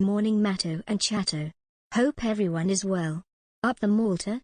Morning Matto and Chatto. Hope everyone is well. Up the Malta?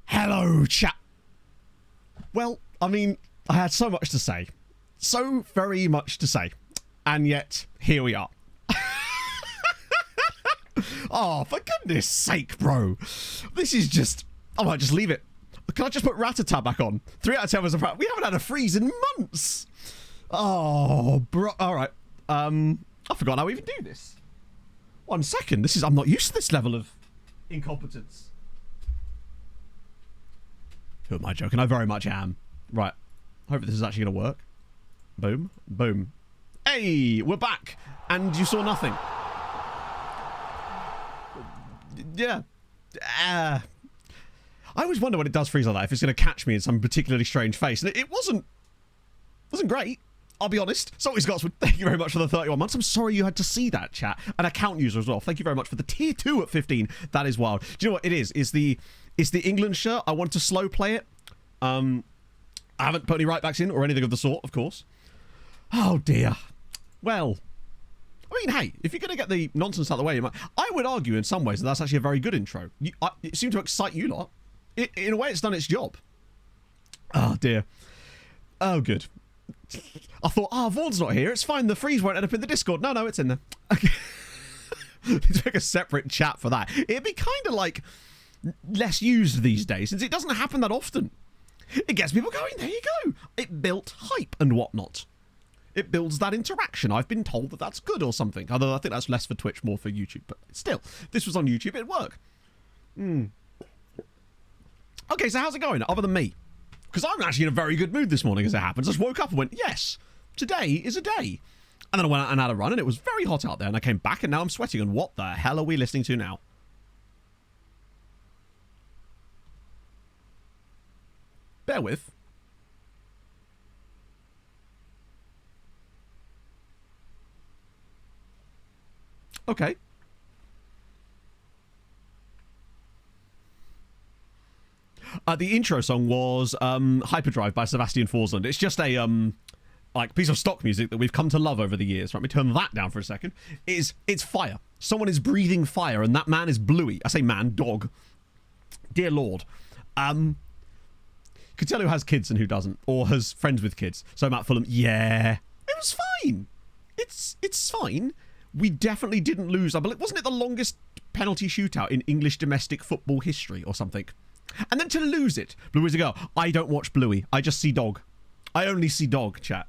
Hello, chat. Well, I mean, I had so much to say. So very much to say. And yet, here we are. Oh, for goodness sake, bro. This is just... I might just leave it. Can I just put Ratata back on? 3 out of 10 was a... We haven't had a freeze in months. Oh, bro. All right. I forgot how we even do this. 1 second. This is... I'm not used to this level of incompetence. Who am I joking? I very much am. Right. Hope this is actually going to work. Boom. Boom. Hey, we're back. And you saw nothing. Yeah. I always wonder when it does freeze like that, if it's going to catch me in some particularly strange face. And it wasn't great. I'll be honest. Salty Scotsman, thank you very much for the 31 months. I'm sorry you had to see that, chat. An account user as well. Thank you very much for the tier 2 at 15. That is wild. Do you know what it is? It's the England shirt. I want to slow play it. I haven't put any right backs in or anything of the sort, of course. Oh, dear. Well, I mean, hey, if you're going to get the nonsense out of the way, I would argue in some ways that that's actually a very good intro. It seemed to excite you lot. In a way, it's done its job. Oh, dear. Oh, good. I thought, Vaughn's not here. It's fine. The freeze won't end up in the Discord. No, it's in there. Okay. Let's make a separate chat for that. It'd be kind of like less used these days, since it doesn't happen that often. It gets people going. There you go. It built hype and whatnot. It builds that interaction. I've been told that that's good or something. Although I think that's less for Twitch, more for YouTube. But still, if this was on YouTube, it'd work. Okay, so how's it going, other than me? Because I'm actually in a very good mood this morning, as it happens. I just woke up and went, yes, today is a day. And then I went out and had a run, and it was very hot out there. And I came back, and now I'm sweating. And what the hell are we listening to now? Bear with. Okay. The intro song was Hyperdrive by Sebastian Forsland. It's just a like piece of stock music that we've come to love over the years. Right, let me turn that down for a second. It's fire. Someone is breathing fire, and that man is Bluey. I say man, dog. Dear Lord. Could tell who has kids and who doesn't, or has friends with kids. So Matt Fulham, yeah, it was fine. It's fine. We definitely didn't lose. I believe, wasn't it the longest penalty shootout in English domestic football history or something? And then to lose it, Bluey's a girl. I don't watch Bluey. I just see dog. I only see dog, chat.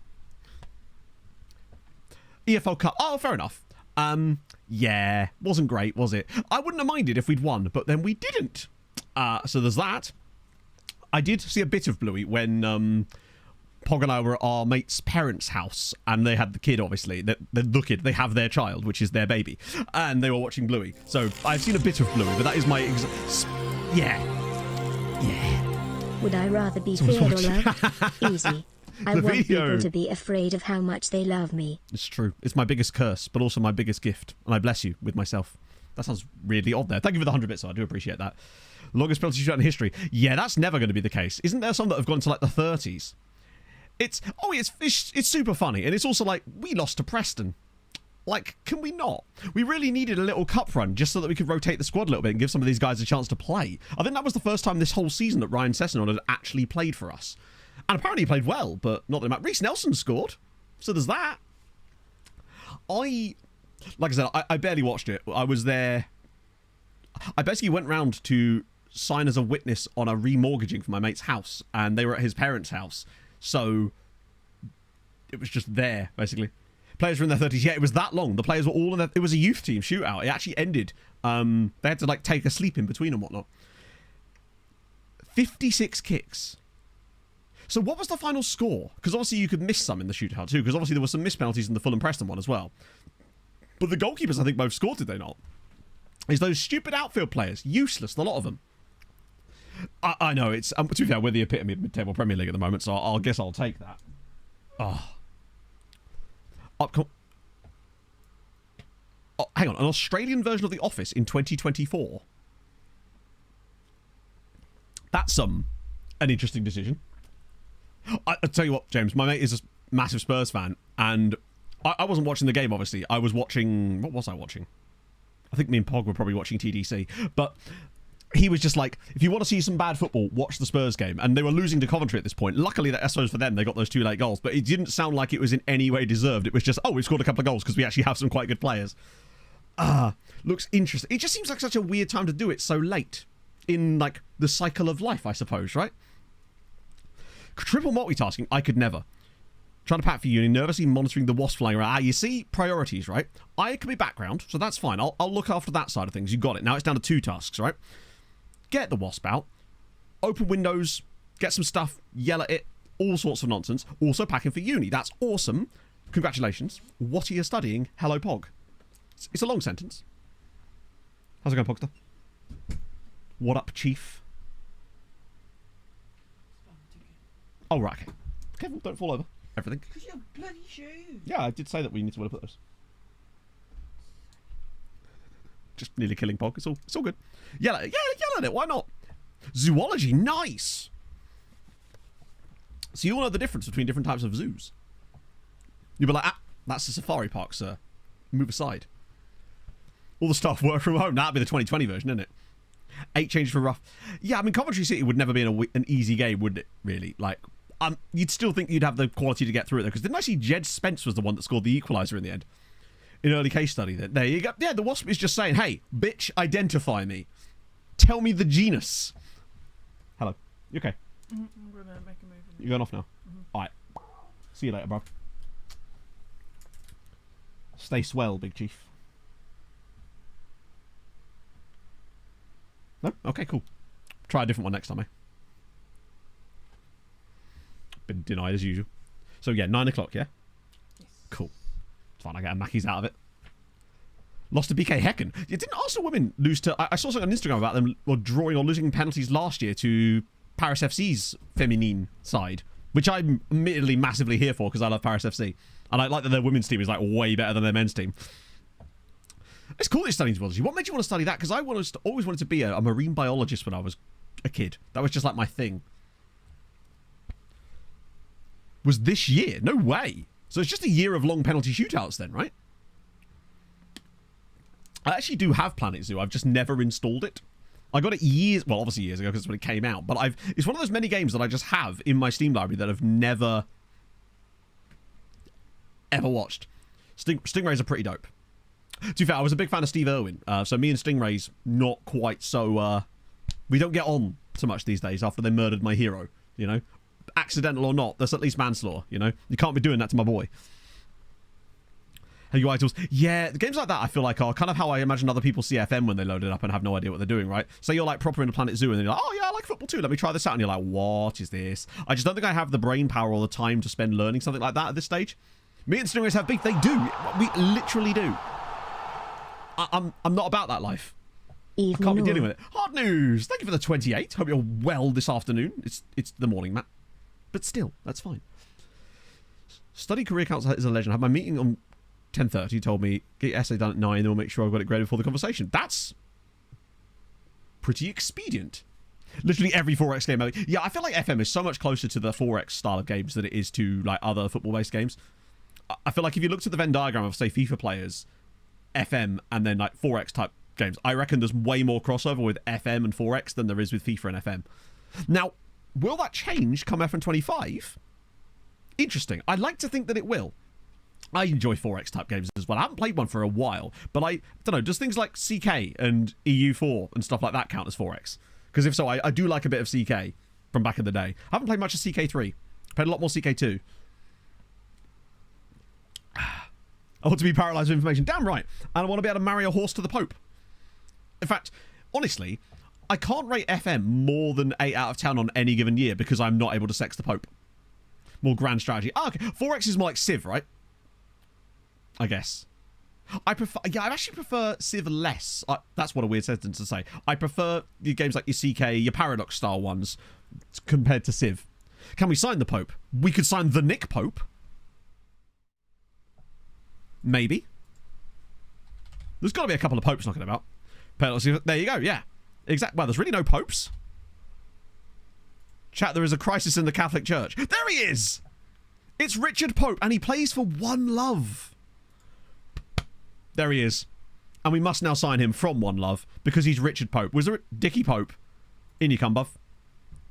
EFL Cup. Oh, fair enough. Yeah, wasn't great, was it? I wouldn't have minded if we'd won, but then we didn't. So there's that. I did see a bit of Bluey when Pog and I were at our mate's parents' house, and they had the kid, obviously. The kid, they have their child, which is their baby, and they were watching Bluey. So I've seen a bit of Bluey, but that is my yeah. Would I rather be feared or loved? Easy. I want people to be afraid of how much they love me. It's true. It's my biggest curse, but also my biggest gift, and I bless you with myself. That sounds really odd there. Thank you for the 100 bits, so I do appreciate that. Longest penalty shootout in history. Yeah, that's never going to be the case. Isn't there some that have gone to like the 30s? It's super funny, and it's also like, we lost to Preston. Like, can we not? We really needed a little cup run just so that we could rotate the squad a little bit and give some of these guys a chance to play. I think that was the first time this whole season that Ryan Sessegnon had actually played for us. And apparently he played well, but not that much. Reece Nelson scored, so there's that. Like I said, I barely watched it. I was there. I basically went round to sign as a witness on a remortgaging for my mate's house, and they were at his parents' house. So it was just there, basically. Players were in their 30s. Yeah, it was that long. The players were all in their... It was a youth team shootout. It actually ended. They had to, like, take a sleep in between and whatnot. 56 kicks. So what was the final score? Because obviously you could miss some in the shootout too, because obviously there were some missed penalties in the Fulham Preston one as well. But the goalkeepers, I think, both scored, did they not? It's those stupid outfield players. Useless, a lot of them. I know, it's... to be fair, we're the epitome of mid-table Premier League at the moment, so I guess I'll take that. Oh... hang on, an Australian version of The Office in 2024. That's an interesting decision. I'll tell you what, James, my mate is a massive Spurs fan, and I wasn't watching the game, obviously. I was watching... What was I watching? I think me and Pog were probably watching TDC, but he was just like, if you want to see some bad football, watch the Spurs game. And they were losing to Coventry at this point. Luckily, I suppose for them, they got those 2 late goals, but it didn't sound like it was in any way deserved. It was just, oh, we've scored a couple of goals because we actually have some quite good players. Looks interesting. It just seems like such a weird time to do it so late in, like, the cycle of life, I suppose, right? Triple multitasking, I could never. Trying to pack for uni, nervously monitoring the wasp flying around. You see, priorities, right? I can be background, so that's fine. I'll look after that side of things. You got it. Now it's down to 2 tasks, right? Get the wasp out, open windows, get some stuff, yell at it, all sorts of nonsense. Also packing for uni. That's awesome. Congratulations. What are you studying? Hello, Pog. It's a long sentence. How's it going, Pogster? What up, Chief? Oh, right, okay. Careful, don't fall over. everything. Because you have bloody shoes. Yeah, I did say that we need to wear those. Just nearly killing Pog. It's all good. Yell at it. Why not? Zoology, nice. So you all know the difference between different types of zoos. You'll be like, that's a safari park, sir. Move aside. All the staff work from home. That'd be the 2020 version, isn't it? 8 changes for rough. Yeah, I mean, Coventry City would never be an easy game, would it? Really? Like, you'd still think you'd have the quality to get through it, though. Because didn't I see Jed Spence was the one that scored the equaliser in the end? In early case study. There you go. Yeah, the Wasp is just saying, hey, bitch, identify me. Tell me the genus. Hello. You okay? I'm going to make a move. You're going off now? All right. See you later, bro. Stay swell, Big Chief. No? Okay, cool. Try a different one next time, eh? Been denied as usual. So, yeah, 9 o'clock, yeah? Yes. Cool. It's fine, I get a Mackies out of it. Lost to BK Hecken. Yeah, didn't Arsenal women lose to... I saw something on Instagram about them drawing or losing penalties last year to Paris FC's feminine side, which I'm admittedly massively here for because I love Paris FC. And I like that their women's team is like way better than their men's team. It's cool that you're studying zoology. What made you want to study that? Because I always wanted to be a marine biologist when I was a kid. That was just like my thing. Was this year? No way. So it's just a year of long penalty shootouts then, right? I actually do have Planet Zoo. I've just never installed it. I got it obviously years ago because it's when it came out. But it's one of those many games that I just have in my Steam library that I've never ever watched. Stingrays are pretty dope. To be fair, I was a big fan of Steve Irwin. So me and Stingrays, not quite so... we don't get on so much these days after they murdered my hero, you know? Accidental or not, that's at least manslaughter, you know? You can't be doing that to my boy. Hey, you idols. Yeah, games like that I feel like are kind of how I imagine other people see FM when they load it up and have no idea what they're doing, right? So you're like proper into Planet Zoo and then you're like, oh yeah, I like football too, let me try this out. And you're like, what is this? I just don't think I have the brain power or the time to spend learning something like that at this stage. Me and Stingrays have beef. They do. We literally do. I'm not about that life. I can't be dealing with it. Hard news. Thank you for the 28. Hope you're well this afternoon. It's the morning, Matt. But still, that's fine. Study career counts is a legend. I have my meeting on 10:30. Told me get your essay done at 9. Then we'll make sure I've got it graded before the conversation. That's pretty expedient. Literally every 4X game. Yeah, I feel like FM is so much closer to the 4X style of games than it is to like other football-based games. I feel like if you looked at the Venn diagram of say FIFA players, FM, and then like 4X type games, I reckon there's way more crossover with FM and 4X than there is with FIFA and FM. Now, will that change come FM25? Interesting. I'd like to think that it will. I enjoy 4X type games as well. I haven't played one for a while, but I don't know, does things like CK and EU4 and stuff like that count as 4X? Because if so, I do like a bit of CK from back in the day. I haven't played much of CK3. Played a lot more CK2. I want to be paralysed with information. Damn right. And I want to be able to marry a horse to the Pope. In fact, honestly, I can't rate FM more than 8 out of 10 on any given year because I'm not able to sex the Pope. More grand strategy. Oh, okay. 4X is more like Civ, right? I guess. I actually prefer Civ less. That's what a weird sentence to say. I prefer the games like your CK, your Paradox style ones compared to Civ. Can we sign the Pope? We could sign the Nick Pope. Maybe. There's got to be a couple of popes knocking about. There you go, yeah. Exactly. Well, there's really no popes. Chat, there is a crisis in the Catholic Church. There he is! It's Richard Pope, and he plays for One Love. There he is. And we must now sign him from One Love, because he's Richard Pope. Was there Dickie Pope? In you come, buff.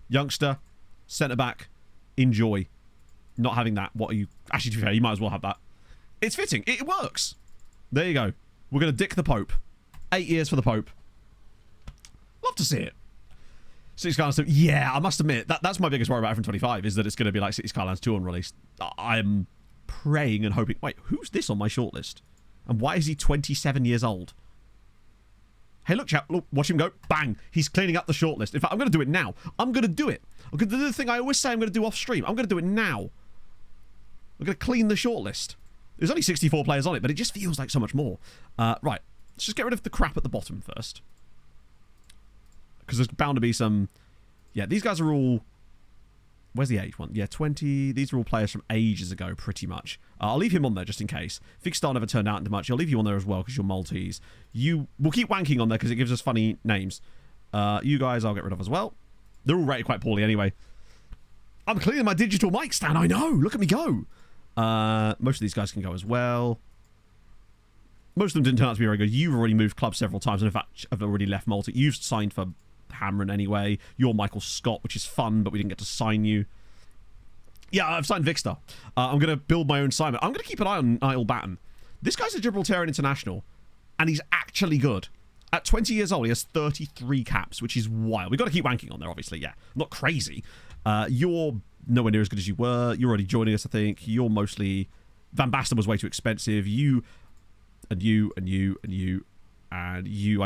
Youngster. Centre-back. Enjoy. Not having that. What are you... Actually, to be fair, you might as well have that. It's fitting. It works. There you go. We're going to dick the Pope. 8 years for the Pope. Love to see it. City Skylines 2. Yeah, I must admit, that's my biggest worry about FM25, is that it's going to be like City Skylines 2 on release. I'm praying and hoping... Wait, who's this on my shortlist? And why is he 27 years old? Hey, look, chap. Look, watch him go. Bang. He's cleaning up the shortlist. In fact, I'm going to do it now. I'm going to do it. I'm going to do the thing I always say I'm going to do off stream. I'm going to do it now. I'm going to clean the shortlist. There's only 64 players on it, but it just feels like so much more. Right. Let's just get rid of the crap at the bottom first. Because there's bound to be some... Yeah, these guys are all Where's the age one? Yeah, 20. These are all players from ages ago, pretty much. I'll leave him on there just in case. Figstar never turned out into much. I'll leave you on there as well because you're Maltese. We'll keep wanking on there because it gives us funny names. You guys I'll get rid of as well. They're all rated quite poorly anyway. I'm cleaning my digital mic stand. I know. Look at me go. Most of these guys can go as well. Most of them didn't turn out to be very good. You've already moved clubs several times, and in fact, I've already left Malta. You've signed for Hamron anyway. You're Michael Scott, which is fun, but we didn't get to sign you. Yeah, I've signed Vicstar. I'm going to build my own Simon. I'm going to keep an eye on Niall Batten. This guy's a Gibraltarian international, and he's actually good. At 20 years old, he has 33 caps, which is wild. We've got to keep wanking on there, obviously, yeah. Not crazy. You're nowhere near as good as you were. You're already joining us, I think. You're mostly... Van Basten was way too expensive. You, I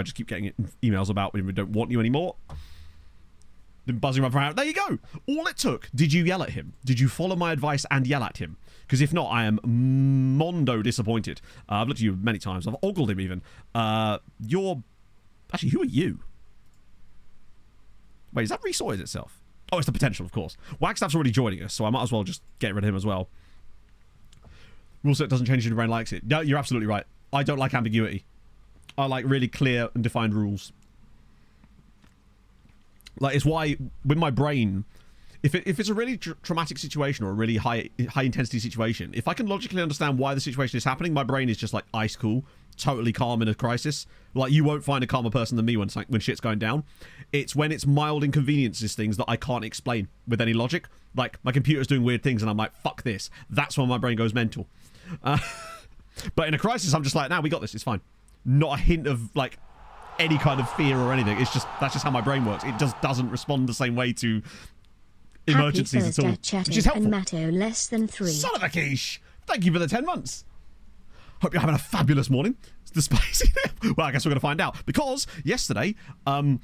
just keep getting emails about when we don't want you anymore. Been buzzing around for hours. There you go. All it took. Did you yell at him? Did you follow my advice and yell at him? Because if not, I am mondo disappointed. I've looked at you many times. I've ogled him even. You're... Actually, who are you? Wait, is that resorted itself? Oh, it's the potential, of course. Wagstaff's already joining us, so I might as well just get rid of him as well. Rule set doesn't change if your brain likes it. No, you're absolutely right. I don't like ambiguity. I like really clear and defined rules. Like, it's why with my brain, if it's a really traumatic situation or a really high intensity situation, if I can logically understand why the situation is happening, my brain is just like ice cool, totally calm in a crisis. Like, you won't find a calmer person than me when shit's going down. It's when it's mild inconveniences, things that I can't explain with any logic. Like, my computer's doing weird things and I'm like, fuck this. That's when my brain goes mental. But in a crisis, I'm just like, nah, we got this. It's fine. Not a hint of, like, any kind of fear or anything. It's just, that's just how my brain works. It just doesn't respond the same way to emergencies at all. Which is helpful. And Matto less than 3. Son of a quiche! Thank you for the 10 months. Hope you're having a fabulous morning. It's the spicy. Well, I guess we're going to find out. Because yesterday, I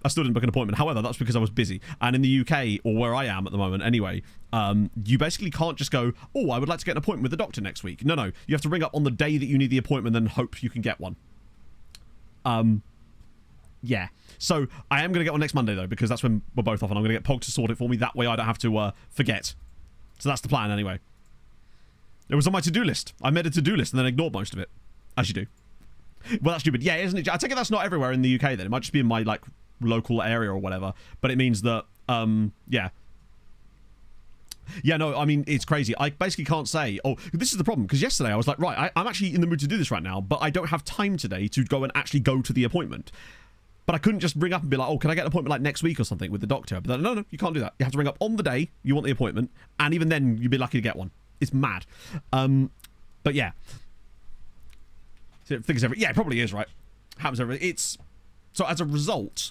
still didn't book an appointment. However, that's because I was busy. And in the UK, or where I am at the moment anyway, you basically can't just go, oh, I would like to get an appointment with the doctor next week. No. You have to ring up on the day that you need the appointment and hope you can get one. Yeah. So I am going to get one next Monday, though, because that's when we're both off. And I'm going to get Pog to sort it for me. That way I don't have to forget. So that's the plan anyway. It was on my to-do list. I made a to-do list and then ignored most of it. As you do. Well, that's stupid. Yeah, isn't it? I take it that's not everywhere in the UK then. It might just be in my, like, local area or whatever. But it means that, yeah. Yeah, no, I mean, it's crazy. I basically can't say, oh, this is the problem. Because yesterday I was like, right, I'm actually in the mood to do this right now. But I don't have time today to go and actually go to the appointment. But I couldn't just ring up and be like, oh, can I get an appointment like next week or something with the doctor? But then, no, you can't do that. You have to ring up on the day you want the appointment. And even then, you'd be lucky to get one. It's mad. But yeah. So yeah, it probably is, right? Happens every... It's... So as a result,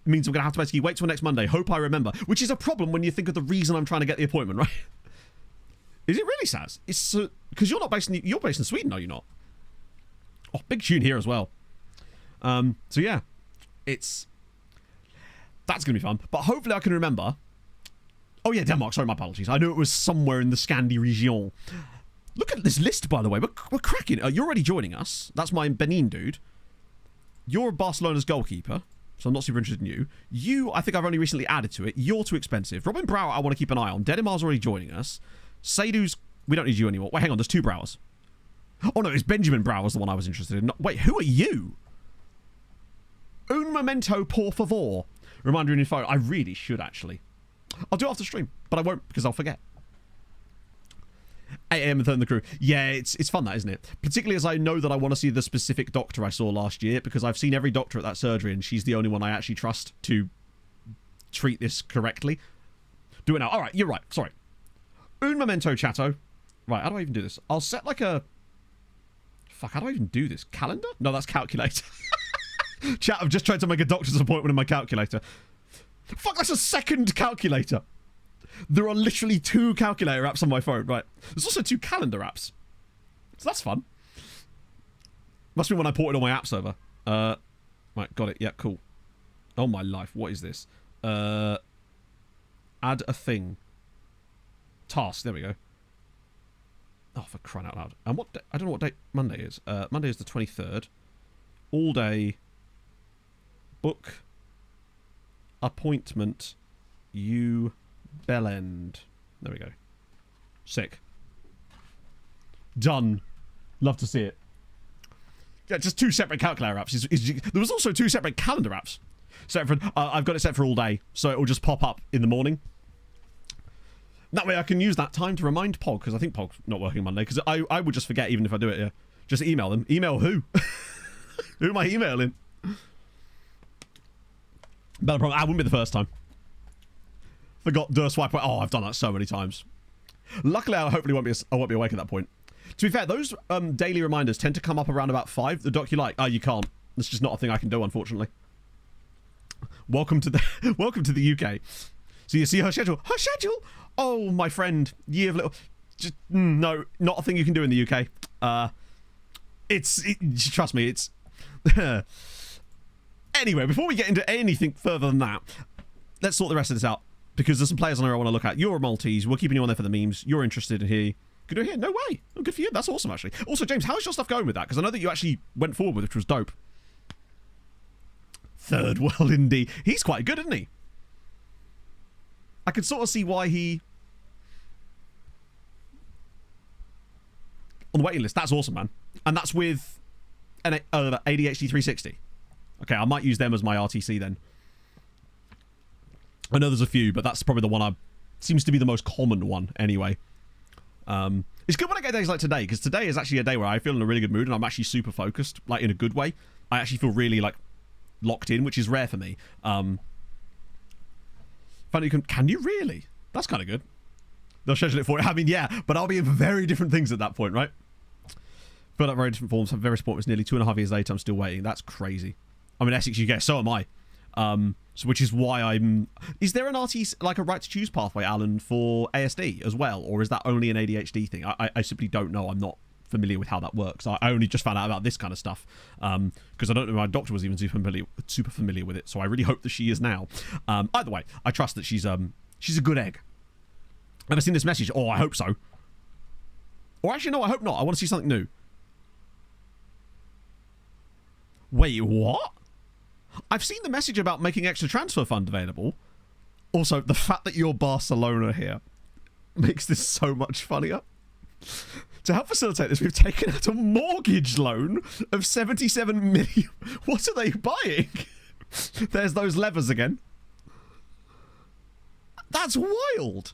it means I'm going to have to basically wait till next Monday, hope I remember, which is a problem when you think of the reason I'm trying to get the appointment, right? Is it really, Saz? It's... Because you're not based in... You're based in Sweden, are you not? Oh, big tune here as well. So yeah. It's... That's going to be fun. But hopefully I can remember... Oh yeah, Denmark. Sorry, my apologies. I knew it was somewhere in the Scandi region. Look at this list, by the way. We're cracking. You're already joining us. That's my Benin dude. You're Barcelona's goalkeeper, so I'm not super interested in you. You, I think I've only recently added to it. You're too expensive. Robin Brower, I want to keep an eye on. Dedimar's already joining us. Seydu's... We don't need you anymore. Wait, hang on. There's 2 Browers. Oh no, it's Benjamin Brower's the one I was interested in. Wait, who are you? Un momento, por favor. Reminder in your phone. I really should, actually. I'll do it after stream, but I won't because I'll forget. 8 AM and 3rd in the crew. Yeah, it's fun, that, isn't it? Particularly as I know that I want to see the specific doctor I saw last year, because I've seen every doctor at that surgery and she's the only one I actually trust to treat this correctly. Do it now. All right, you're right. Sorry. Un momento, chatto. Right, how do I even do this? I'll set like a... Fuck, how do I even do this? Calendar? No, that's calculator. Chat, I've just tried to make a doctor's appointment in my calculator. Fuck, that's a second calculator. There are literally 2 calculator apps on my phone. Right. There's also 2 calendar apps. So that's fun. Must be when I ported all my apps over. Right, got it. Yeah, cool. Oh my life. What is this? Add a thing. Task. There we go. Oh, for crying out loud. And what day? I don't know what date Monday is. Monday is the 23rd. All day. Book. Appointment. You Bell End. There we go. Sick. Done. Love to see it. Yeah, just 2 separate calculator apps. There was also 2 separate calendar apps. I've got it set for all day, so it will just pop up in the morning. That way I can use that time to remind Pog, because I think Pog's not working Monday, because I would just forget even if I do it, yeah. Just email them. Email who? Who am I emailing? Better problem. Wouldn't be the first time. Forgot do a swipe away. Oh, I've done that so many times. Luckily, I hopefully won't be awake at that point. To be fair, those daily reminders tend to come up around about 5. The doc you like. Oh, you can't. That's just not a thing I can do, unfortunately. Welcome to the UK. So you see her schedule. Her schedule? Oh, my friend. Year of little... Just, no, not a thing you can do in the UK. Trust me, it's... Anyway, before we get into anything further than that, let's sort the rest of this out. Because there's some players on there I want to look at. You're a Maltese. We're keeping you on there for the memes. You're interested in here. Good to hear. No way. Oh, good for you. That's awesome, actually. Also, James, how's your stuff going with that? Because I know that you actually went forward with it, which was dope. Third world indie. He's quite good, isn't he? I can sort of see why he... On the waiting list. That's awesome, man. And that's with an ADHD 360. Okay, I might use them as my RTC then. I know there's a few, but that's probably the one seems to be the most common one anyway. It's good when I get days like today, because today is actually a day where I feel in a really good mood and I'm actually super focused, like in a good way. I actually feel really like locked in, which is rare for me. Funny, can you really? That's kind of good. They'll schedule it for you. I mean, yeah, but I'll be in very different things at that point, right? Filled out very different forms. I'm very supportive. It's nearly 2.5 years later. I'm still waiting. That's crazy. I'm in Essex, UK. So am I. So which is why I'm... Is there an RT, like a right to choose pathway, Alan, for ASD as well? Or is that only an ADHD thing? I simply don't know. I'm not familiar with how that works. I only just found out about this kind of stuff. Because I don't know if my doctor was even super familiar with it. So I really hope that she is now. Either way, I trust that she's a good egg. Have I seen this message? Oh, I hope so. Or actually, no, I hope not. I want to see something new. Wait, what? I've seen the message about making extra transfer fund available. Also, the fact that you're Barcelona here makes this so much funnier. To help facilitate this, we've taken out a mortgage loan of 77 million. What are they buying? There's those levers again. That's wild.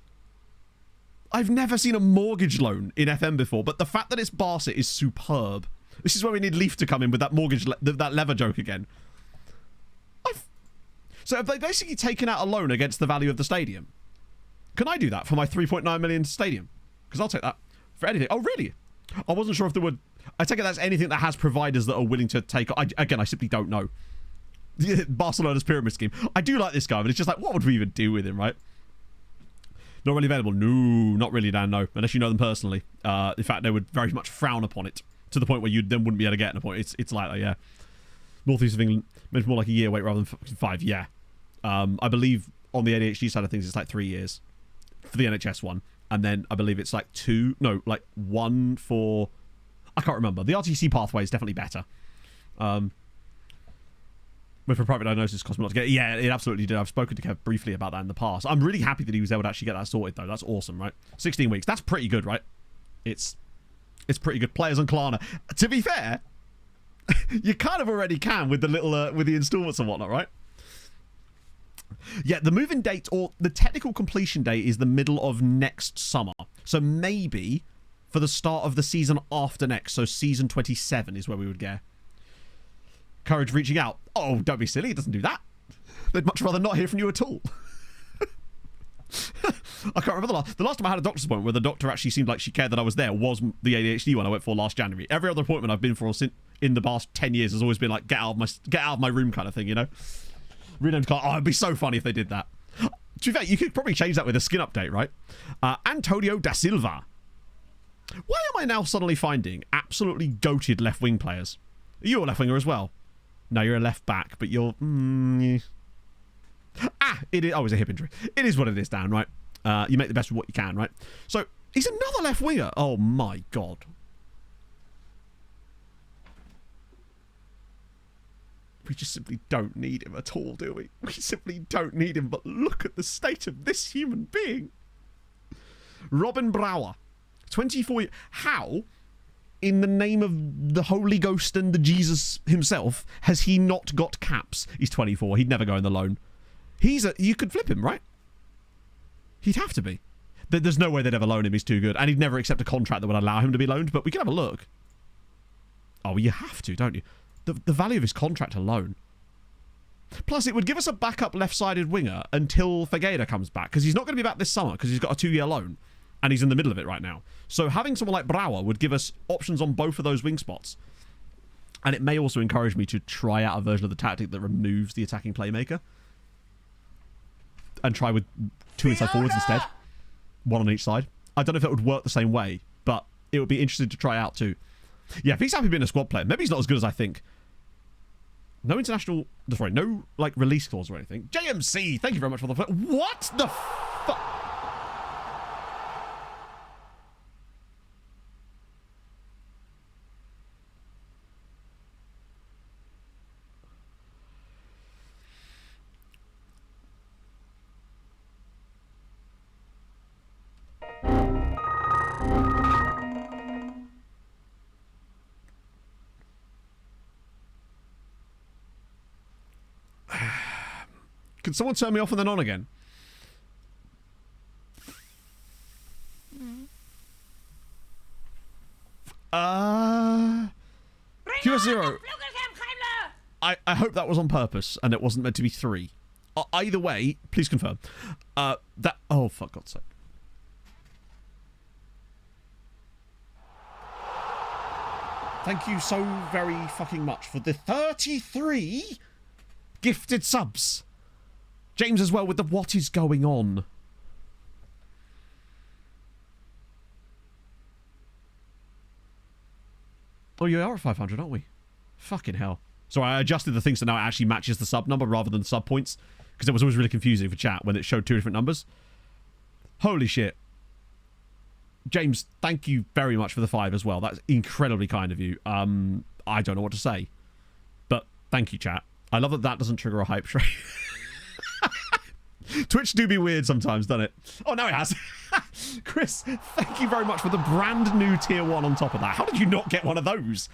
I've never seen a mortgage loan in FM before, but the fact that it's Barca is superb. This is where we need Leaf to come in with that mortgage, that lever joke again. So have they basically taken out a loan against the value of the stadium? Can I do that for my 3.9 million stadium? Because I'll take that for anything. Oh, really? I wasn't sure if there would... I take it that's anything that has providers that are willing to take... Again, I simply don't know. Barcelona's pyramid scheme. I do like this guy, but it's just like, what would we even do with him, right? Not really available. No, not really, Dan, no. Unless you know them personally. In fact, they would very much frown upon it. To the point where you then wouldn't be able to get an appointment. It's like that, yeah. Northeast of England, maybe more like a year wait rather than 5, yeah. I believe on the ADHD side of things, it's like 3 years for the NHS one. And then I believe it's like 1 for... I can't remember. The RTC pathway is definitely better. But for private diagnosis, it cost me a lot to get... Yeah, it absolutely did. I've spoken to Kev briefly about that in the past. I'm really happy that he was able to actually get that sorted, though. That's awesome, right? 16 weeks. That's pretty good, right? It's pretty good. Players on Klarna. To be fair, you kind of already can with the little with the installments and whatnot, right? Yeah, the move-in date or the technical completion date is the middle of next summer. So maybe for the start of the season after next. So season 27 is where we would go. Courage reaching out. Oh, don't be silly. It doesn't do that. They'd much rather not hear from you at all. I can't remember the last time I had a doctor's appointment where the doctor actually seemed like she cared that I was there was the ADHD one I went for last January. Every other appointment I've been for in the past 10 years has always been like, get out of my room kind of thing, you know? Renamed car. Oh, it'd be so funny if they did that. To be fair, you could probably change that with a skin update, right? Antonio da Silva. Why am I now suddenly finding absolutely goated left-wing players? Are you a left-winger as well? No, you're a left-back, but you're... it is. Oh, it's a hip injury. It is what it is, Dan, right? You make the best of what you can, right? So, he's another left-winger. Oh, my God. We just simply don't need him at all, do we? We simply don't need him, but look at the state of this human being. Robin Brower, 24 years. How, in the name of the Holy Ghost and the Jesus himself, has he not got caps? He's 24. He'd never go in the loan. You could flip him, right? He'd have to be. There's no way they'd ever loan him. He's too good. And he'd never accept a contract that would allow him to be loaned, but we can have a look. Oh, you have to, don't you? The value of his contract alone. Plus, it would give us a backup left-sided winger until Fageda comes back, because he's not going to be back this summer, because he's got a 2-year loan, and he's in the middle of it right now. So having someone like Brower would give us options on both of those wing spots. And it may also encourage me to try out a version of the tactic that removes the attacking playmaker. And try with 2 inside forwards instead. 1 on each side. I don't know if it would work the same way, but it would be interesting to try out too. Yeah, if he's happy being a squad player, maybe he's not as good as I think. No international... Sorry, no, like, release clause or anything. JMC, thank you very much for the... What the fuck? Can someone turn me off and then on again? QS0. I hope that was on purpose and it wasn't meant to be 3. Either way, please confirm. Oh, for God's sake. Thank you so very fucking much for the 33 gifted subs. James as well with the what is going on. Oh, you are at 500, aren't we? Fucking hell. So I adjusted the thing so now it actually matches the sub number rather than sub points. Because it was always really confusing for chat when it showed 2 different numbers. Holy shit. James, thank you very much for the 5 as well. That's incredibly kind of you. I don't know what to say. But thank you, chat. I love that that doesn't trigger a hype train. Twitch do be weird sometimes, doesn't it? Oh, no, it has. Chris, thank you very much for the brand new tier 1 on top of that. How did you not get one of those?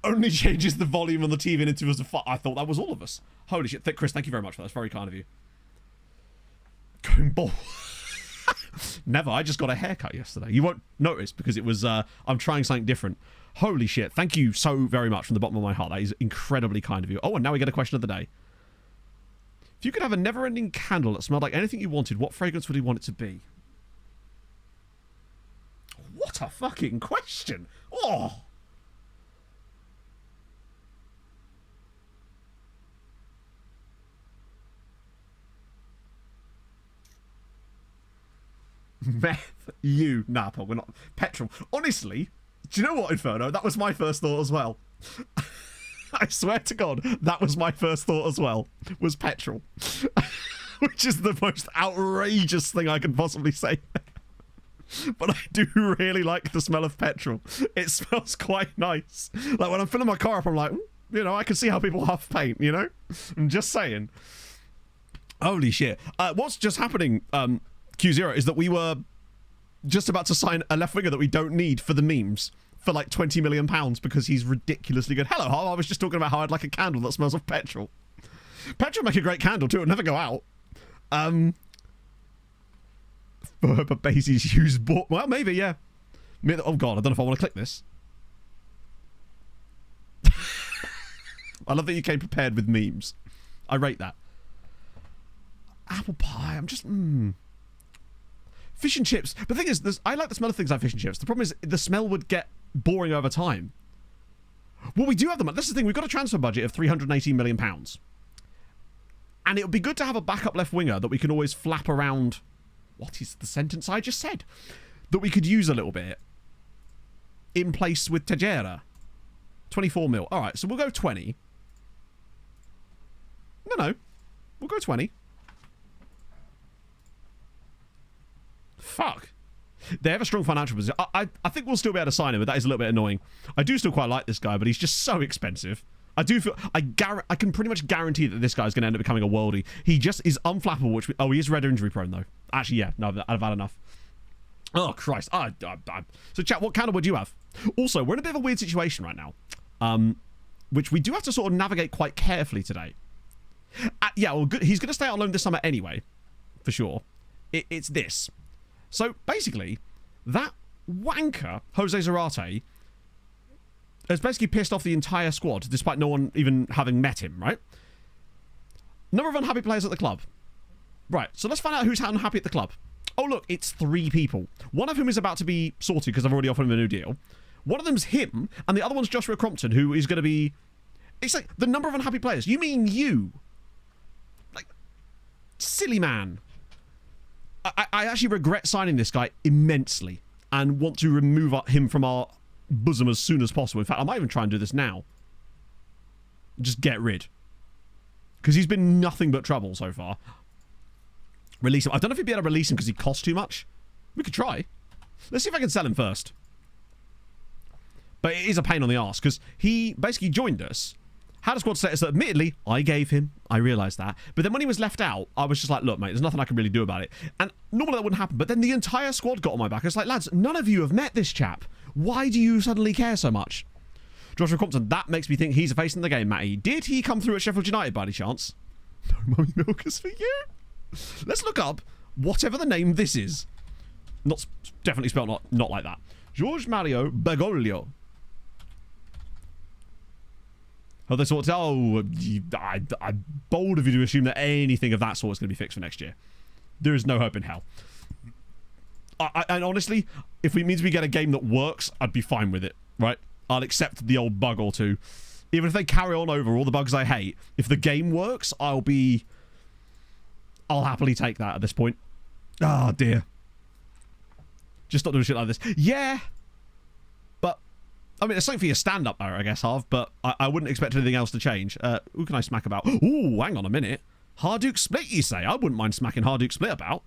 Only changes the volume on the TV and intervals of I thought that was all of us. Holy shit. Chris, thank you very much for that. That's very kind of you. Going bald. Never. I just got a haircut yesterday. You won't notice because it was, I'm trying something different. Holy shit. Thank you so very much from the bottom of my heart. That is incredibly kind of you. Oh, and now we get a question of the day. If you could have a never-ending candle that smelled like anything you wanted, what fragrance would you want it to be? What a fucking question. Oh. Meth, you, Napa, we're not. Petrol. Honestly, do you know what, Inferno? That was my first thought as well. I swear to God, that was my first thought as well, was petrol. Which is the most outrageous thing I can possibly say. But I do really like the smell of petrol. It smells quite nice. Like when I'm filling my car up, I'm like, you know, I can see how people huff paint, you know? I'm just saying. Holy shit. What's just happening, Q0, is that we were just about to sign a left winger that we don't need for the memes for like £20 million because he's ridiculously good. Hello, Hal. I was just talking about how I'd like a candle that smells of petrol. Petrol make a great candle too. It'll never go out. But Basie's used bought. Well, maybe, yeah. Oh God, I don't know if I want to click this. I love that you came prepared with memes. I rate that. Apple pie. I'm just fish and chips. But the thing is, I like the smell of things like fish and chips. The problem is the smell would get boring over time. Well, we do have the money. This is the thing. We've got a transfer budget of £318 million. And it would be good to have a backup left winger that we can always flap around. What is the sentence I just said? That we could use a little bit in place with Tejera. 24 mil. All right, so we'll go 20. No. We'll go 20. Fuck. They have a strong financial position. I think we'll still be able to sign him, but that is a little bit annoying. I do still quite like this guy, but he's just so expensive. I do feel I can pretty much guarantee that this guy's going to end up becoming a worldie. He just is unflappable. He is red injury prone though. Actually, yeah, no, I've had enough. Oh Christ! So chat, what counter would you have? Also, we're in a bit of a weird situation right now, which we do have to sort of navigate quite carefully today. Yeah, well, good. He's going to stay out on loan this summer anyway, for sure. It's this. So basically, that wanker Jose Zarate has basically pissed off the entire squad, despite no one even having met him, right? Number of unhappy players at the club. Right, so let's find out who's unhappy at the club. Oh, look, it's 3 people. One of whom is about to be sorted because I've already offered him a new deal. One of them's him, and the other one's Joshua Crompton, who is going to be... It's like, the number of unhappy players. You mean you? Like, silly man. I actually regret signing this guy immensely and want to remove him from our bosom as soon as possible. In fact, I might even try and do this now. Just get rid. Because he's been nothing but trouble so far. Release him. I don't know if he'd be able to release him because he costs too much. We could try. Let's see if I can sell him first. But it is a pain on the arse because he basically joined us, had a squad status that admittedly I gave him. I realised that. But then when he was left out, I was just like, look, mate, there's nothing I can really do about it. And normally that wouldn't happen. But then the entire squad got on my back. It's like, lads, none of you have met this chap. Why do you suddenly care so much? Joshua Crompton, that makes me think he's a face in the game, Matty. Did he come through at Sheffield United by any chance? No mummy milkers for you. Let's look up whatever the name this is. Definitely spelled not like that. George Mario Bergoglio. Oh, they sort of, I'm bold of you to assume that anything of that sort is going to be fixed for next year. There is no hope in hell. And honestly, if it means we get a game that works, I'd be fine with it, right? I'll accept the old bug or two. Even if they carry on over all the bugs I hate, if the game works, I'll happily take that at this point. Oh, dear. Just not doing shit like this. Yeah. But, I mean, it's something for your stand-up there, I guess, Harv, but I wouldn't expect anything else to change. Who can I smack about? Ooh, hang on a minute. Hardouk Split, you say? I wouldn't mind smacking Hardouk Split about.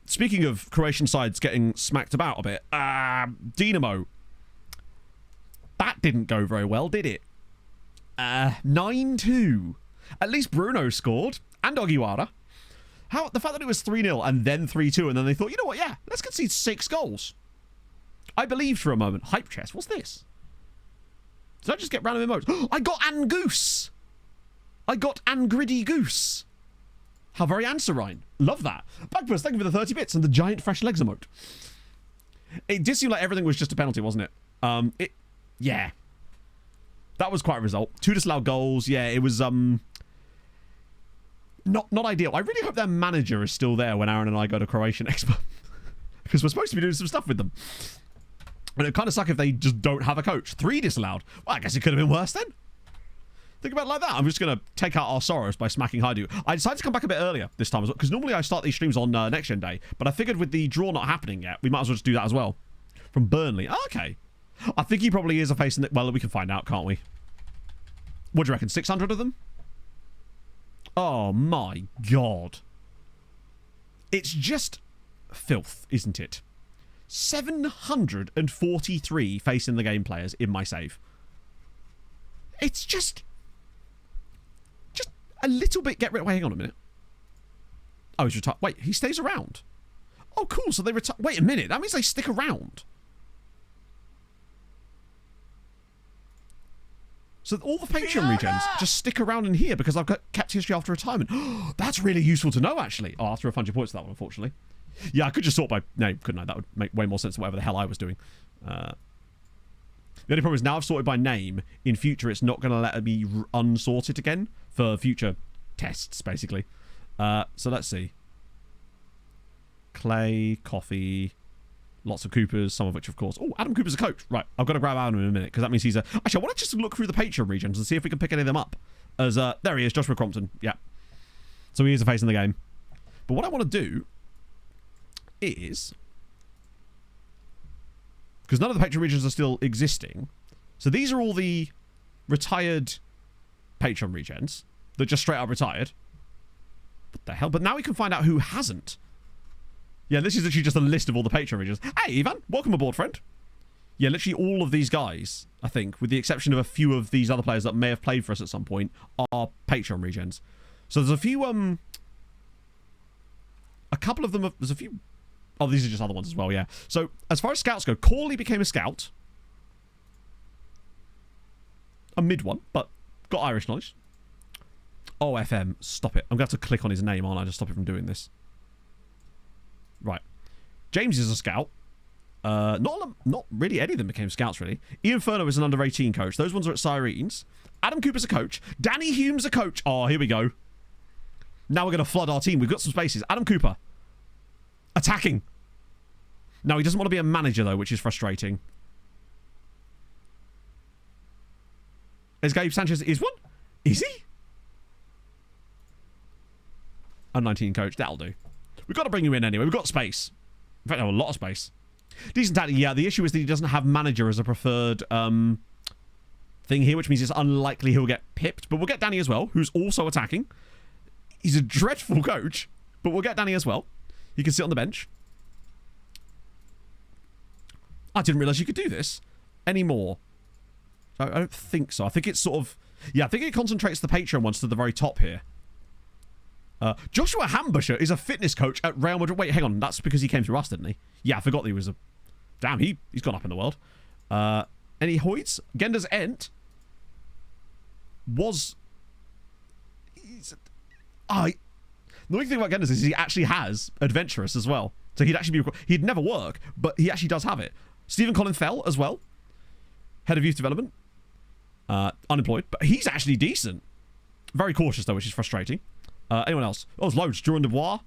Speaking of Croatian sides getting smacked about a bit, Dinamo. That didn't go very well, did it? 9-2. At least Bruno scored. And Ogiwara. The fact that it was 3-0 and then 3-2 and then they thought, you know what, yeah, let's concede 6 goals. I believed for a moment. Hype chest, what's this? Did I just get random emotes? I got Angoose. I got Angriddy Goose. How very answerine. Love that. Bagpuss, thank you for the 30 bits and the giant fresh legs emote. It did seem like everything was just a penalty, wasn't it? Yeah. That was quite a result. 2 disallowed goals. Yeah, it was not ideal. I really hope their manager is still there when Aaron and I go to Croatia next month. Because we're supposed to be doing some stuff with them. And it'd kind of suck if they just don't have a coach. 3 disallowed. Well, I guess it could have been worse then. Think about it like that. I'm just going to take out our sorrows by smacking Haidu. I decided to come back a bit earlier this time as well, because normally I start these streams on Next Gen Day, but I figured with the draw not happening yet, we might as well just do that as well. From Burnley. Oh, okay. I think he probably is a face in the... Well, we can find out, can't we? What do you reckon? 600 of them? Oh, my God. It's just filth, isn't it? 743 face in the game players in my save. It's just a little bit get rid... Wait, hang on a minute. Oh, he's retired. Wait, he stays around. Oh, cool. So they retire... Wait a minute. That means they stick around. So all the Patreon regens just stick around in here because I've got kept history after retirement. That's really useful to know, actually. Oh, I'll have to refund your points for that one, unfortunately. Yeah, I could just sort by name, couldn't I? That would make way more sense than whatever the hell I was doing. The only problem is now I've sorted by name. In future, it's not going to let me unsorted again for future tests, basically. So let's see. Clay, Coffee, lots of Coopers, some of which, of course... Oh, Adam Cooper's a coach. Right, I've got to grab Adam in a minute, because that means he's a... Actually, I want to just look through the Patreon regions and see if we can pick any of them up. As there he is, Joshua Crompton. Yeah. So he is a face in the game. But what I want to do is... Because none of the Patreon regions are still existing. So these are all the retired Patreon regions that just straight up retired. What the hell? But now we can find out who hasn't. Yeah, this is actually just a list of all the Patreon regions. Hey, Ivan. Welcome aboard, friend. Yeah, literally all of these guys, I think, with the exception of a few of these other players that may have played for us at some point, are Patreon regens. So there's a few, a couple of them, there's a few, oh, these are just other ones as well, yeah. So as far as scouts go, Corley became a scout. A mid one, but got Irish knowledge. Oh, FM, stop it. I'm going to have to click on his name, aren't I, to stop it from doing this. Right. James is a scout. Not really any of them became scouts, really. Ian Furno is an under-18 coach. Those ones are at Sirens. Adam Cooper's a coach. Danny Hume's a coach. Oh, here we go. Now we're going to flood our team. We've got some spaces. Adam Cooper. Attacking. No, he doesn't want to be a manager, though, which is frustrating. Is Gabe Sanchez is one? Is he? Under-19 coach. That'll do. We've got to bring you in anyway. We've got space. In fact, a lot of space. Decent tactic. Yeah, the issue is that he doesn't have manager as a preferred thing here, which means it's unlikely he'll get pipped. But we'll get Danny as well, who's also attacking. He's a dreadful coach, but we'll get Danny as well. He can sit on the bench. I didn't realise you could do this anymore. I don't think so. I think it's sort of... Yeah, I think it concentrates the Patreon ones to the very top here. Joshua Hambusher is a fitness coach at Real Madrid. Wait, hang on. That's because he came through us, didn't he? Yeah, I forgot that he was a... Damn, he's gone up in the world. Any Hoyts? Gender's Ent was... The only thing about Gender's is he actually has adventurous as well. So he'd actually be... He'd never work, but he actually does have it. Stephen Colin Fell as well. Head of Youth Development. Unemployed, but he's actually decent. Very cautious, though, which is frustrating. Anyone else? Oh, there's loads. Duran Dubois.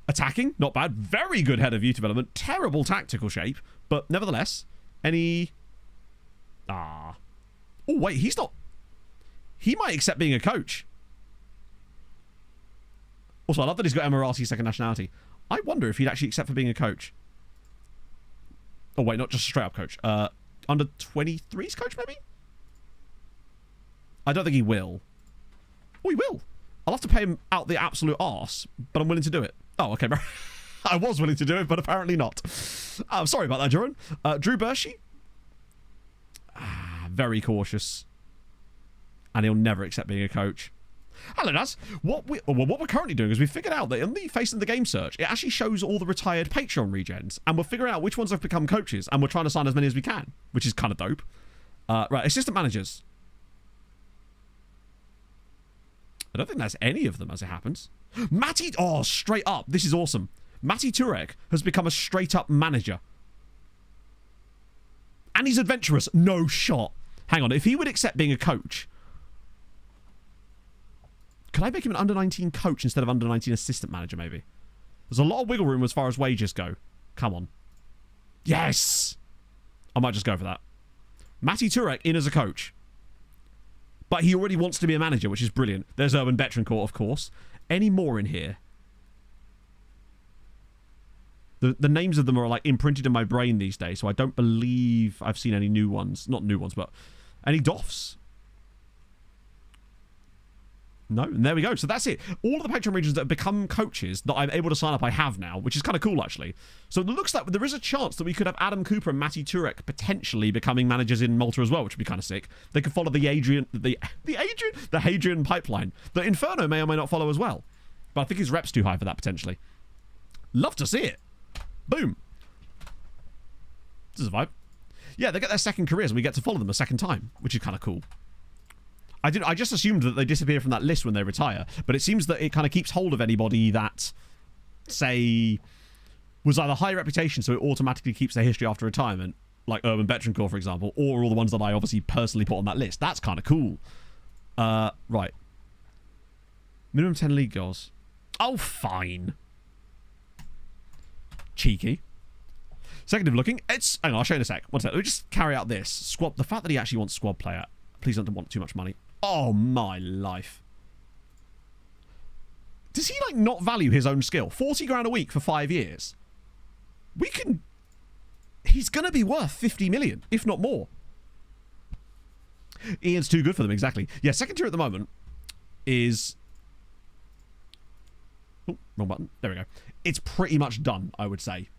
Attacking. Not bad. Very good head of youth development. Terrible tactical shape. But nevertheless, any... Oh, wait. He's not... He might accept being a coach. Also, I love that he's got Emirati second nationality. I wonder if he'd actually accept for being a coach. Oh, wait. Not just a straight-up coach. Under 23's coach, maybe? I don't think he will. Oh, he will. I'll have to pay him out the absolute arse, but I'm willing to do it. Oh, okay, bro. I was willing to do it, but apparently not. I'm sorry about that, Joran. Drew Bershey. Very cautious. And he'll never accept being a coach. Hello, Naz. What we're currently doing is we've figured out that in the Face in the Game search, it actually shows all the retired Patreon regens, and we're figuring out which ones have become coaches, and we're trying to sign as many as we can, which is kind of dope. Right, assistant managers. I don't think that's any of them as it happens. Matty... Oh, straight up. This is awesome. Matty Turek has become a straight-up manager. And he's adventurous. No shot. Hang on. If he would accept being a coach... Could I make him an under-19 coach instead of under-19 assistant manager, maybe? There's a lot of wiggle room as far as wages go. Come on. Yes! I might just go for that. Matty Turek in as a coach. But he already wants to be a manager, which is brilliant. There's Urban Betrancourt, of course. Any more in here? The names of them are like imprinted in my brain these days, so I don't believe I've seen any new ones. Not new ones, but any Doffs? No, and there we go. So that's it. All of the Patreon regions that have become coaches that I'm able to sign up, I have now, which is kind of cool, actually. So it looks like there is a chance that we could have Adam Cooper and Matty Turek potentially becoming managers in Malta as well, which would be kind of sick. They could follow the Hadrian pipeline that Inferno may or may not follow as well. But I think his rep's too high for that, potentially. Love to see it. Boom. This is a vibe. Yeah, they get their second careers and we get to follow them a second time, which is kind of cool. I just assumed that they disappear from that list when they retire, but it seems that it kind of keeps hold of anybody that, say, was either high reputation, so it automatically keeps their history after retirement, like Urban Betrancourt, for example, or all the ones that I obviously personally put on that list. That's kind of cool. Right. Minimum 10 league goals. Oh, fine. Cheeky. Second of looking, it's... Hang on, I'll show you in a sec. One sec. Let me just carry out this. Squad. The fact that he actually wants squad player. Please don't want too much money. Oh, my life. Does he, like, not value his own skill? 40 grand a week for 5 years. We can... He's going to be worth 50 million, if not more. Ian's too good for them, exactly. Yeah, second tier at the moment is... Oh, wrong button. There we go. It's pretty much done, I would say.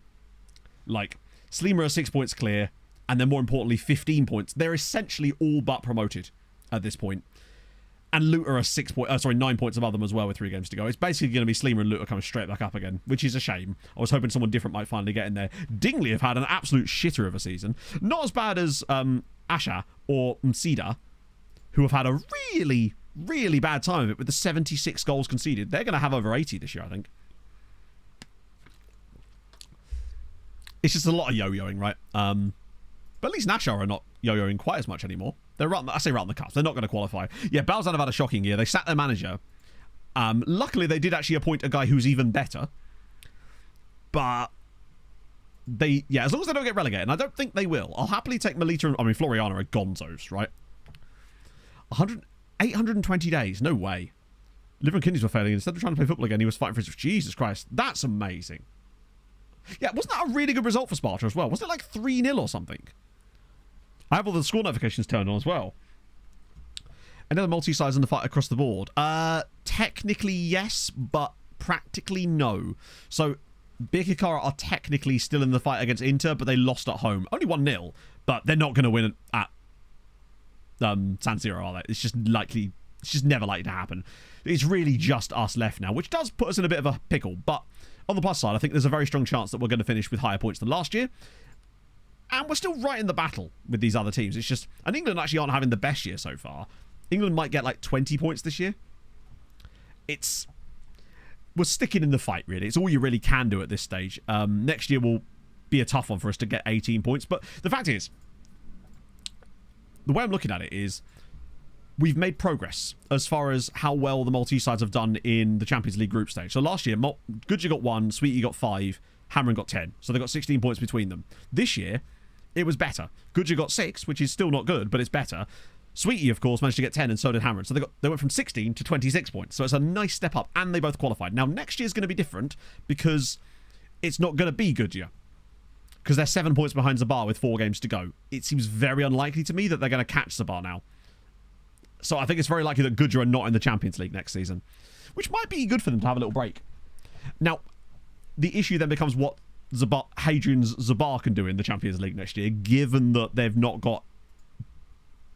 Like, Sleemer are 6 points clear. and then more importantly 15 points. They're essentially all but promoted at this point. And Luton are 9 points above them as well with 3 games to go. It's basically going to be Sleemer and Luton coming straight back up again, which is a shame. I was hoping someone different might finally get in there. Dingley have had an absolute shitter of a season. Not as bad as Asha or Msida, who have had a really, really bad time of it with the 76 goals conceded. They're going to have over 80 this year, I think. It's just a lot of yo-yoing, right? But at least Nashar are not yo-yoing quite as much anymore. They're right, I say right on the cusp. They're not going to qualify. Yeah, Balzan have had a shocking year. They sacked their manager. Luckily, they did actually appoint a guy who's even better. But as long as they don't get relegated, and I don't think they will, I'll happily take Melita and, Floriana are gonzos, right? 820 days, no way. Liver and kidneys were failing. Instead of trying to play football again, he was fighting for his... Jesus Christ, that's amazing. Yeah, wasn't that a really good result for Sparta as well? Wasn't it like 3-0 or something? I have all the score notifications turned on as well. Another multi-sides in the fight across the board. Technically yes, but practically no. So Birkirkara are technically still in the fight against Inter, but they lost at home. Only 1-0, but they're not going to win at San Siro, are they? It's just never likely to happen. It's really just us left now, which does put us in a bit of a pickle. But on the plus side, I think there's a very strong chance that we're going to finish with higher points than last year. And we're still right in the battle with these other teams. It's just... And England actually aren't having the best year so far. England might get like 20 points this year. We're sticking in the fight, really. It's all you really can do at this stage. Next year will be a tough one for us to get 18 points. But the fact is, the way I'm looking at it is, we've made progress as far as how well the Maltese sides have done in the Champions League group stage. So last year, Goodyear got 1, Sweetie got 5, Hammering got 10. So they got 16 points between them. This year, it was better. Goodyear got 6, which is still not good, but it's better. Sweetie, of course, managed to get 10, and so did Hammering. So they went from 16 to 26 points. So it's a nice step up, and they both qualified. Now, next year's going to be different because it's not going to be Goodyear, because they're 7 points behind Zabar with 4 games to go. It seems very unlikely to me that they're going to catch Zabar now. So I think it's very likely that Goodyear are not in the Champions League next season, which might be good for them to have a little break. Now, the issue then becomes what Hadrian's Zabar can do in the Champions League next year, given that they've not got...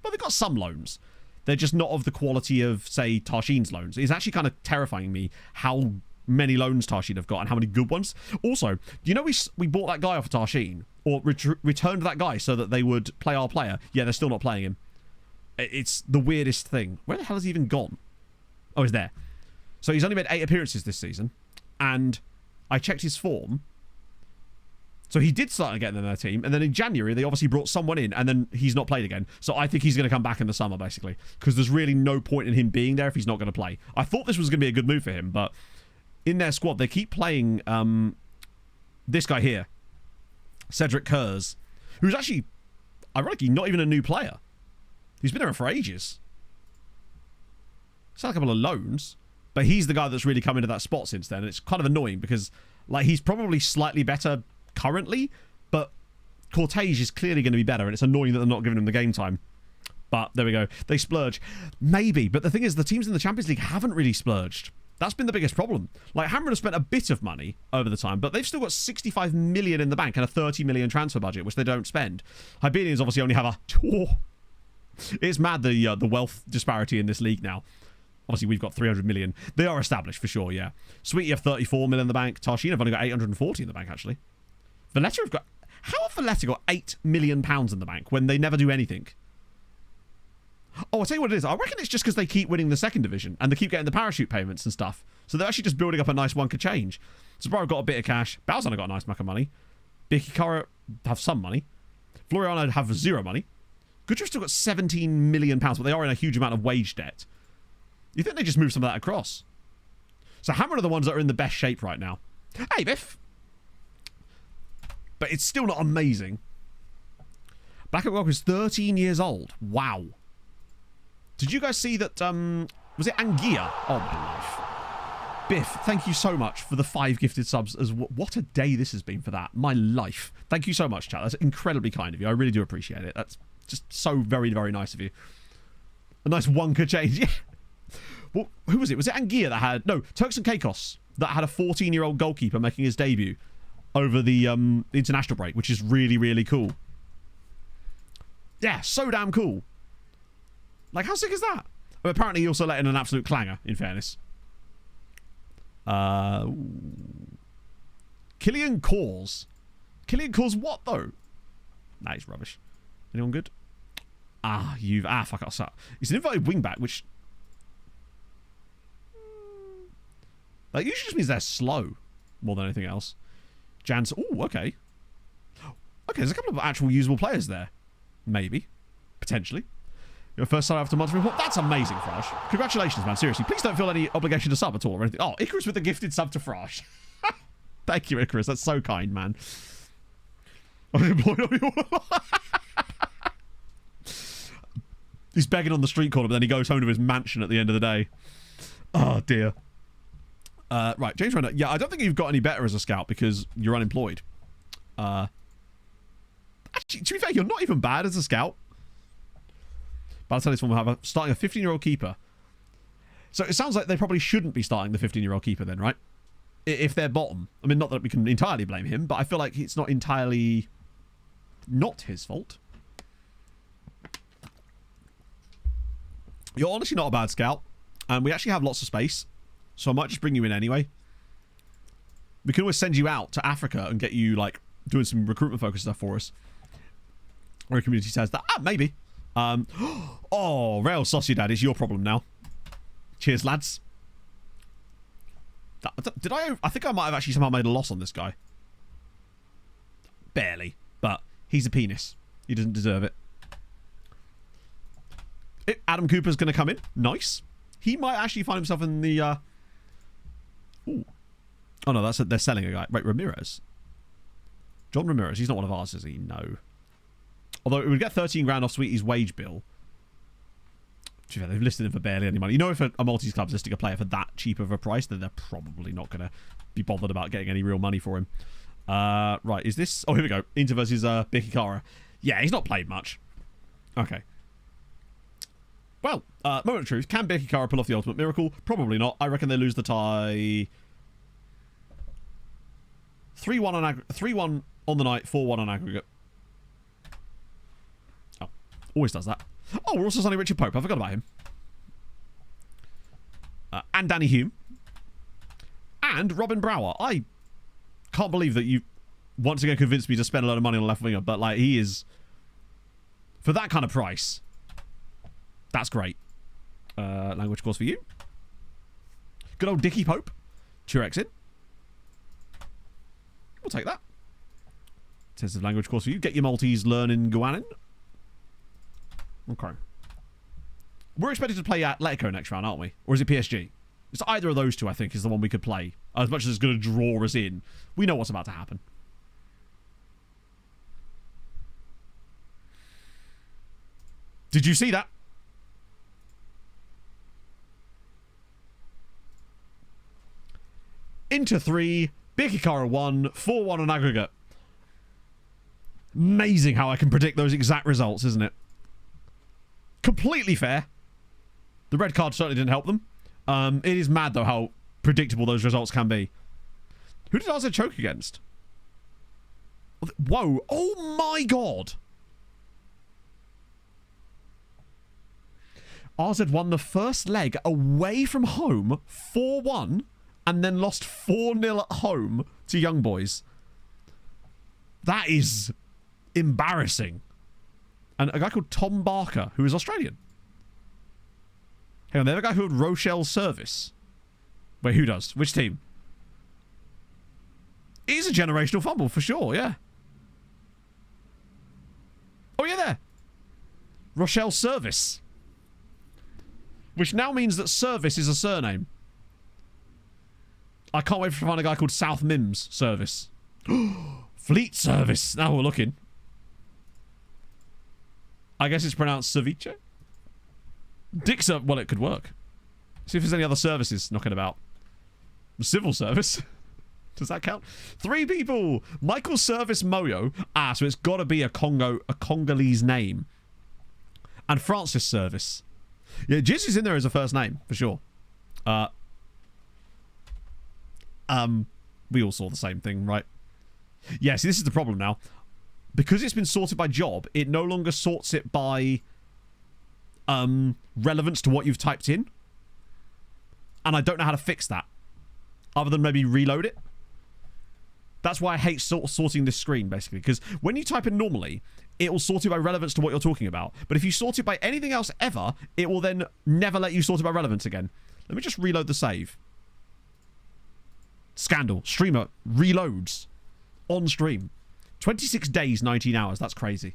Well, they've got some loans. They're just not of the quality of, say, Tarshin's loans. It's actually kind of terrifying me how many loans Tarshin have got and how many good ones. Also, do you know we bought that guy off of Tarshin, or returned that guy so that they would play our player? Yeah, they're still not playing him. It's the weirdest thing. Where the hell has he even gone? Oh, he's there. So he's only made 8 appearances this season, and I checked his form. So he did start getting in their team, and then in January they obviously brought someone in, and then he's not played again. So I think he's going to come back in the summer, basically, because there's really no point in him being there if he's not going to play. I thought this was going to be a good move for him, but in their squad they keep playing this guy here, Cedric Kurz, who's actually, ironically, not even a new player. He's been there for ages. He's had a couple of loans, but he's the guy that's really come into that spot since then. And it's kind of annoying because, like, he's probably slightly better currently, but Cortege is clearly going to be better, and it's annoying that they're not giving him the game time. But there we go. They splurge. Maybe, but the thing is, the teams in the Champions League haven't really splurged. That's been the biggest problem. Like, Hammering have spent a bit of money over the time, but they've still got 65 million in the bank and a 30 million transfer budget, which they don't spend. Hibernians obviously only have a... It's mad, the wealth disparity in this league now. Obviously, we've got 300 million. They are established for sure, yeah. Sweetie have 34 million in the bank. Tarshin have only got 840 in the bank, actually. Valletta have got... How have Valletta got £8 million in the bank when they never do anything? Oh, I'll tell you what it is. I reckon it's just because they keep winning the second division and they keep getting the parachute payments and stuff. So they're actually just building up a nice one-could change. Zabara got a bit of cash. Balzan have got a nice mac of money. Birkirkara have some money. Floriana have 0 money. Goodyear still got 17 million pounds, but they are in a huge amount of wage debt. You think they just move some of that across? So Hammer are the ones that are in the best shape right now. Hey, Biff. But it's still not amazing. Black Rock is 13 years old. Wow. Did you guys see that, was it Anguilla? Oh, my life. Biff, thank you so much for the 5 gifted subs. What a day this has been for that. My life. Thank you so much, chat. That's incredibly kind of you. I really do appreciate it. That's just so very, very nice of you. A nice Wonka change. Yeah. Well, who was it? Was it Anguilla that had... No, Turks and Caicos that had a 14-year-old goalkeeper making his debut over the international break, which is really, really cool. Yeah, so damn cool. Like, how sick is that? But apparently he also let in an absolute clanger, in fairness. Killian Cause. Killian Cause what, though? Nah, he's rubbish. Anyone good? Fuck, I'll start. He's an invited wingback, which... That usually just means they're slow, more than anything else. Jan's... Ooh, okay. Okay, there's a couple of actual usable players there. Maybe. Potentially. Your first side after months report. That's amazing, Frash. Congratulations, man. Seriously. Please don't feel any obligation to sub at all or anything. Oh, Icarus with the gifted sub to Frash. Thank you, Icarus. That's so kind, man. He's begging on the street corner, but then he goes home to his mansion at the end of the day. Oh, dear. Right, James Renner. Yeah, I don't think you've got any better as a scout because you're unemployed. Actually, to be fair, you're not even bad as a scout. By the time this one will have starting a 15-year-old keeper. So it sounds like they probably shouldn't be starting the 15-year-old keeper then, right? If they're bottom. I mean, not that we can entirely blame him, but I feel like it's not entirely not his fault. You're honestly not a bad scout. And we actually have lots of space. So I might just bring you in anyway. We can always send you out to Africa and get you, like, doing some recruitment-focused stuff for us. Or a community says that. Maybe. Oh, Real Sociedad is your problem now. Cheers, lads. Did I think I might have actually somehow made a loss on this guy. Barely. But he's a penis. He doesn't deserve it. Adam Cooper's going to come in. Nice. He might actually find himself in the... Ooh. Oh, no, they're selling a guy. Wait, Ramirez. John Ramirez. He's not one of ours, is he? No. Although it would get 13 grand off Sweetie's wage bill. They've listed him for barely any money. You know, if a Maltese club's listing a player for that cheap of a price, then they're probably not going to be bothered about getting any real money for him. Right, is this... Oh, here we go. Inter versus Bikikara. Yeah, he's not played much. Okay. Well, moment of truth. Can Bikikara pull off the ultimate miracle? Probably not. I reckon they lose the tie... 3-1 on the night, 4-1 on aggregate. Oh, always does that. Oh, we're also signing Richard Pope. I forgot about him. And Danny Hume. And Robin Brower. I can't believe that you once again convinced me to spend a lot of money on a left winger, but like he is... For that kind of price, that's great. Language course for you. Good old Dickie Pope. Turex in. We'll take that. Intensive language course for you. Get your Maltese learning Guanin. Okay. We're expected to play Atletico next round, aren't we? Or is it PSG? It's either of those two, I think, is the one we could play. As much as it's going to draw us in. We know what's about to happen. Did you see that? Inter 3, Bikikara 1, 4-1 on aggregate. Amazing how I can predict those exact results, isn't it? Completely fair. The red card certainly didn't help them. It is mad, though, how predictable those results can be. Who did RZ choke against? Whoa. Oh, my God. RZ won the first leg away from home, 4-1, and then lost 4-0 at home to Young Boys. That is embarrassing. And a guy called Tom Barker, who is Australian. Hang on, they have a guy called Rochelle Service. Wait, who does? Which team? It is a generational fumble, for sure, yeah. Oh, yeah, there. Rochelle Service. Which now means that Service is a surname. I can't wait to find a guy called South Mims Service. Fleet Service. Now we're looking. I guess it's pronounced Ceviche. Dick Service. Well, it could work. See if there's any other services knocking about. The civil service. Does that count? 3 people. Michael Service Moyo. Ah, so it's got to be a Congolese name. And Francis Service. Yeah, Jizz is in there as a first name, for sure. We all saw the same thing, right? Yeah, see, this is the problem now. because it's been sorted by job, it no longer sorts it by relevance to what you've typed in. And I don't know how to fix that, other than maybe reload it. That's why I hate sorting this screen, basically, because when you type in normally, it will sort it by relevance to what you're talking about. But if you sort it by anything else ever, it will then never let you sort it by relevance again. Let me just reload the save. Scandal. Streamer reloads on stream. 26 days, 19 hours. That's crazy.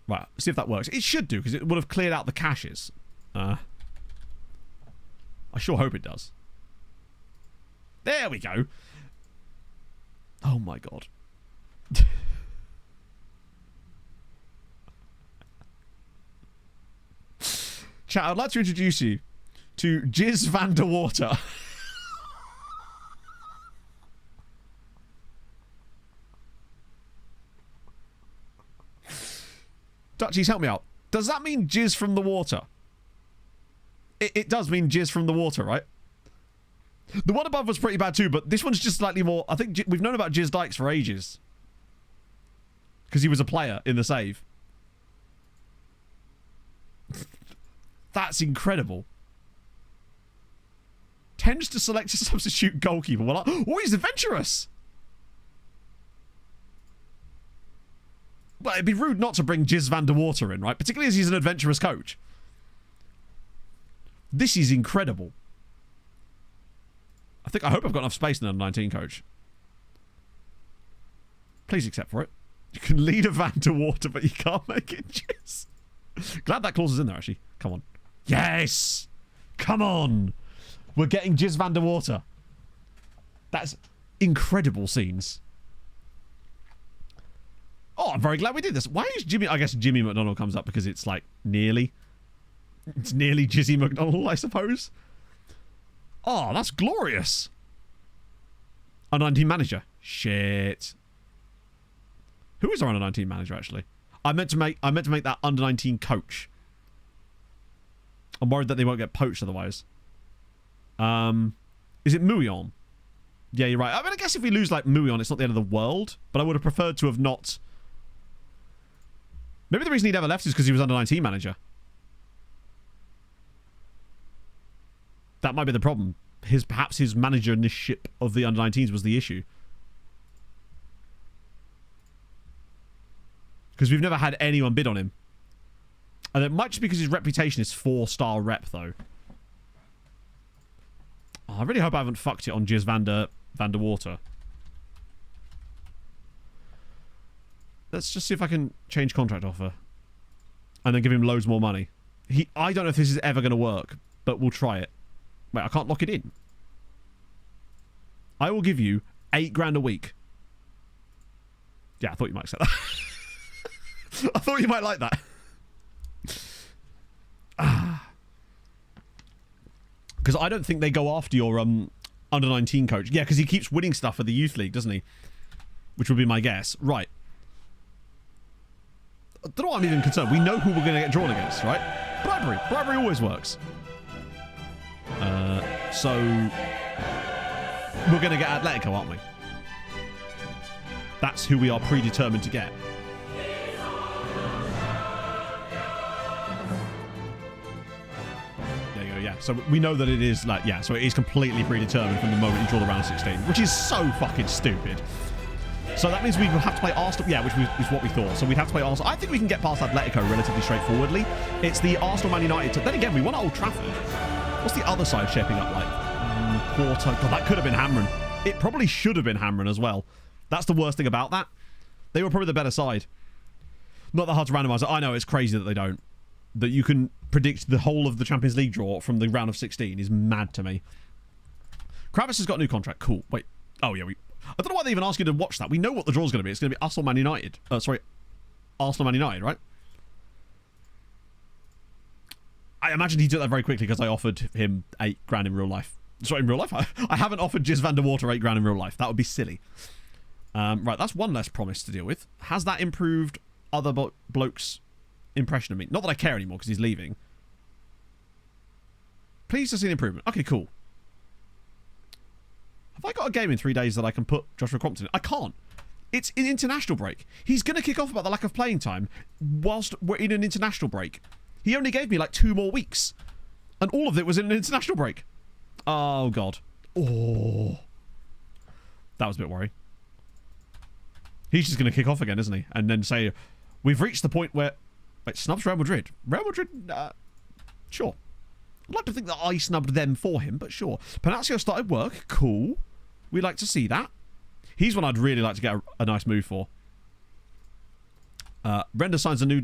Right, see if that works. It should do, because it would have cleared out the caches. I sure hope it does. There we go. Oh my god. Chat, I'd like to introduce you to Jizz van der Water. Dutchies, help me out. Does that mean jizz from the water? It does mean jizz from the water, right? The one above was pretty bad too, but this one's just slightly more... I think we've known about Jizz Dykes for ages. Because he was a player in the save. That's incredible. Tends to select a substitute goalkeeper. Well, oh, he's adventurous! Well, it'd be rude not to bring Jizz van der Water in, right? Particularly as he's an adventurous coach. This is incredible. I hope I've got enough space in the under-19 coach. Please accept for it. You can lead a van to water, but you can't make it jizz. Glad that clause is in there, actually. Come on. Yes! Come on! We're getting Jizz van der Water. That's incredible scenes. Oh, I'm very glad we did this. Why is Jimmy... I guess Jimmy McDonald comes up because it's like nearly... It's nearly Jizzy McDonald, I suppose. Oh, that's glorious. Under-19 manager. Shit. Who is our under-19 manager, actually? I meant to make that under-19 coach. I'm worried that they won't get poached otherwise. Is it Mouillon? Yeah, you're right. I mean, I guess if we lose like Mouillon, it's not the end of the world. But I would have preferred to have not... Maybe the reason he never left is because he was under-19 manager. That might be the problem. Perhaps his managership of the under-19s was the issue. Because we've never had anyone bid on him. And it might just be because his reputation is 4-star rep, though. Oh, I really hope I haven't fucked it on Jizz van der Water. Let's just see if I can change contract offer. And then give him loads more money. I don't know if this is ever going to work, but we'll try it. Wait, I can't lock it in. I will give you 8 grand a week. Yeah, I thought you might accept that. I thought you might like that. Because I don't think they go after your under-19 coach. Yeah, because he keeps winning stuff for the youth league, doesn't he? Which would be my guess. Right. I don't know why I'm even concerned. We know who we're going to get drawn against, right? Bribery. Bribery always works. So we're going to get Atletico, aren't we? That's who we are predetermined to get. There you go, yeah. So we know that it is like, yeah, so it is completely predetermined from the moment you draw the round of 16, which is so fucking stupid. So that means we will have to play Arsenal, yeah, which is what we thought. So we'd have to play Arsenal. I think we can get past Atletico relatively straightforwardly. It's the Arsenal Man United. Then again, we won at Old Trafford. What's the other side shaping up like? Porto. God, that could have been Hamron. It probably should have been Hamron as well. That's the worst thing about that. They were probably the better side. Not that hard to randomise. I know, it's crazy that they don't. That you can predict the whole of the Champions League draw from the round of 16 is mad to me. Kravis has got a new contract. Cool. Wait. Oh, yeah. I don't know why they even ask you to watch that. We know what the draw's going to be. It's going to be Arsenal Man United. Sorry. Arsenal Man United, right? I imagine he took that very quickly because I offered him 8 grand in real life. Sorry, in real life? I haven't offered Jizz van der Water 8 grand in real life. That would be silly. Right, that's one less promise to deal with. Has that improved other blokes' impression of me? Not that I care anymore because he's leaving. Pleased to see an improvement. Okay, cool. Have I got a game in 3 days that I can put Joshua Crompton in? I can't. It's an international break. He's going to kick off about the lack of playing time whilst we're in an international break. He only gave me like 2 more weeks. And all of it was in an international break. Oh, God. Oh. That was a bit worrying. He's just going to kick off again, isn't he? And then say, we've reached the point where... Wait, snubs Real Madrid. Real Madrid, sure. I'd like to think that I snubbed them for him, but sure. Panacio started work. Cool. We'd like to see that. He's one I'd really like to get a nice move for. Render signs a new...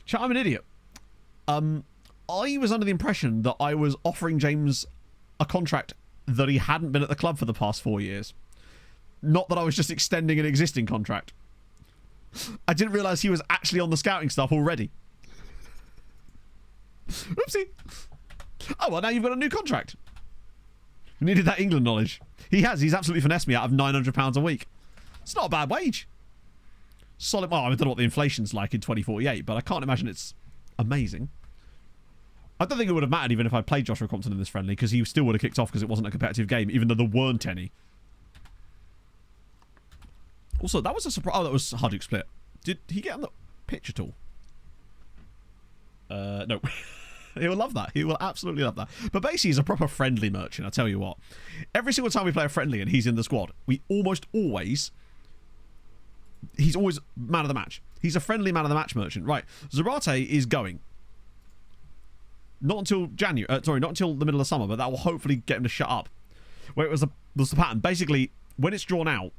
Chat, I'm an idiot. I was under the impression that I was offering James a contract that he hadn't been at the club for the past 4 years. Not that I was just extending an existing contract. I didn't realise he was actually on the scouting staff already. Oopsie. Oh, well, now you've got a new contract. We needed that England knowledge. He has. He's absolutely finessed me out of £900 a week. It's not a bad wage. Solid. Well, I don't know what the inflation's like in 2048, but I can't imagine it's amazing. I don't think it would have mattered even if I played Joshua Crompton in this friendly, because he still would have kicked off because it wasn't a competitive game, even though there weren't any. Also, that was a surprise. Oh, that was Hajduk Split. Did he get on the pitch at all? No. He will love that. He will absolutely love that. But basically, he's a proper friendly merchant, I'll tell you what. Every single time we play a friendly and he's in the squad, we almost always... He's always man of the match. He's a friendly man of the match merchant. Right. Zarate is going. Not until January. Sorry, not until the middle of summer, but that will hopefully get him to shut up. Where it was the pattern. Basically, when it's drawn out,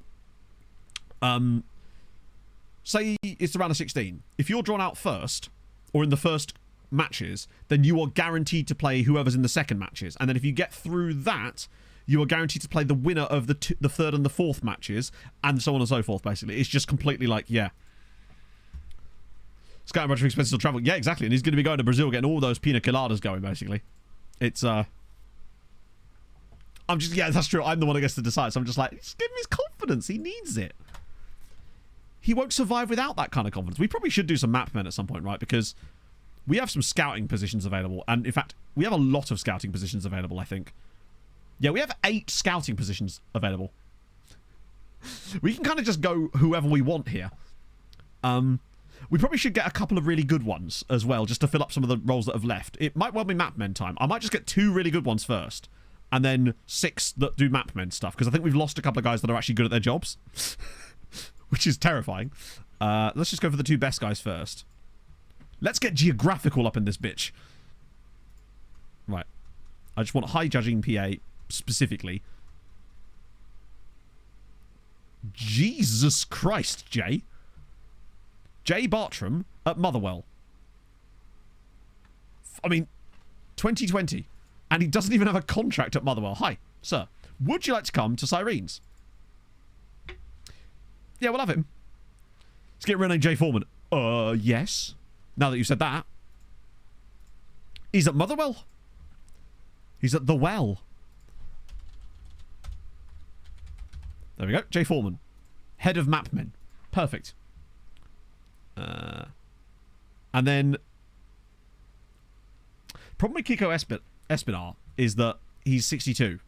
say it's the round of 16. If you're drawn out first, or in the first matches, then you are guaranteed to play whoever's in the second matches. And then if you get through that, you are guaranteed to play the winner of the third and the fourth matches, and so on and so forth, basically. It's just completely like, yeah. Scouting much expenses to travel. Yeah, exactly. And he's going to be going to Brazil, getting all those pina coladas going, basically. It's, I'm just, yeah, that's true. I'm the one that gets to decide. So I'm just like, just give him his confidence. He needs it. He won't survive without that kind of confidence. We probably should do some map men at some point, right? Because we have some scouting positions available. And in fact, we have a lot of scouting positions available, I think. Yeah, we have 8 scouting positions available. We can kind of just go whoever we want here. We probably should get a couple of really good ones as well, just to fill up some of the roles that have left. It might well be map men time. I might just get 2 really good ones first, and then 6 that do map men stuff, because I think we've lost a couple of guys that are actually good at their jobs, which is terrifying. Let's just go for the 2 best guys first. Let's get geographical up in this bitch. Right. I just want high judging PA specifically. Jesus Christ, Jay. Jay Bartram at Motherwell. I mean, 2020. And he doesn't even have a contract at Motherwell. Hi, sir. Would you like to come to Sirens? Yeah, we'll have him. Let's get rename Jay Foreman. Yes. Now that you said that. He's at Motherwell. He's at The Well. There we go. Jay Foreman. Head of Mapmen. Perfect. And then problem with Kiko Espinar is that he's 62.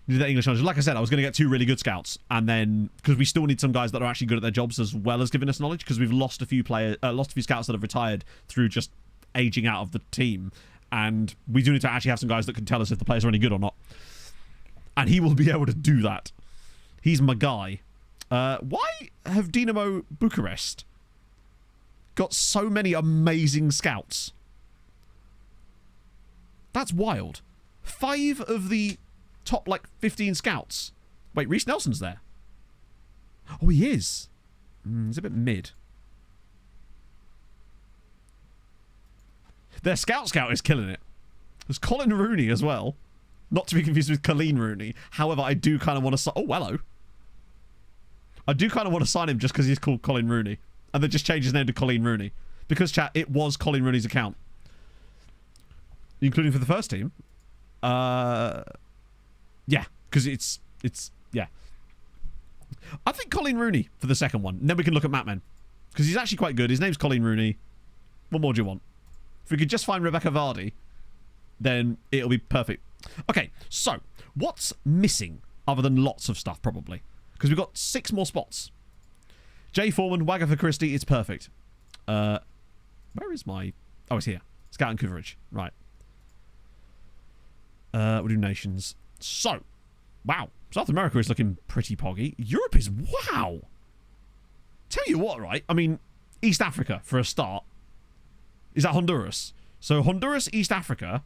Need that English knowledge. Like I said, I was going to get 2 really good scouts, and then because we still need some guys that are actually good at their jobs as well as giving us knowledge, because we've lost a few scouts that have retired through just aging out of the team, and we do need to actually have some guys that can tell us if the players are any good or not. And he will be able to do that. He's my guy. Why have Dinamo Bucharest got so many amazing scouts? That's wild. 5 of the top, 15 scouts. Wait, Reece Nelson's there. Oh, he is. He's a bit mid. Their scout is killing it. There's Colin Rooney as well. Not to be confused with Colleen Rooney. However, I do kind of want to... Oh, hello. I do kind of want to sign him just because he's called Colin Rooney. And then just change his name to Colleen Rooney. Because, chat, it was Colin Rooney's account. Including for the first team. Yeah. Because it's... Yeah. I think Colleen Rooney for the second one. And then we can look at Mapmen. Because he's actually quite good. His name's Colin Rooney. What more do you want? If we could just find Rebecca Vardy, then it'll be perfect. Okay, so what's missing other than lots of stuff, probably? Because we've got 6 more spots. Jay Foreman, Wagatha Christie, it's perfect. Where is my... Oh, it's here. Scout and coverage. Right. We'll do nations. So, wow. South America is looking pretty poggy. Europe is... Wow! Tell you what, right? I mean, East Africa, for a start. Is that Honduras? So, Honduras, East Africa.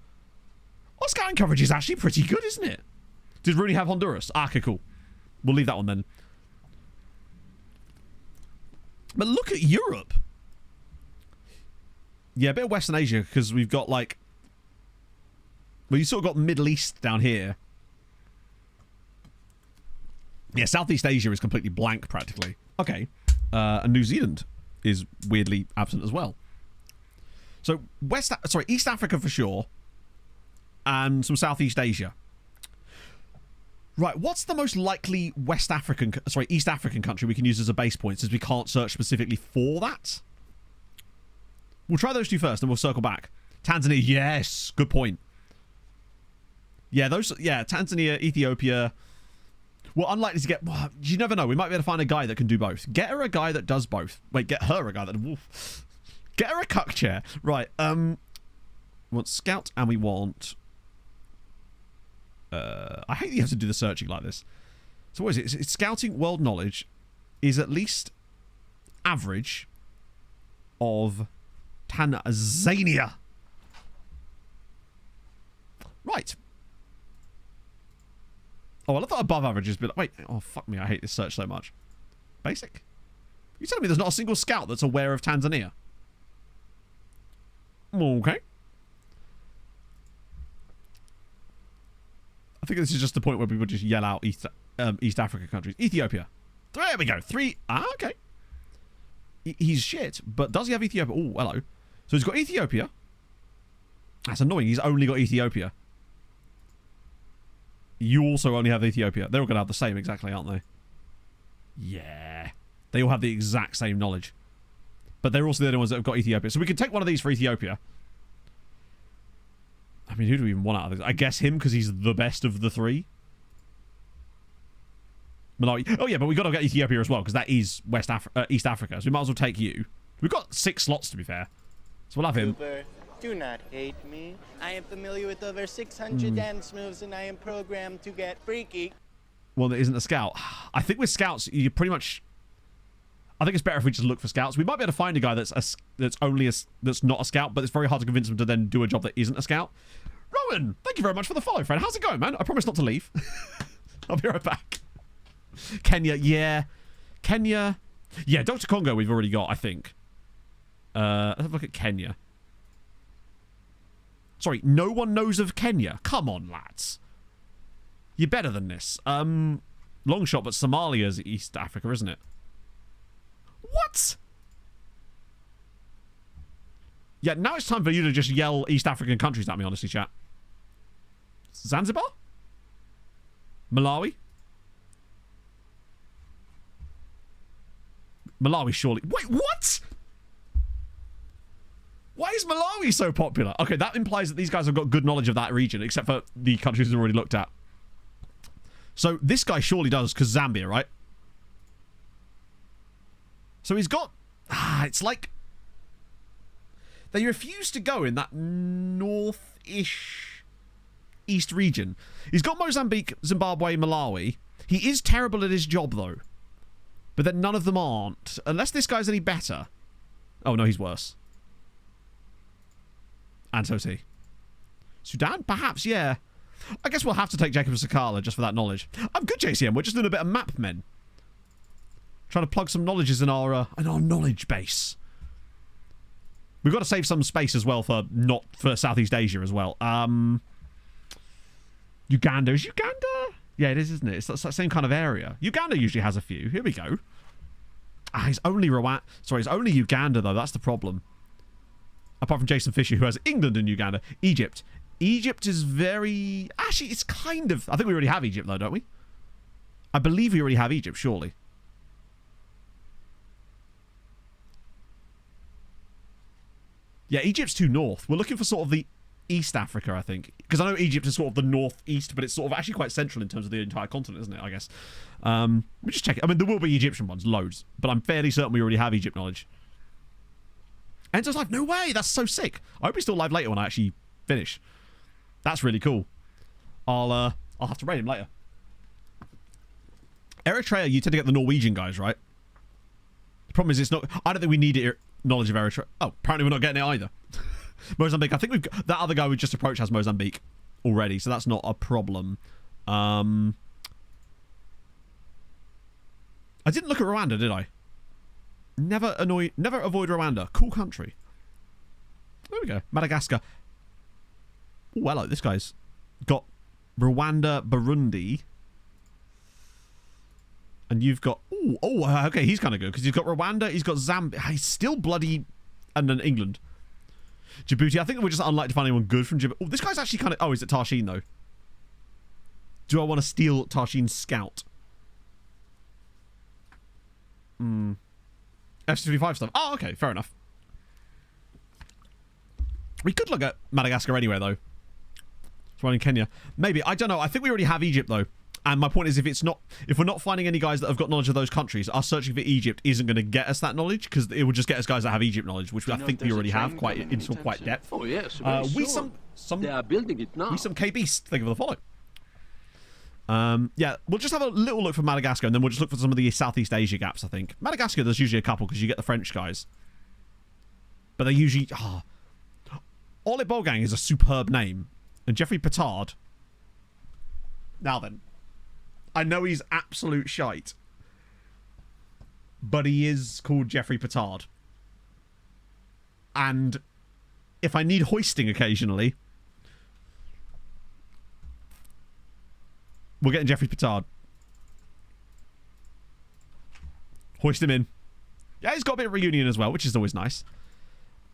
Well, scouting coverage is actually pretty good, isn't it? Did Rooney have Honduras? Ah, okay, cool. We'll leave that one then. But look at Europe. Yeah, a bit of Western Asia, because we've got, like... Well, you sort of got Middle East down here. Yeah, Southeast Asia is completely blank, practically. Okay. And New Zealand is weirdly absent as well. So, East Africa for sure. And some Southeast Asia. Right, what's the most likely East African country we can use as a base point, since we can't search specifically for that? We'll try those 2 first, and we'll circle back. Tanzania, yes, good point. Yeah, Tanzania, Ethiopia. We're unlikely to get... Well, you never know. We might be able to find a guy that can do both. Get her a guy that does both. Wait, get her a guy that... Woof. Get her a cuck chair. Right, we want scout, and we want... I hate that you have to do the searching like this. So what is it? It's scouting world knowledge is at least average of Tanzania. Right. Oh, I thought above average is... Wait. Oh, fuck me. I hate this search so much. Basic? You're telling me there's not a single scout that's aware of Tanzania? Okay. I think this is just the point where people just yell out East Africa countries. Ethiopia. There we go. 3. Ah, okay. He's shit, but does he have Ethiopia? Oh, hello. So he's got Ethiopia. That's annoying. He's only got Ethiopia. You also only have Ethiopia. They're all going to have the same exactly, aren't they? Yeah. They all have the exact same knowledge. But they're also the only ones that have got Ethiopia. So we can take one of these for Ethiopia. I mean, who do we even want out of this? I guess him, because he's the best of the 3. Malawi. Oh, yeah, but we've got to get Ethiopia as well, because that is East Africa. So we might as well take you. We've got 6 slots, to be fair. So we'll have him. Super. Do not hate me. I am familiar with over 600 dance moves, and I am programmed to get freaky. Well, there isn't a scout. I think with scouts, you pretty much... I think it's better if we just look for scouts. We might be able to find a guy that's not a scout, but it's very hard to convince him to then do a job that isn't a scout. Rowan, thank you very much for the follow, friend. How's it going, man? I promise not to leave. I'll be right back. Kenya, yeah. Kenya. Yeah, Dr. Congo we've already got, I think. Let's have a look at Kenya. Sorry, no one knows of Kenya. Come on, lads. You're better than this. Long shot, but Somalia's East Africa, isn't it? What? Yeah, now it's time for you to just yell East African countries at me, honestly, chat. Zanzibar? Malawi? Malawi, surely. Wait, what? Why is Malawi so popular? Okay, that implies that these guys have got good knowledge of that region, except for the countries we've already looked at. So this guy surely does, because Zambia, right? So he's got... it's like... They refuse to go in that north-ish east region. He's got Mozambique, Zimbabwe, Malawi. He is terrible at his job, though. But then none of them aren't. Unless this guy's any better. Oh, no, he's worse. And so is he. Sudan? Perhaps, yeah. I guess we'll have to take Jacob Sakala just for that knowledge. I'm good, JCM. We're just doing a bit of map men. Trying to plug some knowledges in our knowledge base. We've got to save some space as well for Southeast Asia as well. Uganda. Is Uganda? Yeah, it is, isn't it? It's that same kind of area. Uganda usually has a few. Here we go. It's only Rwanda. Sorry, it's only Uganda, though. That's the problem. Apart from Jason Fisher, who has England and Uganda. Egypt. Egypt is very... Actually, it's kind of... I think we already have Egypt, though, don't we? I believe we already have Egypt, surely. Yeah, Egypt's too north. We're looking for sort of the East Africa, I think. Because I know Egypt is sort of the northeast, but it's sort of actually quite central in terms of the entire continent, isn't it, I guess? Let me just check it. I mean, there will be Egyptian ones, loads. But I'm fairly certain we already have Egypt knowledge. Enzo's live. No way. That's so sick. I hope he's still live later when I actually finish. That's really cool. I'll have to raid him later. Eritrea, you tend to get the Norwegian guys, right? The problem is it's not... I don't think we need knowledge of Eritrea. Oh, apparently we're not getting it either. Mozambique. I think we've got... That other guy we just approached has Mozambique already, so that's not a problem. I didn't look at Rwanda, did I? Never avoid Rwanda. Cool country. There we go. Madagascar. Oh, hello. This guy's got Rwanda, Burundi. And you've got... Oh, okay. He's kind of good because he's got Rwanda. He's got Zambia. He's still bloody... And then England. Djibouti. I think we're just unlikely to find anyone good from Djibouti. Oh, this guy's actually kind of... Oh, is it Tarshin, though? Do I want to steal Tarshin's scout? F-55 stuff. Oh, okay. Fair enough. We could look at Madagascar anyway, though. It's one in Kenya. Maybe. I don't know. I think we already have Egypt, though. And my point is, if we're not finding any guys that have got knowledge of those countries, us searching for Egypt isn't going to get us that knowledge, because it will just get us guys that have Egypt knowledge, which I think we already have quite in quite depth. Oh yes, They are building it now. We some K-Beast. Thank you for the follow. Yeah, we'll just have a little look for Madagascar, and then we'll just look for some of the Southeast Asia gaps, I think. Madagascar, there's usually a couple, because you get the French guys. But they usually... Ole Bogang is a superb name. And Jeffrey Petard... Now then. I know he's absolute shite. But he is called Jeffrey Petard. And if I need hoisting occasionally... We're getting Jeffrey Petard. Hoist him in. Yeah, he's got a bit of reunion as well, which is always nice.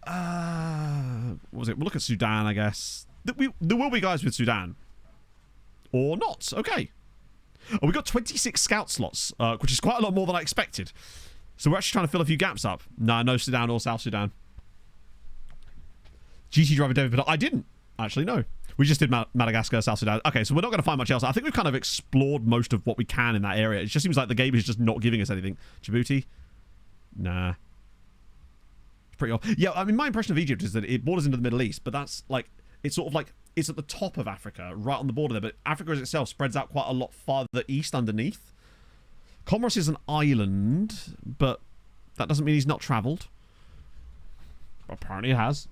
What was it? We'll look at Sudan, I guess. There will be guys with Sudan. Or not. Okay. Oh, we got 26 scout slots, which is quite a lot more than I expected. So we're actually trying to fill a few gaps up. No Sudan or South Sudan. GT driver David Petard. I didn't. Actually, no. We just did Madagascar, South Sudan. Okay, so we're not going to find much else. I think we've kind of explored most of what we can in that area. It just seems like the game is just not giving us anything. Djibouti? Nah. It's pretty off. Yeah, I mean, my impression of Egypt is that it borders into the Middle East, but that's like... It's sort of like... It's at the top of Africa, right on the border there, but Africa as itself spreads out quite a lot farther east underneath. Comoros is an island, but that doesn't mean he's not travelled. Apparently it has.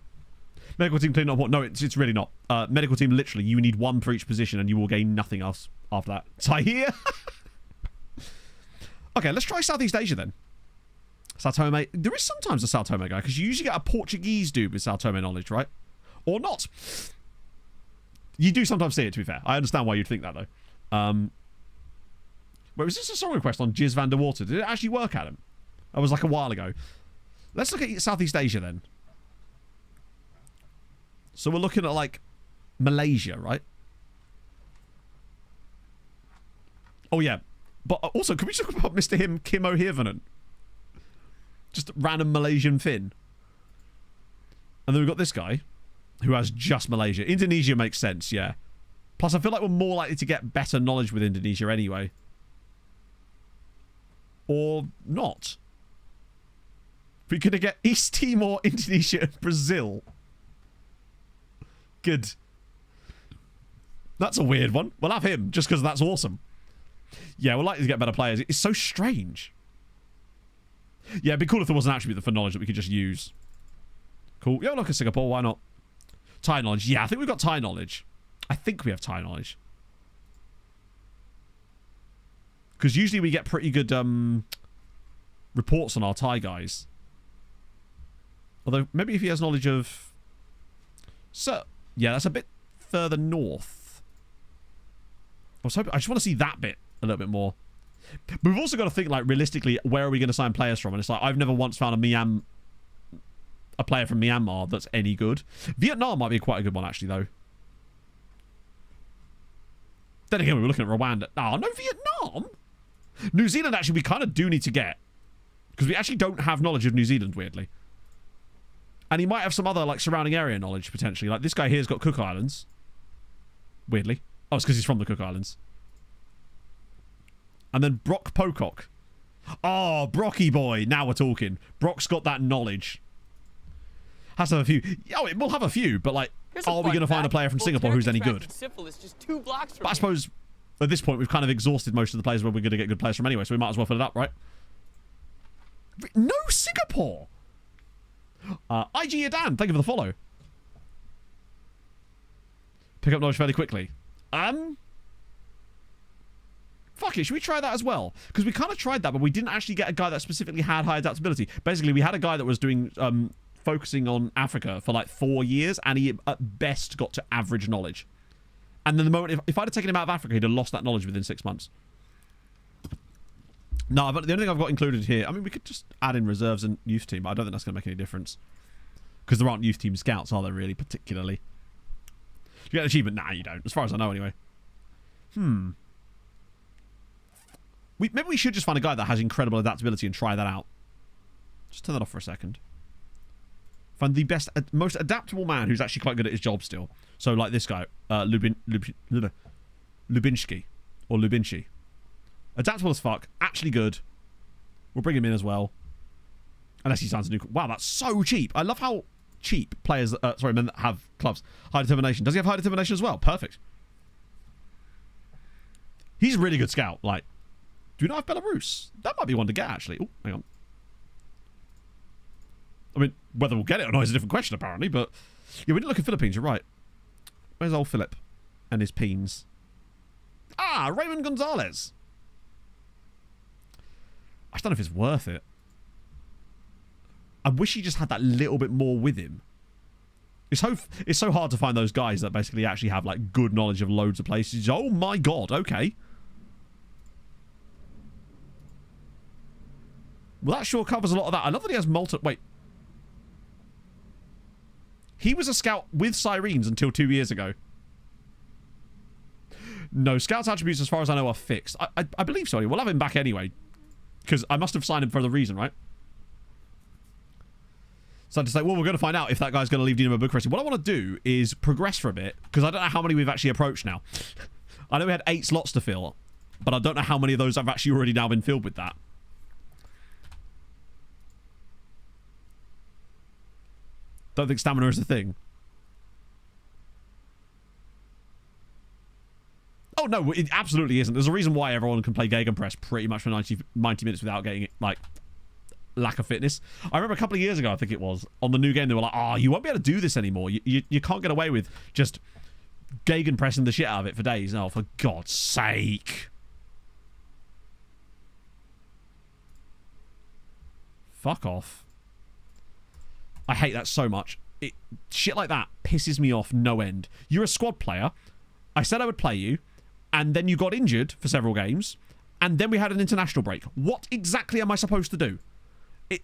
Medical team clean up what? No, it's really not. Medical team, literally, you need one for each position and you will gain nothing else after that. Tahir? Okay, let's try Southeast Asia then. Sao Tome. There is sometimes a Sao Tome guy, because you usually get a Portuguese dude with Sao Tome knowledge, right? Or not. You do sometimes see it, to be fair. I understand why you'd think that, though. Wait, was this a song request on Jizz Van der Water? Did it actually work, Adam? That was like a while ago. Let's look at Southeast Asia, then. So we're looking at, like, Malaysia, right? Oh, yeah. But also, can we talk about Mr. Kim O'Hirvanen? Just a random Malaysian Finn. And then we've got this guy, who has just Malaysia. Indonesia makes sense, yeah. Plus, I feel like we're more likely to get better knowledge with Indonesia anyway. Or not. We're going to get East Timor, Indonesia, and Brazil. Good. That's a weird one. We'll have him, just because that's awesome. Yeah, we're likely to get better players. It's so strange. Yeah, it'd be cool if there was an attribute for knowledge that we could just use. Cool. Yeah, look at Singapore. Why not? Thai knowledge. Yeah, I think we've got Thai knowledge. I think we have Thai knowledge. Because usually we get pretty good reports on our Thai guys. Although, maybe if he has knowledge of... So, yeah, that's a bit further north. I just want to see that bit a little bit more. But we've also got to think, like, realistically, where are we going to sign players from? And it's like, I've never once found a player from Myanmar that's any good. Vietnam might be quite a good one, actually, though. Then again, we were looking at Rwanda. Oh, no, Vietnam! New Zealand, actually, we kind of do need to get. Because we actually don't have knowledge of New Zealand, weirdly. And he might have some other, like, surrounding area knowledge, potentially. Like, this guy here's got Cook Islands. Weirdly. Oh, it's because he's from the Cook Islands. And then Brock Pocock. Oh, Brocky boy. Now we're talking. Brock's got that knowledge. Has to have a few. Oh, it will have a few, but, like, are we going to find a player from Singapore who's any good? Just 2 blocks from but I suppose, at this point, we've kind of exhausted most of the players where we're going to get good players from anyway, so we might as well fill it up, right? No Singapore! IG Yadan, thank you for the follow. Pick up knowledge fairly quickly. Fuck it, should we try that as well? Because we kind of tried that, but we didn't actually get a guy that specifically had high adaptability. Basically, we had a guy that was doing focusing on Africa for like 4 years, and he at best got to average knowledge. And then the moment, if I'd have taken him out of Africa, he'd have lost that knowledge within 6 months. No, but the only thing I've got included here, I mean, we could just add in reserves and youth team, but I don't think that's going to make any difference. Because there aren't youth team scouts, are there really, particularly? You get an achievement? Nah, you don't. As far as I know, anyway. Maybe we should just find a guy that has incredible adaptability and try that out. Just turn that off for a second. Find the best, most adaptable man who's actually quite good at his job still. So, like this guy, Lubinsky. Or Lubinchi. Adaptable as fuck. Actually good. We'll bring him in as well. Unless he signs a new... Wow, that's so cheap. I love how cheap players... men that have clubs. High determination. Does he have high determination as well? Perfect. He's a really good scout. Like, do we not have Belarus? That might be one to get, actually. Oh, hang on. I mean, whether we'll get it or not is a different question, apparently, but... Yeah, we didn't look at Philippines, you're right. Where's old Philip? And his peens. Ah, Raymond Gonzalez. I don't know if it's worth it. I wish he just had that little bit more with him. It's so hard to find those guys that basically actually have like good knowledge of loads of places. Oh my god, okay. Well, that sure covers a lot of that. I love that he has Malta... Wait. He was a scout with Sirens until 2 years ago. No, scout's attributes, as far as I know, are fixed. I believe so. We'll have him back anyway. Because I must have signed him for the reason, right? So I just like, well, we're going to find out if that guy's going to leave Dinamo Bucharest. What I want to do is progress for a bit, because I don't know how many we've actually approached now. I know we had 8 slots to fill, but I don't know how many of those have actually already now been filled with that. Don't think stamina is a thing. Oh, no, it absolutely isn't. There's a reason why everyone can play Gegenpress pretty much for 90 minutes without getting it, like, lack of fitness. I remember a couple of years ago, I think it was, on the new game, they were like, oh, you won't be able to do this anymore. You can't get away with just Gegenpressing the shit out of it for days. Oh, for God's sake. Fuck off. I hate that so much. Shit like that pisses me off no end. You're a squad player. I said I would play you. And then you got injured for several games, and then we had an international break. What exactly am I supposed to do? It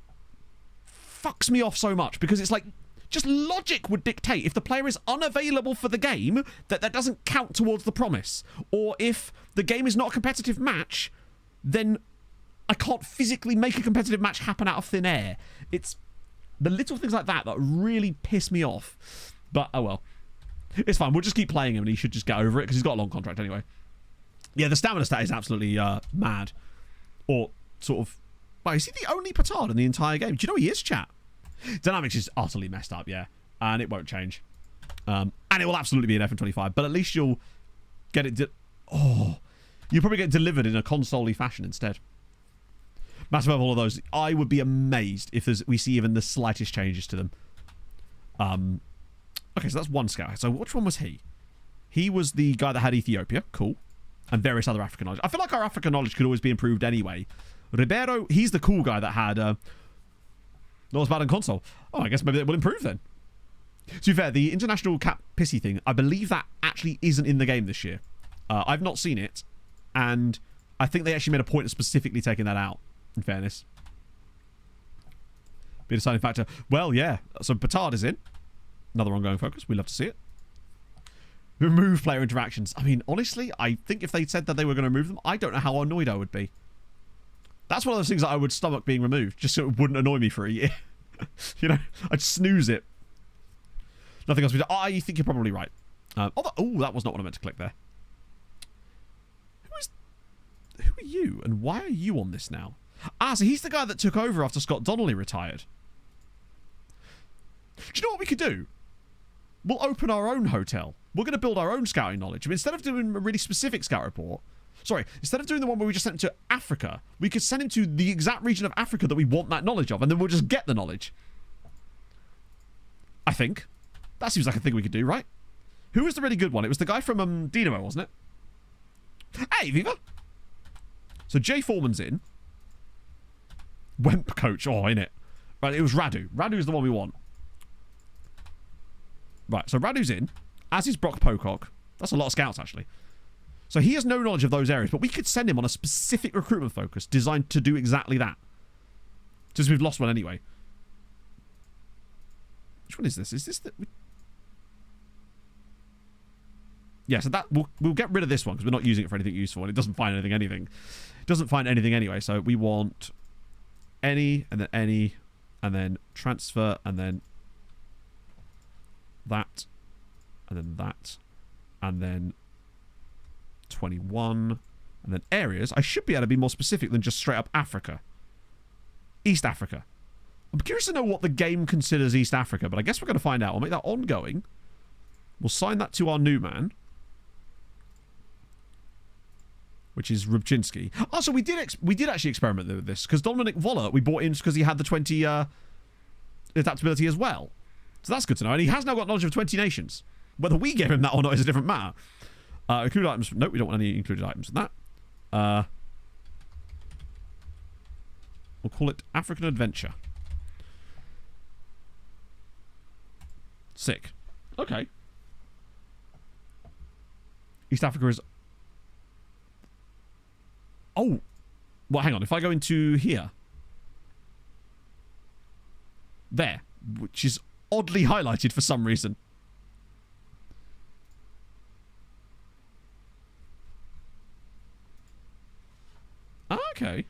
fucks me off so much, because it's like, just logic would dictate if the player is unavailable for the game, that doesn't count towards the promise. Or if the game is not a competitive match, then I can't physically make a competitive match happen out of thin air. It's the little things like that that really piss me off. But, oh well. It's fine. We'll just keep playing him, and he should just get over it, because he's got a long contract anyway. Yeah, the stamina stat is absolutely mad. Or sort of... Well, is he the only petard in the entire game? Do you know he is, chat? Dynamics is utterly messed up, yeah. And it won't change. And it will absolutely be an FM25. But at least you'll get it... You'll probably get delivered in a console-y fashion instead. Massive of all of those. I would be amazed if we see even the slightest changes to them. Okay, so that's one scout. So which one was he? He was the guy that had Ethiopia. Cool. And various other African knowledge. I feel like our African knowledge could always be improved anyway. Ribeiro, he's the cool guy that had not as bad in console. Oh, I guess maybe it will improve then. To be fair, the international cap pissy thing, I believe that actually isn't in the game this year. I've not seen it. And I think they actually made a point of specifically taking that out, in fairness. Be a deciding factor. Well, yeah. So Petard is in. Another ongoing focus. We love to see it. Remove player interactions. I mean, honestly, I think if they said that they were going to remove them, I don't know how annoyed I would be. That's one of those things that I would stomach being removed, just so it wouldn't annoy me for a year. You know, I'd snooze it. Nothing else. I think you're probably right. Oh, that was not what I meant to click there. Who are you, and why are you on this now? Ah, so he's the guy that took over after Scott Donnelly retired. Do you know what we could do? We'll open our own hotel. We're going to build our own scouting knowledge. I mean, instead of doing a really specific scout report, sorry, instead of doing the one where we just sent him to Africa, we could send him to the exact region of Africa that we want that knowledge of, and then we'll just get the knowledge. I think. That seems like a thing we could do, right? Who was the really good one? It was the guy from Dynamo, wasn't it? Hey, Viva! So Jay Foreman's in. Wemp coach, in it. Right, it was Radu. Radu's the one we want. Right, so Radu's in, as is Brock Pocock. That's a lot of scouts, actually. So he has no knowledge of those areas, but we could send him on a specific recruitment focus designed to do exactly that. Since we've lost one anyway. Which one is this? Is this the... Yeah, so that we'll get rid of this one because we're not using it for anything useful, and it doesn't find anything. It doesn't find anything anyway, so we want any, and then transfer, and then that, and then that, and then 21, and then areas. I should be able to be more specific than just straight up Africa. East Africa. I'm curious to know what the game considers East Africa, but I guess we're going to find out. I'll make that ongoing. We'll sign that to our new man, which is Rubczynski. Oh, so we did actually experiment with this, because Dominic Voller we bought in because he had the 20 adaptability as well. So that's good to know. And he has now got knowledge of 20 nations. Whether we gave him that or not is a different matter. Included items. Nope, we don't want any included items in that. We'll call it African Adventure. Sick. Okay. East Africa is... Oh. Well, hang on. If I go into here. There. Which is oddly highlighted for some reason. Okay.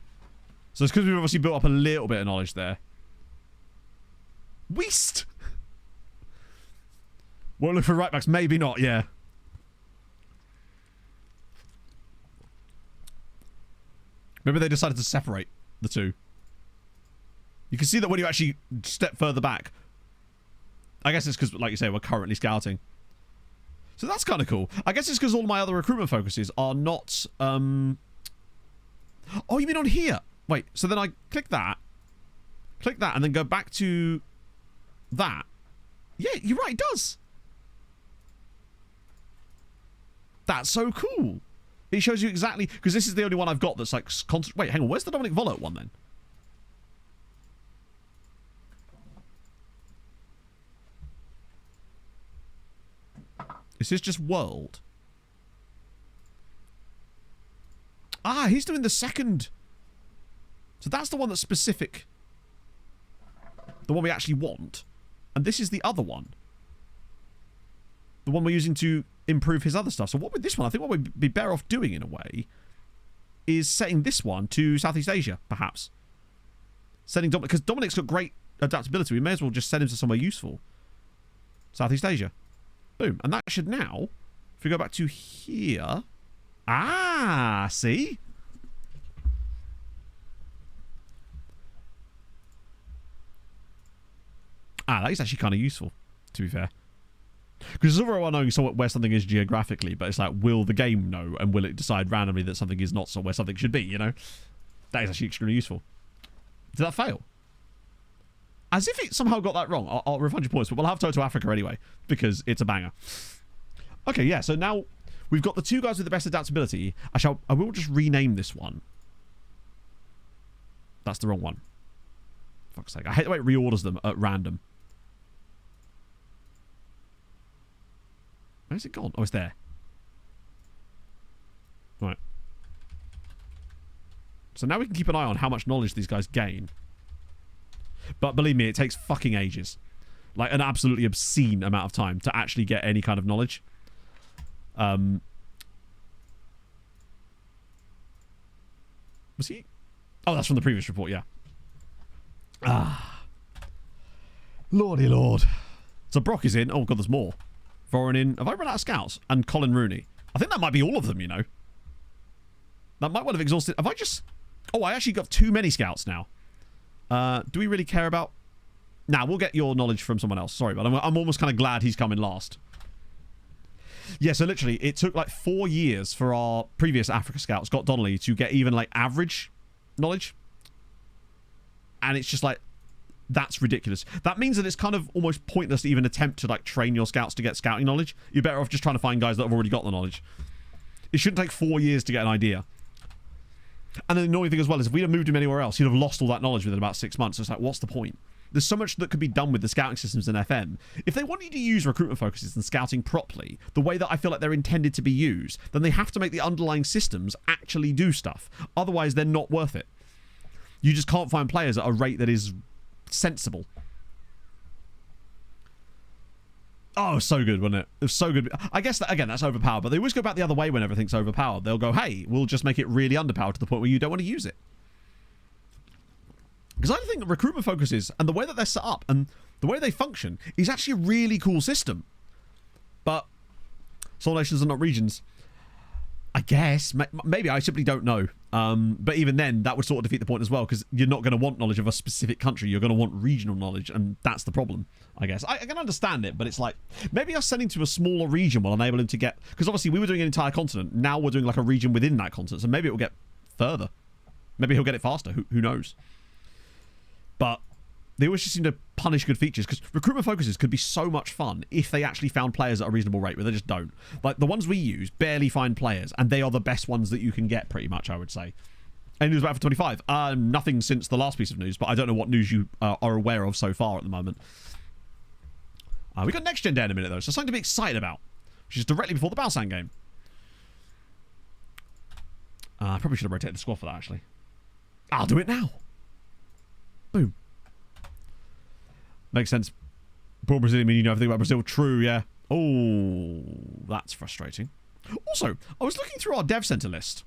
So it's because we've obviously built up a little bit of knowledge there. Weast! Won't look for right backs. Maybe not, yeah. Maybe they decided to separate the two. You can see that when you actually step further back. I guess it's because, like you say, we're currently scouting. So that's kind of cool. I guess it's because all my other recruitment focuses are not... Oh, you mean on here? Wait, so then I click that, and then go back to that. Yeah, you're right, it does. That's so cool. It shows you exactly... Because this is the only one I've got that's like... Wait, hang on. Where's the Dominic Vollert one then? Is this just world? Ah, he's doing the second. So that's the one that's specific. The one we actually want. And this is the other one. The one we're using to improve his other stuff. So what with this one, I think what we'd be better off doing in a way is setting this one to Southeast Asia, perhaps. Sending Dominic, because Dominic's got great adaptability. We may as well just send him to somewhere useful. Southeast Asia. Boom. And that should now, if we go back to here... Ah, see? Ah, that is actually kind of useful, to be fair. Because it's all very well knowing where something is geographically, but it's like, will the game know, and will it decide randomly that something is not where something should be, you know? That is actually extremely useful. Did that fail? As if it somehow got that wrong. I'll refund your points, but we'll have Toto Africa anyway, because it's a banger. Okay, yeah, so now we've got the two guys with the best adaptability. I will just rename this one. That's the wrong one. Fuck's sake. I hate the way it reorders them at random. Where's it gone? Oh, it's there. Right. So now we can keep an eye on how much knowledge these guys gain. But believe me, it takes fucking ages. Like an absolutely obscene amount of time to actually get any kind of knowledge. Was he? Oh, that's from the previous report, yeah. Ah. Lordy Lord. So Brock is in. Oh, God, there's more. Foreign in. Have I run out of scouts? And Colin Rooney. I think that might be all of them, you know. That might well have exhausted. Have I just... Oh, I actually got too many scouts now. Do we really care about... Nah, we'll get your knowledge from someone else. Sorry, but I'm almost kind of glad he's coming last. Yeah, so literally, it took like 4 years for our previous Africa scout, Scott Donnelly, to get even like average knowledge. And it's just like, that's ridiculous. That means that it's kind of almost pointless to even attempt to like train your scouts to get scouting knowledge. You're better off just trying to find guys that have already got the knowledge. It shouldn't take 4 years to get an idea. And the annoying thing as well is if we'd have moved him anywhere else, he'd have lost all that knowledge within about 6 months. So it's like, what's the point? There's so much that could be done with the scouting systems in FM. If they want you to use recruitment focuses and scouting properly, the way that I feel like they're intended to be used, then they have to make the underlying systems actually do stuff. Otherwise, they're not worth it. You just can't find players at a rate that is sensible. Oh, so good, wasn't it? It was so good. I guess that, again, that's overpowered, but they always go back the other way when everything's overpowered. They'll go, hey, we'll just make it really underpowered to the point where you don't want to use it. Because I think recruitment focuses and the way that they're set up and the way they function is actually a really cool system. But Soul Nations are not regions. I guess. Maybe. I simply don't know. But even then, that would sort of defeat the point as well, because you're not going to want knowledge of a specific country. You're going to want regional knowledge, and that's the problem, I guess. I can understand it, but it's like, maybe us sending to a smaller region will enable him to get... Because obviously we were doing an entire continent. Now we're doing like a region within that continent, so maybe it will get further. Maybe he'll get it faster. Who knows? But they always just seem to punish good features, because recruitment focuses could be so much fun if they actually found players at a reasonable rate, but they just don't. Like, the ones we use barely find players, and they are the best ones that you can get, pretty much, I would say. Any news about for 25? Nothing since the last piece of news, but I don't know what news you are aware of so far at the moment. We got Next Gen Day in a minute, though, so something to be excited about, which is directly before the Balsan game. I probably should have rotated the squad for that, actually. I'll do it now. Boom. Makes sense. Poor Brazilian, you know everything about Brazil. True, yeah. Oh, that's frustrating. Also, I was looking through our dev center list.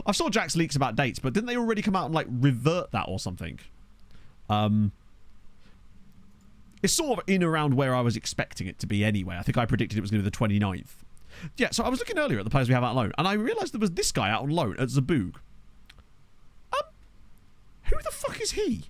I saw Jack's leaks about dates, but didn't they already come out and like revert that or something? It's sort of in around where I was expecting it to be anyway. I think I predicted it was going to be the 29th. Yeah, so I was looking earlier at the players we have out on loan, and I realised there was this guy out on loan at Zaboog. Who the fuck is he?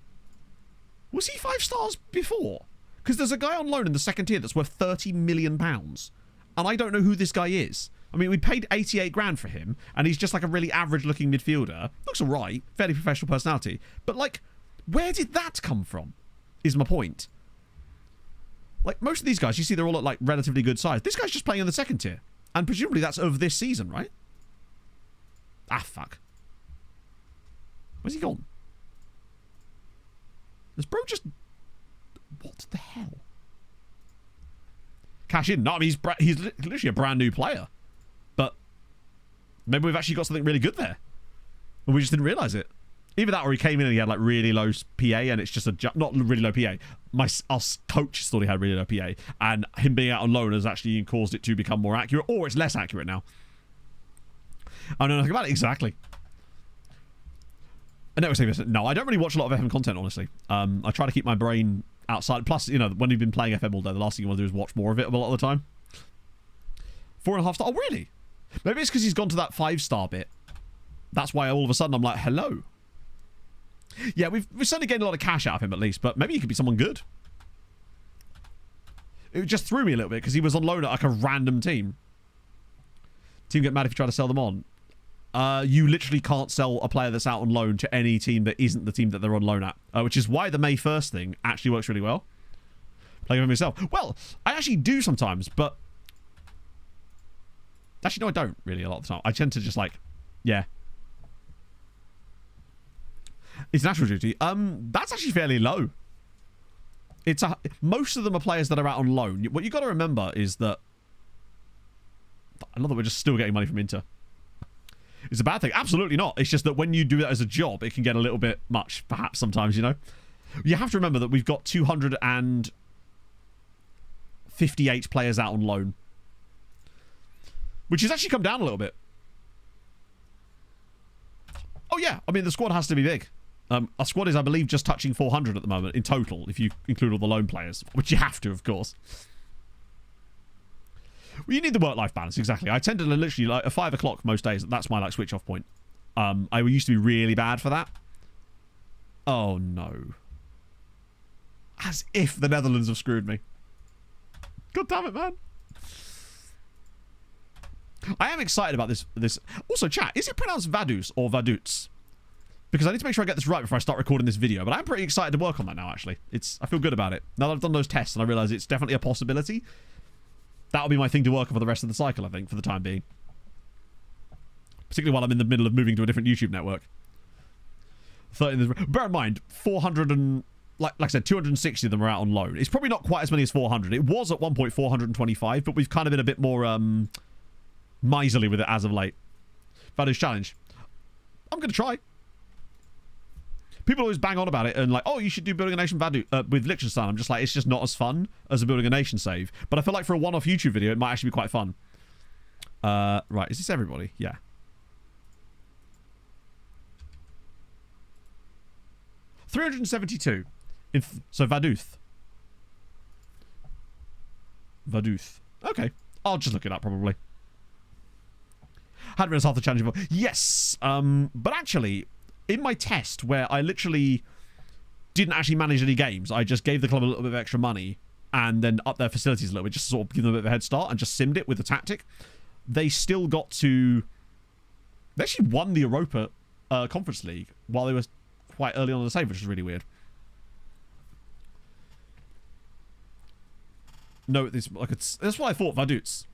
Was he 5 stars before? Because there's a guy on loan in the second tier that's worth £30 million. And I don't know who this guy is. I mean, we paid 88 grand for him, and he's just like a really average-looking midfielder. Looks alright. Fairly professional personality. But, like, where did that come from? Is my point. Like, most of these guys, you see they're all at, like, relatively good size. This guy's just playing in the second tier. And presumably that's of this season, right? Ah, fuck. Where's he gone? This bro just... What the hell? Cash in. No, I mean, he's literally a brand new player. But maybe we've actually got something really good there. And we just didn't realise it. Either that or he came in and he had like really low PA and it's just a... Not really low PA. Our coach thought he had really low PA. And him being out on loan has actually caused it to become more accurate. Or it's less accurate now. I don't know nothing about it. Exactly. No, I don't really watch a lot of FM content, honestly. I try to keep my brain outside. Plus, you know, when you've been playing FM all day, the last thing you want to do is watch more of it a lot of the time. 4.5 star. Oh, really? Maybe it's because he's gone to that 5-star bit. That's why all of a sudden I'm like, hello. Yeah, we've certainly gained a lot of cash out of him at least, but maybe he could be someone good. It just threw me a little bit because he was on loan at like a random team. Team get mad if you try to sell them on. You literally can't sell a player that's out on loan to any team that isn't the team that they're on loan at, which is why the May 1st thing actually works really well. Playing with myself. Well, I actually do sometimes, but actually, no, I don't really a lot of the time. I tend to just like, yeah. It's natural duty. That's actually fairly low. Most of them are players that are out on loan. What you got to remember is that I love that we're just still getting money from Inter. It's a bad thing. Absolutely not. It's just that when you do that as a job, it can get a little bit much, perhaps, sometimes, you know? You have to remember that we've got 258 players out on loan. Which has actually come down a little bit. Oh, yeah. I mean, the squad has to be big. Our squad is, I believe, just touching 400 at the moment in total, if you include all the loan players, which you have to, of course. Well, you need the work-life balance, exactly. I tend to literally, like, at 5 o'clock most days, that's my, like, switch-off point. I used to be really bad for that. Oh, no. As if the Netherlands have screwed me. God damn it, man. I am excited about this. Also, chat, is it pronounced Vaduz or Vaduz? Because I need to make sure I get this right before I start recording this video. But I'm pretty excited to work on that now, actually. I feel good about it. Now that I've done those tests and I realise it's definitely a possibility, that'll be my thing to work on for the rest of the cycle, I think, for the time being. Particularly while I'm in the middle of moving to a different YouTube network. Bear in mind, 400 and... Like I said, 260 of them are out on loan. It's probably not quite as many as 400. It was at one point 425, but we've kind of been a bit more miserly with it as of late. Values challenge. I'm going to try. People always bang on about it and like, oh, you should do Building a Nation with Liechtenstein. I'm just like, it's just not as fun as a Building a Nation save. But I feel like for a one-off YouTube video, it might actually be quite fun. Right, is this everybody? Yeah. $372. So Vaduz. Okay. I'll just look it up probably. Hadn't realized half the challenge before. Yes. But actually, in my test where I literally didn't actually manage any games, I just gave the club a little bit of extra money and then up their facilities a little bit, just to sort of give them a bit of a head start and just simmed it with the tactic. They still got to... They actually won the Europa Conference League while they were quite early on in the save, which is really weird. No, this like that's what I thought, Vaduz.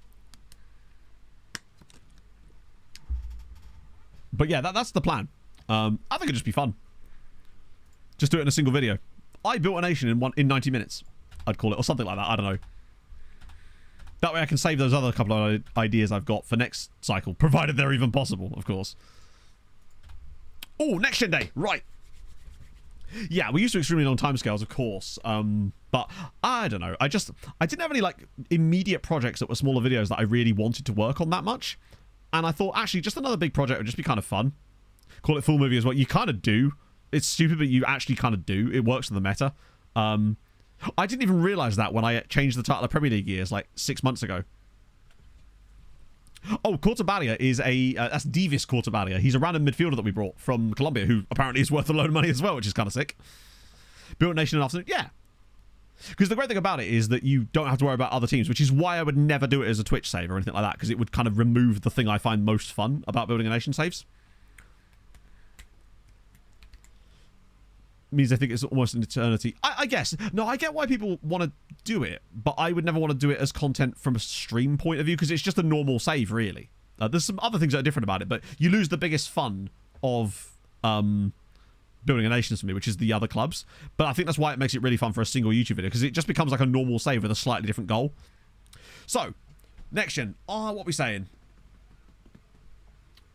But yeah, that's the plan. I think it'd just be fun. Just do it in a single video. I built a nation in 90 minutes, I'd call it, or something like that. I don't know. That way I can save those other couple of ideas I've got for next cycle, provided they're even possible, of course. Oh, next gen day, right. Yeah, we used to extremely long timescales, of course. But I don't know. I didn't have any like immediate projects that were smaller videos that I really wanted to work on that much. And I thought actually just another big project would just be kind of fun. Call it full movie as well. You kind of do. It's stupid, but you actually kind of do. It works in the meta. I didn't even realize that when I changed the title of Premier League years like 6 months ago. Oh, Cortabalia is that's Davis Cortabalia. He's a random midfielder that we brought from Colombia who apparently is worth a load of money as well, which is kind of sick. Built a nation in an afternoon. Yeah. Because the great thing about it is that you don't have to worry about other teams, which is why I would never do it as a Twitch save or anything like that, because it would kind of remove the thing I find most fun about building a nation saves. Means I think it's almost an eternity. I guess. No, I get why people want to do it, but I would never want to do it as content from a stream point of view, because it's just a normal save, really. There's some other things that are different about it, but you lose the biggest fun of building a nation for me, which is the other clubs. But I think that's why it makes it really fun for a single YouTube video, because it just becomes like a normal save with a slightly different goal. So, next gen. What are we saying?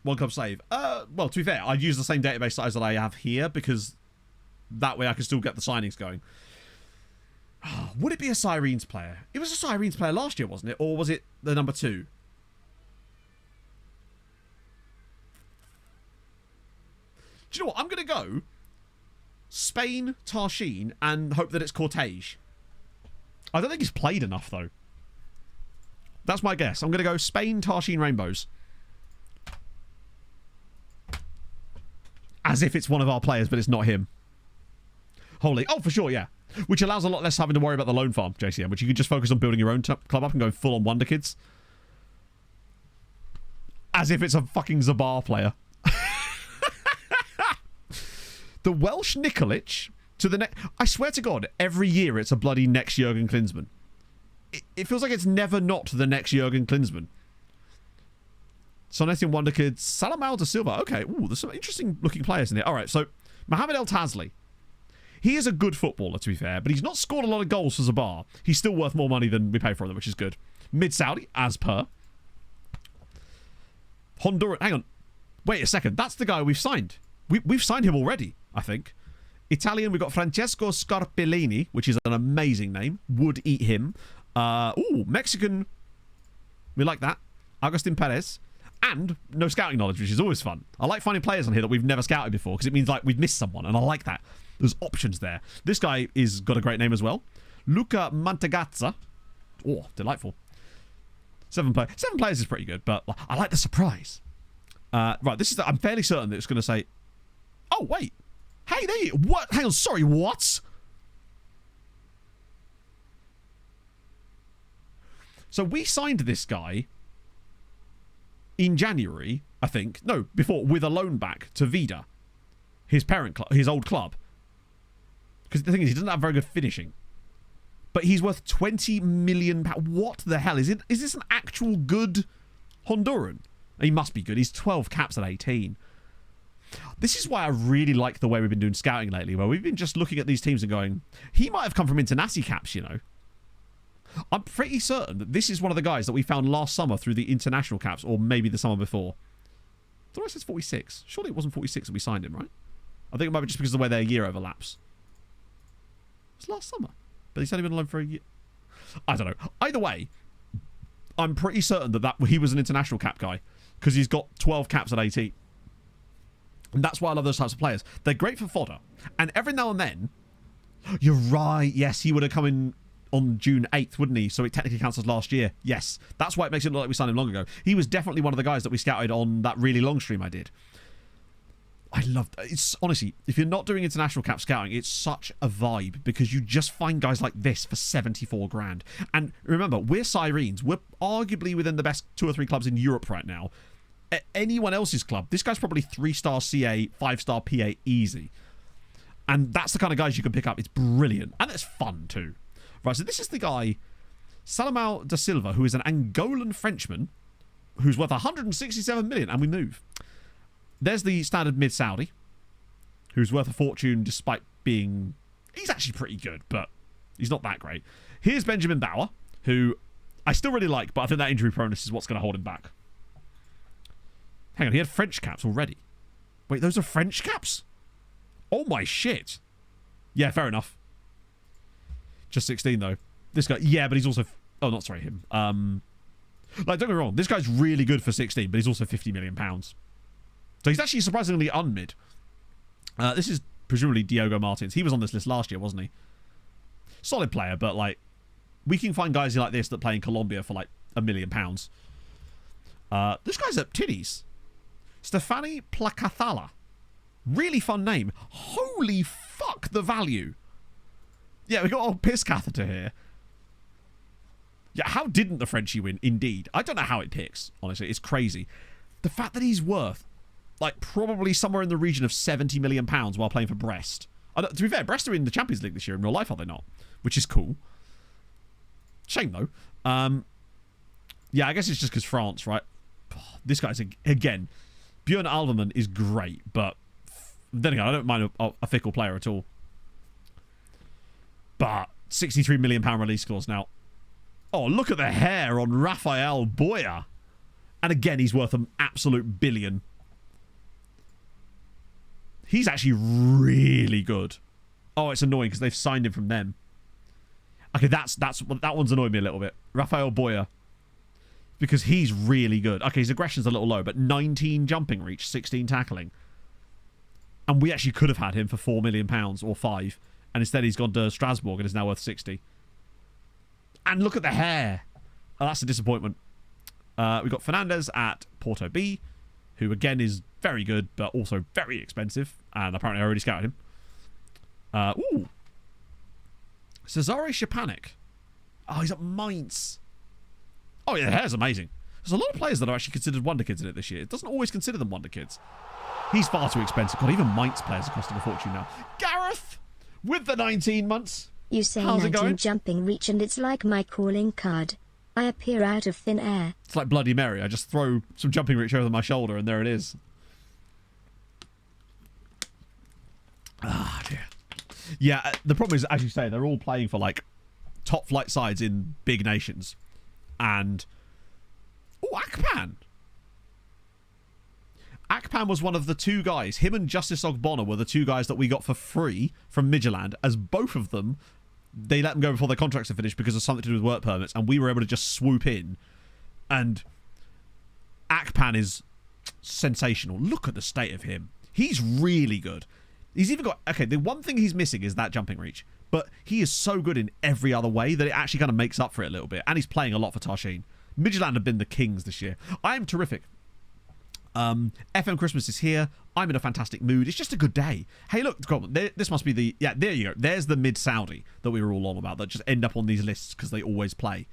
One club save. Well, to be fair, I'd use the same database size that I have here, because that way I can still get the signings going. Would it be a Sirens player? It was a Sirens player last year, wasn't it? Or was it the number 2? Do you know what? I'm going to go Spain, Tarshin, and hope that it's Cortege. I don't think he's played enough, though. That's my guess. I'm going to go Spain, Tarshin, Rainbows. As if it's one of our players, but it's not him. Holy. Oh, for sure, yeah. Which allows a lot less having to worry about the loan farm, JCM, which you can just focus on building your own club up and go full on Wonder Kids. As if it's a fucking Zabar player. The Welsh Nikolic to the next... I swear to God, every year it's a bloody next Jurgen Klinsmann. It feels like it's never not the next Jurgen Klinsmann. Sonetian Wonder Kids. Salamal da Silva. Okay, ooh, there's some interesting looking players in here. All right, so Mohamed El Tazli. He is a good footballer, to be fair, but he's not scored a lot of goals for Zabar. He's still worth more money than we pay for him, which is good. Mid-Saudi, as per. Honduran. Hang on. Wait a second. That's the guy we've signed. We've signed him already, I think. Italian, we've got Francesco Scarpellini, which is an amazing name. Would eat him. Ooh, Mexican. We like that. Agustin Perez. And no scouting knowledge, which is always fun. I like finding players on here that we've never scouted before because it means like we've missed someone, and I like that. There's options there. This guy is got a great name as well. Luca Mantagazza. Oh, delightful. 7 players. 7 players is pretty good, but I like the surprise. Right, this is. I'm fairly certain that it's going to say. Oh wait, hey, there you. What? Hang on, sorry, what? So we signed this guy in January, I think. No, before, with a loan back to Vida, his parent club, his old club. Because the thing is, he doesn't have very good finishing. But he's worth £20 million. What the hell is it? Is this an actual good Honduran? He must be good. He's 12 caps at 18. This is why I really like the way we've been doing scouting lately, where we've been just looking at these teams and going, he might have come from Internati caps, you know. I'm pretty certain that this is one of the guys that we found last summer through the international caps, or maybe the summer before. I thought it says 46. Surely it wasn't 46 that we signed him, right? I think it might be just because of the way their year overlaps. It was last summer. But he's only been alone for a year. I don't know. Either way, I'm pretty certain that he was an international cap guy, because he's got 12 caps at 18. And that's why I love those types of players. They're great for fodder. And every now and then, you're right, yes, he would have come in on June 8th, wouldn't he? So it technically counts as last year. Yes. That's why it makes it look like we signed him long ago. He was definitely one of the guys that we scouted on that really long stream I did. I love it's honestly, if you're not doing international cap scouting, it's such a vibe because you just find guys like this for 74 grand. And remember, we're Sirens. We're arguably within the best 2 or 3 clubs in Europe right now. At anyone else's club, this guy's probably 3-star CA, 5-star PA easy. And that's the kind of guys you can pick up. It's brilliant. And it's fun too. Right, so this is the guy, Salamao da Silva, who is an Angolan Frenchman who's worth 167 million, and we move. There's the standard mid-Saudi, who's worth a fortune despite being... He's actually pretty good, but he's not that great. Here's Benjamin Bauer, who I still really like, but I think that injury proneness is what's going to hold him back. Hang on, he had French caps already. Wait, those are French caps? Oh my shit. Yeah, fair enough. Just 16 though. This guy, yeah, but he's also... Oh, not sorry, him. Like, don't get me wrong, this guy's really good for 16, but he's also £50 million. So he's actually surprisingly unmid. This is presumably Diogo Martins. He was on this list last year, wasn't he? Solid player, but like, we can find guys like this that play in Colombia for like £1 million. This guy's at Tiddies. Stefani Placathala. Really fun name. Holy fuck, the value. Yeah, we got old piss catheter here. Yeah, how didn't the Frenchie win? Indeed. I don't know how it picks, honestly. It's crazy. The fact that he's worth, like, probably somewhere in the region of £70 million while playing for Brest. To be fair, Brest are in the Champions League this year in real life, are they not? Which is cool. Shame, though. Yeah, I guess it's just because France, right? This guy's, again, Björn Alverman is great, but then again, I don't mind a fickle player at all. But £63 million release clause now. Oh, look at the hair on Rafael Boya. And again, he's worth an absolute billion. He's actually really good. Oh, it's annoying because they've signed him from them. Okay, that one's annoyed me a little bit. Rafael Boya. Because he's really good. Okay, his aggression's a little low, but 19 jumping reach, 16 tackling. And we actually could have had him for £4 million or 5. And instead he's gone to Strasbourg and is now worth 60. And look at the hair. Oh, that's a disappointment. We've got Fernandez at Porto B, who again is very good, but also very expensive. And apparently I already scouted him. Ooh. Cesare Szczepanik. Oh, he's at Mainz. Oh, yeah, the hair's amazing. There's a lot of players that are actually considered wonder kids in it this year. It doesn't always consider them wonder kids. He's far too expensive. God, even Mainz players are costing a fortune now. Gareth! With the 19 months. You say How's it 19 going? jumping reach and it's like my calling card. I appear out of thin air. It's like Bloody Mary. I just throw some jumping reach over my shoulder and there it is. Ah, dear. Yeah, the problem is, as you say, they're all playing for like top flight sides in big nations. And... Oh, Akpan! Akpan was one of the 2 guys. Him and Justice Ogbonna were the 2 guys that we got for free from Midtjylland, as both of them, they let them go before their contracts are finished because of something to do with work permits, and we were able to just swoop in. And Akpan is sensational. Look at the state of him. He's really good. He's even got... Okay, the one thing he's missing is that jumping reach. But he is so good in every other way that it actually kind of makes up for it a little bit. And he's playing a lot for Tarshin. Midtjylland have been the kings this year. I am terrific. FM Christmas is here. I'm in a fantastic mood. It's just a good day. Hey, look, come on. This must be the... Yeah, there you go. There's the mid-Saudi that we were all on about that just end up on these lists because they always play.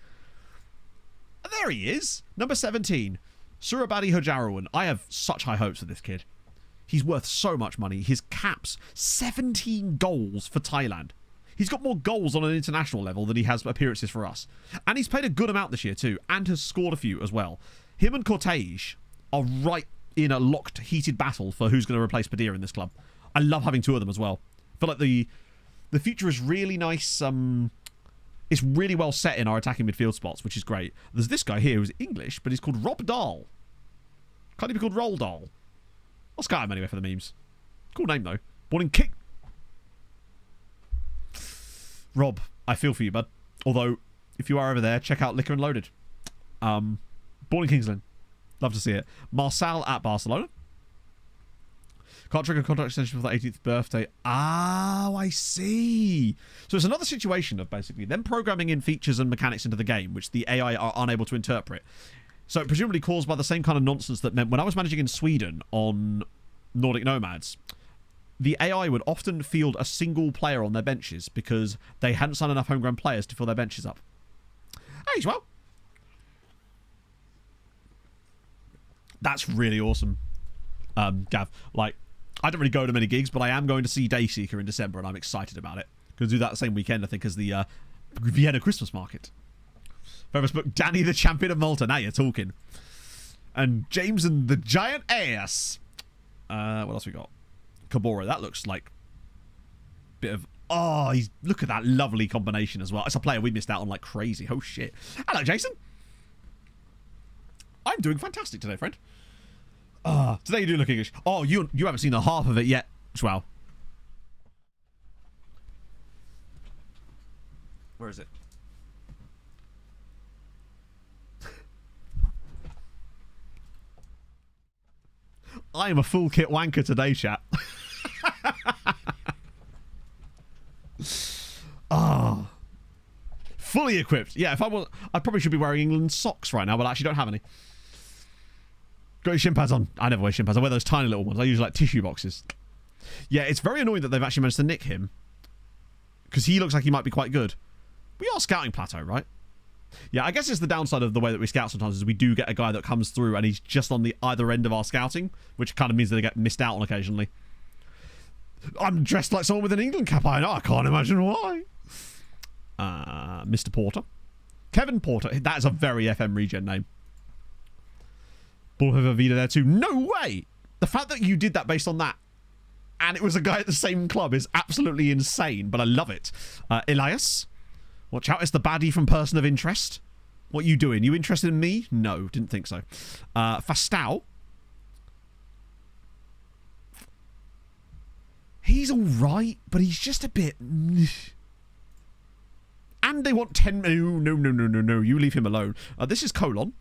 And there he is. Number 17. Surabadi Hojarowan. I have such high hopes for this kid. He's worth so much money. His caps, 17 goals for Thailand. He's got more goals on an international level than he has appearances for us. And he's played a good amount this year too, and has scored a few as well. Him and Cortege are right in a locked, heated battle for who's going to replace Padilla in this club. I love having two of them as well. I feel like the future is really nice. It's really well set in our attacking midfield spots, which is great. There's this guy here who's English, but he's called Rob Dahl. Can't he be called Roll Dahl? I'll scout him anyway for the memes. Cool name, though. Born in Kick. Rob, I feel for you, bud. Although, if you are over there, check out Liquor and Loaded. Born in Kingsland. Love to see it. Marcel at Barcelona. Can't trigger contract extension for the 18th birthday. Oh, I see. So it's another situation of basically them programming in features and mechanics into the game, which the AI are unable to interpret. So presumably caused by the same kind of nonsense that meant when I was managing in Sweden on Nordic Nomads, the AI would often field a single player on their benches because they hadn't signed enough homegrown players to fill their benches up. Hey, well. That's really awesome, Gav. Like, I don't really go to many gigs, but I am going to see Dayseeker in December, and I'm excited about it. Going to do that the same weekend, I think, as the Vienna Christmas market. Famous book, Danny the Champion of Malta. Now you're talking. And James and the Giant Ass. What else we got? Kabora. That looks like a bit of... Oh, look at that lovely combination as well. It's a player we missed out on like crazy. Oh, shit. Hello, Jason. I'm doing fantastic today, friend. Today you do look English. Oh, you haven't seen the half of it yet, Joao. Where is it? I am a full kit wanker today, chat. Fully equipped. Yeah, if I want, I probably should be wearing England socks right now, but I actually don't have any. Got your shin pads on. I never wear shin pads. I wear those tiny little ones. I use like tissue boxes. Yeah, it's very annoying that they've actually managed to nick him because he looks like he might be quite good. We are scouting plateau, right? Yeah, I guess it's the downside of the way that we scout sometimes is we do get a guy that comes through and he's just on the either end of our scouting, which kind of means that they get missed out on occasionally. I'm dressed like someone with an England cap. I know. I can't imagine why. Mr. Porter. Kevin Porter. That is a very FM regen name. Ball over Vida there too. No way! The fact that you did that based on that and it was a guy at the same club is absolutely insane, but I love it. Elias. Watch out, it's the baddie from Person of Interest. What are you doing? You interested in me? No, didn't think so. Fastau. He's alright, but he's just a bit... And they want 10... No. You leave him alone. This is Colon.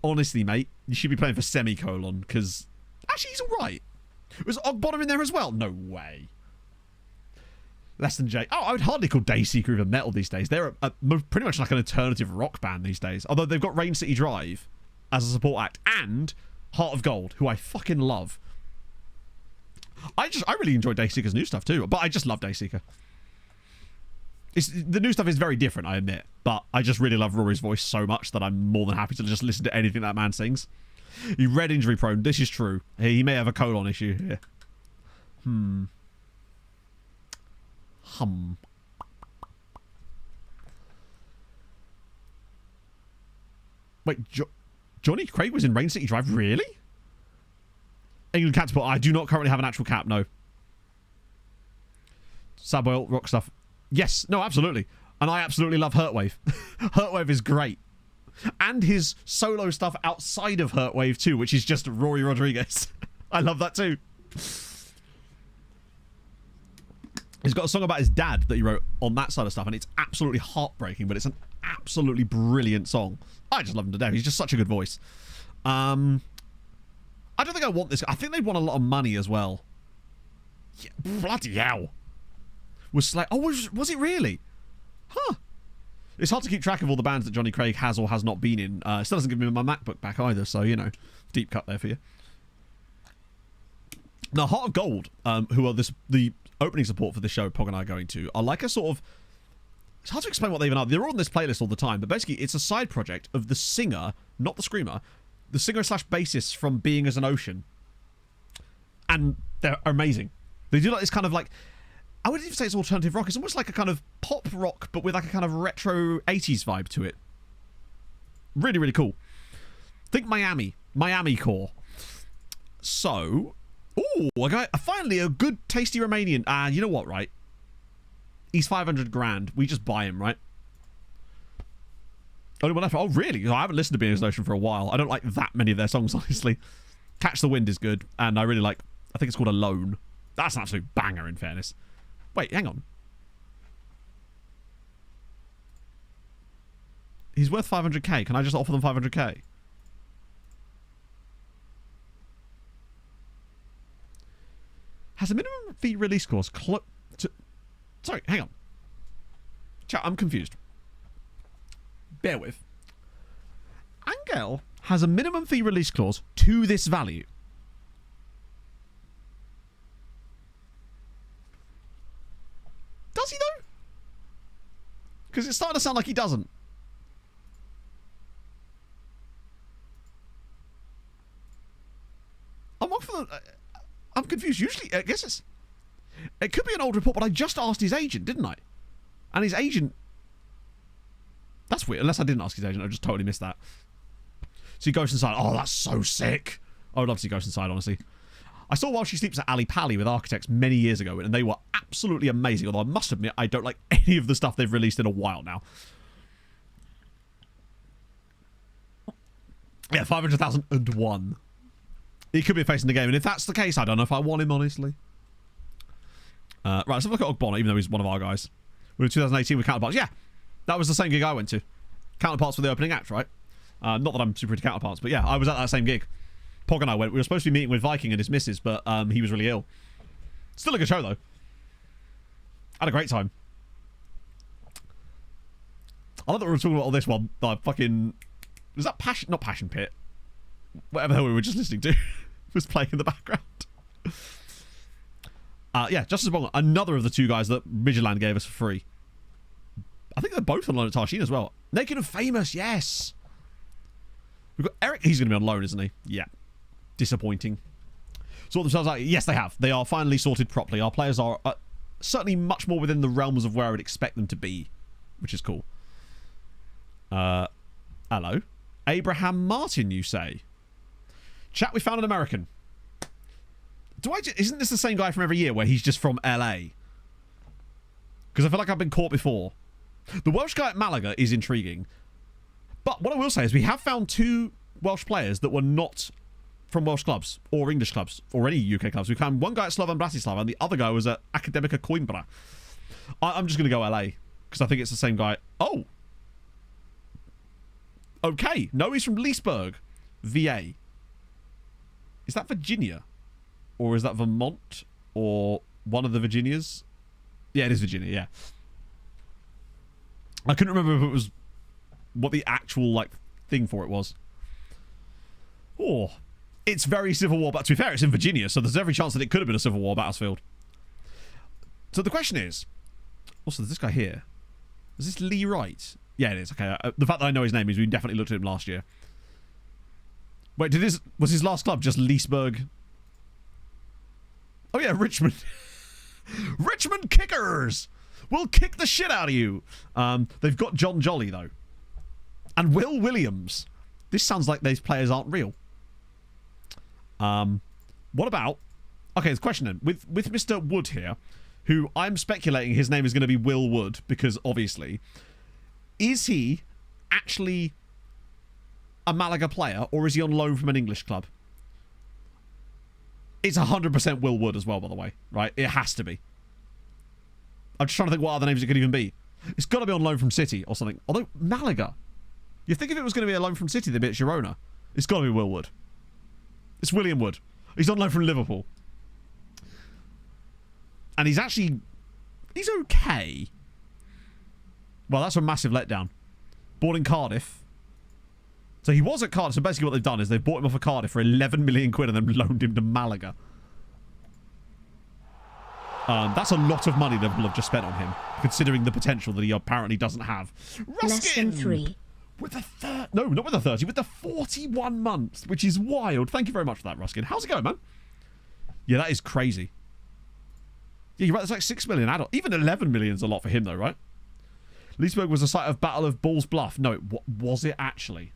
Honestly, mate, you should be playing for Semicolon, because... Actually, he's alright. Was Ogbottom in there as well? No way. Less than J. Oh, I would hardly call Dayseeker even metal these days. They're pretty much like an alternative rock band these days. Although they've got Rain City Drive as a support act. And Heart of Gold, who I fucking love. I really enjoy Dayseeker's new stuff too. But I just love Dayseeker. The new stuff is very different, I admit. But I just really love Rory's voice so much that I'm more than happy to just listen to anything that man sings. He's red injury prone. This is true. He may have a colon issue here. Wait, Johnny Craig was in Rain City Drive? Really? England Cat Support. I do not currently have an actual cap, no. Saboil, rock stuff. Yes, no, absolutely. And I absolutely love Hurtwave. Hurtwave is great. And his solo stuff outside of Hurtwave too, which is just Rory Rodriguez. I love that too. He's got a song about his dad that he wrote on that side of stuff, and it's absolutely heartbreaking, but it's an absolutely brilliant song. I just love him to death. He's just such a good voice. I don't think I want this. I think they want a lot of money as well. Yeah, bloody hell. Was it really? Huh. It's hard to keep track of all the bands that Johnny Craig has or has not been in. It still doesn't give me my MacBook back either, so, you know, deep cut there for you. Now, Heart of Gold, who are the opening support for this show Pog and I are going to, are like a sort of... It's hard to explain what they even are. They're on this playlist all the time, but basically it's a side project of the singer, not the screamer, the singer / bassist from Being as an Ocean. And they're amazing. They do like this kind of like... I wouldn't even say it's alternative rock. It's almost like a kind of pop rock, but with like a kind of retro 80s vibe to it. Really, really cool. Think Miami core. So, ooh, finally a good, tasty Romanian. You know what, right? He's 500 grand. We just buy him, right? Only one left. Oh, really? I haven't listened to Being as an Ocean for a while. I don't like that many of their songs, honestly. Catch the Wind is good, and I really like... I think it's called Alone. That's an absolute banger, in fairness. Wait, hang on. He's worth 500k. Can I just offer them 500k? Has a minimum fee release clause Sorry, hang on. Chat, I'm confused. Bear with. Angel has a minimum fee release clause to this value. Does he though? Because it's starting to sound like he doesn't. I'm confused. Usually, I guess it could be an old report, but I just asked his agent, didn't I? And his agent... That's weird. Unless I didn't ask his agent, I just totally missed that. See Ghost Inside. Oh, that's so sick. I would love to see Ghost Inside, honestly. I saw While She Sleeps at Ali Pali with Architects many years ago, and they were absolutely amazing. Although I must admit, I don't like any of the stuff they've released in a while now. Yeah, 500,001. He could be a face in the game, and if that's the case, I don't know if I want him, honestly. Right, let's have a look at Ogbonna, even though he's one of our guys. We were in 2018 with Counterparts. Yeah, that was the same gig I went to. Counterparts for the opening act, right? Not that I'm super into Counterparts, but yeah, I was at that same gig. Pog and I went. We were supposed to be meeting with Viking and his missus, but he was really ill. Still a good show, though. Had a great time. I love that we were talking about all this while fucking... Was that Passion... Not Passion Pit. Whatever the hell we were just listening to was playing in the background. Yeah, Justice Bong, another of the two guys that Midgetland gave us for free. I think they're both on loan at Tarshin as well. Naked and Famous, yes. We've got Eric. He's going to be on loan, isn't he? Yeah. Disappointing. Sort themselves out. Yes, they have. They are finally sorted properly. Our players are certainly much more within the realms of where I would expect them to be, which is cool. Hello. Abraham Martin, you say? Chat, we found an American. Isn't this the same guy from every year where he's just from LA? Because I feel like I've been caught before. The Welsh guy at Malaga is intriguing. But what I will say is we have found two Welsh players that were not from Welsh clubs or English clubs or any UK clubs. We found one guy at Slovan Bratislava and the other guy was at Academica Coimbra. I'm just going to go LA because I think it's the same guy. Oh. Okay. No, he's from Leesburg, VA. Is that Virginia? Or is that Vermont? Or one of the Virginias? Yeah, it is Virginia, yeah. I couldn't remember if it was what the actual, like, thing for it was. Oh. It's very Civil War, but to be fair, it's in Virginia, so there's every chance that it could have been a Civil War battlefield. So the question is... Also, there's this guy here. Is this Lee Wright? Yeah, it is. Okay, the fact that I know his name means we definitely looked at him last year. Wait, was his last club just Leesburg? Oh yeah, Richmond. Richmond Kickers! We'll kick the shit out of you! They've got John Jolly, though. And Will Williams. This sounds like these players aren't real. What about... Okay, the question then. With Mr. Wood here, who I'm speculating his name is going to be Will Wood, because obviously... Is he actually a Malaga player, or is he on loan from an English club? It's 100% Will Wood as well, by the way. Right? It has to be. I'm just trying to think what other names it could even be. It's got to be on loan from City or something. Although, Malaga. You think if it was going to be a loan from City, they'd be at Girona. It's got to be Will Wood. It's William Wood. He's on loan from Liverpool. And he's actually... He's okay. Well, that's a massive letdown. Born in Cardiff. So he was at Cardiff. So basically what they've done is they've bought him off of Cardiff for 11 million quid and then loaned him to Malaga. That's a lot of money Liverpool have just spent on him, considering the potential that he apparently doesn't have. Ruskin! Less than 3. With the no, not with the 30, with the 41 months, which is wild. Thank you very much for that, Ruskin. How's it going, man? Yeah, that is crazy. Yeah, you're right. That's like 6 million adult. Even 11 million is a lot for him, though, right? Leesburg was the site of Battle of Balls Bluff. No, was it actually?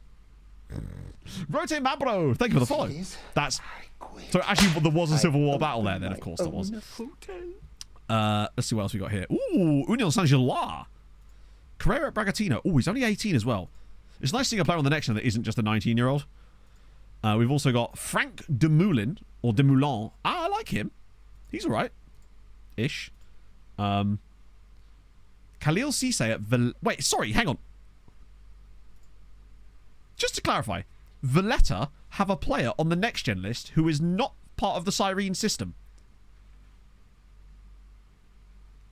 Rotate Mabro, thank you for the follow. That's so actually there was a Civil War battle there. Then of course there was. Let's see what else we got here. Ooh, Union Saint-Gilloise. Carrera at Bragantino. Oh, he's only 18 as well. It's nice seeing a player on the next one that isn't just a 19-year-old. We've also got Frank Demoulin or Demoulin. I like him. He's all right, ish. Khalil Cisse at wait, sorry, hang on. Just to clarify, Valletta have a player on the next gen list who is not part of the Sirens system.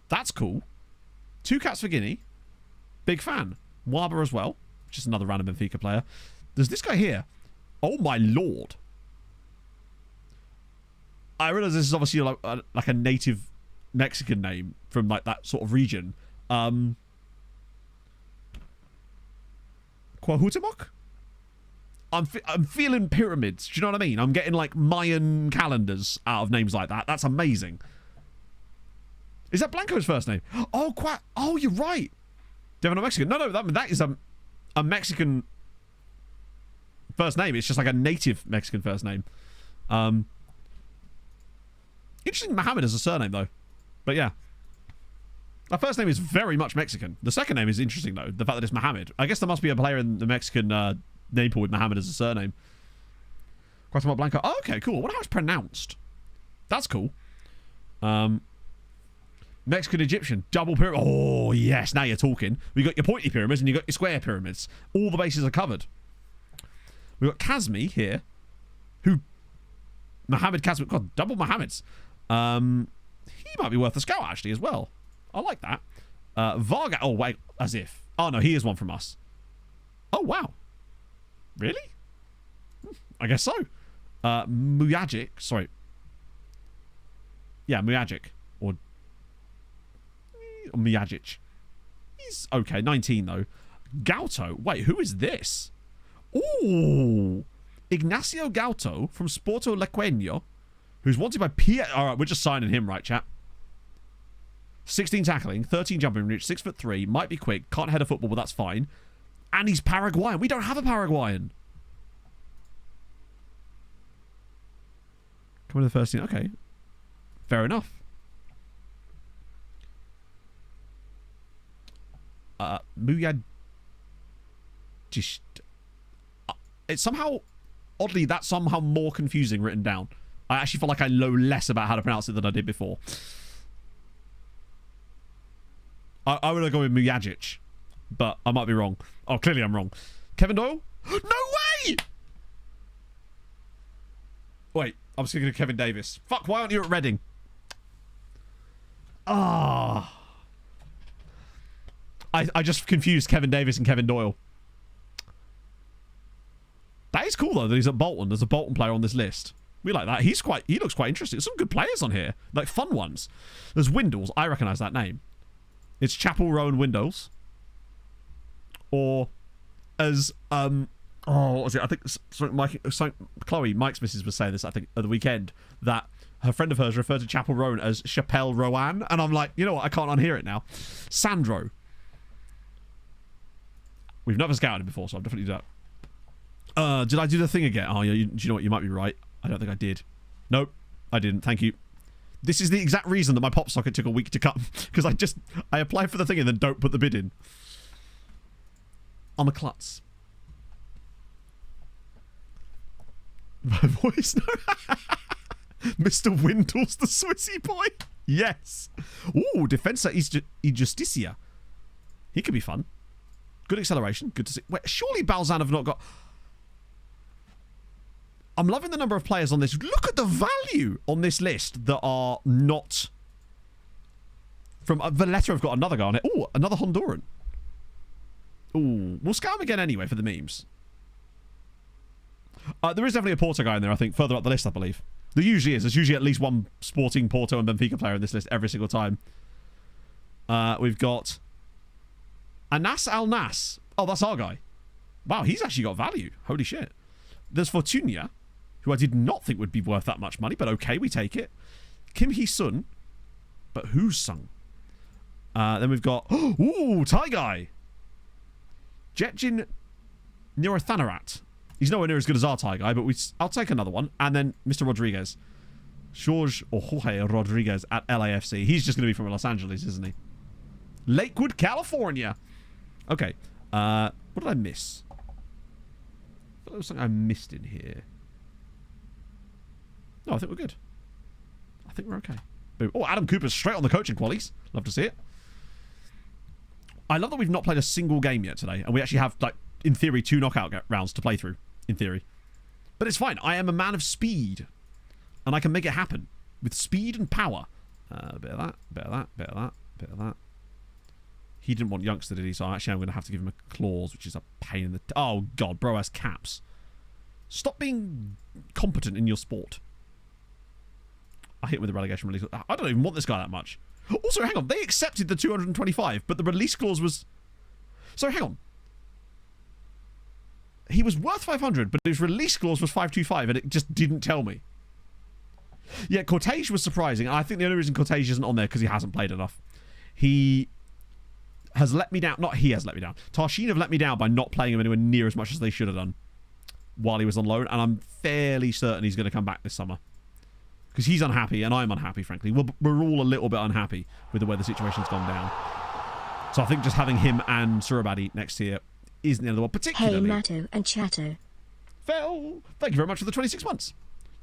That's cool. 2 cats for Guinea. Big fan. Waba as well. Just another random Benfica player. There's this guy here. Oh my lord. I realise this is obviously like a native Mexican name from like that sort of region. Cuauhtémoc? I'm feeling pyramids. Do you know what I mean? I'm getting like Mayan calendars out of names like that. That's amazing. Is that Blanco's first name? Oh, oh, you're right. Devon a Mexican. No, that is a Mexican first name. It's just like a native Mexican first name. Interesting Mohammed as a surname though. But yeah. My first name is very much Mexican. The second name is interesting though. The fact that it's Mohammed. I guess there must be a player in the Mexican name pool with Mohammed as a surname. Cuauhtémoc Blanco. Oh, okay, cool. I wonder how it's pronounced. That's cool. Mexican Egyptian. Double pyramid. Oh, yes. Now you're talking. We got your pointy pyramids and you got your square pyramids. All the bases are covered. We've got Kazmi here. Who? Mohammed Kazmi. God, double Mohammeds. He might be worth a scout actually as well. I like that. Varga. Oh, wait. As if. Oh, no. He is one from us. Oh, wow. Really? I guess so. Mujagic. Sorry. Yeah, Mujagic. Or Mijagic. He's okay. 19, though. Gauto. Wait, who is this? Ooh. Ignacio Gauto from Sporto Lequeño, who's wanted by Pierre. All right, we're just signing him, right, chat? 16 tackling, 13 jumping reach, 6'3", might be quick, can't head a football, but that's fine. And he's Paraguayan. We don't have a Paraguayan. Coming to the first team. Okay. Fair enough. Muyad. It's somehow, oddly, that's somehow more confusing written down. I actually feel like I know less about how to pronounce it than I did before. I would have gone with Mujagic, but I might be wrong. Oh, clearly I'm wrong. Kevin Doyle? No way! Wait, I'm thinking of Kevin Davis. Fuck, why aren't you at Reading? Ah. I just confused Kevin Davis and Kevin Doyle. That is cool, though, that he's at Bolton. There's a Bolton player on this list. We like that. He looks quite interesting. There's some good players on here. Like, fun ones. There's Windows. I recognise that name. It's Chapel Rowan Windows. Or as what was it? I think Chloe, Mike's missus, was saying this, I think, at the weekend, that her friend of hers referred to Chapel Rowan as Chappelle Rowan, and I'm like, you know what? I can't unhear it now. Sandro. We've never scouted him before, so I'll definitely do that. Did I do the thing again? Oh, yeah. Do you know what? You might be right. I don't think I did. Nope, I didn't. Thank you. This is the exact reason that my pop socket took a week to come, because I apply for the thing and then don't put the bid in. I'm a klutz. My voice, no. Mr. Windles, the Swissy boy. Yes. Ooh, Defensa y Justicia. He could be fun. Good acceleration. Good to see. Wait, surely Balzan have not got... I'm loving the number of players on this. Look at the value on this list that are not... From Valletta have got another guy on it. Oh, another Honduran. Oh, we'll scout him again anyway for the memes. There is definitely a Porto guy in there, I think, further up the list, I believe. There usually is. There's usually at least one Sporting, Porto, and Benfica player in this list every single time. We've got Anas Al Nas. Oh, that's our guy. Wow, he's actually got value. Holy shit. There's Fortunia, who I did not think would be worth that much money, but okay, we take it. Kim Hee-sun. But who's Sung? Then we've got... Ooh, Thai guy. Jetjin Nirathanarat. He's nowhere near as good as our Thai guy, but I'll take another one. And then Mr. Rodriguez. Jorge Rodriguez at LAFC. He's just going to be from Los Angeles, isn't he? Lakewood, California. Okay. What did I miss? There was something I missed in here. No, I think we're good. I think we're okay. Boom. Oh, Adam Cooper's straight on the coaching qualities. Love to see it. I love that we've not played a single game yet today, and we actually have, like, in theory, 2 knockout rounds to play through. In theory. But it's fine. I am a man of speed. And I can make it happen. With speed and power. A bit of that, bit of that, bit of that, bit of that. He didn't want youngster, did he? So actually I'm going to have to give him a clause, which is a pain in the... Oh, God. Bro has caps. Stop being competent in your sport. I hit him with the relegation release. I don't even want this guy that much. Also, hang on. They accepted the 225, but the release clause was... So, hang on. He was worth 500, but his release clause was 525, and it just didn't tell me. Yeah, Cortege was surprising. I think the only reason Cortege isn't on there because he hasn't played enough. He has let me down. Not he has let me down. Tarshin have let me down by not playing him anywhere near as much as they should have done while he was on loan, and I'm fairly certain he's going to come back this summer. Because he's unhappy, and I'm unhappy, frankly. We're all a little bit unhappy with the way the situation's gone down. So I think just having him and Surabadi next year isn't the end of the world, particularly... Hey, Matto and Chatto. Phil, thank you very much for the 26 months.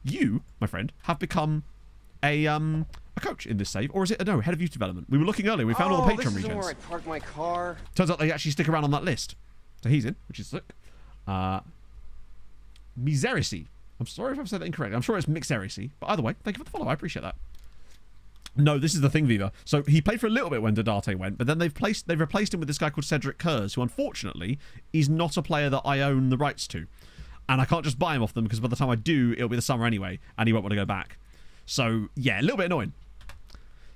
You, my friend, have become a coach in this save, or is it no head of youth development? We were looking earlier. We found all the Patreon this is regions. where I park my car. Turns out they actually stick around on that list, so he's in, which is sick. Miserisi. I'm sorry if I've said that incorrectly. I'm sure it's Mixerisi, but either way, thank you for the follow. I appreciate that. No, this is the thing, Viva. So he played for a little bit when Dodate went, but then they've replaced him with this guy called Cedric Kurz, who unfortunately is not a player that I own the rights to. And I can't just buy him off them because by the time I do, it'll be the summer anyway, and he won't want to go back. So, yeah, a little bit annoying.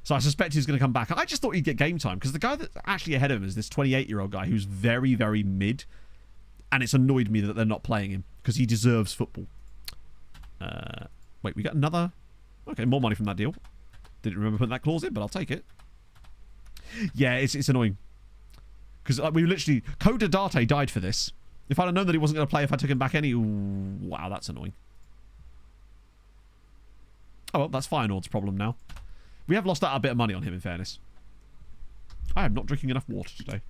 So I suspect he's going to come back. I just thought he'd get game time because the guy that's actually ahead of him is this 28-year-old guy who's very, very mid. And it's annoyed me that they're not playing him because he deserves football. Wait, we got another... Okay, more money from that deal. Didn't remember putting that clause in, but I'll take it. Yeah, it's annoying. Because we literally... Coda Date died for this. If I'd have known that he wasn't going to play if I took him back any... Ooh, wow, that's annoying. Oh, well, that's Feyenoord's problem now. We have lost out a bit of money on him, in fairness. I am not drinking enough water today.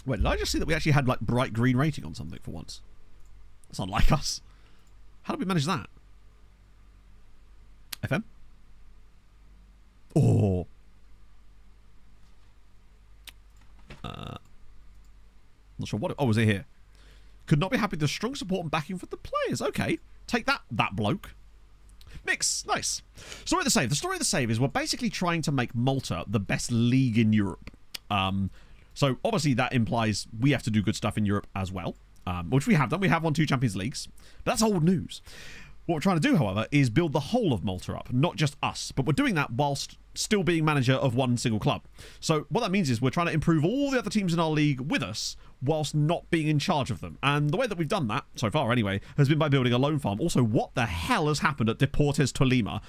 Wait, did I just see that we actually had, like, bright green rating on something for once? That's unlike us. How did we manage that? FM? Oh. Not sure what... Oh, was it here? Could not be happy with the strong support and backing from the players. Okay. Take that bloke. Mix. Nice. Story of the save. The story of the save is we're basically trying to make Malta the best league in Europe. So, obviously, that implies we have to do good stuff in Europe as well. Which we have done. We have won 2 Champions Leagues. But that's old news. What we're trying to do, however, is build the whole of Malta up. Not just us. But we're doing that whilst still being manager of one single club. So, what that means is we're trying to improve all the other teams in our league with us whilst not being in charge of them. And the way that we've done that, so far anyway, has been by building a loan farm. Also, what the hell has happened at Deportes Tolima?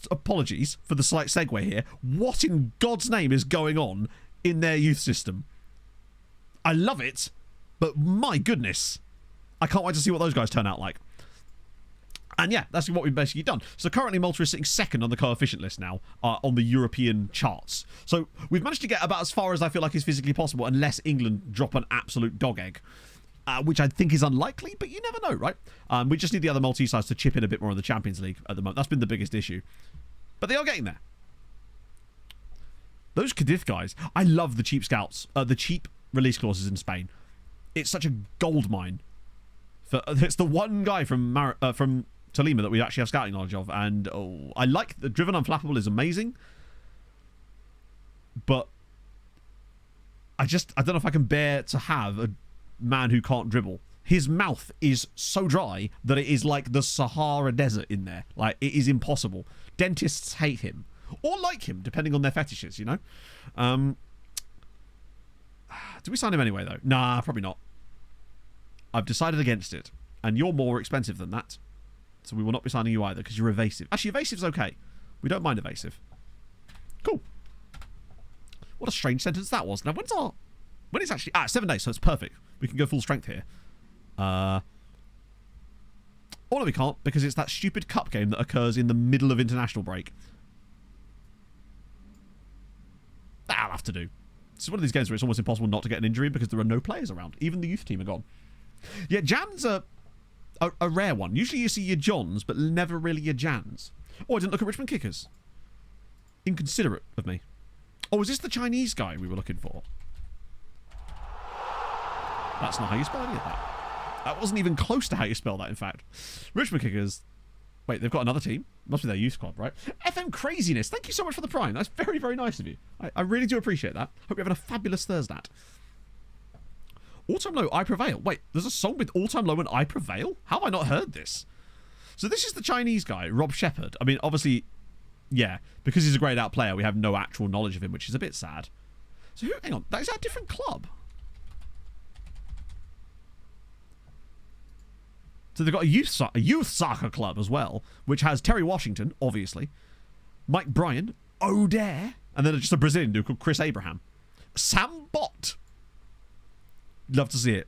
Apologies for the slight segue here. What in God's name is going on in their youth system? I love it, but my goodness, I can't wait to see what those guys turn out like. And yeah, that's what we've basically done. So currently Malta is sitting second on the coefficient list now on the European charts. So we've managed to get about as far as I feel like is physically possible unless England drop an absolute dog egg. which I think is unlikely, but you never know, right? We just need the other Maltese sides to chip in a bit more in the Champions League at the moment. That's been the biggest issue. But they are getting there. Those Cadiz guys, I love the cheap scouts, the cheap release clauses in Spain. It's such a gold mine. It's the one guy from Tolima that we actually have scouting knowledge of, and I like the Driven Unflappable is amazing, but I don't know if I can bear to have a man who can't dribble. His mouth is so dry that it is like the Sahara Desert in there. Like, it is impossible. Dentists hate him. Or like him, depending on their fetishes, you know? Do we sign him anyway, though? Nah, probably not. I've decided against it. And you're more expensive than that. So we will not be signing you either, because you're evasive. Actually, evasive's okay. We don't mind evasive. Cool. What a strange sentence that was. Now, when it's actually... 7 days, so it's perfect. We can go full strength here. Oh, no, we can't, because it's that stupid cup game that occurs in the middle of international break. That'll have to do. It's one of these games where it's almost impossible not to get an injury because there are no players around. Even the youth team are gone. Yeah, Jan's a rare one. Usually you see your Johns, but never really your Jans. Oh, I didn't look at Richmond Kickers. Inconsiderate of me. Oh, is this the Chinese guy we were looking for? That's not how you spell any of that. That wasn't even close to how you spell that, in fact. Richmond Kickers. Wait, they've got another team? Must be their youth club, right? FM Craziness, thank you so much for the Prime. That's very, very nice of you. I really do appreciate that. Hope you're having a fabulous Thursday. All Time Low, I Prevail. Wait, there's a song with All Time Low and I Prevail? How have I not heard this? So this is the Chinese guy, Rob Shepherd. I mean, obviously, yeah, because he's a grayed out player, we have no actual knowledge of him, which is a bit sad. So hang on, is that a different club? So they've got a youth soccer club as well, which has Terry Washington, obviously, Mike Bryan, O'Dare, and then just a Brazilian dude called Chris Abraham. Sam Bott. Love to see it.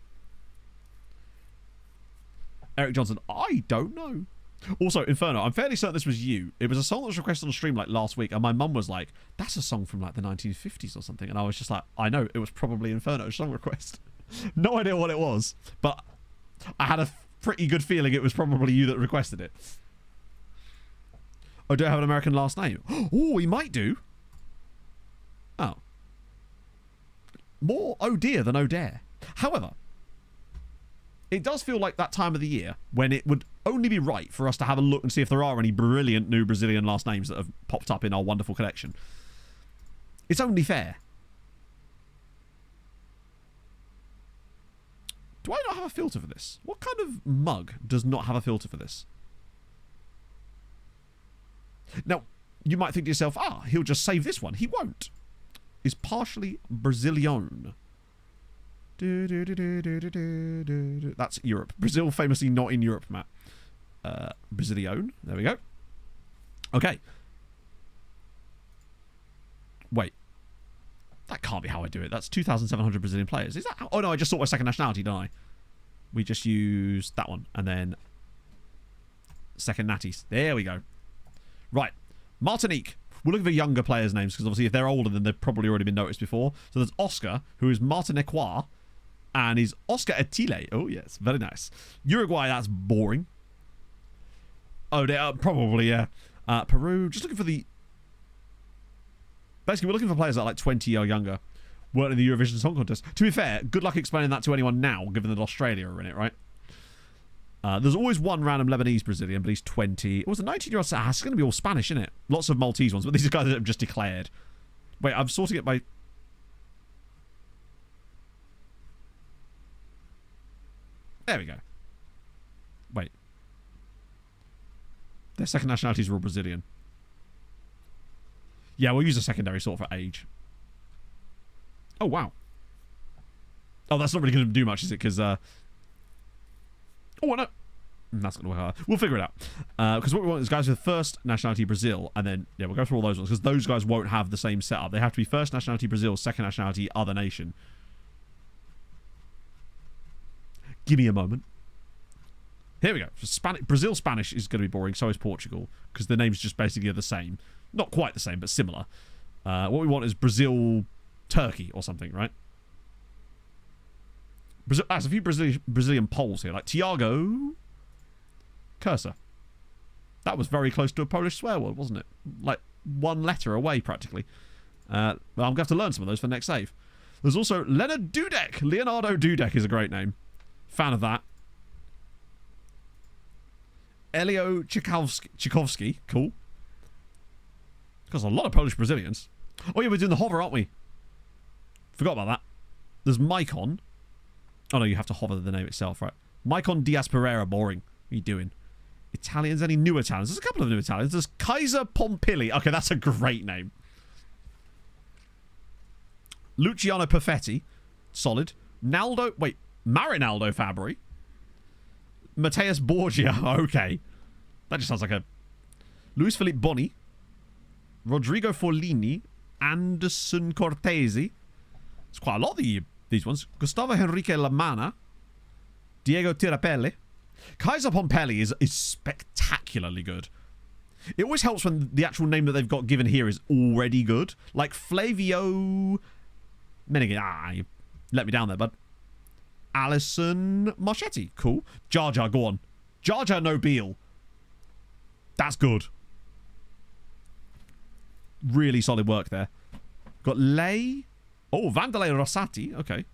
Eric Johnson, I don't know. Also, Inferno, I'm fairly certain this was you. It was a song that was requested on stream like last week, and my mum was like, that's a song from like the 1950s or something. And I was just like, I know, it was probably Inferno's song request. No idea what it was, but I had a pretty good feeling it was probably you that requested it. Oh, do I have an American last name? Oh, he might do. Oh. More oh dear than oh dare. However, it does feel like that time of the year when it would only be right for us to have a look and see if there are any brilliant new Brazilian last names that have popped up in our wonderful collection. It's only fair. Do I not have a filter for this? What kind of mug does not have a filter for this? Now, you might think to yourself, he'll just save this one. He won't. It's partially Brazilian. That's Europe. Brazil famously not in Europe, Matt. Brazilian. There we go. Okay. Wait. That can't be how I do it. That's 2,700 Brazilian players. Is that how? Oh, no, I just sorted my second nationality, didn't I? We just used that one. And then second natties. There we go. Right. Martinique. We're looking for younger players' names because obviously if they're older, then they've probably already been noticed before. So there's Oscar, who is Martiniquois, and he's Oscar Etile. Oh, yes. Very nice. Uruguay, that's boring. Oh, probably, yeah. Peru, just looking for the... Basically, we're looking for players that are like 20 or younger. Weren't in the Eurovision Song Contest. To be fair, good luck explaining that to anyone now, given that Australia are in it, right? There's always one random Lebanese Brazilian, but he's 20. It was a 19-year-old. It's going to be all Spanish, isn't it? Lots of Maltese ones, but these are guys that have just declared. Wait, I'm sorting it by... There we go. Wait. Their second nationalities are all Brazilian. Yeah, we'll use a secondary sort for age. Oh, wow. Oh, that's not really going to do much, is it? Because, oh, no. That's going to work hard. We'll figure it out. Because what we want is guys with first nationality Brazil, and then, yeah, we'll go through all those ones, because those guys won't have the same setup. They have to be first nationality Brazil, second nationality other nation. Give me a moment. Here we go. Brazil Spanish is going to be boring, so is Portugal, because the names just basically are the same. Not quite the same, but similar. What we want is Brazil Turkey or something, right? There's a few Brazilian Poles here, like Tiago Cursor. That was very close to a Polish swear word, wasn't it? Like one letter away, practically. Well, I'm going to have to learn some of those for the next save. There's also Leonard Dudek. Leonardo Dudek is a great name. Fan of that. Elio Tchaikovsky. Cool. Because a lot of Polish Brazilians. Oh, yeah, we're doing the hover, aren't we? Forgot about that. There's Maicon. Oh, no, you have to hover the name itself, right? Maicon Diaz Pereira. Boring. What are you doing? Italians? Any new Italians? There's a couple of new Italians. There's Kaiser Pompili. Okay, that's a great name. Luciano Perfetti. Solid. Naldo. Wait. Marinaldo Fabri. Mateus Borgia. Okay. That just sounds like a... Luis Felipe Boni. Rodrigo Forlini. Anderson Cortesi. It's quite a lot of these ones. Gustavo Henrique Lamana. Diego Tirapelli. Kaiser Pompelli is spectacularly good. It always helps when the actual name that they've got given here is already good. Like Flavio... Meneghin. You let me down there, bud. Alison Marchetti. Cool. Jar Jar, go on. Jar Jar Nobile. That's good. Really solid work there. Got Lay. Oh, Vandalay Rossati. Okay.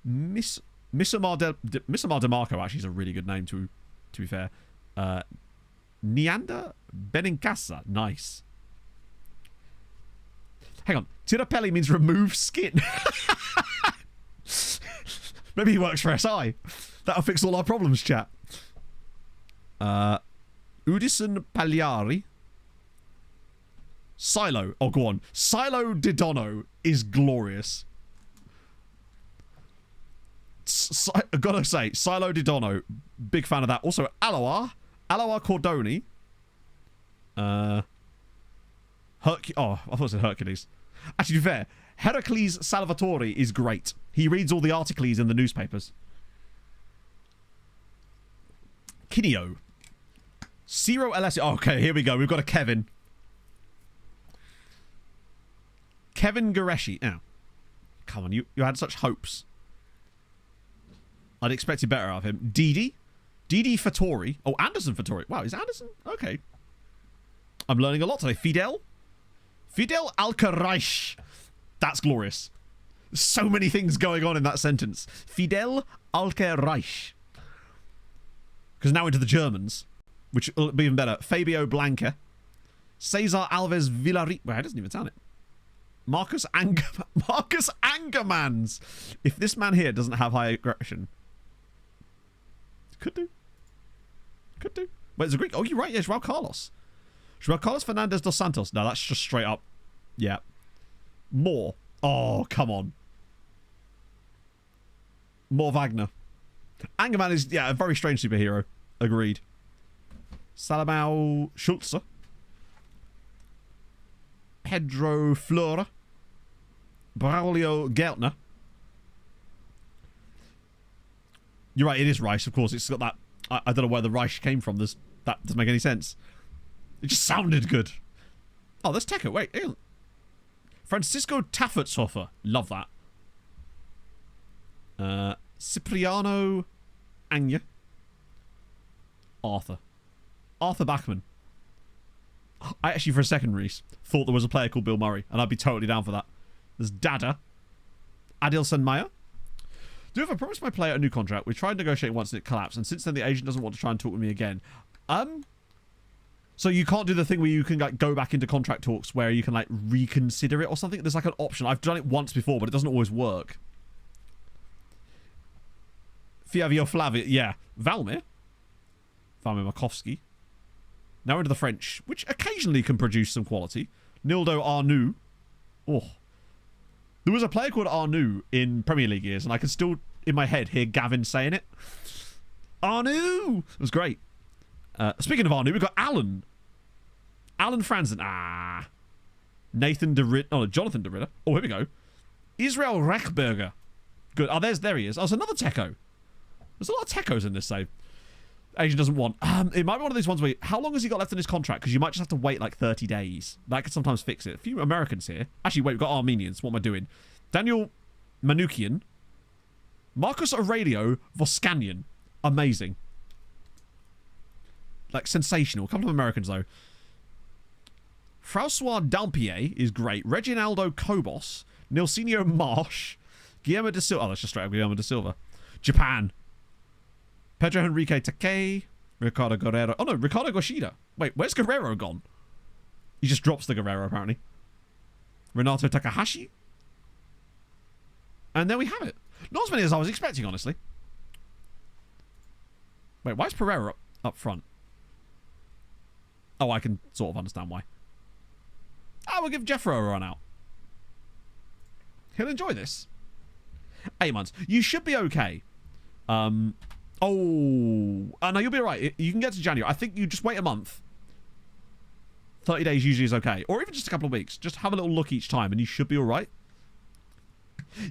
Missamar DeMarco actually is a really good name, to be fair. Neander Benincasa. Nice. Hang on. Tirapelli means remove skin. Maybe he works for SI. That'll fix all our problems, chat. Udison Pagliari. Silo. Oh, go on. Silo Didono is glorious. I gotta say, Silo Didono, big fan of that. Also, Aloar Cordoni. Oh, I thought it said Hercules. Actually, to be fair, Heracles Salvatore is great. He reads all the articles in the newspapers. Kineo. Ciro LS. Oh, okay, here we go. We've got a Kevin. Kevin Goreshi. Oh. Come on, you had such hopes. I'd expected better out of him. Didi Fattori. Oh, Anderson Fattori. Wow, is Anderson? Okay. I'm learning a lot today. Fidel Alcareich. That's glorious. So many things going on in that sentence. Fidel Alcareich. Because now into the Germans, which will be even better. Fabio Blanca. Cesar Alves Villarreal. Well, it doesn't even sound it. Marcus Angermans. If this man here doesn't have high aggression. Could do. Wait, there's a Greek. Oh, you're right. Yeah, Joao Carlos. Joao Carlos Fernandez dos Santos. No, that's just straight up. Yeah. More. Oh, come on. More Wagner. Angerman is, yeah, a very strange superhero. Agreed. Salamao Schulze. Pedro Flora. Braulio Geltner. You're right, it is Rice, of course. It's got that... I don't know where the Rice came from. That doesn't make any sense. It just sounded good. Oh, there's Teco. Wait, hang on. Francisco Taffertshofer. Love that. Cipriano Anya. Arthur Bachman. I actually, for a second, Reese, thought there was a player called Bill Murray, and I'd be totally down for that. There's Dada. Adil Senmaya. Do if I promised my player a new contract, we tried negotiating once and it collapsed, and since then the agent doesn't want to try and talk with me again. So you can't do the thing where you can like go back into contract talks where you can like reconsider it or something? There's like an option. I've done it once before, but it doesn't always work. Fiavio Flavia, yeah. Valmir Markovsky. Now into the French, which occasionally can produce some quality. Nildo Arnoux. Oh. There was a player called Arnoux in Premier League years, and I can still, in my head, hear Gavin saying it. Arnoux! It was great. Speaking of Arnoux, we've got Alan Franzen. Nathan DeRidder. Oh, Jonathan DeRidder. Oh, here we go. Israel Rechberger. Good. Oh, there he is. Oh, there's another Teco. There's a lot of Tecos in this save. Agent doesn't want. It might be one of these ones where, how long has he got left in his contract? Because you might just have to wait like 30 days. That could sometimes fix it. A few Americans here. Actually, wait, we've got Armenians. What am I doing? Daniel Manukian. Marcus Aurelio Voskanian. Amazing. Like, sensational. A couple of Americans, though. Francois Dampier is great. Reginaldo Cobos. Nilsenio Marsh. Guillermo da Silva. Oh, that's just straight up Guillermo da Silva. Japan. Pedro Henrique Takei. Ricardo Guerrero. Oh, no. Ricardo Goshida. Wait, where's Guerrero gone? He just drops the Guerrero, apparently. Renato Takahashi. And there we have it. Not as many as I was expecting, honestly. Wait, why is Pereira up front? Oh, I can sort of understand why. I will give Jeffro a run out. He'll enjoy this. 8 months. You should be okay. No, you'll be alright. You can get to January. I think you just wait a month. 30 days usually is okay. Or even just a couple of weeks. Just have a little look each time and you should be alright.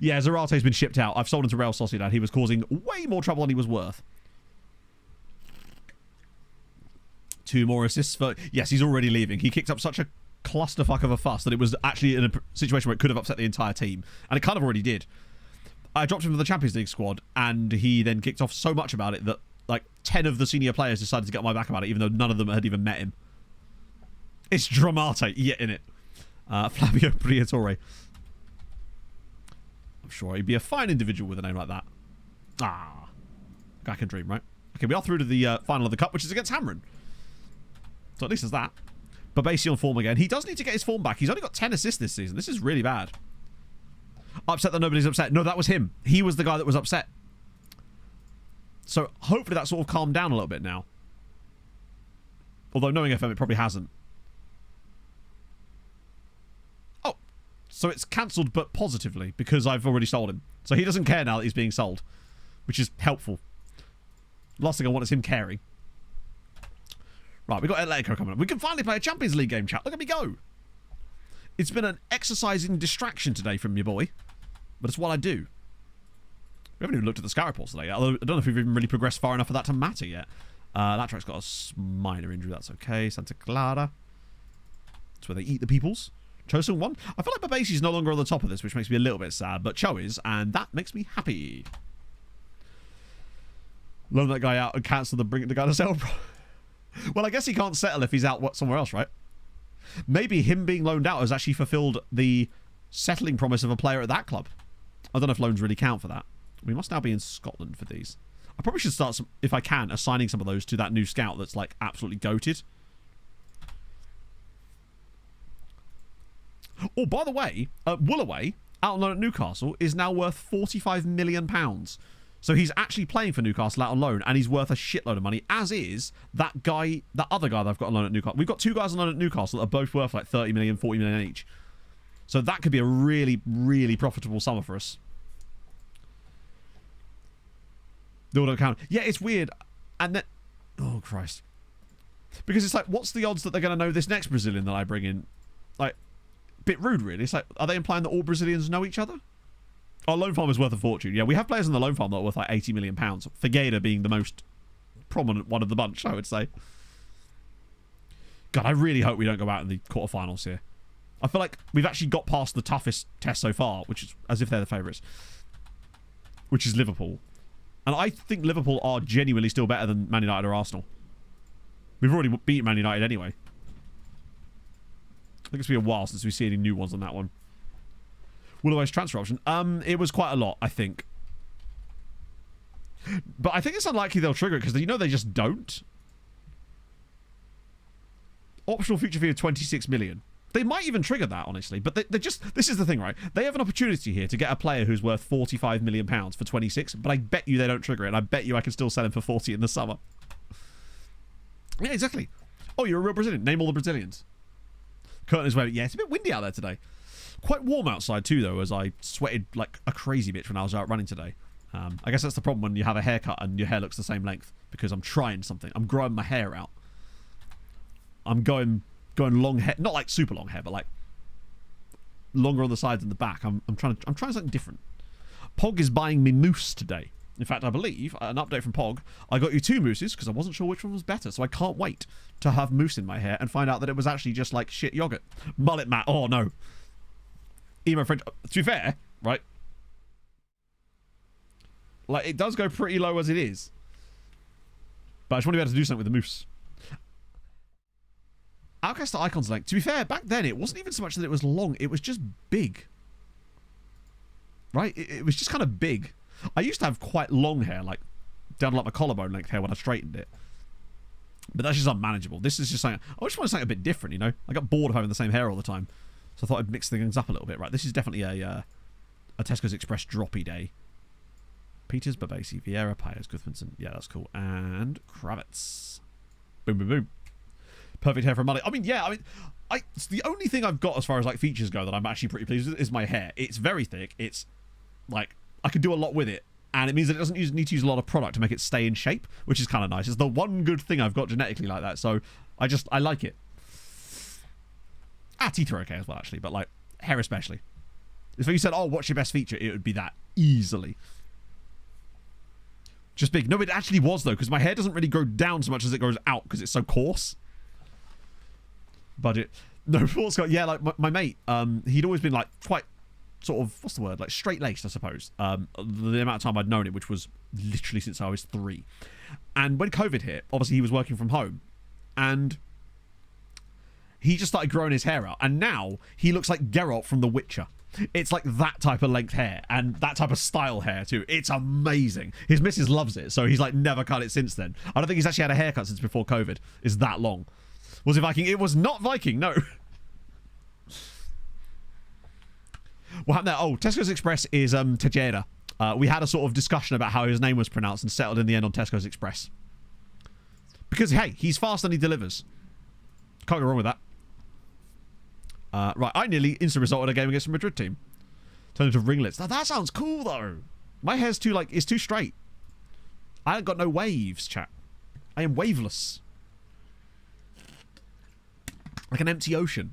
Yeah, Zarate's been shipped out. I've sold him to Real Sociedad. He was causing way more trouble than he was worth. 2 more assists for... Yes, he's already leaving. He kicked up such a clusterfuck of a fuss that it was actually in a situation where it could have upset the entire team. And it kind of already did. I dropped him for the Champions League squad and he then kicked off so much about it that like 10 of the senior players decided to get on my back about it, even though none of them had even met him. It's dramatic, yet in it. Flavio Briatore. I'm sure he'd be a fine individual with a name like that. Ah. Guy can dream, right? Okay, we are through to the final of the cup, which is against Hamron. So at least there's that. Babasi on form again. He does need to get his form back. He's only got 10 assists this season. This is really bad. Upset that nobody's upset. No, that was him. He was the guy that was upset. So hopefully that sort of calmed down a little bit now. Although knowing FM, it probably hasn't. Oh. So it's cancelled, but positively, because I've already sold him. So he doesn't care now that he's being sold, which is helpful. Last thing I want is him caring. Right, we've got Atletico coming up. We can finally play a Champions League game, chat. Look at me go. It's been an exercising distraction today from your boy, but it's what I do. We haven't even looked at the scout reports today, although I don't know if we've even really progressed far enough for that to matter yet. That track's got a minor injury, that's okay. Santa Clara. That's where they eat the peoples. Chosun won. I feel like Babasi's no longer on the top of this, which makes me a little bit sad, but Cho is, and that makes me happy. Loan that guy out and cancel the bring the guy to sell. Well, I guess he can't settle if he's out somewhere else, right? Maybe him being loaned out has actually fulfilled the settling promise of a player at that club. I don't know if loans really count for that. We must now be in Scotland for these. I probably should start, if I can, assigning some of those to that new scout that's like absolutely goated. Oh, by the way, Woolaway, out on loan at Newcastle, is now worth £45 million. So he's actually playing for Newcastle out on loan, and he's worth a shitload of money, as is that guy, that other guy that I've got on loan at Newcastle. We've got 2 guys on loan at Newcastle that are both worth like 30 million, 40 million each. So that could be a really, really profitable summer for us. They all don't count. Yeah, it's weird. And then... Oh, Christ. Because it's like, what's the odds that they're going to know this next Brazilian that I bring in? Like, bit rude, really. It's like, are they implying that all Brazilians know each other? Our loan farm is worth a fortune. Yeah, we have players on the loan farm that are worth like £80 million. Figueira being the most prominent one of the bunch, I would say. God, I really hope we don't go out in the quarterfinals here. I feel like we've actually got past the toughest test so far, which is as if they're the favourites, which is Liverpool. And I think Liverpool are genuinely still better than Man United or Arsenal. We've already beaten Man United anyway. I think it's been a while since we see any new ones on that one. Willoway's transfer option. It was quite a lot, I think. But I think it's unlikely they'll trigger it because you know they just don't. Optional future fee of 26 million. They might even trigger that, honestly. But they just... This is the thing, right? They have an opportunity here to get a player who's worth £45 million for 26, but I bet you they don't trigger it, and I bet you I can still sell him for 40 in the summer. Yeah, exactly. Oh, you're a real Brazilian. Name all the Brazilians. Curtain is where... Yeah, it's a bit windy out there today. Quite warm outside too, though, as I sweated like a crazy bitch when I was out running today. I guess that's the problem when you have a haircut and your hair looks the same length, because I'm trying something. I'm growing my hair out. I'm going long hair, not like super long hair, but like longer on the sides and the back. I'm trying something different. Pog is buying me mousse today. In fact, I believe an update from Pog. I got you 2 mousses because I wasn't sure which one was better, so I can't wait to have mousse in my hair and find out that it was actually just like shit yogurt. Mullet Matt. Oh no. Emo French. To be fair, right? Like, it does go pretty low as it is. But I just want to be able to do something with the moose. Outcast to Icon's length. To be fair, back then, it wasn't even so much that it was long. It was just big. Right? It was just kind of big. I used to have quite long hair, like down like my collarbone length hair when I straightened it. But that's just unmanageable. This is just something... I just want something a bit different, you know? I got bored of having the same hair all the time. So I thought I'd mix things up a little bit. Right, this is definitely a Tesco's Express droppy day. Peters, Babasi, Vieira, Pires, Gudmundsson. Yeah, that's cool. And Kravitz. Boom, boom, boom. Perfect hair for money. I mean, yeah, it's the only thing I've got as far as like features go that I'm actually pretty pleased with is my hair. It's very thick. It's like I can do a lot with it, and it means that it doesn't need to use a lot of product to make it stay in shape, which is kind of nice. It's the one good thing I've got genetically like that, so I like it. Teeth are okay as well, actually, but like hair especially. If you said, "Oh, what's your best feature?" it would be that easily. Just big. No, it actually was though, because my hair doesn't really grow down so much as it grows out because it's so coarse. Budget. No, Paul Scott. Yeah, like my mate. He'd always been like quite sort of, what's the word? Like straight-laced, I suppose. The amount of time I'd known him, which was literally since I was 3. And when COVID hit, obviously he was working from home, and he just started growing his hair out, and now he looks like Geralt from The Witcher. It's like that type of length hair and that type of style hair too. It's amazing. His missus loves it, so he's like never cut it since then. I don't think he's actually had a haircut since before COVID. It's that long. Was it Viking? It was not Viking, no. What happened there? Oh, Tesco's Express is Tejeda. We had a sort of discussion about how his name was pronounced and settled in the end on Tesco's Express. Because, hey, he's fast and he delivers. Can't go wrong with that. Right, I nearly instant resulted a game against the Madrid team. Turned into ringlets. Now, that sounds cool, though. My hair's too, like, it's too straight. I ain't got no waves, chat. I am waveless. Like an empty ocean.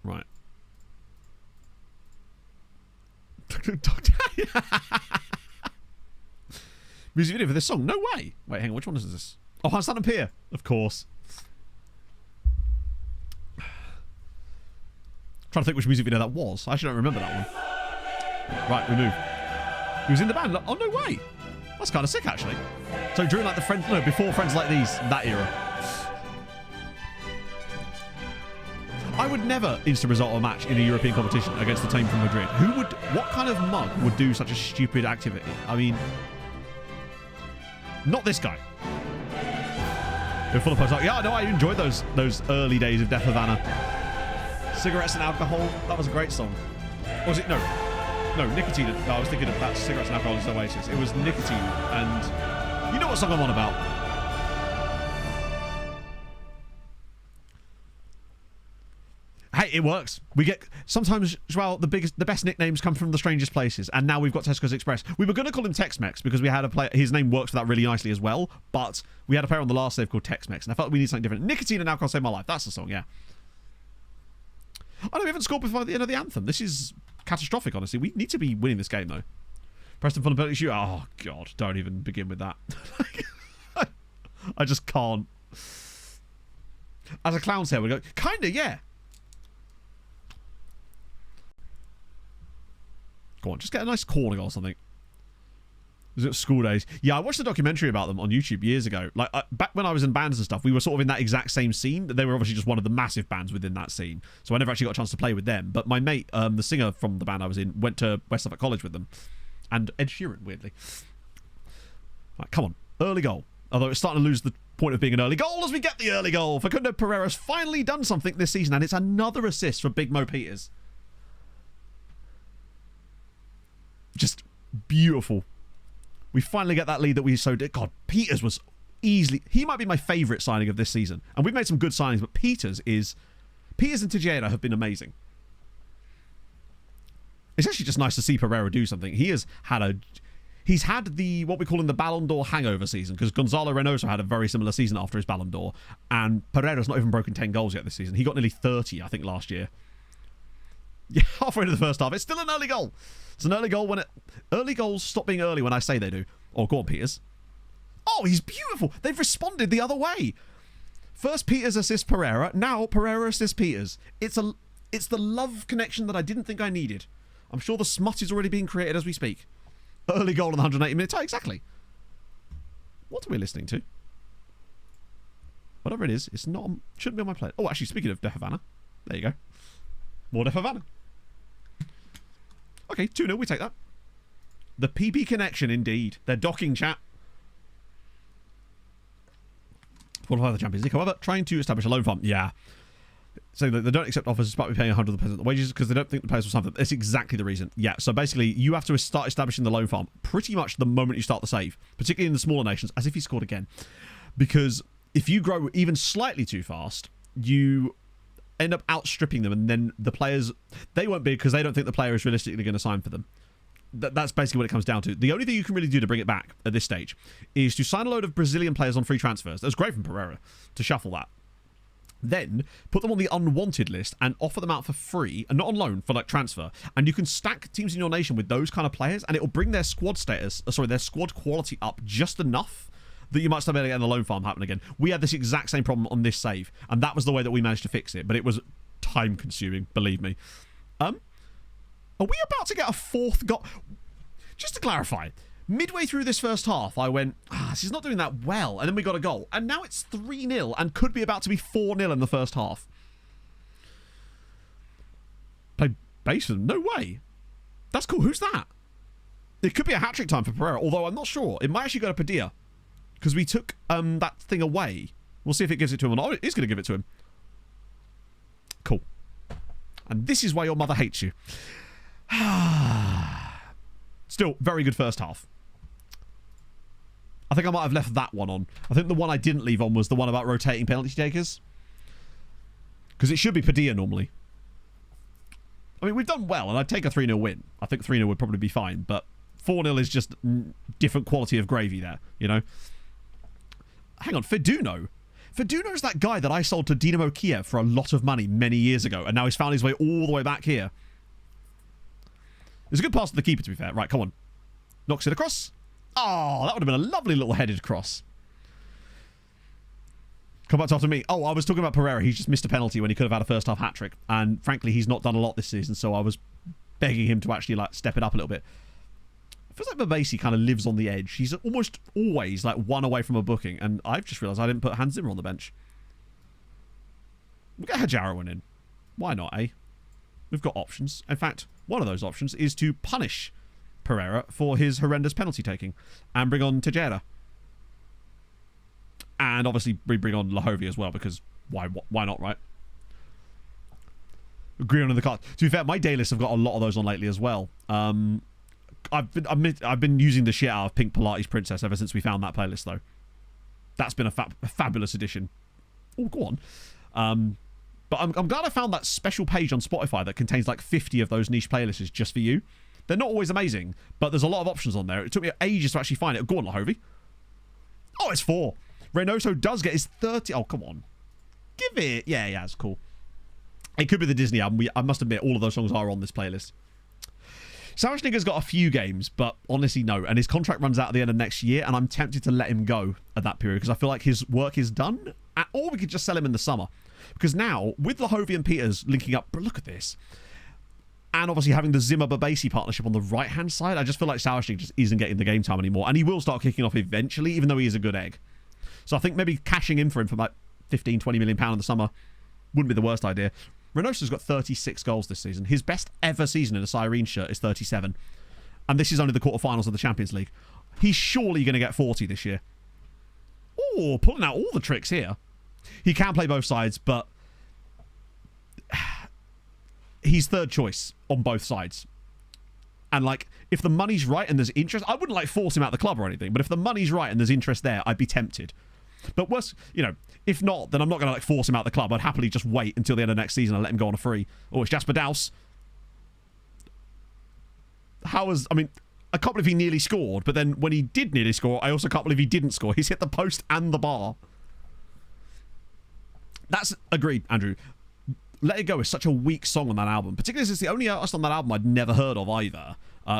Right. Music video for this song? No way. Wait, hang on. Which one is this? Oh, Handstand and Pier. Of course. Trying to think which music video that was. I actually don't remember that one. Right, we move. He was in the band. Oh, no way. That's kind of sick, actually. So during like the friends, no, before Friends Like These, that era. I would never instant result a match in a European competition against the team from Madrid. What kind of mug would do such a stupid activity? I mean, not this guy. They're full of posts like, yeah, no, I enjoyed those early days of Death of Anna. Cigarettes and Alcohol, that was a great song. Or was it? No, Nicotine. No, I was thinking of that. Cigarettes and Alcohol is Oasis. It was Nicotine, and you know what song I'm on about. Hey, it works. We get sometimes, well, the best nicknames come from the strangest places, and now we've got Tesco's Express. We were going to call him Tex-Mex because we had a player. His name works for that really nicely as well, but we had a player on the last save called Tex-Mex, and I felt we need something different. Nicotine and Alcohol Saved My Life. That's the song, yeah. Oh no, we haven't scored before the end of the anthem. This is catastrophic, honestly. We need to be winning this game, though. Preston Vulnerability Shoot. Oh, God. Don't even begin with that. I just can't. As a clown's hair, we go, kinda, yeah. Go on, just get a nice corner or something. Was it school days? Yeah, I watched a documentary about them on YouTube years ago. Like, back when I was in bands and stuff, we were sort of in that exact same scene. They were obviously just one of the massive bands within that scene. So I never actually got a chance to play with them. But my mate, the singer from the band I was in, went to West Suffolk College with them. And Ed Sheeran, weirdly. Right, come on. Early goal. Although it's starting to lose the point of being an early goal as we get the early goal. Facundo Pereira's finally done something this season, and it's another assist for Big Mo Peters. Just beautiful. We finally get that lead that we so did. God, Peters was easily... He might be my favourite signing of this season. And we've made some good signings, but Peters and Tejeda have been amazing. It's actually just nice to see Pereira do something. He's had the, what we call in the Ballon d'Or hangover season, because Gonzalo Reynoso had a very similar season after his Ballon d'Or, and Pereira's not even broken 10 goals yet this season. He got nearly 30, I think, last year. Yeah, halfway into the first half. It's still an early goal. It's an early goal when early goals stop being early when I say they do. Oh, go on, Peters. Oh, he's beautiful. They've responded the other way. First Peters assists Pereira. Now Pereira assists Peters. It's the love connection that I didn't think I needed. I'm sure the smut is already being created as we speak. Early goal in the 180-minute tie, exactly. What are we listening to? Whatever it is, it's not. Shouldn't be on my plate. Oh, actually, speaking of De Havana, there you go. More De Havana. Okay, 2-0, we take that. The PB connection, indeed. They're docking, chat. Qualify the Champions League. However, trying to establish a loan fund. Yeah. So they don't accept offers despite me paying 100% of the wages because they don't think the players will sign for them. That's exactly the reason. Yeah, so basically you have to start establishing the loan farm pretty much the moment you start the save, particularly in the smaller nations, as if he scored again. Because if you grow even slightly too fast, you end up outstripping them, and then the players, they won't be because they don't think the player is realistically going to sign for them. That's basically what it comes down to. The only thing you can really do to bring it back at this stage is to sign a load of Brazilian players on free transfers. That's great from Pereira to shuffle that. Then put them on the unwanted list and offer them out for free and not on loan for like transfer. And you can stack teams in your nation with those kind of players, and it will bring their squad their squad quality up just enough that you might start able to get the loan farm happen again. We had this exact same problem on this save, and that was the way that we managed to fix it. But it was time consuming, believe me. Are we about to get a fourth goal? Just to clarify, midway through this first half, I went, this is not doing that well. And then we got a goal. And now it's 3-0 and could be about to be 4-0 in the first half. Play base for them? No way. That's cool. Who's that? It could be a hat-trick time for Pereira, although I'm not sure. It might actually go to Padilla because we took that thing away. We'll see if it gives it to him or not. Oh, it is going to give it to him. Cool. And this is why your mother hates you. Still, very good first half. I think I might have left that one on. I think the one I didn't leave on was the one about rotating penalty takers. Because it should be Padilla normally. I mean, we've done well, and I'd take a 3-0 win. I think 3-0 would probably be fine, but 4-0 is just different quality of gravy there, you know? Hang on, Feduno. Feduno's that guy that I sold to Dynamo Kiev for a lot of money many years ago, and now he's found his way all the way back here. It's a good pass to the keeper, to be fair. Right, come on. Knocks it across. Oh, that would have been a lovely little headed cross. Come back after me. Oh, I was talking about Pereira. He's just missed a penalty when he could have had a first half hat-trick. And frankly, he's not done a lot this season, so I was begging him to actually like step it up a little bit. It feels like Babasi kind of lives on the edge. He's almost always like one away from a booking, and I've just realised I didn't put Hans Zimmer on the bench. We'll get Hajarowan in. Why not, eh? We've got options. In fact, one of those options is to punish Pereira for his horrendous penalty taking and bring on Tejera. And obviously we bring on Lahovia as well, because why not, right? Agree on in the card. To be fair, my day lists have got a lot of those on lately as well. I've been using the shit out of Pink Pilates Princess ever since we found that playlist, though. That's been a fabulous addition. Oh, go on. But I'm glad I found that special page on Spotify that contains like 50 of those niche playlists just for you. They're not always amazing, but there's a lot of options on there. It took me ages to actually find it. Go on, Lahovie. Oh, it's 4. Reynoso does get his 30. Oh, come on. Give it. Yeah, it's cool. It could be the Disney album. I must admit, all of those songs are on this playlist. Sarashniga's got a few games, but honestly, no. And his contract runs out at the end of next year, and I'm tempted to let him go at that period because I feel like his work is done. Or we could just sell him in the summer. Because now, with Lahovia and Peters linking up, look at this. And obviously having the Zimmer-Babasi partnership on the right-hand side, I just feel like Sarashnig just isn't getting the game time anymore. And he will start kicking off eventually, even though he is a good egg. So I think maybe cashing in for him for like 15, 20 million pounds in the summer wouldn't be the worst idea. Reynoso's got 36 goals this season. His best ever season in a Sirens shirt is 37. And this is only the quarterfinals of the Champions League. He's surely going to get 40 this year. Oh, pulling out all the tricks here. He can play both sides, but he's third choice on both sides. And like, if the money's right and there's interest, I wouldn't like force him out of the club or anything, but if the money's right and there's interest there, I'd be tempted. But worse, if not, then I'm not going to like force him out of the club. I'd happily just wait until the end of next season and let him go on a free. Oh, it's Jasper Douse. I can't believe he nearly scored, but then when he did nearly score, I also can't believe he didn't score. He's hit the post and the bar. That's agreed, Andrew. Let It Go is such a weak song on that album, particularly since the only artist on that album I'd never heard of either.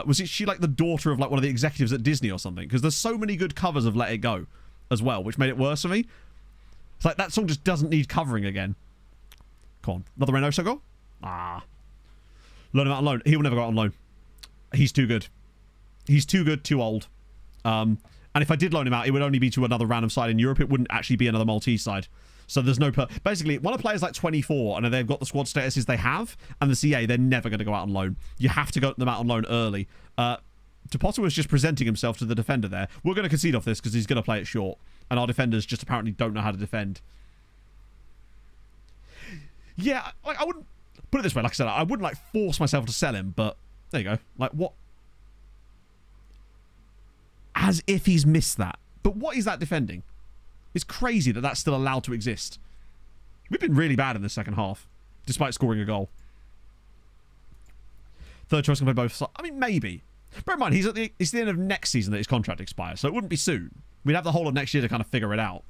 Was she like the daughter of like one of the executives at Disney or something? Because there's so many good covers of Let It Go as well, which made it worse for me. It's like that song just doesn't need covering again. Come on, another Reynoso goal? Loan him out on loan. He will never go out on loan. He's too good. He's too good, too old. And if I did loan him out, it would only be to another random side in Europe. It wouldn't actually be another Maltese side. So there's no... Basically, when a player's like 24 and they've got the squad statuses they have and the CA, they're never going to go out on loan. You have to go them out on loan early. Topoto was just presenting himself to the defender there. We're going to concede off this because he's going to play it short. And our defenders just apparently don't know how to defend. Yeah, like, I wouldn't... Put it this way, like I said, I wouldn't like force myself to sell him, but there you go. Like, what? As if he's missed that. But what is that defending? It's crazy that that's still allowed to exist. We've been really bad in the second half, despite scoring a goal. Third choice can play both sides. I mean, maybe. Bear in mind, it's the end of next season that his contract expires, so it wouldn't be soon. We'd have the whole of next year to kind of figure it out.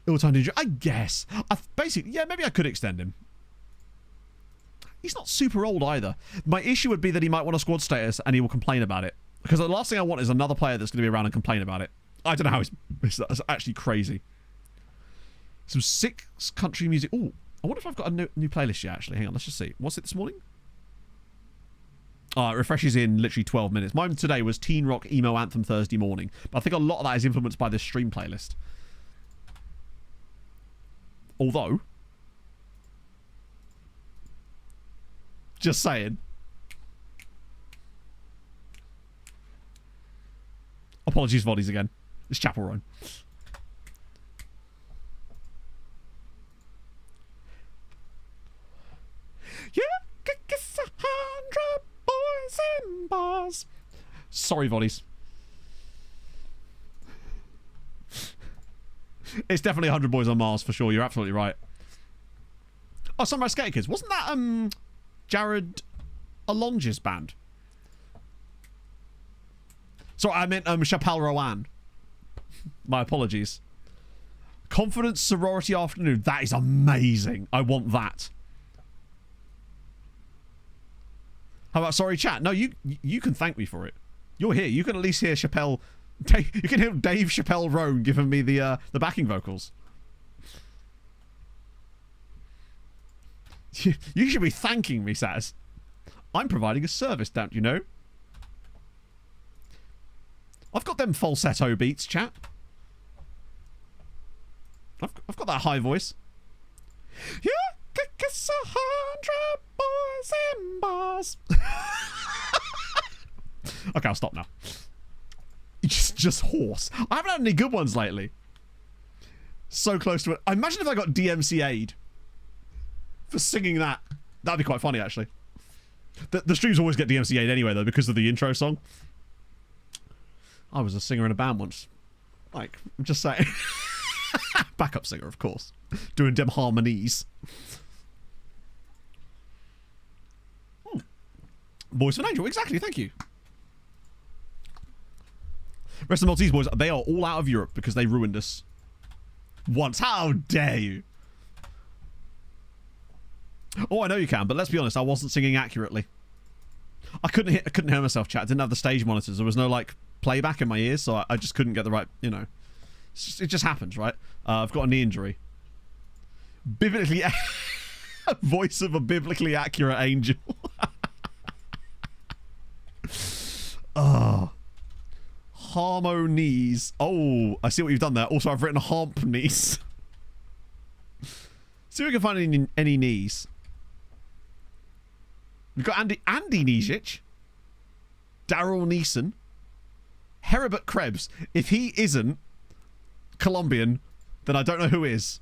Ill-timed injury, I guess. Basically, yeah, maybe I could extend him. He's not super old either. My issue would be that he might want a squad status and he will complain about it. Because the last thing I want is another player that's going to be around and complain about it. I don't know how it's actually crazy. Some sick country music. Oh, I wonder if I've got a new playlist yet, actually. Hang on, let's just see. What's it this morning? It refreshes in literally 12 minutes. Mine today was Teen Rock Emo Anthem Thursday morning. But I think a lot of that is influenced by this stream playlist. Although... Just saying. Apologies, Voddies again. It's Chapel Roan. Yeah, kiss 100 boys in bars. Sorry, Voddies. It's definitely 100 boys on Mars for sure. You're absolutely right. Oh, Sunrise Skater Kids. Wasn't that Jared Alonge's band? Sorry, I meant Chapelle Rowan. My apologies. Confidence Sorority Afternoon. That is amazing. I want that. How about sorry chat? No, you can thank me for it. You're here. You can at least hear Chapelle. You can hear Dave Chapelle Roan giving me the backing vocals. You should be thanking me, Saz. I'm providing a service, don't you know? I've got them falsetto beats, chat. I've got that high voice. Yeah, kiss 100 boys in bars. Okay, I'll stop now. Just hoarse. I haven't had any good ones lately. So close to it. I imagine if I got DMCA'd for singing that. That'd be quite funny, actually. The streams always get DMCA'd anyway, though, because of the intro song. I was a singer in a band once. Like, I'm just saying. Backup singer, of course. Doing dem harmonies. Voice of an angel, exactly, thank you. Rest of the Maltese boys, they are all out of Europe because they ruined us. Once. How dare you? Oh, I know you can, but let's be honest, I wasn't singing accurately. I couldn't hear myself, chat. I didn't have the stage monitors. There was no, like, playback in my ears, so I just couldn't get the right, you know. It just happens, right? I've got a knee injury. Biblically... Voice of a biblically accurate angel. Oh. Harmonies. Oh, I see what you've done there. Also, I've written harmonies. See if we can find any knees. We've got Andy Nijic, Daryl Neeson, Heribert Krebs. If he isn't Colombian, then I don't know who is.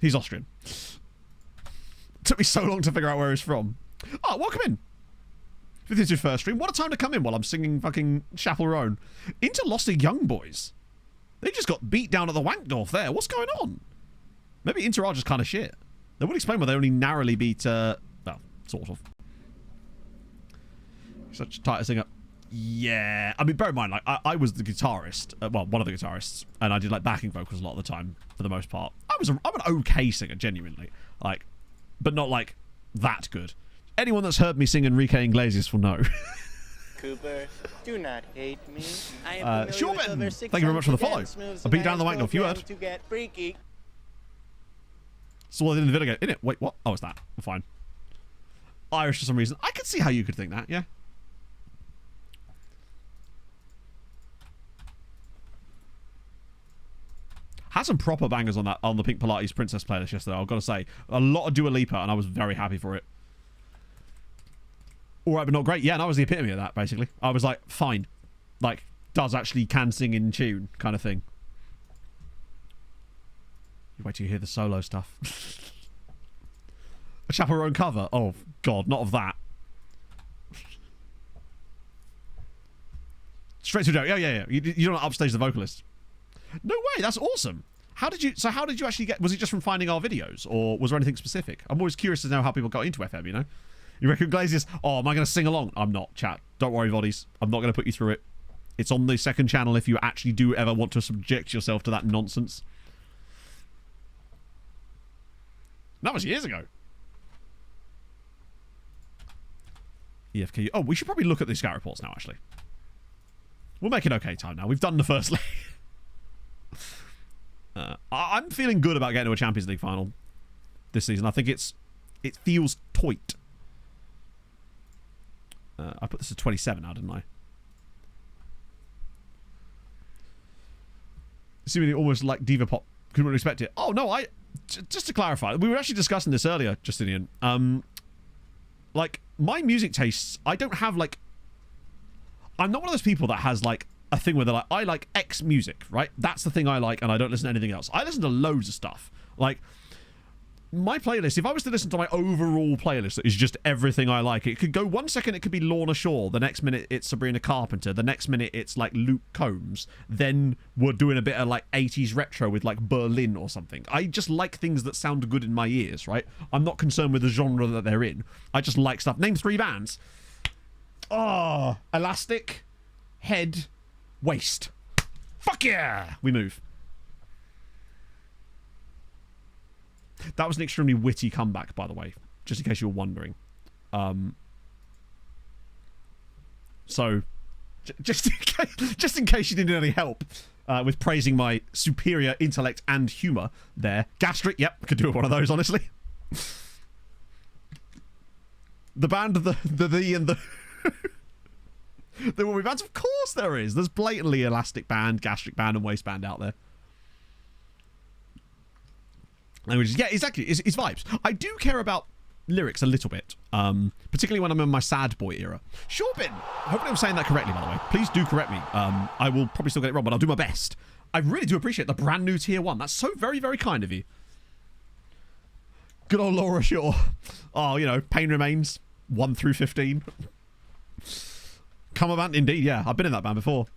He's Austrian. Took me so long to figure out where he's from. Oh, welcome in. If this is your first stream, what a time to come in while I'm singing fucking Chapel Roan. Interloster Young Boys. They just got beat down at the Wankdorf there. What's going on? Maybe Inter are just kind of shit. That would explain why they only narrowly beat, well, sort of. Such a tight singer. Yeah. I mean, bear in mind, like, I was the guitarist. Well, one of the guitarists. And I did, like, backing vocals a lot of the time, for the most part. I'm an okay singer, genuinely. Like, but not, like, that good. Anyone that's heard me sing Enrique Iglesias will know. Cooper. Do not hate me. I am familiar Sure, with Ben. over Thank you very much for the 600 follow. dance moves, I'll beat and down the I am wangle if you heard. programmed to get freaky. It's all in the video, isn't it? Wait, what? Oh, it's that. I'm fine. Irish for some reason. I could see how you could think that, yeah. Had some proper bangers on the Pink Pilates Princess playlist yesterday, I've got to say. A lot of Dua Lipa, and I was very happy for it. Alright, but not great. Yeah, and I was the epitome of that, basically. I was like, fine. Like, can sing in tune, kind of thing. You wait till you hear the solo stuff. A chaperone cover? Oh, God, not of that. Straight to a joke. Yeah. You don't upstage the vocalist. No way, that's awesome. How did you actually get, was it just from finding our videos, or was there anything specific? I'm always curious to know how people got into FM, you know? You reckon Glazius, oh, am I going to sing along? I'm not, chat. Don't worry, Voddies. I'm not going to put you through it. It's on the second channel if you actually do ever want to subject yourself to that nonsense. That was years ago. EFK. Oh, we should probably look at the scout reports now, actually. We'll make it okay time now. We've done the first leg. I'm feeling good about getting to a Champions League final this season. I think it feels tight. I put this at 27 now, didn't I? Seemingly almost like diva pop. Couldn't really expect it. Oh no, just to clarify, we were actually discussing this earlier, Justinian. Like my music tastes, I don't have like. I'm not one of those people that has like a thing where they're like, I like X music, right? That's the thing I like, and I don't listen to anything else. I listen to loads of stuff. Like, my playlist, if I was to listen to my overall playlist that is just everything I like, it could go 1 second, it could be Lorna Shore, the next minute it's Sabrina Carpenter, the next minute it's like Luke Combs, then we're doing a bit of like 80s retro with like Berlin or something. I just like things that sound good in my ears, right? I'm not concerned with the genre that they're in. I just like stuff. Name 3 bands. Oh, Elastic, Head, Waste. Fuck yeah! We move. That was an extremely witty comeback, by the way, just in case you were wondering. So, just in case you didn't need any help with praising my superior intellect and humour there. Gastric, yep, I could do one of those, honestly. The band of the and the... There will be bands, of course there is. There's blatantly Elastic Band, Gastric Band, and Waistband out there. Languages, yeah, exactly. It's vibes. I do care about lyrics a little bit, particularly when I'm in my sad boy era. Sure, Ben. Hopefully I'm saying that correctly, by the way. Please do correct me. I will probably still get it wrong, but I'll do my best. I really do appreciate the brand new tier 1. That's so very, very kind of you. Good old Laura Shaw. Oh, you know, Pain Remains, 1 through 15. Come band, indeed, yeah. I've been in that band before.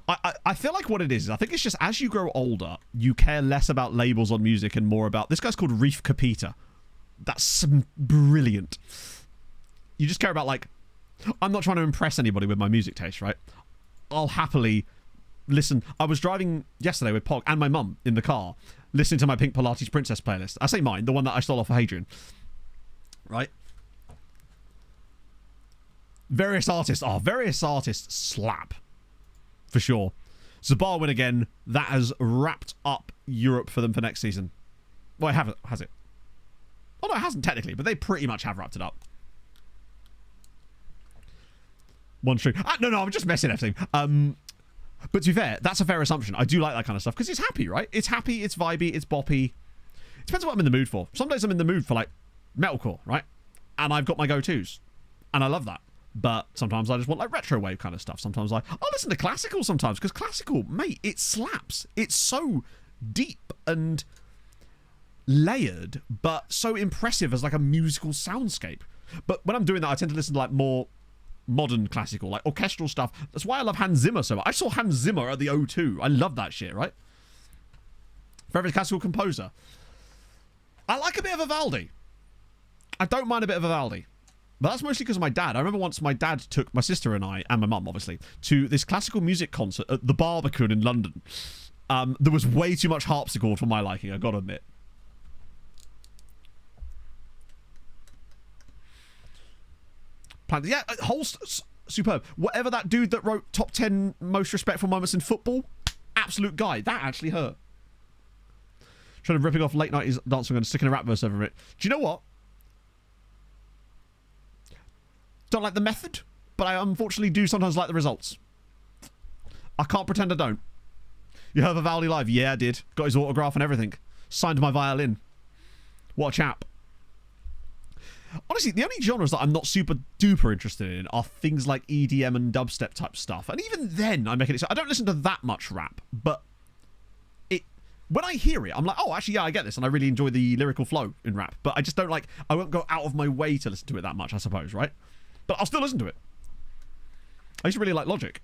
I feel like what it is, I think it's just as you grow older, you care less about labels on music and more about... This guy's called Reef Capita. That's brilliant. You just care about, like... I'm not trying to impress anybody with my music taste, right? I'll happily listen. I was driving yesterday with Pog and my mum in the car, listening to my Pink Pilates Princess playlist. I say mine, the one that I stole off of Hadrian. Right? Various artists slap. For sure. Zabar win again. That has wrapped up Europe for them for next season. Well, it haven't, has it? Oh, no, it hasn't technically, but they pretty much have wrapped it up. One true. No, I'm just messing everything. But to be fair, that's a fair assumption. I do like that kind of stuff because it's happy, right? It's happy, it's vibey, it's boppy. It depends on what I'm in the mood for. Some days I'm in the mood for, like, metalcore, right? And I've got my go-tos. And I love that. But sometimes I just want like retro wave kind of stuff. Sometimes I'll listen to classical sometimes because classical, mate, it slaps. It's so deep and layered, but so impressive as like a musical soundscape. But when I'm doing that, I tend to listen to like more modern classical, like orchestral stuff. That's why I love Hans Zimmer so much. I saw Hans Zimmer at the O2. I love that shit, right? Favorite classical composer. I like a bit of Vivaldi. I don't mind a bit of Vivaldi. But that's mostly because of my dad. I remember once my dad took my sister and I, and my mum, obviously, to this classical music concert at the Barbican in London. There was way too much harpsichord for my liking, I gotta admit. Yeah, Holst... superb. Whatever that dude that wrote top 10 most respectful moments in football, absolute guy. That actually hurt. Trying to ripping off late night dancing and sticking a rap verse over it. Do you know what? Don't like the method, but I unfortunately do sometimes like the results. I can't pretend I don't. You heard Vivaldi live? Yeah, I did. Got his autograph and everything. Signed my violin. What a chap. Honestly, the only genres that I'm not super duper interested in are things like EDM and dubstep type stuff. And even then, I don't listen to that much rap, but when I hear it, I'm like, oh, actually, yeah, I get this, and I really enjoy the lyrical flow in rap. But I just don't like, I won't go out of my way to listen to it that much, I suppose, right? But I'll still listen to it. I used to really like Logic.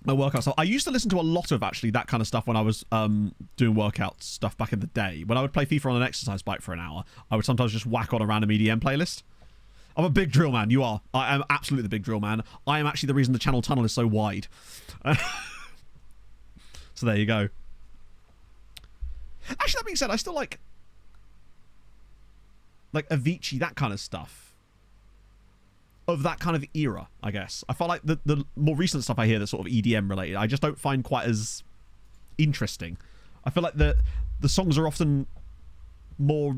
My workout stuff. I used to listen to a lot of, actually, that kind of stuff when I was doing workout stuff back in the day. When I would play FIFA on an exercise bike for an hour, I would sometimes just whack on a random EDM playlist. I'm a big drill man. You are. I am absolutely the big drill man. I am actually the reason the channel tunnel is so wide. So there you go. Actually, that being said, I still like Avicii, that kind of stuff. Of that kind of era, I guess. I feel like the more recent stuff I hear that's sort of EDM related, I just don't find quite as interesting. I feel like the songs are often more...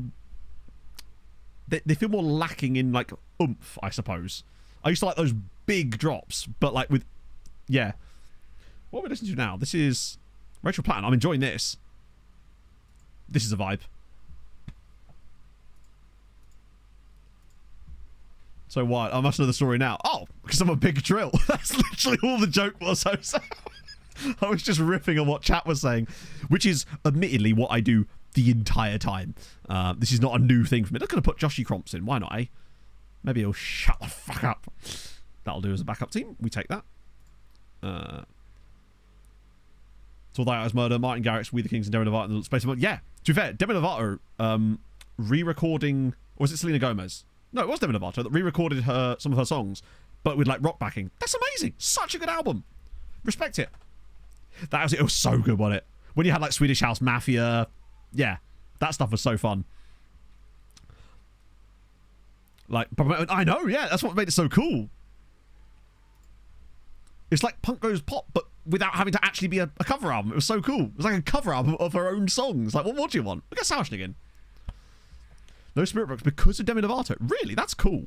They feel more lacking in, like, oomph, I suppose. I used to like those big drops, but, like, with... Yeah. What are we listening to now? This is Rachel Platten. I'm enjoying this. This is a vibe. So why? I must know the story now. Oh, because I'm a big drill. That's literally all the joke was. I was just riffing on what chat was saying, which is admittedly what I do the entire time. This is not a new thing for me. Look, going to put Joshy Cromps in. Why not, eh? Maybe he'll shut the fuck up. That'll do as a backup team. We take that. So that was Murder, Martin Garrix, We the Kings, and Demi Lovato in the Space of... Yeah, to be fair, Demi Lovato re-recording... Or was it Selena Gomez? No, it was Demi Lovato that re-recorded some of her songs, but with, like, rock backing. That's amazing. Such a good album. Respect it. That was it. It was so good, wasn't it? When you had, like, Swedish House Mafia... Yeah, that stuff was so fun. Like, I know, yeah, that's what made it so cool. It's like Punk Goes Pop, but without having to actually be a cover album. It was so cool. It was like a cover album of her own songs. Like, what more do you want? Look at Sauerschnitt again. No Spirit Box because of Demi Lovato. Really? That's cool.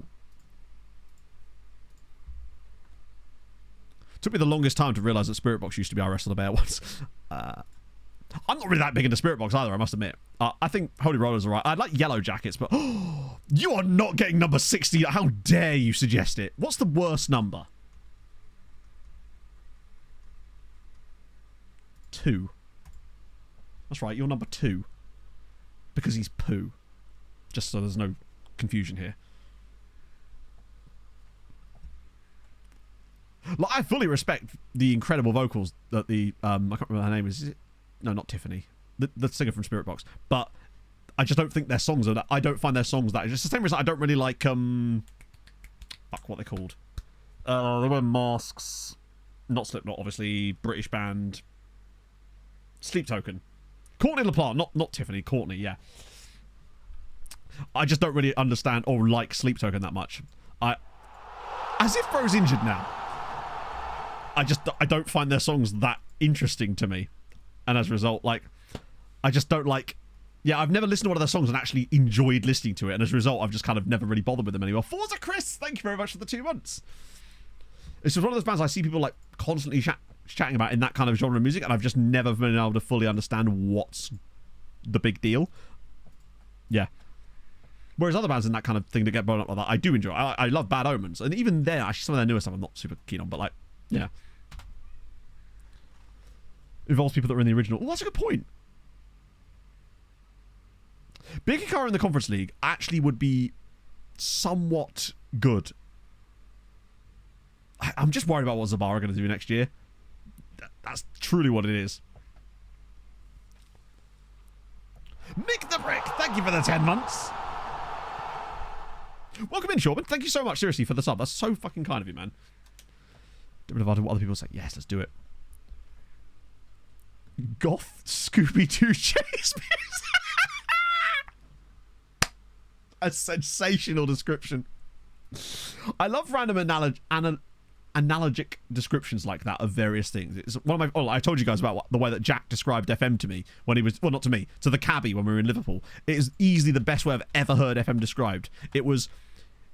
Took me the longest time to realise that Spirit Box used to be I Wrestle the Bear once. I'm not really that big into Spirit Box either, I must admit. I think Holy Roller's alright. I'd like Yellow Jackets, but... you are not getting number 60. How dare you suggest it? What's the worst number? 2. That's right, you're number 2. Because he's poo. Just so there's no confusion here. Like, I fully respect the incredible vocals that the... I can't remember her name. Is it? No, not Tiffany. The singer from Spirit Box. But I just don't think their songs are that... I don't find their songs that... It's just the same reason I don't really like... Fuck, what they called. They were Masks. Not Slipknot, obviously. British band. Sleep Token. Courtney LaPlante, not Tiffany. Courtney, yeah. I just don't really understand or like Sleep Token that much. As if Bro's injured now. I don't find their songs that interesting to me. And as a result, like, I just don't like... Yeah, I've never listened to one of their songs and actually enjoyed listening to it. And as a result, I've just kind of never really bothered with them anymore. Forza Chris, thank you very much for the 2 months. It's just one of those bands I see people, like, constantly chatting about in that kind of genre of music, and I've just never been able to fully understand what's the big deal. Yeah. Whereas other bands in that kind of thing that get blown up like that, I do enjoy. I love Bad Omens. And even there, actually, some of their newer stuff I'm not super keen on, but, like, yeah. Involves people that were in the original. Oh, that's a good point. Big Hikaru in the Conference League actually would be somewhat good. I'm just worried about what Zabara are going to do next year. That's truly what it is. Mick the Brick, thank you for the 10 months. Welcome in, Shorman. Thank you so much, seriously, for the sub. That's so fucking kind of you, man. Don't know what other people say. Yes, let's do it. Goth Scooby-Doo chase music. A sensational description. I love random analogic descriptions like that of various things. It's one of my. Oh, I told you guys about the way that Jack described FM to me when he was. Well, not to me, to the cabbie when we were in Liverpool. It is easily the best way I've ever heard FM described.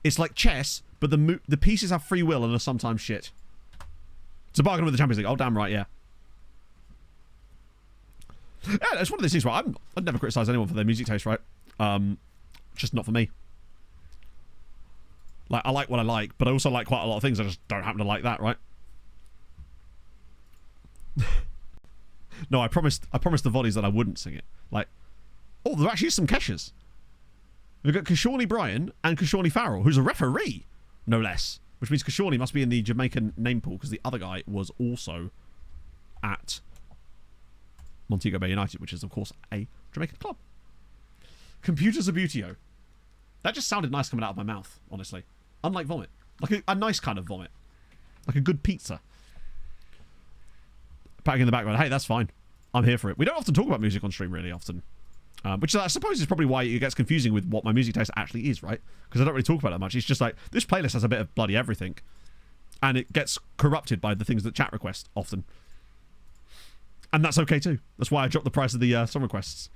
It's like chess, but the pieces have free will and are sometimes shit. It's a bargain with the Champions League. Oh, damn right, yeah. Yeah, it's one of these things, right? I'd never criticise anyone for their music taste, right? Just not for me. Like, I like what I like, but I also like quite a lot of things. I just don't happen to like that, right? No, I promised the Volleys that I wouldn't sing it. Like, oh, there actually is some Keshas. We've got Kishorny Bryan and Kishorny Farrell, who's a referee, no less. Which means Kishorny must be in the Jamaican name pool, because the other guy was also at Montego Bay United, which is, of course, a Jamaican club. Computers Abutio. That just sounded nice coming out of my mouth, honestly. Unlike vomit. Like a nice kind of vomit. Like a good pizza. Patting in the background. Hey, that's fine. I'm here for it. We don't often talk about music on stream really often. Which I suppose is probably why it gets confusing with what my music taste actually is, right? Because I don't really talk about it much. It's just like, this playlist has a bit of bloody everything. And it gets corrupted by the things that chat request often. And that's okay too. That's why I dropped the price of the song requests.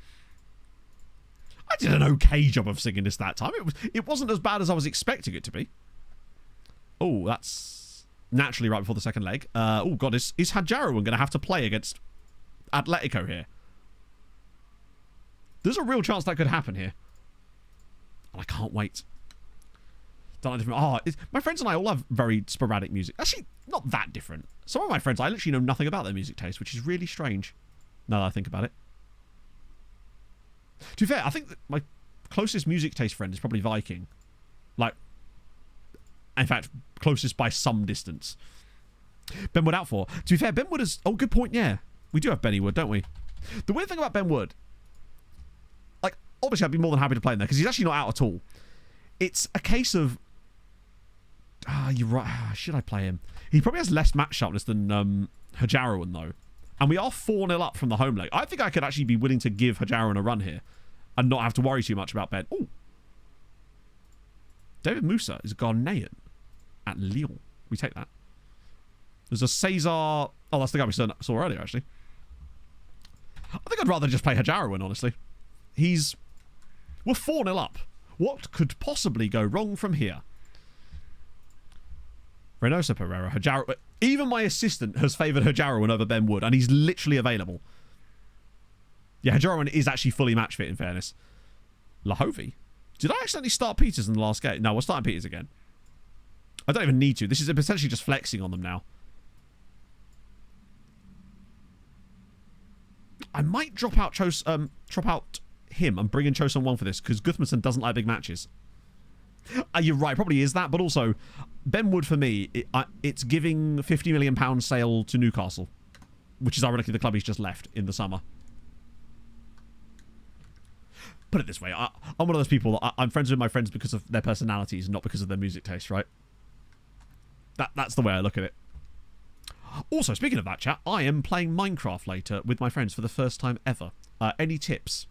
I did an okay job of singing this that time. It wasn't as bad as I was expecting it to be. Oh, that's naturally right before the second leg. Oh, God, is Hadjarawan going to have to play against Atletico here? There's a real chance that could happen here. And I can't wait. My friends and I all have very sporadic music. Actually, not that different. Some of my friends, I literally know nothing about their music taste, which is really strange, now that I think about it. To be fair, I think that my closest music taste friend is probably Viking. Like, in fact, closest by some distance. Ben Wood out for. To be fair, Ben Wood is... Oh, good point, yeah. We do have Benny Wood, don't we? The weird thing about Ben Wood... Like, obviously I'd be more than happy to play him there, because he's actually not out at all. It's a case of... you're right. Should I play him? He probably has less match sharpness than Hadjarawan, though. And we are 4-0 up from the home leg. I think I could actually be willing to give Hadjarawan a run here and not have to worry too much about Ben. Oh. David Musa is a Ghanaian at Lyon. We take that. There's a Cesar... Oh, that's the guy we saw earlier, actually. I think I'd rather just play Hadjarawan, honestly. We're 4-0 up. What could possibly go wrong from here? Reynoso Pereira, Hadjarawan. Even my assistant has favoured Hadjarawan over Ben Wood, and he's literally available. Yeah, Hadjarawan is actually fully match fit, in fairness. Lahovi? Did I accidentally start Peters in the last game? No, we're starting Peters again. I don't even need to. This is potentially just flexing on them now. I might drop out him and bring in Cho Sung-won for this, because Gudmundsson doesn't like big matches. You're right, probably is that, but also Ben Wood for me, it's giving £50 million sale to Newcastle, which is ironically the club he's just left in the summer. Put it this way, I'm one of those people that I'm friends with my friends because of their personalities, not because of their music taste, right? That's the way I look at it. Also, speaking of that, chat, I am playing Minecraft later with my friends for the first time ever. Any tips?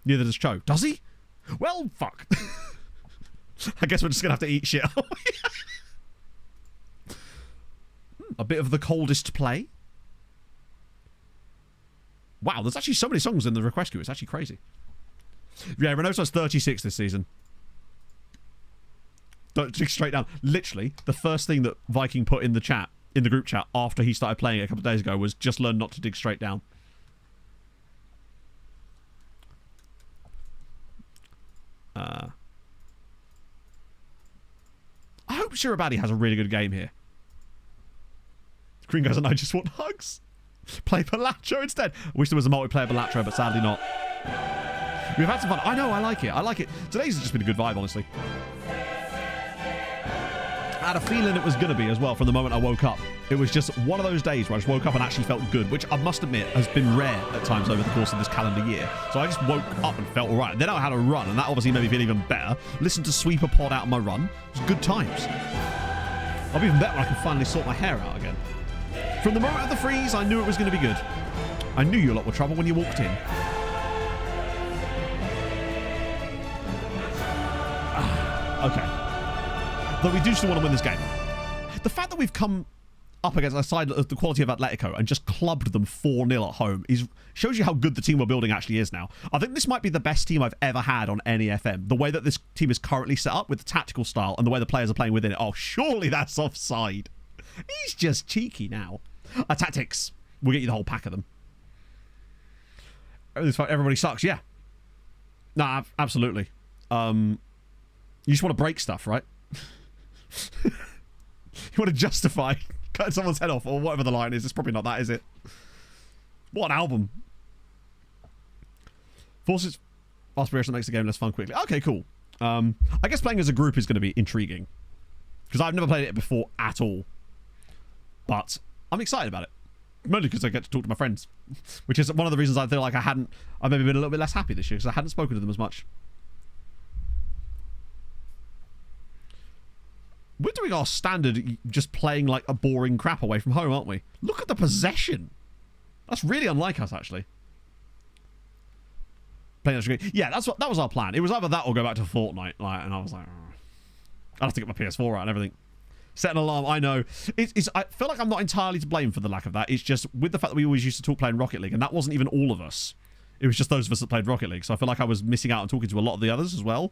Neither does Cho. Does he? Well, fuck. I guess we're just going to have to eat shit. A bit of the coldest play. Wow, there's actually so many songs in the request queue. It's actually crazy. Yeah, Reynoso's 36 this season. Don't dig straight down. Literally, the first thing that Viking put in the chat, in the group chat, after he started playing it a couple of days ago was just learn not to dig straight down. I hope Shirabadi has a really good game here. Green guys and I just want hugs. Play Balatro instead. I wish there was a multiplayer Balatro, but sadly not. We've had some fun. I know, I like it. I like it. Today's just been a good vibe, honestly. I had a feeling it was going to be as well from the moment I woke up. It was just one of those days where I just woke up and actually felt good, which I must admit has been rare at times over the course of this calendar year. So I just woke up and felt all right. Then I had a run, and that obviously made me feel even better. Listened to Sweeper Pod out on my run. It was good times. I'll be even better when I can finally sort my hair out again. From the moment of the freeze, I knew it was going to be good. I knew you lot were trouble when you walked in. Okay. But we do still want to win this game. The fact that we've come up against a side of the quality of Atletico and just clubbed them 4-0 at home shows you how good the team we're building actually is now. I think this might be the best team I've ever had on any FM. The way that this team is currently set up with the tactical style and the way the players are playing within it. Oh, surely that's offside. He's just cheeky now. Tactics. We'll get you the whole pack of them. Everybody sucks, yeah. Nah, absolutely. You just want to break stuff, right? You want to justify cutting someone's head off or whatever the line is. It's probably not that, is it? What an album. Forces aspiration makes the game less fun quickly. Okay, cool. I guess playing as a group is going to be intriguing. Because I've never played it before at all. But I'm excited about it. Mainly because I get to talk to my friends. Which is one of the reasons I feel like I've maybe been a little bit less happy this year. Because I hadn't spoken to them as much. We're doing our standard, just playing like a boring crap away from home, aren't we? Look at the possession. That's really unlike us, actually. Playing extra game. Yeah, that was our plan. It was either that or go back to Fortnite. And I was like, oh. I'll have to get my PS4 out and everything. Set an alarm. I know. I feel like I'm not entirely to blame for the lack of that. It's just with the fact that we always used to talk playing Rocket League, and that wasn't even all of us. It was just those of us that played Rocket League. So I feel like I was missing out on talking to a lot of the others as well.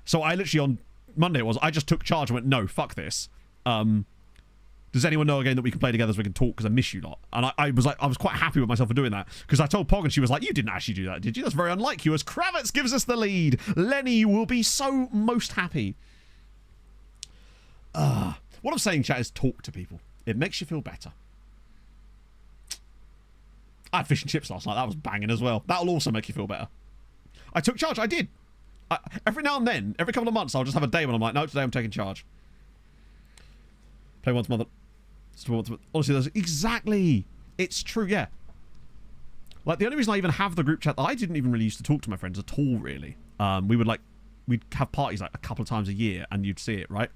So I literally on Monday I just took charge and went, no, fuck this. Does anyone know a game that we can play together so we can talk because I miss you lot? And I was quite happy with myself for doing that because I told Pog and she was like, you didn't actually do that, did you? That's very unlike you, as Kravitz gives us the lead. Lenny will be so most happy. What I'm saying, chat, is talk to people. It makes you feel better. I had fish and chips last night. That was banging as well. That'll also make you feel better. I took charge. I did. Every now and then, every couple of months, I'll just have a day when I'm like, no, today I'm taking charge. Play once a month. Honestly, exactly. It's true, yeah. Like, the only reason I even have the group chat, I didn't even really used to talk to my friends at all, really. We'd have parties like a couple of times a year, and you'd see it, right?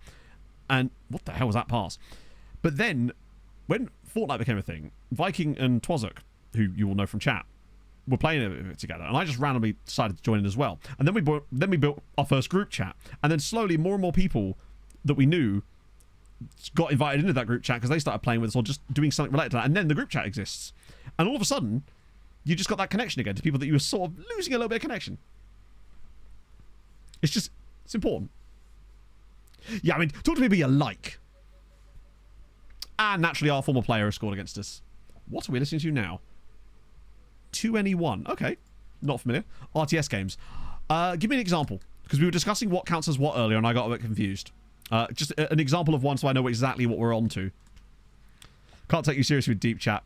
And what the hell was that pass? But then, when Fortnite became a thing, Viking and Twazuk, who you all know from chat, were playing it together, and I just randomly decided to join in as well. And then we built our first group chat, and then slowly more and more people that we knew got invited into that group chat because they started playing with us or just doing something related to that, and then the group chat exists. And all of a sudden, you just got that connection again to people that you were sort of losing a little bit of connection. It's important. Yeah, I mean, talk to people you like. And naturally, our former player has scored against us. What are we listening to now? 2NE1. Okay. Not familiar. RTS games. Give me an example. Because we were discussing what counts as what earlier, and I got a bit confused. Just an example of one so I know exactly what we're on to. Can't take you seriously with deep chat.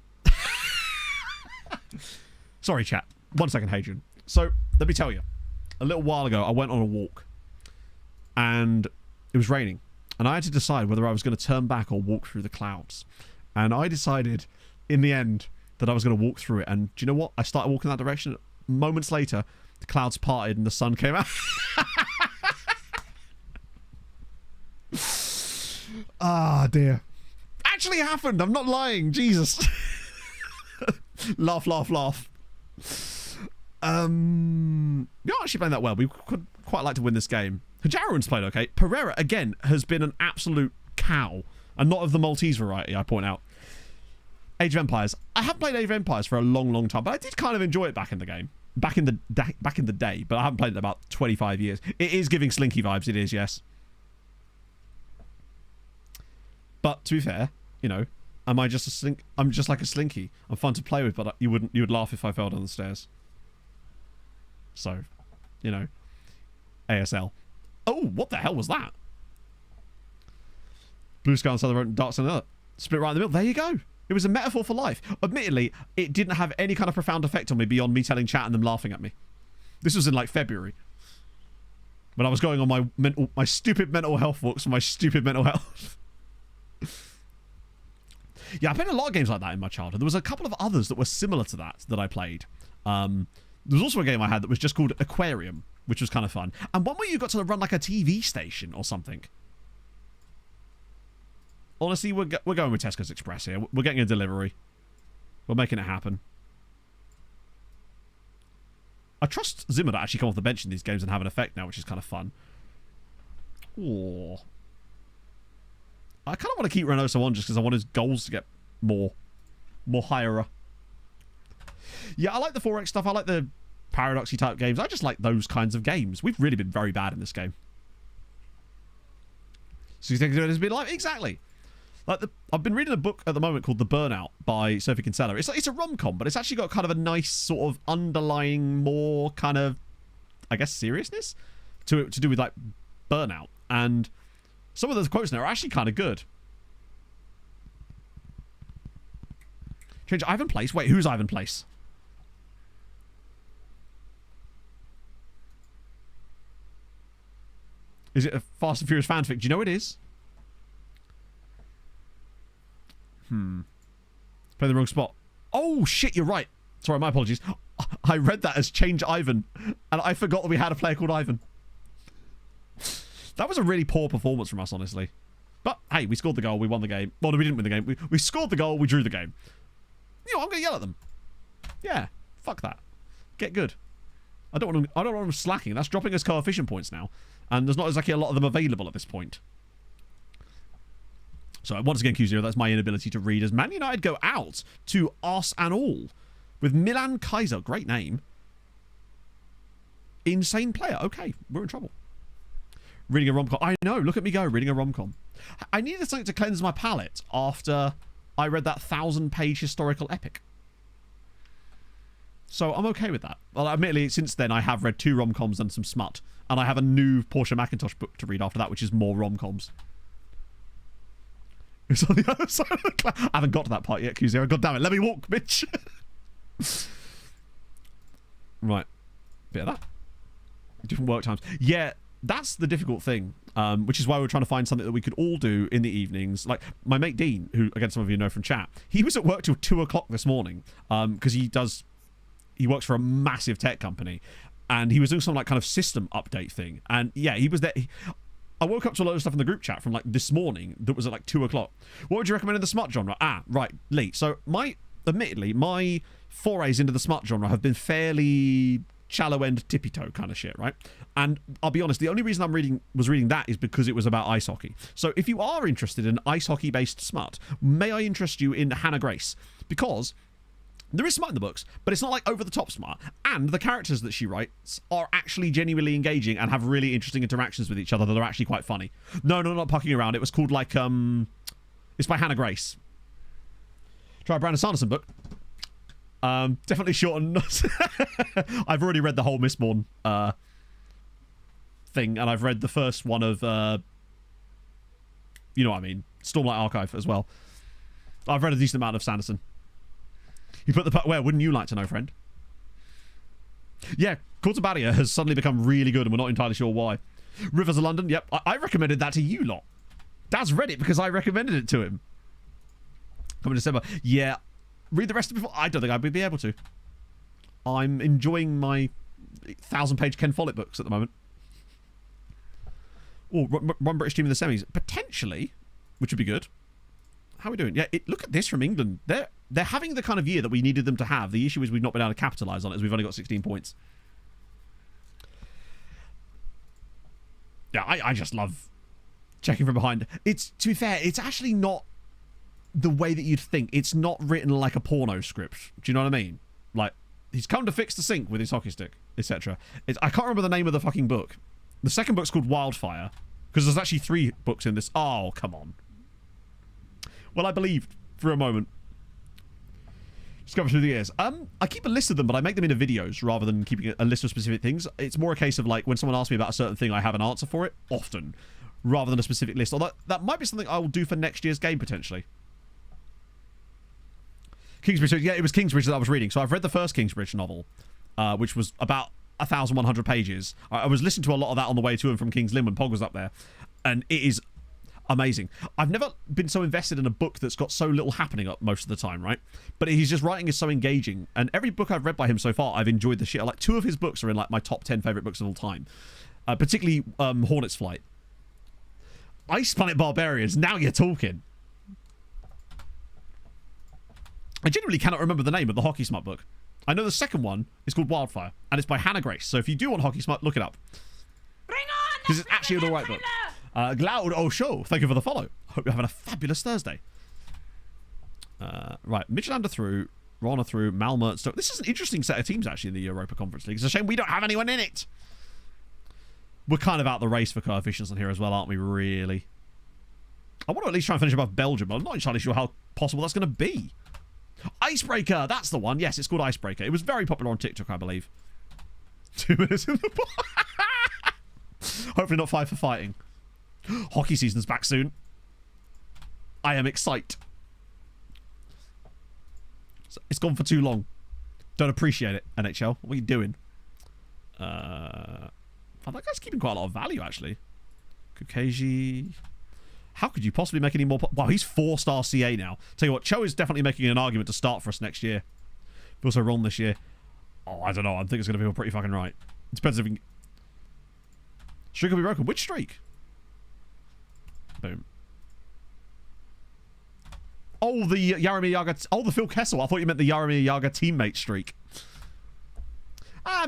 Sorry, chat. 1 second, Hadrian. So, let me tell you. A little while ago, I went on a walk. And it was raining. And I had to decide whether I was going to turn back or walk through the clouds. And I decided, in the end, that I was going to walk through it. And do you know what? I started walking that direction. Moments later, the clouds parted and the sun came out. Ah, dear. Actually happened. I'm not lying. Jesus. Laugh, laugh, laugh. You're not actually playing that well. We could quite like to win this game. Hajaruan's played okay. Pereira, again, has been an absolute cow. And not of the Maltese variety, I point out. Age of Empires. I haven't played Age of Empires for a long, long time, but I did kind of enjoy it back in the game. Back in the day, but I haven't played it in about 25 years. It is giving Slinky vibes, it is, yes. But to be fair, you know, am I just a slink? I'm just like a Slinky. I'm fun to play with, but you would laugh if I fell down the stairs. So, you know, ASL. Oh, what the hell was that? Blue sky on southern dark sun earth. Split right in the middle. There you go. It was a metaphor for life. Admittedly, it didn't have any kind of profound effect on me beyond me telling chat and them laughing at me. This was in like February. When I was going on my stupid mental health walks for my stupid mental health. Yeah, I played a lot of games like that in my childhood. There was a couple of others that were similar to that I played. There was also a game I had that was just called Aquarium, which was kind of fun. And one where you got to run like a TV station or something. Honestly, we're going with Tesco's Express here. We're getting a delivery. We're making it happen. I trust Zimmer to actually come off the bench in these games and have an effect now, which is kind of fun. Ooh. I kind of want to keep Reynoso on just because I want his goals to get more higher. Yeah, I like the 4X stuff. I like the paradoxy type games. I just like those kinds of games. We've really been very bad in this game. So you think it has been like exactly. Like I've been reading a book at the moment called The Burnout by Sophie Kinsella. It's a rom-com, but it's actually got kind of a nice sort of underlying, more kind of, I guess, seriousness to do with like burnout. And some of those quotes now are actually kind of good. Change Ivan Place. Wait, who's Ivan Place? Is it a Fast and Furious fanfic? Do you know it is? Play the wrong spot. Oh, shit, you're right. Sorry, my apologies. I read that as Change Ivan, and I forgot that we had a player called Ivan. That was a really poor performance from us, honestly. But, hey, we scored the goal. We won the game. Well, we didn't win the game. We scored the goal. We drew the game. You know, I'm going to yell at them. Yeah, fuck that. Get good. I don't want them slacking. That's dropping us coefficient points now. And there's not exactly a lot of them available at this point. So once again, Q0, that's my inability to read as Man United go out to Ars and all with Milan Kaiser. Great name. Insane player. Okay, we're in trouble. Reading a rom-com. I know, look at me go, reading a rom-com. I needed something to cleanse my palate after I read that 1,000-page historical epic. So I'm okay with that. Well, admittedly, since then, I have read 2 rom-coms and some smut. And I have a new Portia McIntosh book to read after that, which is more rom-coms. It's on the other side of the cloud. I haven't got to that part yet, Q0. God damn it. Let me walk, bitch. Right. Bit of that. Different work times. Yeah, that's the difficult thing. Which is why we're trying to find something that we could all do in the evenings. Like, my mate Dean, who, again, some of you know from chat, he was at work till 2 o'clock this morning. Because he works for a massive tech company. And he was doing some, like, kind of system update thing. And, yeah, he was there. I woke up to a load of stuff in the group chat from like this morning that was at like 2 o'clock. What would you recommend in the smut genre? Ah, right, Lee. So admittedly, my forays into the smut genre have been fairly shallow end tippy toe kind of shit, right? And I'll be honest, the only reason I was reading that is because it was about ice hockey. So if you are interested in ice hockey based smut, may I interest you in Hannah Grace? Because there is smut in the books, but it's not like over the top smut. And the characters that she writes are actually genuinely engaging and have really interesting interactions with each other that are actually quite funny. No, not pucking around. It was called like, it's by Hannah Grace. Try a Brandon Sanderson book. Definitely short and I've already read the whole Mistborn thing, and I've read the first one of, you know what I mean, Stormlight Archive as well. I've read a decent amount of Sanderson. You put the puck where? Wouldn't you like to know, friend? Yeah, Quartabadia has suddenly become really good, and we're not entirely sure why. Rivers of London, yep. I recommended that to you lot. Dad's read it because I recommended it to him. Coming December. Yeah. Read the rest of it before. I don't think I'd be able to. I'm enjoying my 1,000-page Ken Follett books at the moment. Oh, one British team in the semis. Potentially, which would be good. How are we doing? Yeah, look at this from England. They're having the kind of year that we needed them to have. The issue is we've not been able to capitalise on it as we've only got 16 points. Yeah, I just love checking from behind. To be fair, it's actually not the way that you'd think. It's not written like a porno script. Do you know what I mean? Like, he's come to fix the sink with his hockey stick, etc. I can't remember the name of the fucking book. The second book's called Wildfire, because there's actually 3 books in this. Oh, come on. Well, I believed for a moment. Discover through the years. I keep a list of them, but I make them into videos rather than keeping a list of specific things. It's more a case of like when someone asks me about a certain thing, I have an answer for it often, rather than a specific list. Although that might be something I will do for next year's game potentially. Kingsbridge. Yeah, it was Kingsbridge that I was reading. So I've read the first Kingsbridge novel, which was about 1,100 pages. I was listening to a lot of that on the way to and from King's Lynn when Pog was up there, and it is amazing. I've never been so invested in a book that's got so little happening up most of the time, right? But his just writing is so engaging, and every book I've read by him so far, I've enjoyed the shit. Like 2 of his books are in like my top 10 favorite books of all time, particularly Hornet's Flight. Ice Planet Barbarians. Now you're talking. I genuinely cannot remember the name of the Hockey Smut book. I know the second one is called Wildfire, and it's by Hannah Grace. So if you do want Hockey Smut, look it up. Because it's actually an alright book. Gloud Osho, thank you for the follow. Hope you're having a fabulous Thursday. Right, Midtjylland through, Rana through, Malmö. So this is an interesting set of teams actually in the Europa Conference League. It's a shame we don't have anyone in it. We're kind of out the race for coefficients on here as well, aren't we, really? I want to at least try and finish above Belgium, but I'm not entirely sure how possible that's going to be. Icebreaker, that's the one. Yes, it's called Icebreaker. It was very popular on TikTok, I believe. 2 minutes in the ball. Hopefully not 5 for fighting. Hockey season's back soon. I am excited. It's gone for too long. Don't appreciate it, NHL. What are you doing? Oh, that guy's keeping quite a lot of value, actually. Kukeji. How could you possibly make any more... Wow, he's 4-star CA now. Tell you what, Cho is definitely making an argument to start for us next year. Feels so wrong this year. Oh, I don't know. I think it's going to feel pretty fucking right. It depends if we can... Streak will be broken. Which streak? Boom. Oh, the Jaromir Jagr... Oh, the Phil Kessel. I thought you meant the Jaromir Jagr teammate streak.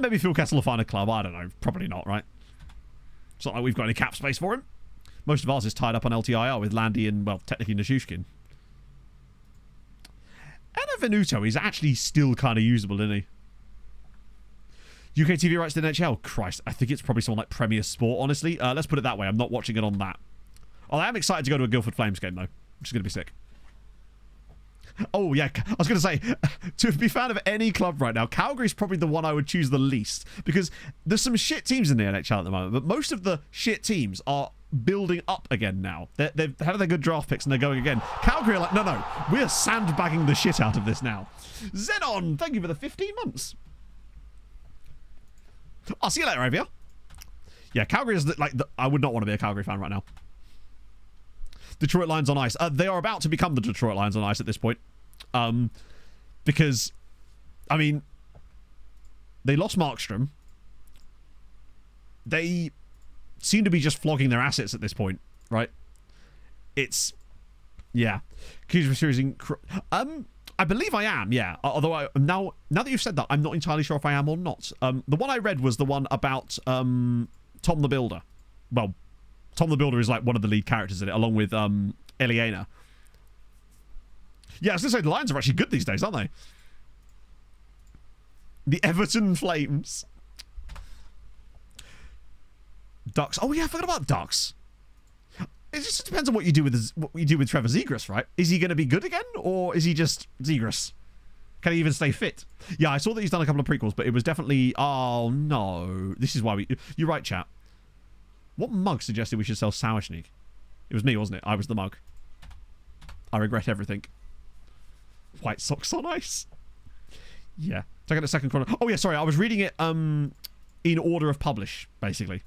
Maybe Phil Kessel will find a club. I don't know. Probably not, right? It's not like we've got any cap space for him. Most of ours is tied up on LTIR with Landy and, well, technically Nishushkin. Ena Venuto is actually still kind of usable, isn't he? UK TV rights to NHL? Christ, I think it's probably someone like Premier Sport, honestly. Let's put it that way. I'm not watching it on that. Oh, I am excited to go to a Guildford Flames game, though. Which is going to be sick. Oh, yeah. I was going to say, to be a fan of any club right now, Calgary's probably the one I would choose the least. Because there's some shit teams in the NHL at the moment, but most of the shit teams are building up again now. They've had their good draft picks and they're going again. Calgary are like, no, we're sandbagging the shit out of this now. Zenon, thank you for the 15 months. I'll see you later, Avia. Yeah, Calgary is like, I would not want to be a Calgary fan right now. Detroit Lions on ice. They are about to become the Detroit Lions on ice at this point. Because, I mean, they lost Markstrom. They seem to be just flogging their assets at this point, right? It's, yeah. I believe I am, yeah. Although now that you've said that, I'm not entirely sure if I am or not. The one I read was the one about Tom the Builder. Well, Tom the Builder is like one of the lead characters in it, along with Eliana. Yeah, I was going to say, the Lions are actually good these days, aren't they? The Everton Flames. Ducks. Oh, yeah, I forgot about Ducks. It just depends on what you do with Trevor Zegras, right? Is he going to be good again, or is he just Zegras? Can he even stay fit? Yeah, I saw that he's done a couple of prequels, but it was definitely... Oh, no. This is why we... You're right, chat. What mug suggested we should sell Sauerschnig? It was me, wasn't it? I was the mug. I regret everything. White socks on ice. Yeah. Check out the second corner. Oh, yeah, sorry. I was reading it in order of publish, basically.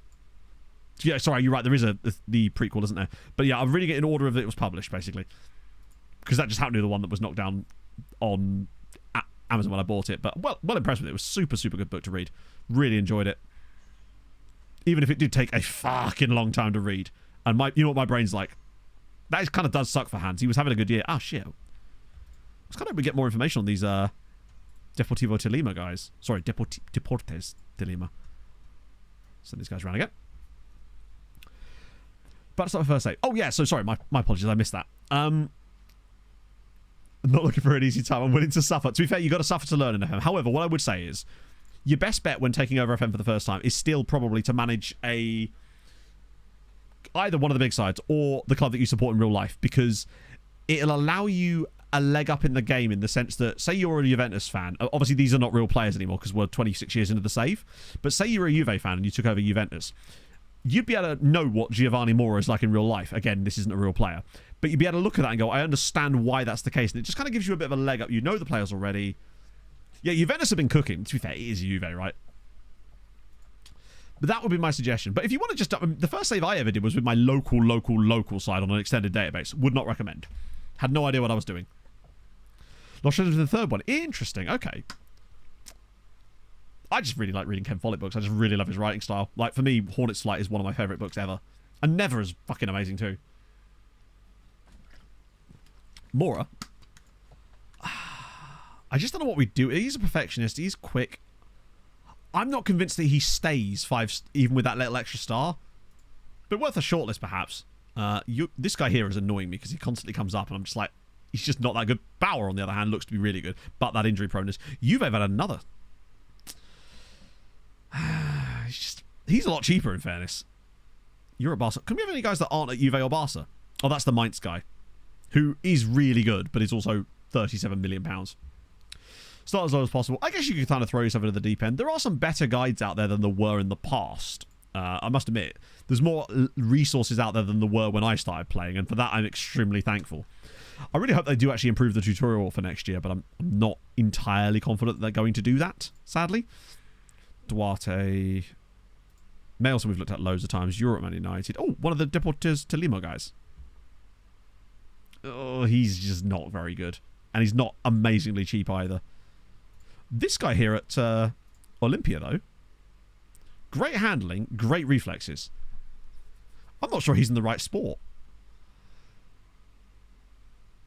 Yeah, sorry, you're right. There is the prequel, isn't there? But yeah, I'm reading it in order of it was published, basically. Because that just happened to be the one that was knocked down on Amazon when I bought it. But well impressed with it. It was super, super good book to read. Really enjoyed it. Even if it did take a fucking long time to read. And you know what my brain's like? That kind of does suck for Hans. He was having a good year. Ah, shit. Let's kind of get more information on these Deportivo Tolima guys. Sorry, Deportes Tolima. Send these guys around again. But that's not my first say. Oh, yeah, so sorry. My apologies. I missed that. I'm not looking for an easy time. I'm willing to suffer. To be fair, you've got to suffer to learn in FM. However, what I would say is your best bet when taking over FM for the first time is still probably to manage either one of the big sides or the club that you support in real life, because it'll allow you a leg up in the game in the sense that, say you're a Juventus fan. Obviously, these are not real players anymore because we're 26 years into the save. But say you're a Juve fan and you took over Juventus. You'd be able to know what Giovanni Mora is like in real life. Again, this isn't a real player. But you'd be able to look at that and go, I understand why that's the case. And it just kind of gives you a bit of a leg up. You know the players already. Yeah, Juventus have been cooking. To be fair, it is Juve, right? But that would be my suggestion. But if you want to just... the first save I ever did was with my local side on an extended database. Would not recommend. Had no idea what I was doing. Lost Treasures in the third one. Interesting. Okay. I just really like reading Ken Follett books. I just really love his writing style. Like, for me, Hornet's Flight is one of my favourite books ever. And Never is fucking amazing too. Mora. I just don't know what we do. He's a perfectionist. He's quick. I'm not convinced that he stays 5, even with that little extra star. But worth a shortlist, perhaps. This guy here is annoying me because he constantly comes up and I'm just like, he's just not that good. Bauer, on the other hand, looks to be really good, but that injury proneness. Juve have had another. He's a lot cheaper, in fairness. You're at Barca. Can we have any guys that aren't at Juve or Barca? Oh, that's the Mainz guy, who is really good, but is also £37 million. Start as low as possible. I guess you could kind of throw yourself into the deep end. There are some better guides out there than there were in the past. I must admit, there's more resources out there than there were when I started playing, and for that I'm extremely thankful. I really hope they do actually improve the tutorial for next year, but I'm not entirely confident they're going to do that, sadly. Duarte. Mailson we've looked at loads of times. Europe Man United. Oh, one of the Deportes Tolima guys. Oh, he's just not very good. And he's not amazingly cheap either. This guy here at Olympia, though. Great handling, great reflexes. I'm not sure he's in the right sport.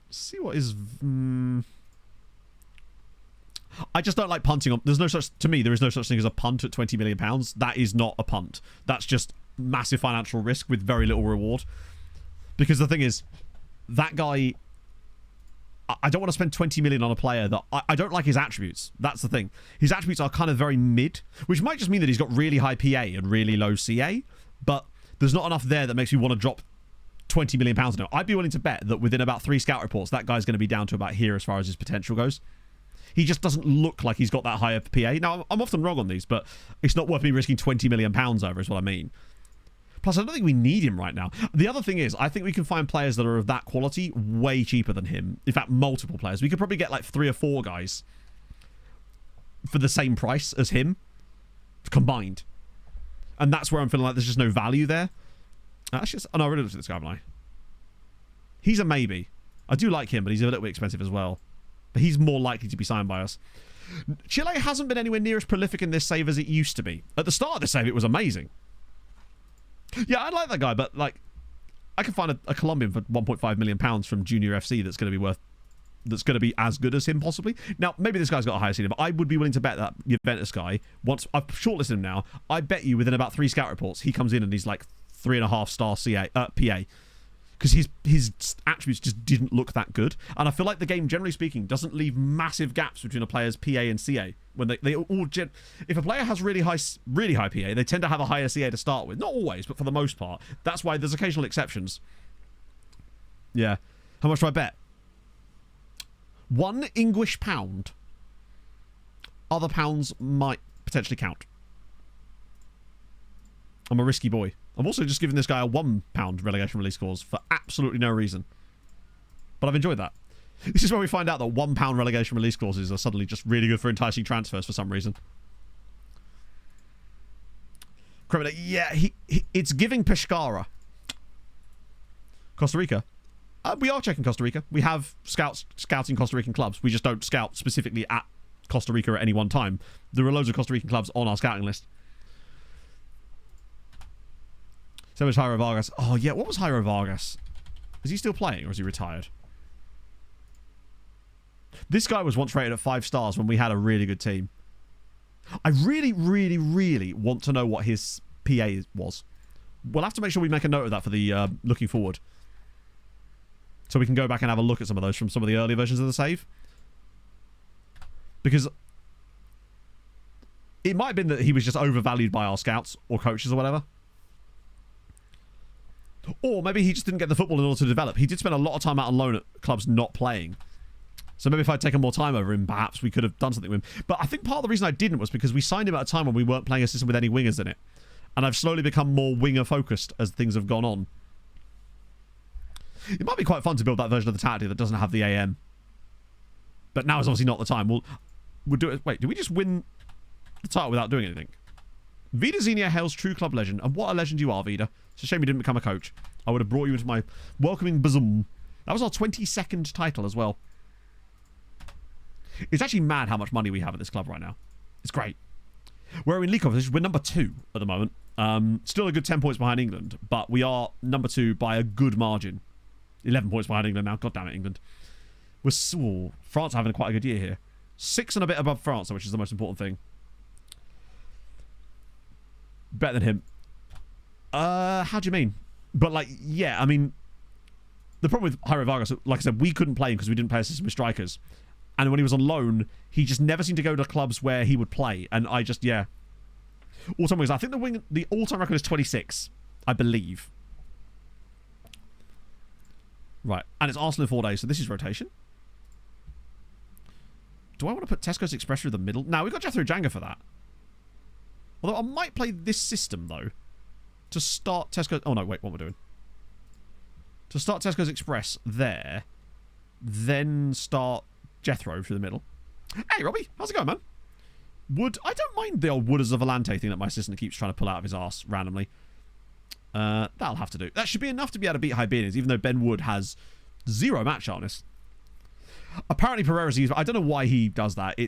See what is... I just don't like punting on... There's no such... To me, there is no such thing as a punt at £20 million. That is not a punt. That's just massive financial risk with very little reward. Because the thing is, that guy... I don't want to spend 20 million on a player that... I don't like his attributes. That's the thing. His attributes are kind of very mid, which might just mean that he's got really high PA and really low CA, but there's not enough there that makes me want to drop £20 million on it. I'd be willing to bet that within about 3 scout reports, that guy's going to be down to about here as far as his potential goes. He just doesn't look like he's got that higher PA. Now, I'm often wrong on these, but it's not worth me risking £20 million over is what I mean. Plus, I don't think we need him right now. The other thing is, I think we can find players that are of that quality way cheaper than him. In fact, multiple players. We could probably get like 3 or 4 guys for the same price as him combined. And that's where I'm feeling like there's just no value there. Actually, oh no, I really looked at this guy, haven't I? He's a maybe. I do like him, but he's a little bit expensive as well. But he's more likely to be signed by us. Chile hasn't been anywhere near as prolific in this save as it used to be. At the start of the save, it was amazing. Yeah, I like that guy, but like, I can find a Colombian for £1.5 million from Junior FC that's going to be as good as him possibly. Now, maybe this guy's got a higher ceiling, but I would be willing to bet that Juventus guy, once I've shortlisted him now, I bet you within about 3 scout reports, he comes in and he's like 3.5 star PA. Because his attributes just didn't look that good. And I feel like the game, generally speaking, doesn't leave massive gaps between a player's PA and CA. When they all... If a player has really high PA, they tend to have a higher CA to start with. Not always, but for the most part. That's why there's occasional exceptions. Yeah. How much do I bet? £1 English pound. Other pounds might potentially count. I'm a risky boy. I'm also just giving this guy a £1 relegation release clause for absolutely no reason. But I've enjoyed that. This is where we find out that £1 relegation release clauses are suddenly just really good for enticing transfers for some reason. Yeah, it's giving Pescara. Costa Rica. We are checking Costa Rica. We have scouting Costa Rican clubs. We just don't scout specifically at Costa Rica at any one time. There are loads of Costa Rican clubs on our scouting list. So is Jairo Vargas. Oh, yeah. What was Jairo Vargas? Is he still playing or is he retired? This guy was once rated at 5 stars when we had a really good team. I really, really, really want to know what his PA was. We'll have to make sure we make a note of that for the looking forward. So we can go back and have a look at some of those from some of the earlier versions of the save. Because it might have been that he was just overvalued by our scouts or coaches or whatever. Or maybe he just didn't get the football in order to develop. He did spend a lot of time out on loan at clubs not playing. So maybe if I'd taken more time over him, perhaps we could have done something with him. But I think part of the reason I didn't was because we signed him at a time when we weren't playing a system with any wingers in it. And I've slowly become more winger-focused as things have gone on. It might be quite fun to build that version of the tactic that doesn't have the AM. But now is obviously not the time. We'll do it. Wait, did we just win the title without doing anything? Vida Zinha hails true club legend. And what a legend you are, Vida. It's a shame you didn't become a coach. I would have brought you into my welcoming bosom. That was our 22nd title as well. It's actually mad how much money we have at this club right now. It's great. We're in league competition. We're number 2 at the moment. Still a good 10 points behind England, but we are number 2 by a good margin. 11 points behind England now. God damn it, England. France are having quite a good year here. 6 and a bit above France, which is the most important thing. Better than him. How do you mean? But, like, yeah, I mean, the problem with Jairo Vargas, like I said, we couldn't play him because we didn't play a system with strikers. And when he was on loan, he just never seemed to go to clubs where he would play. And I just, yeah. All-time wings. I think the all-time record is 26, I believe. Right. And it's Arsenal in 4 days, so this is rotation. Do I want to put Tesco's Express through the middle? No, we've got Jethro Janga for that. Although I might play this system, though, to start Tesco... Oh, no, wait, what am I doing? To start Tesco's Express there, then start Jethro through the middle. Hey, Robbie, how's it going, man? Wood... I don't mind the old Wood as a Volante thing that my assistant keeps trying to pull out of his arse randomly. That'll have to do. That should be enough to be able to beat Hibernians, even though Ben Wood has 0 match sharpness. Apparently Pereira's used... I don't know why he does that.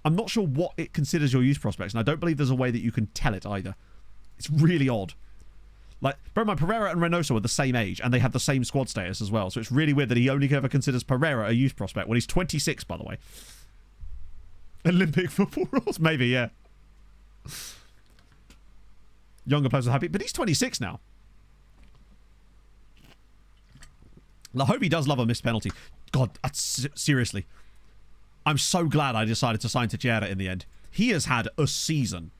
I'm not sure what it considers your youth prospects, and I don't believe there's a way that you can tell it either. It's really odd. Like, bear in mind, Pereira and Reynoso are the same age, and they have the same squad status as well, so it's really weird that he only ever considers Pereira a youth prospect when he's 26, by the way. Olympic football rules? Maybe, yeah. Younger players are happy, but he's 26 now. Lahobi does love a missed penalty. God, seriously. I'm so glad I decided to sign Teixeira in the end. He has had a season.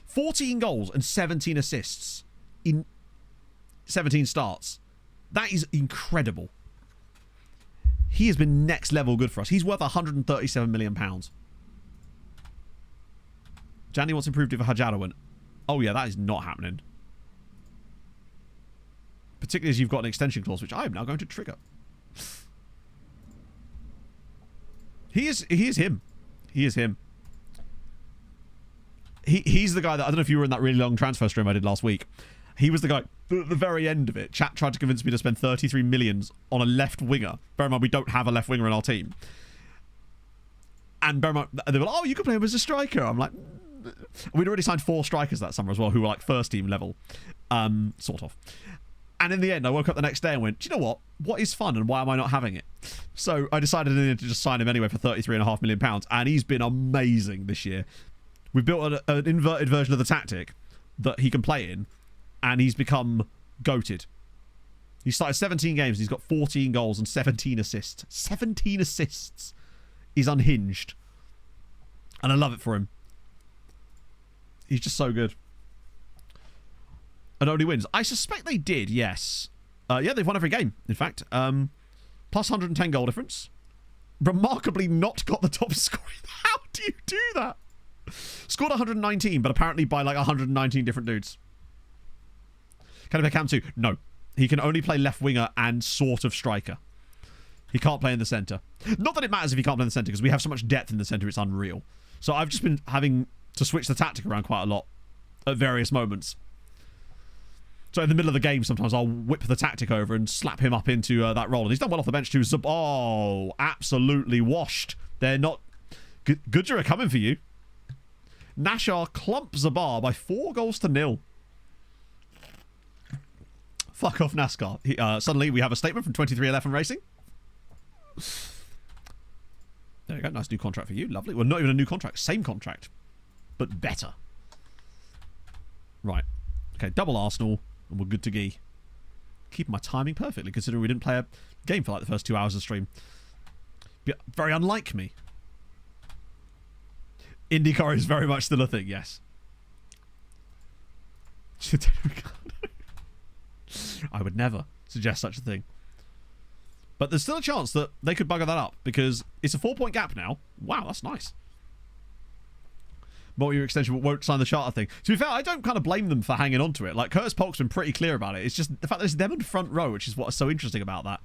14 goals and 17 assists in 17 starts. That is incredible. He has been next level good for us. He's worth £137 million. Janny wants improved if Hajado went. Oh yeah, that is not happening. Particularly as you've got an extension clause, which I am now going to trigger. He is him. He is him. He's the guy that... I don't know if you were in that really long transfer stream I did last week. He was the guy... At the very end of it, chat tried to convince me to spend 33 million on a left winger. Bear in mind, we don't have a left winger in our team. And bear in mind, they were like, oh, you could play him as a striker. I'm like... We'd already signed 4 strikers that summer as well, who were like first team level. Sort of. And in the end, I woke up the next day and went, do you know what? What is fun and why am I not having it? So I decided to just sign him anyway for £33.5 million. And he's been amazing this year. We've built an inverted version of the tactic that he can play in. And he's become goated. He started 17 games. He's got 14 goals and 17 assists. 17 assists. He's unhinged. And I love it for him. He's just so good. And only wins. I suspect they did, yes. Yeah, they've won every game, in fact. Plus 110 goal difference. Remarkably not got the top score. How do you do that? Scored 119, but apparently by like 119 different dudes. Can he play Cam 2? No. He can only play left winger and sort of striker. He can't play in the centre. Not that it matters if he can't play in the centre, because we have so much depth in the centre, it's unreal. So I've just been having to switch the tactic around quite a lot at various moments. So in the middle of the game, sometimes I'll whip the tactic over and slap him up into that role. And he's done well off the bench too. Oh, absolutely washed. They're not... Goodger are coming for you. Nashar clumps Zabar by 4-0. Fuck off, NASCAR. Suddenly we have a statement from 2311 Racing. There you go. Nice new contract for you. Lovely. Well, not even a new contract. Same contract. But better. Right. Okay, double Arsenal. And we're good to go. Keeping my timing perfectly, considering we didn't play a game for like the first 2 hours of stream. Very unlike me. IndyCar is very much still a thing, yes. I would never suggest such a thing. But there's still a chance that they could bugger that up, because it's a 4-point gap now. Wow, that's nice. Multi-year extension won't sign the charter thing. To be fair, I don't kind of blame them for hanging on to it. Like, Curtis Polk's been pretty clear about it. It's just the fact that it's them in the front row, which is what's so interesting about that.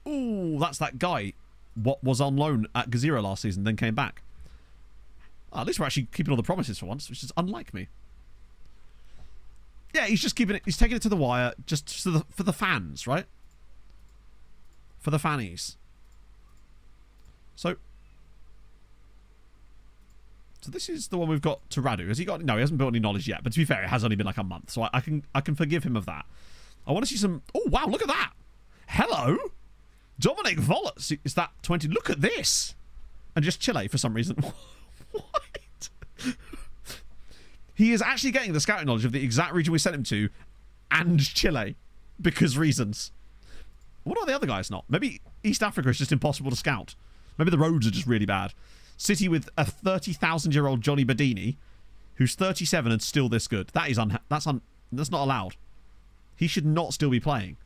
Ooh, that's that guy. What was on loan at Gazira last season, then came back. At least we're actually keeping all the promises for once, which is unlike me. Yeah, he's just keeping it. He's taking it to the wire, just for the fans, right? For the fannies. So this is the one we've got to Radu. Has he got... No, he hasn't built any knowledge yet. But to be fair, it has only been like a month. So I can forgive him of that. I want to see some... Oh, wow, look at that. Hello. Dominic Vollets. Is that 20? Look at this. And just Chile for some reason. What? He is actually getting the scouting knowledge of the exact region we sent him to and Chile because reasons. What are the other guys not? Maybe East Africa is just impossible to scout. Maybe the roads are just really bad. City with a 30,000-year-old Johnny Bedini who's 37 and still this good. That is that's not allowed. He should not still be playing.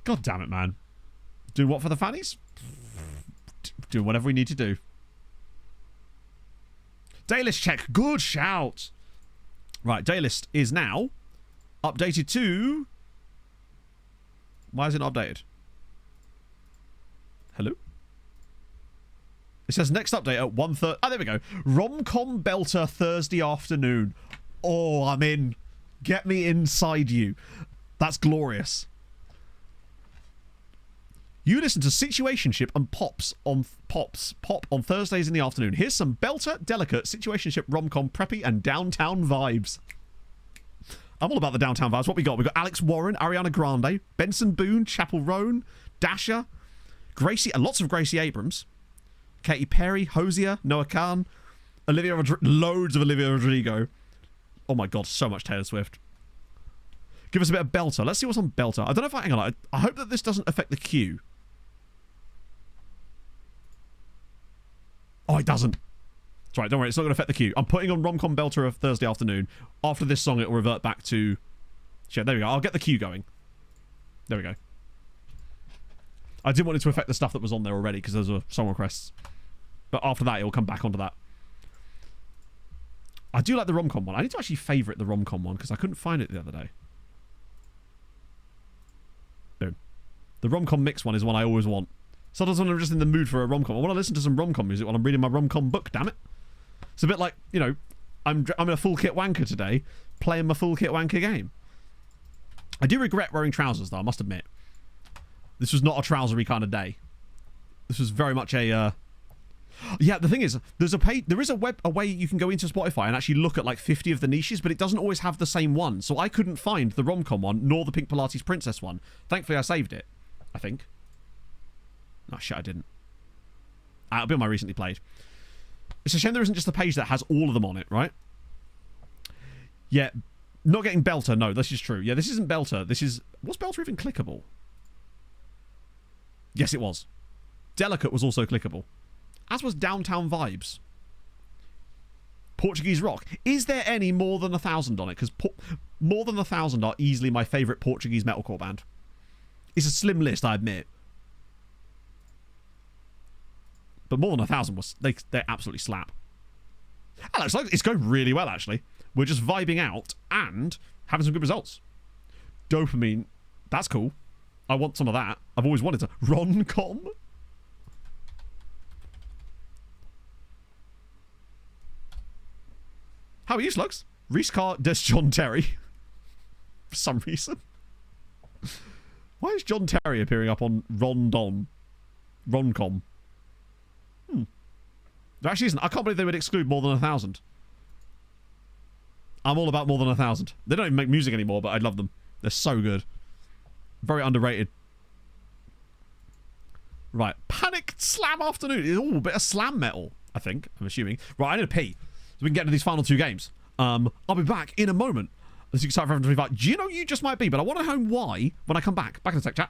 God damn it, man. Do what for the fannies? Do whatever we need to do. Daylist check. Good shout. Right, Daylist is now updated to... Why is it not updated? Hello? It says next update at 1:30. Oh, there we go. Rom-com belter Thursday afternoon. Oh, I'm in. Get me inside you. That's glorious. You listen to Situationship and Pop on Thursdays in the afternoon. Here's some belter, delicate, Situationship, rom-com, preppy, and downtown vibes. I'm all about the downtown vibes. What we got? We got Alex Warren, Ariana Grande, Benson Boone, Chapel Roan, Dasha, Gracie, and lots of Gracie Abrams, Katy Perry, Hosier, Noah Khan, loads of Olivia Rodrigo. Oh my god, so much Taylor Swift. Give us a bit of belter. Let's see what's on belter. I don't know if hang on. I hope that this doesn't affect the queue. Oh, it doesn't. That's right, don't worry, it's not going to affect the queue. I'm putting on Rom-Com Belter of Thursday afternoon. After this song, it will revert back to... Shit, there we go. I'll get the queue going. There we go. I didn't want it to affect the stuff that was on there already, because those were song requests. But after that, it will come back onto that. I do like the rom-com one. I need to actually favourite the rom-com one, because I couldn't find it the other day. Boom. The rom-com mix one is one I always want. Sometimes when I'm just in the mood for a rom-com, I want to listen to some rom-com music while I'm reading my rom-com book, damn it. It's a bit like, you know, I'm in a full kit wanker today, playing my full kit wanker game. I do regret wearing trousers, though, I must admit. This was not a trousery kind of day. This was very much a... Yeah, the thing is, there is a way you can go into Spotify and actually look at like 50 of the niches, but it doesn't always have the same one. So I couldn't find the rom-com one, nor the Pink Pilates Princess one. Thankfully, I saved it, I think. Oh, shit, I didn't. It'll be on my recently played. It's a shame there isn't just a page that has all of them on it, right? Yeah, not getting Belter. No, this is true. Yeah, this isn't Belter. This is... Was Belter even clickable? Yes, it was. Delicate was also clickable. As was Downtown Vibes. Portuguese Rock. Is there any more than 1,000 on it? Because more than 1,000 are easily my favourite Portuguese metalcore band. It's a slim list, I admit. But more than 1,000 was... They absolutely slap. Oh, looks like it's going really well, actually. We're just vibing out and having some good results. Dopamine. That's cool. I want some of that. I've always wanted to. Ron-com? How are you, Slugs? Reese Carr des John Terry. For some reason. Why is John Terry appearing up on Ron-com? There actually isn't. I can't believe they would exclude more than 1,000. I'm all about more than 1,000. They don't even make music anymore, but I love them. They're so good. Very underrated. Right. Panic Slam Afternoon. It's all a bit of slam metal, I think. I'm assuming. Right, I need to pee. So we can get into these final two games. I'll be back in a moment. As you can start for everyone to be like, do you know you just might be? But I want to know why when I come back. Back in the tech chat.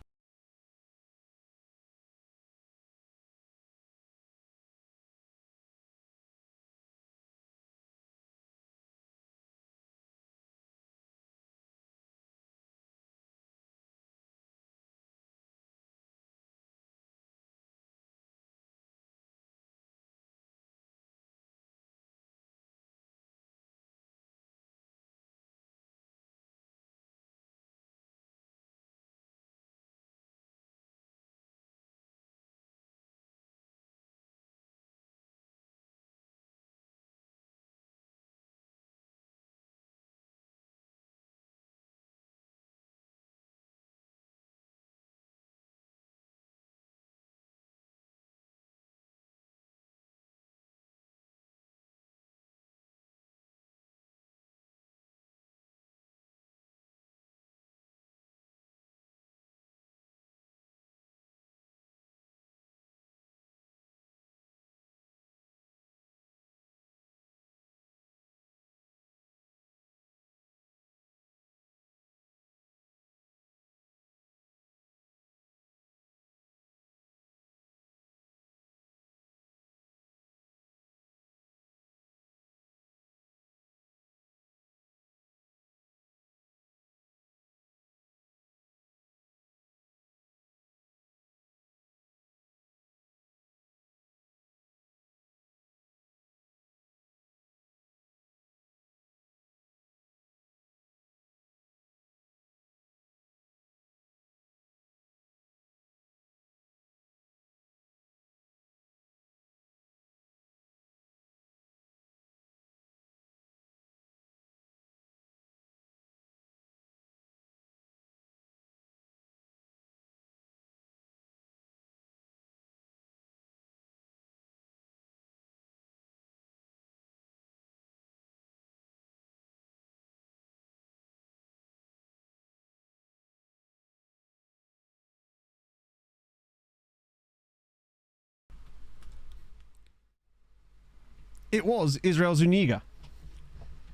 It was Israel Zuniga.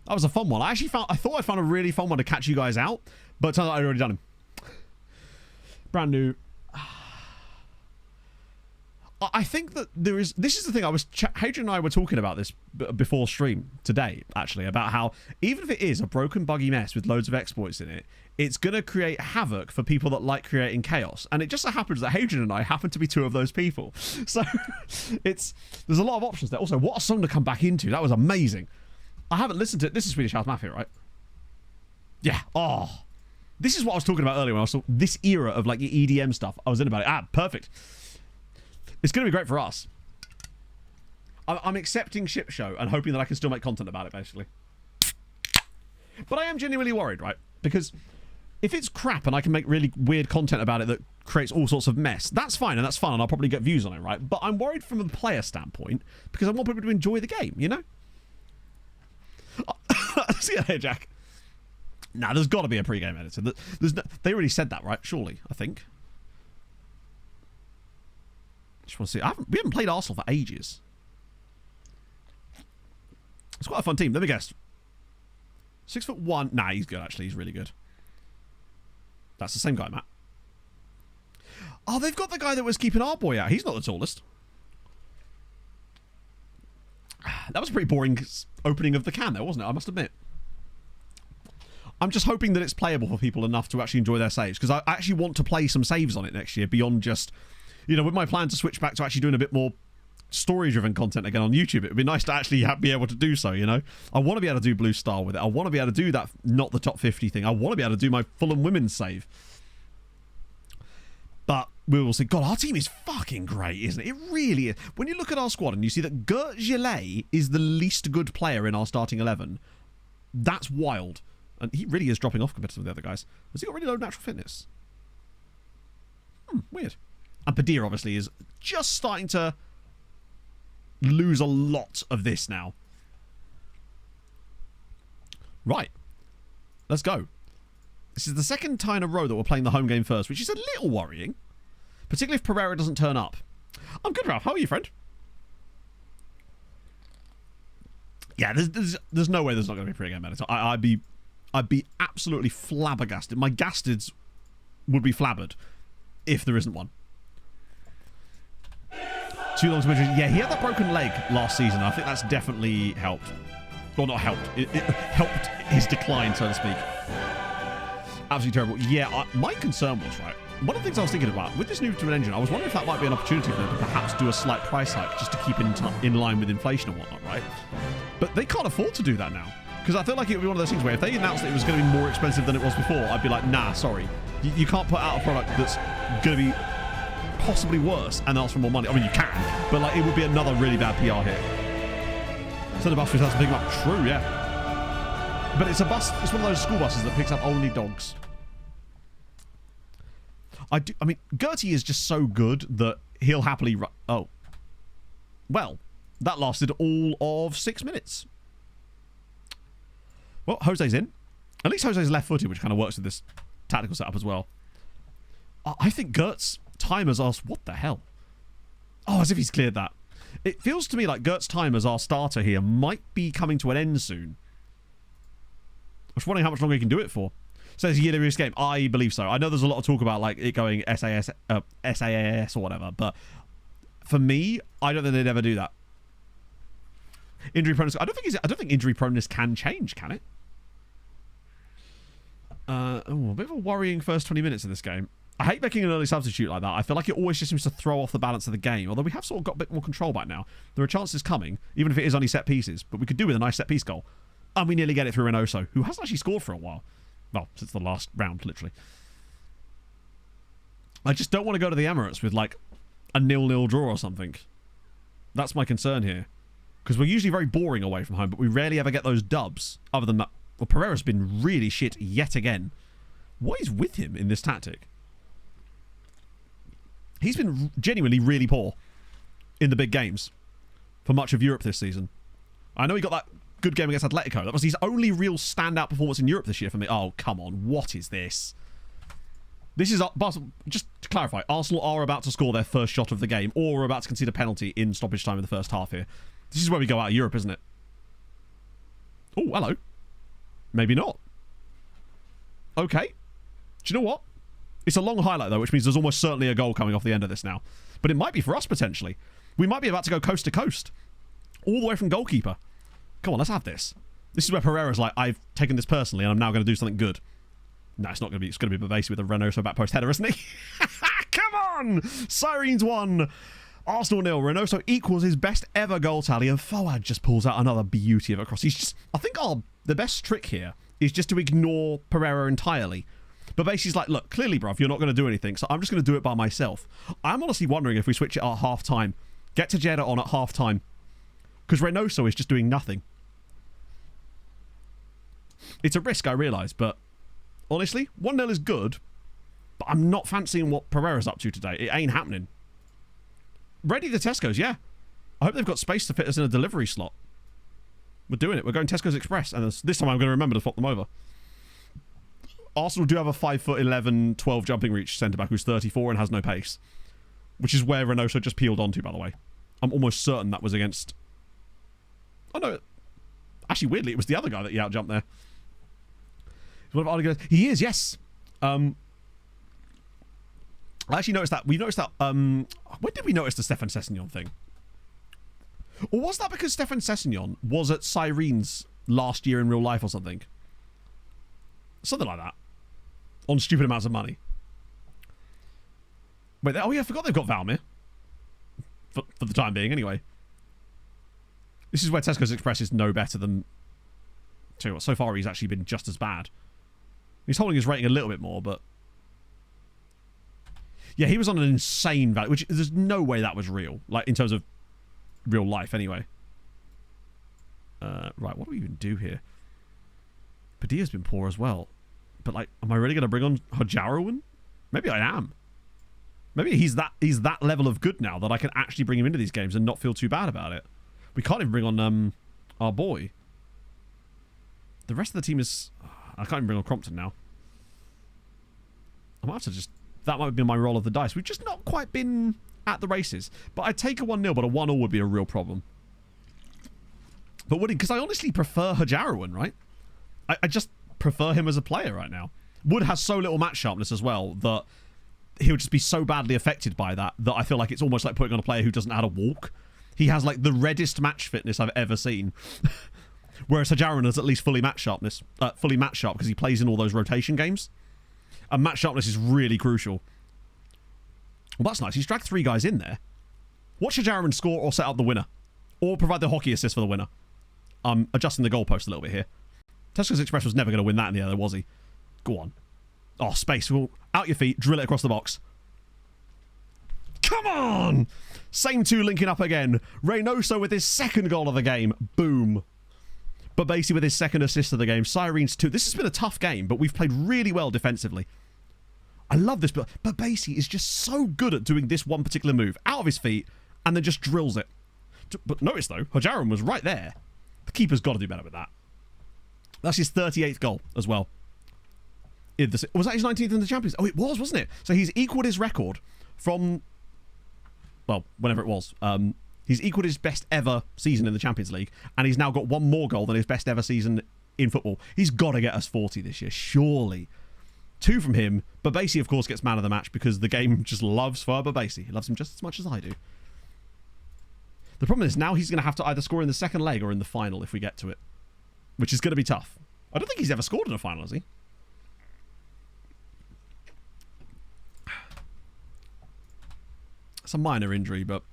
That was a fun one. I thought I found a really fun one to catch you guys out, but it turns out I'd already done him. Brand new. I think that this is the thing. Hadrian and I were talking about this before stream today, actually, about how even if it is a broken, buggy mess with loads of exploits in it, it's going to create havoc for people that like creating chaos. And it just so happens that Hadrian and I happen to be two of those people. So there's a lot of options there. Also, what a song to come back into. That was amazing. I haven't listened to it. This is Swedish House Mafia, right? Yeah. Oh, this is what I was talking about earlier when I saw this era of like your EDM stuff. I was in about it. Ah, perfect. It's going to be great for us. I'm accepting ship show and hoping that I can still make content about it, basically. But I am genuinely worried, right? Because if it's crap and I can make really weird content about it that creates all sorts of mess, that's fine and that's fun and I'll probably get views on it, right? But I'm worried from a player standpoint because I want people to enjoy the game, you know? See you there, Jack. Nah, there's got to be a pre-game editor. They already said that, right? Surely, I think. Just want to see. We haven't played Arsenal for ages. It's quite a fun team. Let me guess. 6'1". Nah, he's good, actually. He's really good. That's the same guy, Matt. Oh, they've got the guy that was keeping our boy out. He's not the tallest. That was a pretty boring opening of the can there, wasn't it? I must admit. I'm just hoping that it's playable for people enough to actually enjoy their saves, because I actually want to play some saves on it next year beyond just, you know, with my plan to switch back to actually doing a bit more story-driven content again on YouTube. It would be nice to actually be able to do so, you know? I want to be able to do Blue Star with it. I want to be able to do that not the top 50 thing. I want to be able to do my Fulham women's save. But we will see. God, our team is fucking great, isn't it? It really is. When you look at our squad and you see that Gert Gillet is the least good player in our starting 11, that's wild. And he really is dropping off compared to some of the other guys. Has he got really low natural fitness? Weird. And Padilla, obviously, is just starting to lose a lot of this now. Right. Let's go. This is the second time in a row that we're playing the home game first, which is a little worrying. Particularly if Pereira doesn't turn up. I'm good, Ralph. How are you, friend? Yeah, there's no way there's not going to be a pre-game editor. I'd be absolutely flabbergasted. My gastids would be flabbered if there isn't one. Too long to mention. Yeah, he had that broken leg last season. I think that's definitely helped. Well, not helped. It helped his decline, so to speak. Absolutely terrible. Yeah, my concern was, right, one of the things I was thinking about, with this new twin engine, I was wondering if that might be an opportunity for them to perhaps do a slight price hike just to keep in line with inflation and whatnot, right? But they can't afford to do that now. Because I feel like it would be one of those things where if they announced that it was going to be more expensive than it was before, I'd be like, nah, sorry. You can't put out a product that's going to be possibly worse and ask for more money. I mean, you can, but like it would be another really bad PR hit. So the bus has to pick them up. True, yeah. But it's a bus. It's one of those school buses that picks up only dogs. I mean, Gertie is just so good that he'll happily. Oh, well, that lasted all of 6 minutes. Well, Jose's in. At least Jose's left-footed, which kind of works with this tactical setup as well. I think Gert's timers are... What the hell? Oh, as if he's cleared that. It feels to me like Gert's timers, our starter here, might be coming to an end soon. I'm just wondering how much longer he can do it for. Says a yearly game. I believe so. I know there's a lot of talk about like it going SAS or whatever, but for me, I don't think they'd ever do that. Injury proneness. I don't think injury proneness can change, can it? A bit of a worrying first 20 minutes of this game. I hate making an early substitute like that. I feel like it always just seems to throw off the balance of the game. Although we have sort of got a bit more control back now. There are chances coming, even if it is only set pieces. But we could do with a nice set piece goal. And we nearly get it through Reynoso, who hasn't actually scored for a while. Well, since the last round, literally. I just don't want to go to the Emirates with like a 0-0 draw or something. That's my concern here. Because we're usually very boring away from home, but we rarely ever get those dubs. Other than that, well, Pereira's been really shit yet again. What is with him in this tactic? He's been genuinely really poor in the big games for much of Europe this season. I know he got that good game against Atletico. That was his only real standout performance in Europe this year for me. Oh, come on. What is this? This is... Just to clarify, Arsenal are about to score their first shot of the game or are about to concede a penalty in stoppage time in the first half here. This is where we go out of Europe, isn't it? Oh, hello. Maybe not. Okay. Do you know what? It's a long highlight, though, which means there's almost certainly a goal coming off the end of this now. But it might be for us, potentially. We might be about to go coast to coast. All the way from goalkeeper. Come on, let's have this. This is where Pereira's like, I've taken this personally, and I'm now going to do something good. No, it's not going to be. It's going to be Babasi with a Reynoso back post header, isn't he? Come on! Sirens 1. Arsenal 0. Reynoso equals his best ever goal tally, and Fouad just pulls out another beauty of a cross. He's just... I think the best trick here is just to ignore Pereira entirely. But basically, he's like, look, clearly, bruv, you're not going to do anything, so I'm just going to do it by myself. I'm honestly wondering if we switch it at half-time. Get to Jeddah on at half-time. Because Reynoso is just doing nothing. It's a risk, I realise, but honestly, 1-0 is good, but I'm not fancying what Pereira's up to today. It ain't happening. Ready the Tesco's, yeah. I hope they've got space to fit us in a delivery slot. We're doing it. We're going Tesco's Express, and this time I'm going to remember to swap them over. Arsenal do have a 5'11", 12 jumping reach centre-back who's 34 and has no pace, which is where Reynoso just peeled onto, by the way. I'm almost certain that was against... Oh, no. Actually, weirdly, it was the other guy that he out-jumped there. He is, yes. I actually noticed that. We noticed that. When did we notice the Stefan Sessegnon thing? Or was that because Stefan Sessegnon was at Sirens last year in real life or something? Something like that. On stupid amounts of money. Wait, oh yeah, I forgot they've got Valmir. For the time being, anyway. This is where Tesco's Express is no better than... Tell you what, so far he's actually been just as bad. He's holding his rating a little bit more, but... Yeah, he was on an insane value, which there's no way that was real. Like, in terms of real life, anyway. Right, what do we even do here? Padilla's been poor as well. But, like, am I really going to bring on Hajarowan? Maybe I am. Maybe he's that level of good now that I can actually bring him into these games and not feel too bad about it. We can't even bring on our boy. The rest of the team is... I can't even bring on Crompton now. I might have to just... That might be my roll of the dice. We've just not quite been at the races. But I'd take a 1-0, but a 1-0 would be a real problem. But would it... Because I honestly prefer Hajarowan, right? I just prefer him as a player right now. Wood has so little match sharpness as well that he would just be so badly affected by that I feel like it's almost like putting on a player who doesn't know how to walk. He has like the reddest match fitness I've ever seen. Whereas Hajarowan is at least fully match sharp because he plays in all those rotation games. And match sharpness is really crucial. Well, that's nice. He's dragged 3 guys in there. Watch Hajarowan score or set up the winner. Or provide the hockey assist for the winner. I'm adjusting the goalpost a little bit here. Tesco's Express was never going to win that in the other, was he? Go on. Oh, space. Well, out your feet. Drill it across the box. Come on! Same 2 linking up again. Reynoso with his second goal of the game. Boom. Babasi with his second assist of the game. Sirens 2. This has been a tough game, but we've played really well defensively. I love this, but Babasi is just so good at doing this one particular move. Out of his feet, and then just drills it. But notice, though, Hajarowan was right there. The keeper's got to do better with that. That's his 38th goal as well. Was that his 19th in the Champions? Oh, it was, wasn't it? So he's equaled his record from... Well, whenever it was. He's equaled his best ever season in the Champions League, and he's now got 1 more goal than his best ever season in football. He's got to get us 40 this year, surely. 2 from him. Babasi, of course, gets man of the match because the game just loves for Babasi. He loves him just as much as I do. The problem is now he's going to have to either score in the second leg or in the final if we get to it, which is going to be tough. I don't think he's ever scored in a final, has he? It's a minor injury, but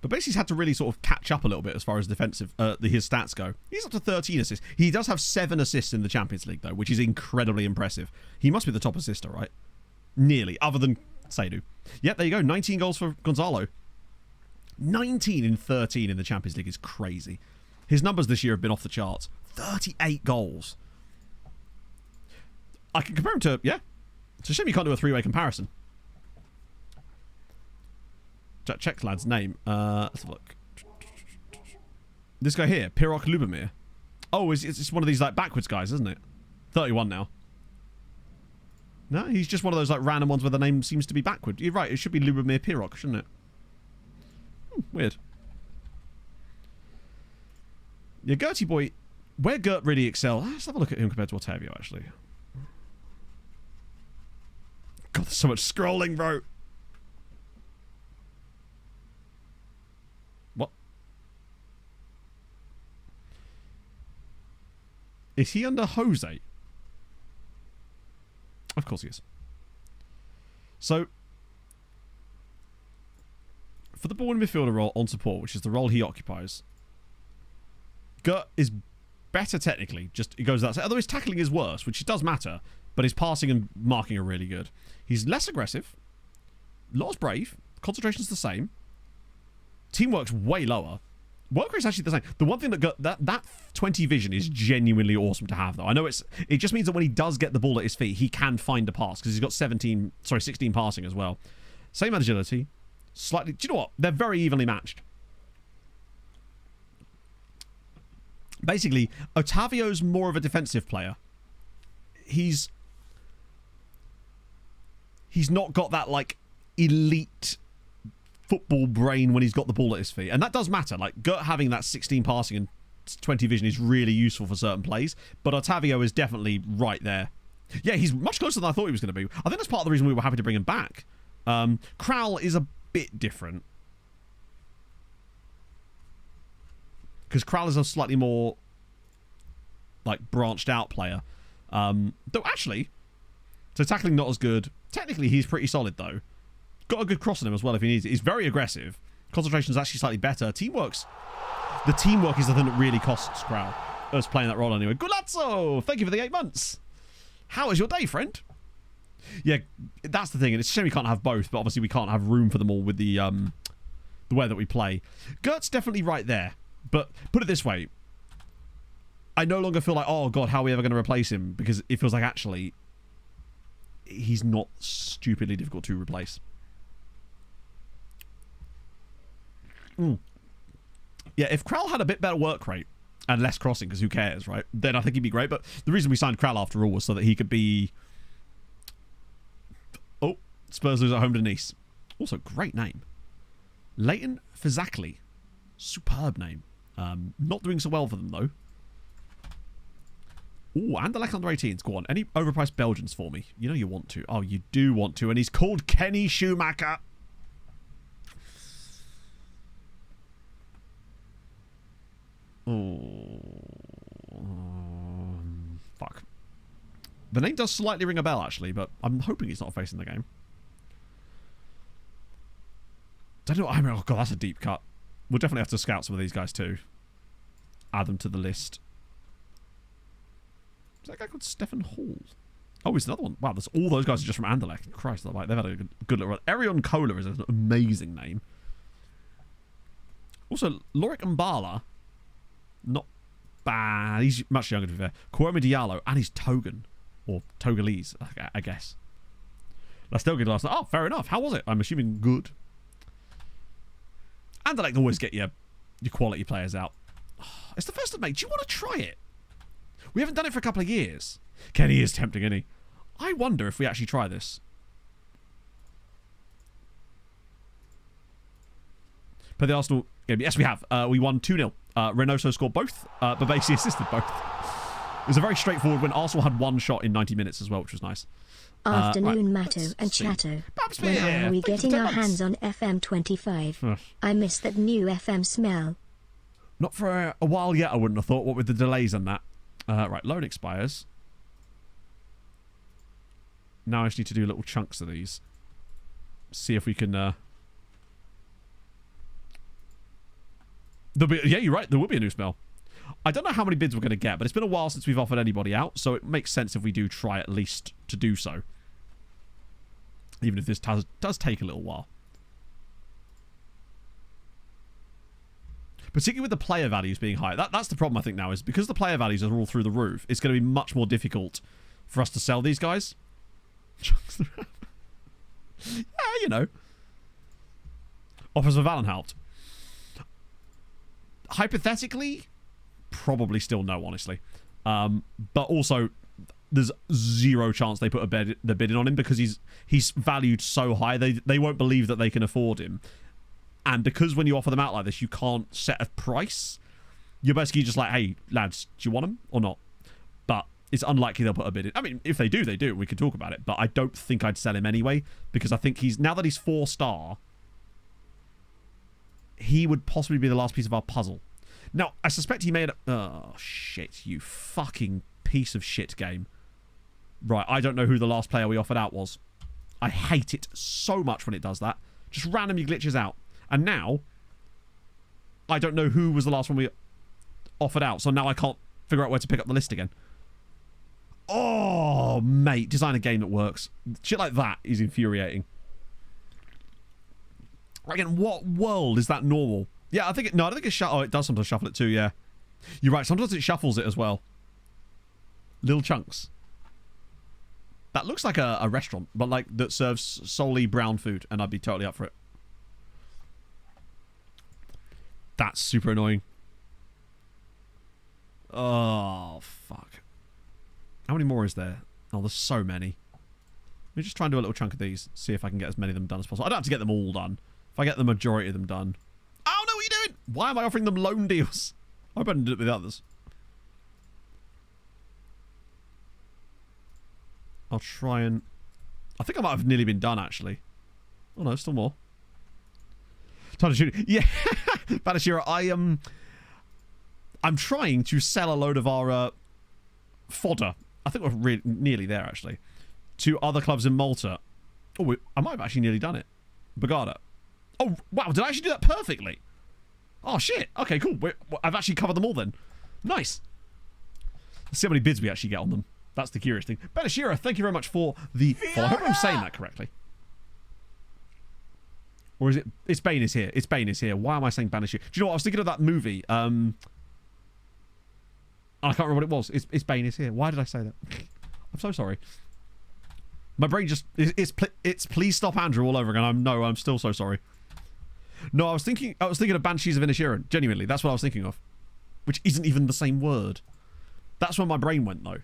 basically he's had to really sort of catch up a little bit as far as defensive his stats go. He's up to 13 assists. He does have 7 assists in the Champions League, though, which is incredibly impressive. He must be the top assister, right? Nearly, other than Seydu. Yep, there you go. 19 goals for Gonzalo. 19 in 13 in the Champions League is crazy. His numbers this year have been off the charts. 38 goals. I can compare him to... Yeah. It's a shame you can't do a 3-way comparison. Check lad's name. Let's have a look. This guy here, Pirok Lubomir. Oh, it's one of these like backwards guys, isn't it? 31 now. No, he's just one of those like random ones where the name seems to be backward. You're right, it should be Lubomir Pirok, shouldn't it? Weird. Yeah, Gertie boy, where Gert really excels. Let's have a look at him compared to Ottavio, actually. God, there's so much scrolling, bro. What? Is he under Jose? Of course he is. So, for the ball in midfielder role on support, which is the role he occupies, Gert is better technically. Just it goes that side. Although his tackling is worse, which does matter, but his passing and marking are really good. He's less aggressive, not as brave. Concentration's the same. Teamwork's way lower. Work rate's actually the same. The one thing that 20 vision is genuinely awesome to have, though. I know it just means that when he does get the ball at his feet, he can find a pass because he's got 16 passing as well. Same agility, slightly. Do you know what? They're very evenly matched. Basically, Ottavio's more of a defensive player. He's not got that like elite football brain when he's got the ball at his feet, and that does matter. Like Gert having that 16 passing and 20 vision is really useful for certain plays, but Ottavio is definitely right there. Yeah, he's much closer than I thought he was going to be. I think that's part of the reason we were happy to bring him back. Kral is a bit different because Kral is a slightly more like branched out player. Though actually, so tackling not as good. Technically, he's pretty solid though. Got a good cross on him as well if he needs it. He's very aggressive. Concentration is actually slightly better. The teamwork is the thing that really costs Kral. Us playing that role anyway. Gulazzo, thank you for the 8 months. How was your day, friend? Yeah, that's the thing, and it's a shame we can't have both, but obviously we can't have room for them all with the way that we play. Gert's definitely right there, but put it this way. I no longer feel like, oh god, how are we ever going to replace him? Because it feels like actually he's not stupidly difficult to replace. Yeah, if Kral had a bit better work rate and less crossing, because who cares, right? Then I think he'd be great. But the reason we signed Kral after all was so that he could be... Oh, Spurs lose at home to Nice. Also, great name. Leighton Fizakli. Superb name. Not doing so well for them, though. Ooh, Anderlecht under 18s. Go on. Any overpriced Belgians for me? You know you want to. Oh, you do want to. And he's called Kenny Schumacher. Oh, fuck. The name does slightly ring a bell, actually, but I'm hoping he's not facing the game. Don't know. Oh god, that's a deep cut. We'll definitely have to scout some of these guys too. Add them to the list. Is that guy called Stefan Hall? Oh, he's another one. Wow, all those guys are just from Anderlecht. Christ, they've had a good little run. Erion Kohler is an amazing name. Also, Lorik Mbala. Not bad. He's much younger, to be fair. Kwame Diallo, and he's Togan. Or Togolese, I guess. That's still good last night. Oh, fair enough. How was it? I'm assuming good. And I like to always get your quality players out. It's the first of May. Do you want to try it? We haven't done it for a couple of years. Kenny is tempting, isn't he? I wonder if we actually try this. Play the Arsenal game. Yes, we have. We won 2-0. Reynoso scored both. Babasi assisted both. It was a very straightforward win. Arsenal had one shot in 90 minutes as well, which was nice. Afternoon, right, Matto and Chatto. When are we getting our hands on FM 25? I miss that new FM smell. Not for a while yet, I wouldn't have thought, what with the delays on that. Right, loan expires. Now I just need to do little chunks of these. See if we can... yeah, you're right. There will be a new smell. I don't know how many bids we're going to get, but it's been a while since we've offered anybody out, so it makes sense if we do try at least to do so. Even if this does take a little while. Particularly with the player values being high. That's the problem, I think, now, is because the player values are all through the roof, it's going to be much more difficult for us to sell these guys. Yeah, you know. Offers for Valenhout. Hypothetically, probably still no, honestly. But also, there's zero chance they put the bid in on him because he's valued so high. They won't believe that they can afford him. And because when you offer them out like this, you can't set a price. you're basically just like, hey, lads, do you want them or not? But it's unlikely they'll put a bid in. I mean, if they do, they do. We can talk about it. But I don't think I'd sell him anyway, because I think now that he's 4-star, he would possibly be the last piece of our puzzle. Now, I suspect he made a... Oh, shit, you fucking piece of shit game. Right, I don't know who the last player we offered out was. I hate it so much when it does that. Just randomly glitches out. And now, I don't know who was the last one we offered out, so now I can't figure out where to pick up the list again. Oh, mate, design a game that works. Shit like that is infuriating. Again, what world is that normal? Yeah, I think it... No, I don't think it's... Oh, it does sometimes shuffle it too, yeah. You're right, sometimes it shuffles it as well. Little chunks. That looks like a restaurant, but like that serves solely brown food, and I'd be totally up for it. That's super annoying. Oh, fuck. How many more is there? Oh, there's so many. Let me just try and do a little chunk of these, see if I can get as many of them done as possible. I don't have to get them all done. If I get the majority of them done... Oh, no, what are you doing? Why am I offering them loan deals? I better do it with the others. I'll try and... I think I might have nearly been done, actually. Oh, no, still more. Time to shoot. Yeah, Banashira, I'm trying to sell a load of our fodder. I think we're nearly there, actually. To other clubs in Malta. Oh, I might have actually nearly done it. Bagada. Oh, wow, did I actually do that perfectly? Oh, shit. Okay, cool. I've actually covered them all then. Nice. Let's see how many bids we actually get on them. That's the curious thing. Banashira, thank you very much for the follow. I hope I'm saying that correctly. Or is it... It's Bane is here. It's Bane is here. Why am I saying Banashira? Do you know what? I was thinking of that movie. I can't remember what it was. It's Bane is here. Why did I say that? I'm so sorry. My brain just... It's Please Stop Andrew all over again. I'm still so sorry. No, I was thinking of Banshees of Inisherin. Genuinely, that's what I was thinking of. Which isn't even the same word. That's where my brain went, though.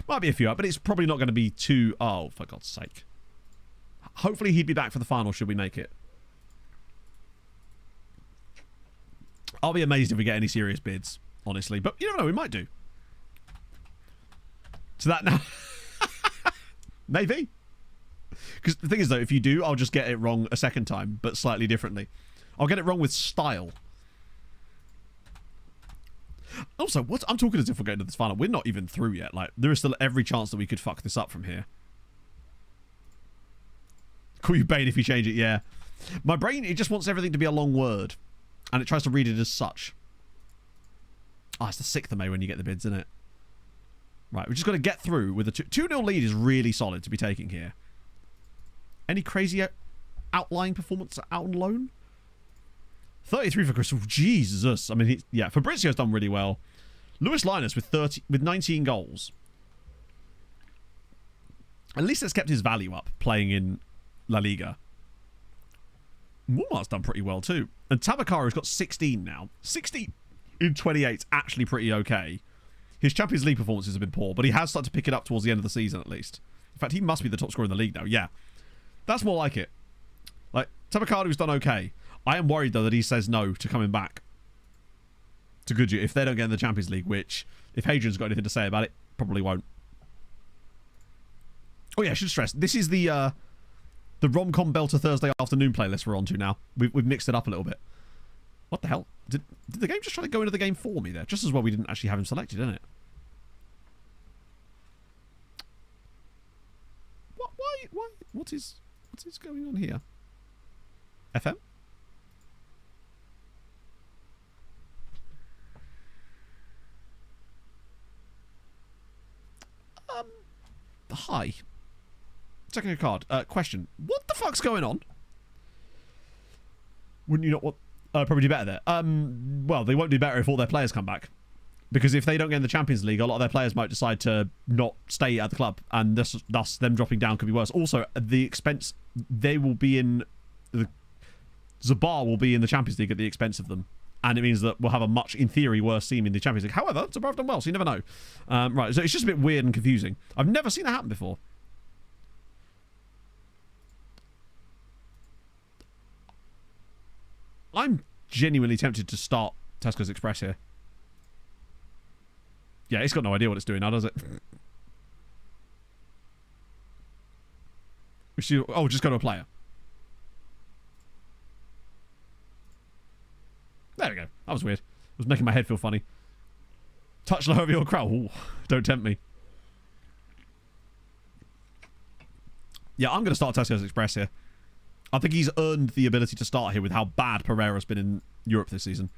Might be a few out, but it's probably not going to be too... Oh, for God's sake. Hopefully he'd be back for the final, should we make it. I'll be amazed if we get any serious bids, honestly. But you don't know, we might do. So that now... Maybe. Because the thing is, though, if you do, I'll just get it wrong a second time, but slightly differently. I'll get it wrong with style. Also, what I'm talking as if we're getting to this final. We're not even through yet. Like, there is still every chance that we could fuck this up from here. Call you Bane if you change it, yeah. My brain, it just wants everything to be a long word. And it tries to read it as such. Ah, it's the 6th of May when you get the bids, isn't it? Right, we've just got to get through with a 2-0 lead is really solid to be taking here. Any crazy outlying performance out on loan? 33 for Crystal. Jesus. I mean, yeah, Fabrizio's done really well. Lewis Linus with 19 goals. At least it's kept his value up playing in La Liga. Walmart's done pretty well too. And Tabakaro's got 16 now. 16 in 28 is actually pretty okay. His Champions League performances have been poor, but he has started to pick it up towards the end of the season at least. In fact, he must be the top scorer in the league now. Yeah. That's more like it. Like, Tabakaro's done okay. I am worried, though, that he says no to coming back to Goodyear if they don't get in the Champions League, which, if Hadrian's got anything to say about it, probably won't. Oh, yeah, I should stress. This is the Rom-Com Belter Thursday afternoon playlist we're on to now. We've mixed it up a little bit. What the hell? Did the game just try to go into the game for me there? Just as well we didn't actually have him selected, didn't it? Why? What is going on here? FM? Hi. SecondYellowCard. Question. What the fuck's going on? Wouldn't you not want... probably do better there. Well, they won't do better if all their players come back. Because if they don't get in the Champions League, a lot of their players might decide to not stay at the club. And thus them dropping down could be worse. Also, the expense... They will be in... Zabar will be in the Champions League at the expense of them. And it means that we'll have a much, in theory, worse team in the Champions League. However, Zabar have done well, so you never know. Right, so it's just a bit weird and confusing. I've never seen that happen before. I'm genuinely tempted to start Tesco's Express here. Yeah, it's got no idea what it's doing now, does it? Oh, just go to a player. There we go. That was weird. It was making my head feel funny. Touch low over your crowd. Ooh, don't tempt me. Yeah, I'm going to start Tesco's Express here. I think he's earned the ability to start here with how bad Pereira's been in Europe this season.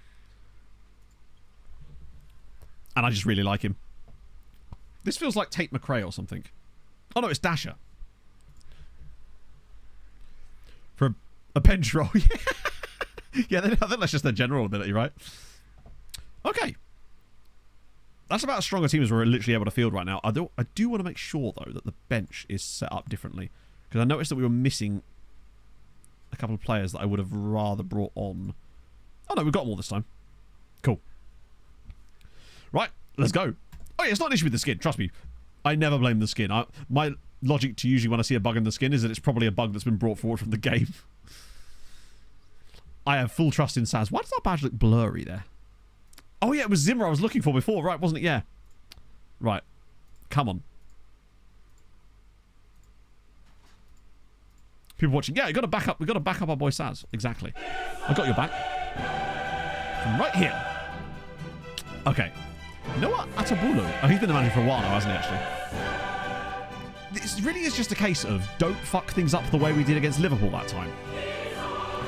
And I just really like him. This feels like Tate McRae or something. Oh no, it's Dasher. For a bench role. Yeah, I think that's just their general ability, right? Okay. That's about as strong a team as we're literally able to field right now. I do want to make sure, though, that the bench is set up differently. Because I noticed that we were missing a couple of players that I would have rather brought on. Oh, no, we've got them all this time. Cool. Right, let's go. Oh, yeah, it's not an issue with the skin. Trust me. I never blame the skin. My logic to usually when I see a bug in the skin is that it's probably a bug that's been brought forward from the game. I have full trust in Saz. Why does that badge look blurry there? Oh, yeah, it was Zimmer I was looking for before, right, wasn't it? Yeah. Right. Come on. People watching. Yeah, we've got to back up our boy Saz. Exactly. I got your back. From right here. Okay. You know what? Atabulu. Oh, he's been the manager for a while now, hasn't he, actually? This really is just a case of don't fuck things up the way we did against Liverpool that time.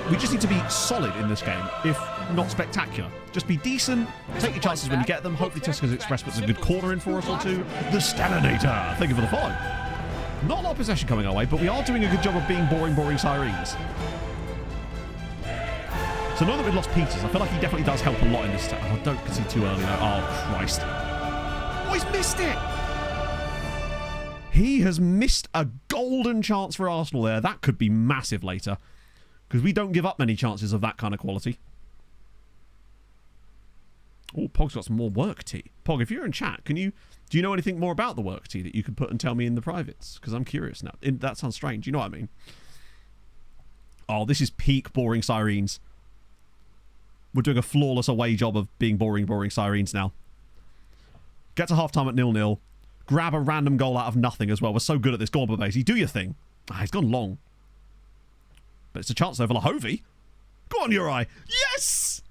We just need to be solid in this game, if not spectacular. Just be decent, take your chances when you get them. Hopefully Tesco's Express puts a good corner in for us or two. The Staninator! Thank you for the follow. Not a lot of possession coming our way, but we are doing a good job of being boring Sirens. So now that we've lost Peters, I feel like he definitely does help a lot in this. Oh, don't concede too early though. Oh, Christ. Oh, he's missed it! He has missed a golden chance for Arsenal there. That could be massive later. Because we don't give up many chances of that kind of quality. Oh, Pog's got some more work tea. Pog, if you're in chat, do you know anything more about the work tea that you could put and tell me in the privates? Because I'm curious now. That sounds strange. You know what I mean? Oh, this is peak boring Sirens. We're doing a flawless away job of being boring Sirens now. Get to half-time at 0-0. Grab a random goal out of nothing as well. We're so good at this. Go on, Babesi. Do your thing. Ah, he's gone long. But it's a chance over Lahovi. Go on, Uri. Yes!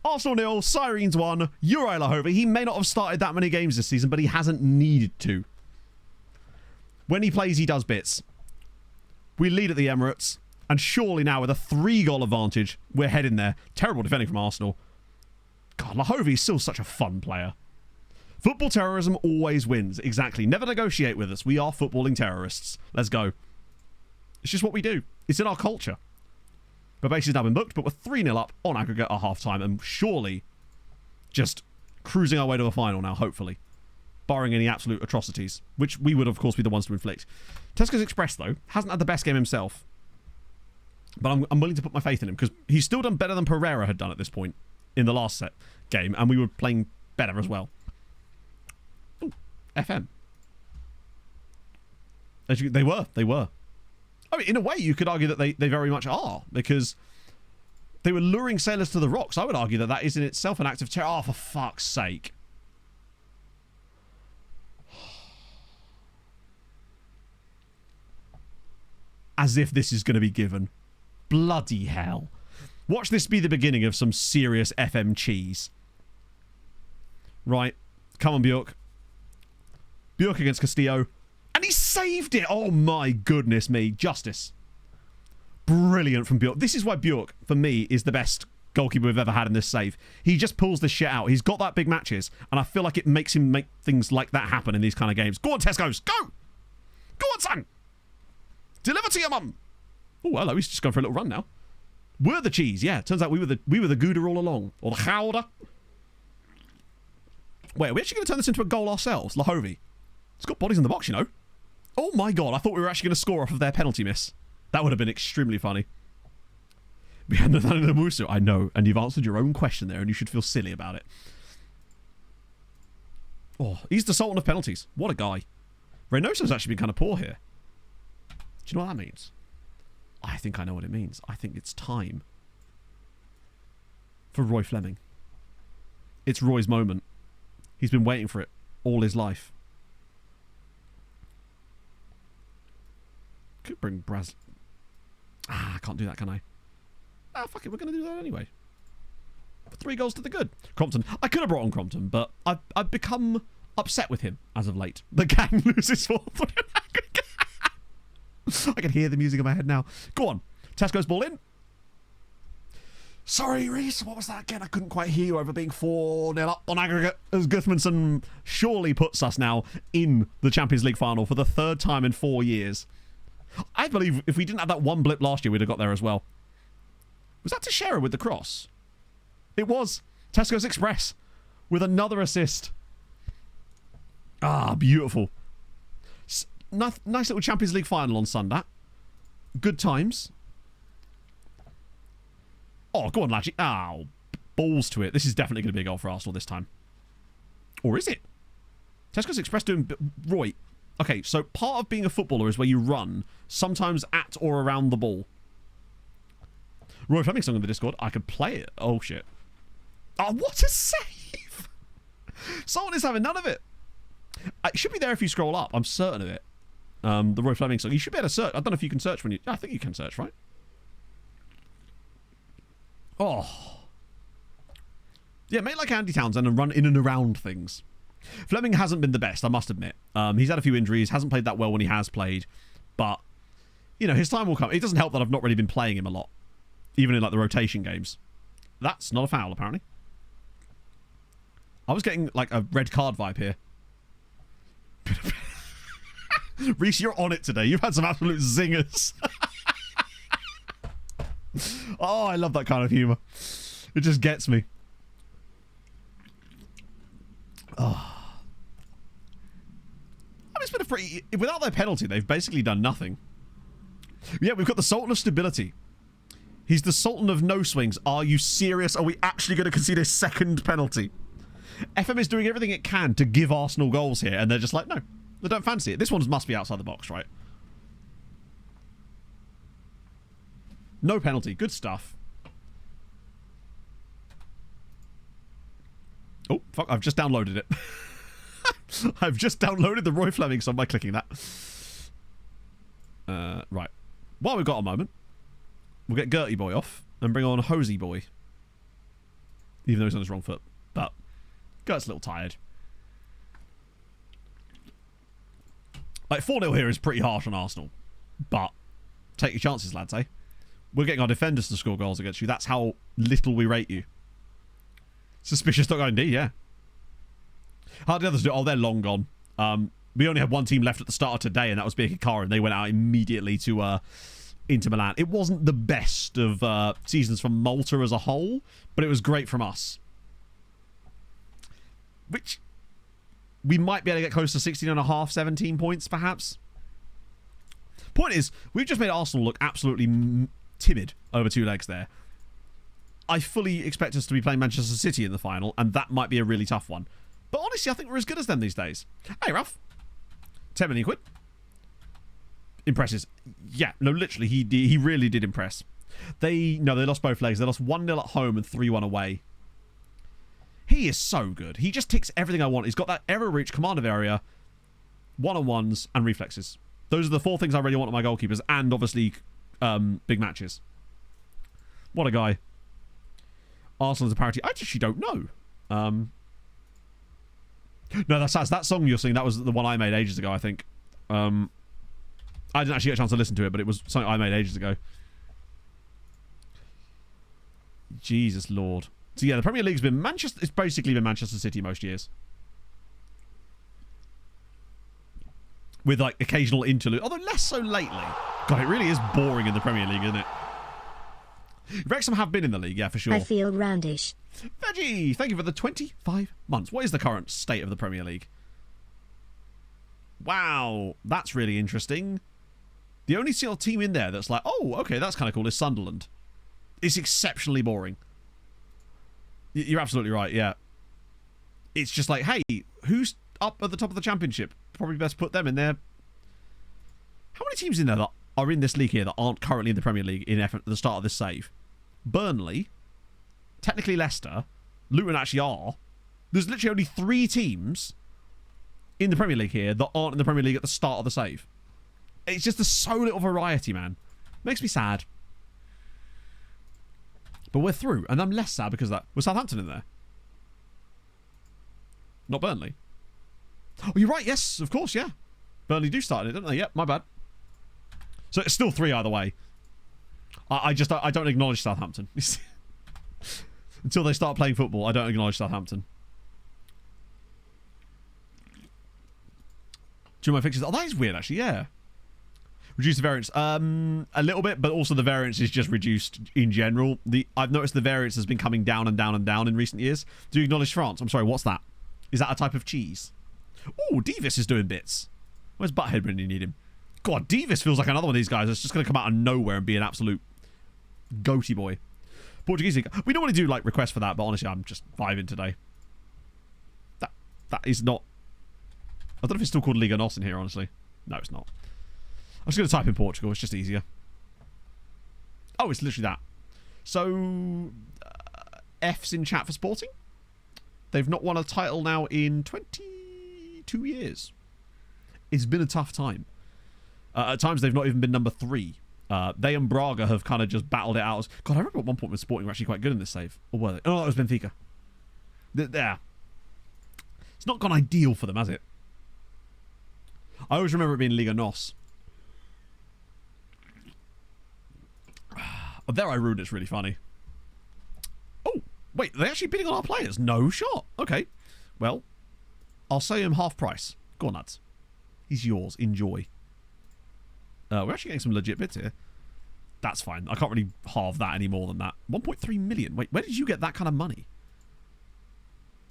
Arsenal 0, Sirens 1, Uri Lahovi. He may not have started that many games this season, but he hasn't needed to. When he plays, he does bits. We lead at the Emirates. And surely now, with a 3-goal advantage, we're heading there. Terrible defending from Arsenal. God, Lahovi is still such a fun player. Football terrorism always wins. Exactly. Never negotiate with us. We are footballing terrorists. Let's go. It's just what we do. It's in our culture. Babasi's now been booked, but we're 3-0 up on aggregate at half-time, and surely just cruising our way to a final now, hopefully. Barring any absolute atrocities, which we would, of course, be the ones to inflict. Tesco's Express, though, hasn't had the best game himself. But I'm willing to put my faith in him, because he's still done better than Pereira had done at this point in the last game, and we were playing better as well. Ooh, FM. They were. I mean, in a way, you could argue that they very much are, because they were luring sailors to the rocks. I would argue that is in itself an act of terror. Oh, for fuck's sake. As if this is going to be given. Bloody hell. Watch this be the beginning of some serious FM cheese. Right. Come on, Bjork. Bjork against Castillo. And he saved it! Oh my goodness me. Justice. Brilliant from Bjork. This is why Bjork, for me, is the best goalkeeper we've ever had in this save. He just pulls this shit out. He's got that big matches, and I feel like it makes him make things like that happen in these kind of games. Go on, Tesco's! Go! Go on, son! Deliver to your mum! Oh, hello, he's just going for a little run now. We're the cheese, yeah. Turns out we were the Gouda all along. Or the Chowder. Wait, are we actually going to turn this into a goal ourselves? Lahovi. It's got bodies in the box, you know. Oh my god, I thought we were actually going to score off of their penalty miss. That would have been extremely funny. We had Nathaniel Musu. I know, and you've answered your own question there, and you should feel silly about it. Oh, he's the sultan of penalties. What a guy. Reynoso's actually been kind of poor here. Do you know what that means? I think I know what it means. I think it's time for Roy Fleming. It's Roy's moment. He's been waiting for it all his life. Could bring Braz... I can't do that, can I? Fuck it, we're going to do that anyway. 3 goals to the good. Crompton. I could have brought on Crompton, but I've become upset with him as of late. The gang loses 4-3. I can hear the music in my head now. Go on. Tesco's ball in. Sorry, Reese. What was that again? I couldn't quite hear you over being 4-0 up on aggregate as Gudmundsson surely puts us now in the Champions League final for the 3rd time in 4 years. I believe if we didn't have that one blip last year, we'd have got there as well. Was that Teixeira with the cross? It was. Tesco's Express with another assist. Beautiful. Nice little Champions League final on Sunday. Good times. Oh, go on, Laji. Balls to it. This is definitely going to be a goal for Arsenal this time. Or is it? Tesco's Express doing... Roy. Okay, so part of being a footballer is where you run, sometimes at or around the ball. Roy Fleming's on the Discord. I could play it. Oh, shit. Oh, what a save! Someone is having none of it. It should be there if you scroll up. I'm certain of it. The Roy Fleming song. You should be able to search. I don't know if you can search when you... I think you can search, right? Oh. Yeah, make like Andy Townsend and run in and around things. Fleming hasn't been the best, I must admit. He's had a few injuries, hasn't played that well when he has played. But, you know, his time will come. It doesn't help that I've not really been playing him a lot. Even in, like, the rotation games. That's not a foul, apparently. I was getting, like, a red card vibe here. Reese, you're on it today. You've had some absolute zingers. Oh, I love that kind of humour. It just gets me. Oh. I mean, it's been a pretty... Without their penalty, they've basically done nothing. Yeah, we've got the Sultan of Stability. He's the Sultan of no swings. Are you serious? Are we actually going to concede a second penalty? FM is doing everything it can to give Arsenal goals here, and they're just like, no, they don't fancy it. This one must be outside the box, right? No penalty. Good stuff. Oh, fuck. I've just downloaded it. I've just downloaded the Roy Fleming song by clicking that. Right. While we've got a moment, we'll get Gertie Boy off and bring on Hosey Boy. Even though he's on his wrong foot. But Gert's a little tired. Like, 4-0 here is pretty harsh on Arsenal. But take your chances, lads, eh? We're getting our defenders to score goals against you. That's how little we rate you. Suspicious dog indeed, yeah. How did the others do? Oh, they're long gone. We only had one team left at the start of today, and that was Birkirkara, and they went out immediately to Inter Milan. It wasn't the best of seasons from Malta as a whole, but it was great from us. Which we might be able to get close to 16.5, 17 points, perhaps. Point is, we've just made Arsenal look absolutely timid over 2 legs there. I fully expect us to be playing Manchester City in the final, and that might be a really tough one. But honestly, I think we're as good as them these days. Hey, Ralph. 10 million quid. Impresses. Yeah, no, literally, he really did impress. They lost both legs. They lost 1-0 at home and 3-1 away. He is so good. He just ticks everything I want. He's got that error reach, command of area, one-on-ones, and reflexes. Those are the 4 things I really want in my goalkeepers, and obviously big matches. What a guy. Arsenal's a parity. I actually don't know. No, that's that song you're singing. That was the one I made ages ago, I think. I didn't actually get a chance to listen to it, but it was something I made ages ago. Jesus Lord. So yeah, the Premier League's been Manchester. It's basically been Manchester City most years, with like occasional interlude, although less so lately. God, it really is boring in the Premier League, isn't it? Wrexham have been in the league, yeah, for sure. I feel roundish. Veggie, thank you for the 25 months. What is the current state of the Premier League? Wow, that's really interesting. The only single team in there that's like, oh, okay, that's kind of cool, is Sunderland. It's exceptionally boring. You're absolutely right, yeah. It's just like, hey, who's up at the top of the Championship? Probably best put them in there. How many teams in there that are in this league here that aren't currently in the Premier League at the start of this save? Burnley, technically Leicester, Luton actually are. There's literally only 3 teams in the Premier League here that aren't in the Premier League at the start of the save. It's just there's so little variety, man. Makes me sad. But we're through, and I'm less sad because of that. Was Southampton in there? Not Burnley. Oh, you're right. Yes, of course, yeah. Burnley do start in it, don't they? Yep, my bad. So it's still 3 either way. I don't acknowledge Southampton. Until they start playing football, I don't acknowledge Southampton. Do you know my fixtures? Oh, that is weird, actually, yeah. Reduce the variance. A little bit, but also the variance is just reduced in general. I've noticed the variance has been coming down and down and down in recent years. Do you acknowledge France? I'm sorry, what's that? Is that a type of cheese? Oh, Davis is doing bits. Where's Butthead when you need him? God, Davis feels like another one of these guys that's just going to come out of nowhere and be an absolute goatee boy. Portuguese League. We don't want to do like requests for that, but honestly, I'm just vibing today. That is not... I don't know if it's still called Liga NOS in here, honestly. No, it's not. I'm just going to type in Portugal. It's just easier. Oh, it's literally that. So, F's in chat for Sporting. They've not won a title now in 22 years. It's been a tough time. At times, they've not even been number 3. They and Braga have kind of just battled it out. God, I remember at one point when Sporting were actually quite good in this save. Or were they? Oh, that was Benfica. There. It's not gone ideal for them, has it? I always remember it being Liga NOS. Oh, there I ruined it's really funny. Oh, wait, are they actually bidding on our players? No shot. Okay. Well, I'll say him half price. Go on, lads. He's yours. Enjoy. We're actually getting some legit bids here. That's fine. I can't really halve that any more than that. 1.3 million. Wait, where did you get that kind of money?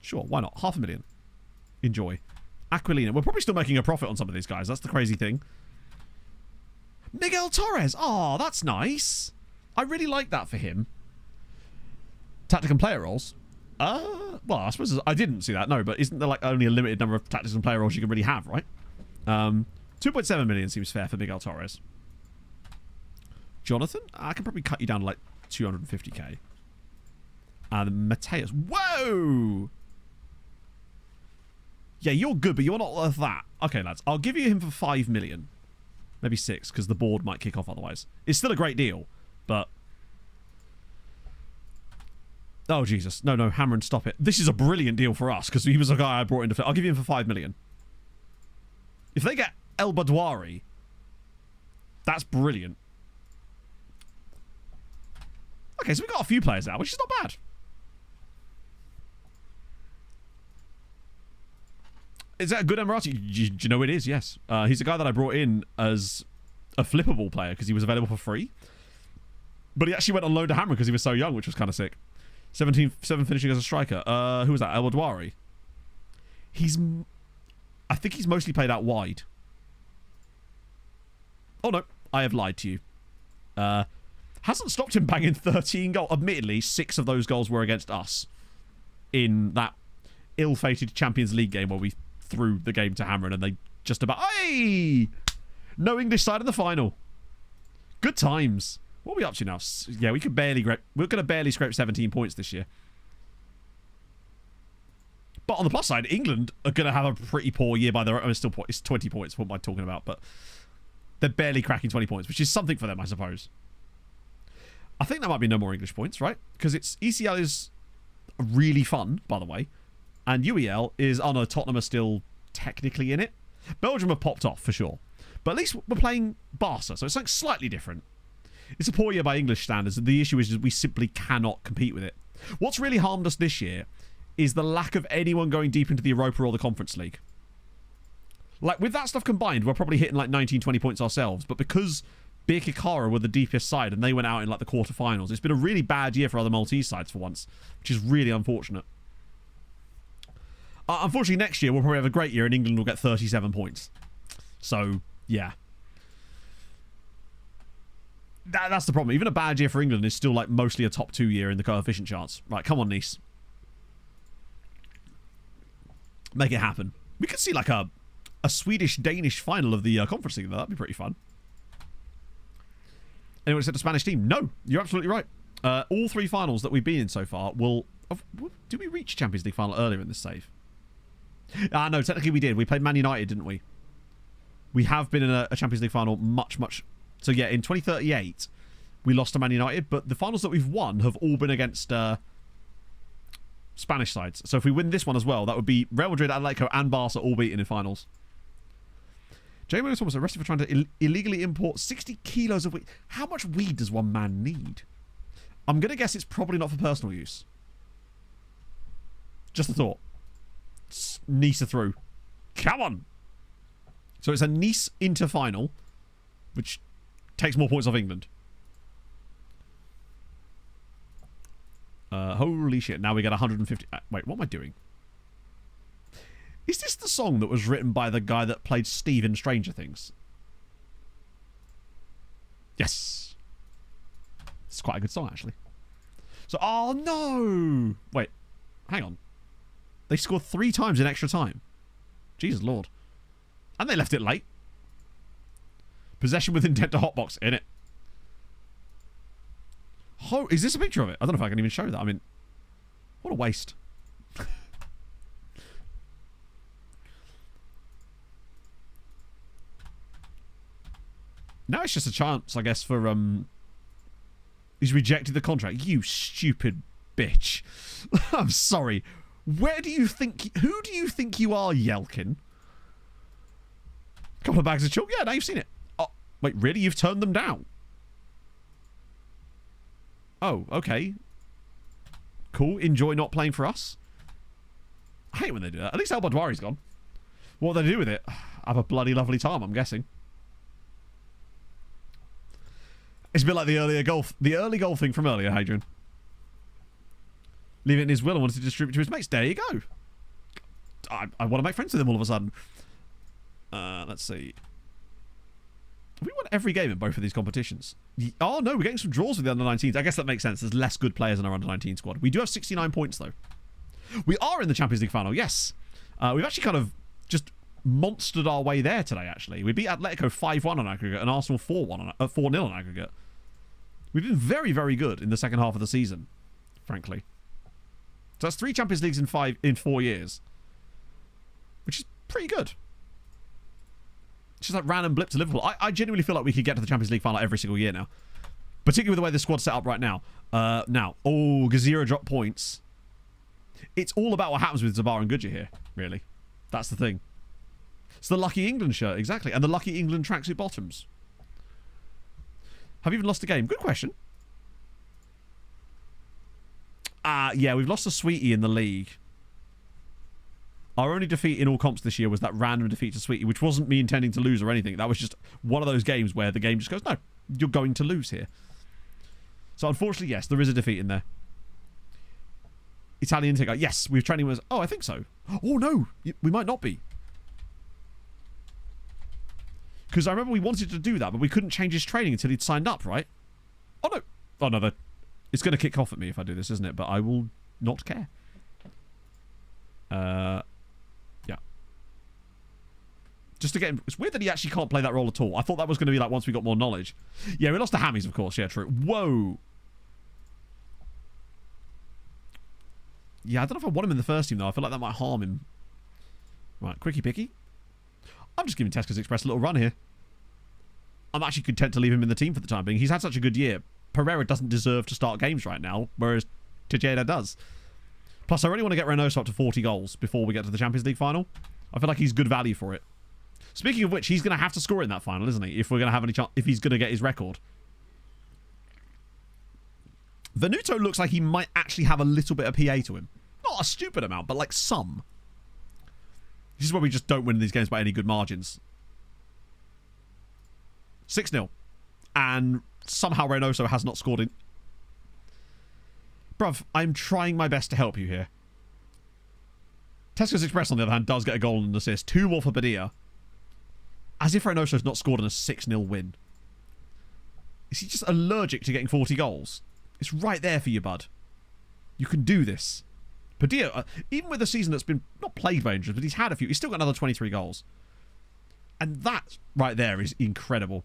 Sure, why not? 500,000. Enjoy. Aquilina. We're probably still making a profit on some of these guys. That's the crazy thing. Miguel Torres. Oh, that's nice. I really like that for him. Tactic and player roles. Well, I suppose I didn't see that. No, but isn't there like only a limited number of tactics and player roles you can really have, right? 2.7 million seems fair for Miguel Torres. Jonathan? I can probably cut you down to like 250k. And Mateus. Whoa! Yeah, you're good, but you're not worth that. Okay, lads. I'll give you him for 5 million. Maybe 6, because the board might kick off otherwise. It's still a great deal, but... Oh, Jesus. No, Hammer and stop it. This is a brilliant deal for us, because he was a guy I brought into... I'll give you him for 5 million. If they get El Badwari, that's brilliant. Okay, so we got a few players now, which is not bad. Is that a good Emirati? Do you know it is? Yes. He's a guy that I brought in as a flippable player because he was available for free. But he actually went on loan to Hammer because he was so young, which was kind of sick. 7 finishing as a striker. Who was that? El Badwari. I think he's mostly played out wide. Oh, no. I have lied to you. Hasn't stopped him banging 13 goals. Admittedly, 6 of those goals were against us in that ill-fated Champions League game where we threw the game to Hammer and they just about... Hey! No English side in the final. Good times. What are we up to now? Yeah, we're going to barely scrape 17 points this year. But on the plus side, England are going to have a pretty poor year by their own. It's 20 points. What am I talking about? But they're barely cracking 20 points, which is something for them, I suppose. I think there might be no more English points, right? Because ECL is really fun, by the way. And UEL is... Oh, no, Tottenham are still technically in it. Belgium have popped off, for sure. But at least we're playing Barca, so it's something slightly different. It's a poor year by English standards. The issue is we simply cannot compete with it. What's really harmed us this year is the lack of anyone going deep into the Europa or the Conference League. Like, with that stuff combined, we're probably hitting like 19, 20 points ourselves. But because Birkirkara were the deepest side and they went out in like the quarterfinals, it's been a really bad year for other Maltese sides for once, which is really unfortunate. Unfortunately, next year we'll probably have a great year and England will get 37 points. So, yeah. That's the problem. Even a bad year for England is still like mostly a top 2 year in the coefficient charts. Right, come on, Nice. Make it happen. We could see like a Swedish-Danish final of the Conference League. That'd be pretty fun. Anyone said the Spanish team? No, you're absolutely right. All 3 finals that we've been in so far will... Did we reach Champions League final earlier in this save? No, technically we did. We played Man United, didn't we? We have been in a Champions League final much... So yeah, in 2038, we lost to Man United, but the finals that we've won have all been against Spanish sides. So if we win this one as well, that would be Real Madrid, Atletico, and Barca all beaten in finals. Jay Williams was arrested for trying to illegally import 60 kilos of weed. How much weed does one man need? I'm going to guess it's probably not for personal use. Just a thought. Nice through. Come on! So it's a Nice Inter final, which takes more points off England. Holy shit, now we get 150... wait, what am I doing? Is this the song that was written by the guy that played Steve in Stranger Things? Yes. It's quite a good song, actually. So, oh no! Wait, hang on. They scored 3 times in extra time. Jesus Lord. And they left it late. Possession with intent to hotbox, in it. Oh, is this a picture of it? I don't know if I can even show that. I mean, what a waste. Now it's just a chance, I guess, for he's rejected the contract. You stupid bitch. I'm sorry. Who do you think you are, Yelkin? Couple of bags of chalk. Yeah, now you've seen it. Oh, wait, really? You've turned them down? Oh, okay. Cool. Enjoy not playing for us. I hate when they do that. At least El Badwari's gone. What do they do with it? Have a bloody lovely time, I'm guessing. It's a bit like the early goal thing from earlier, Hadrian. Leave it in his will and wanted to distribute to his mates. There you go. I want to make friends with him all of a sudden. Let's see. We won every game in both of these competitions. Oh, no, we're getting some draws with the under-19s. I guess that makes sense. There's less good players in our under-19 squad. We do have 69 points, though. We are in the Champions League final, yes. We've actually kind of just monstered our way there today, actually. We beat Atletico 5-1 on aggregate and Arsenal 4-0 on aggregate. We've been very, very good in the second half of the season, frankly. So that's 3 Champions Leagues in 4 years. Which is pretty good. It's just like random blip to Liverpool. I genuinely feel like we could get to the Champions League final every single year now. Particularly with the way the squad's set up right now. Gazira dropped points. It's all about what happens with Zabar and Goodyear here, really. That's the thing. It's the Lucky England shirt, exactly. And the Lucky England tracksuit bottoms. Have you even lost a game? Good question. Yeah, we've lost a Sweetie in the league. Our only defeat in all comps this year was that random defeat to Sweetie, which wasn't me intending to lose or anything. That was just one of those games where the game just goes, no, you're going to lose here. So unfortunately, yes, there is a defeat in there. Italian Ticker. Yes, we're training with... Oh, I think so. Oh, no. We might not be. Because I remember we wanted to do that, but we couldn't change his training until he'd signed up, right? Oh, no. Oh, no. It's going to kick off at me if I do this, isn't it? But I will not care. Yeah. Just to get him... It's weird that he actually can't play that role at all. I thought that was going to be like once we got more knowledge. Yeah, we lost to Hammies, of course. Yeah, true. Whoa. Yeah, I don't know if I want him in the first team, though. I feel like that might harm him. Right, quickie picky. I'm just giving Tesco's Express a little run here. I'm actually content to leave him in the team for the time being. He's had such a good year. Pereira doesn't deserve to start games right now, whereas Tejeda does. Plus, I really want to get Reynoso up to 40 goals before we get to the Champions League final. I feel like he's good value for it. Speaking of which, he's going to have to score in that final, isn't he? If we're going to have any chance, if he's going to get his record. Venuto looks like he might actually have a little bit of PA to him. Not a stupid amount, but like some. This is where we just don't win these games by any good margins. 6-0. And somehow Reynoso has not scored in... Bruv, I'm trying my best to help you here. Tesco's Express, on the other hand, does get a goal and an assist. 2 more for Badia. As if Reynoso's not scored in a 6-0 win. Is he just allergic to getting 40 goals? It's right there for you, bud. You can do this. Padilla, even with a season that's been not plagued by injuries, but he's had a few, he's still got another 23 goals. And that right there is incredible.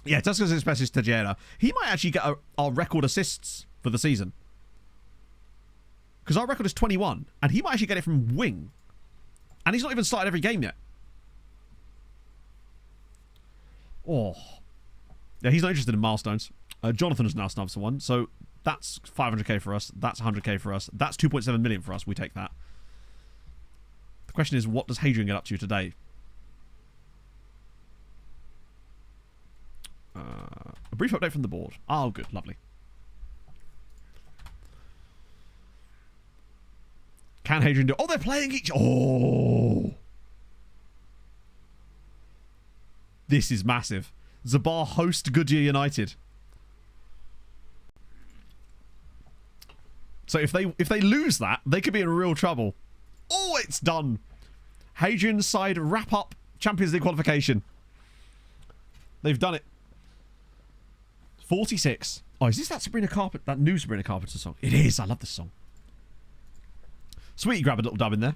Yeah, Tuscas Expresses Tejera. He might actually get our record assists for the season. Because our record is 21, and he might actually get it from wing. And he's not even started every game yet. Oh. Yeah, he's not interested in milestones. Jonathan has now snubbed someone, so that's 500k for us. That's 100k for us. That's 2.7 million for us. We take that. The question is, what does Hadrian get up to today? A brief update from the board. Oh, good. Lovely. Can Hadrian do... Oh, they're playing each... Oh! This is massive. Zabar host Goodyear United. So if they lose that, they could be in real trouble. Oh, it's done. Hadrian's side wrap up Champions League qualification. They've done it. 46. Oh, is this that new Sabrina Carpenter song? It is. I love this song. Sweet, you grab a little dub in there.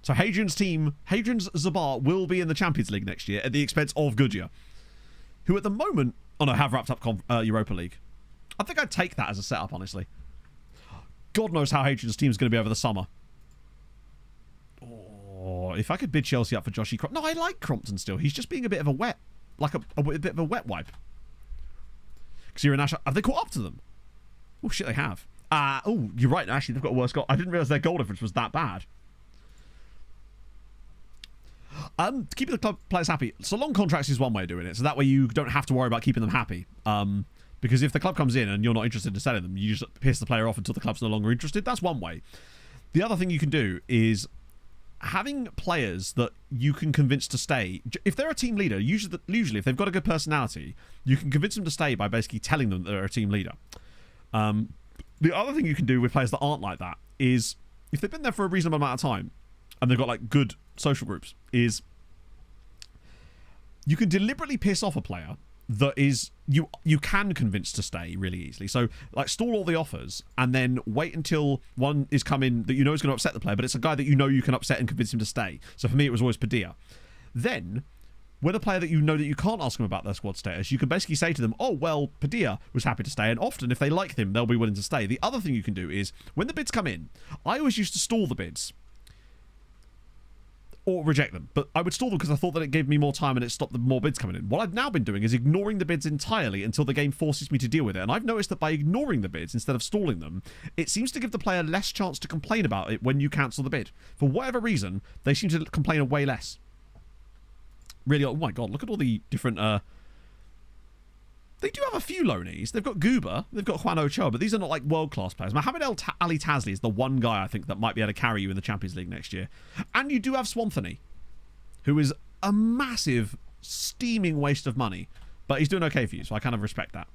So Hadrian's team, Hadrian's Zabar, will be in the Champions League next year at the expense of Goodyear, who at the moment, oh no, have wrapped up Europa League. I think I'd take that as a setup, honestly. God knows how Hadrian's team is going to be over the summer. Oh, if I could bid Chelsea up for Joshy Crompton. No, I like Crompton still. He's just being a bit of a wet, like a bit of a wet wipe. Because you're a national. Have they caught up to them? Oh shit, they have. Oh, you're right. Actually, they've got a worse goal. I didn't realise their goal difference was that bad. Keeping the club players happy. So long contracts is one way of doing it. So that way you don't have to worry about keeping them happy. Because if the club comes in and you're not interested in selling them, you just piss the player off until the club's no longer interested. That's one way. The other thing you can do is having players that you can convince to stay. If they're a team leader, usually if they've got a good personality, you can convince them to stay by basically telling them that they're a team leader. The other thing you can do with players that aren't like that is, if they've been there for a reasonable amount of time and they've got like good social groups, is you can deliberately piss off a player that is you can convince to stay really easily. So like stall all the offers and then wait until one is coming that you know is going to upset the player, but it's a guy that you know you can upset and convince him to stay. So for me it was always Padilla. Then with a player that you know that you can't ask them about their squad status, you can basically say to them, oh well, Padilla was happy to stay, and often if they like him they'll be willing to stay. The other thing you can do is when the bids come in, I always used to stall the bids or reject them, but I would stall them because I thought that it gave me more time and it stopped the more bids coming in. What I've now been doing is ignoring the bids entirely until the game forces me to deal with it, and I've noticed that by ignoring the bids instead of stalling them, it seems to give the player less chance to complain about it when you cancel the bid. For whatever reason, they seem to complain way less. Really, oh my god, look at all the different they do have a few loanees. They've got Goober, they've got Juan Ochoa, but these are not like world-class players. Mohamed Ali Tazli is the one guy I think that might be able to carry you in the Champions League next year. And you do have Swanthony, who is a massive, steaming waste of money, but he's doing okay for you, so I kind of respect that.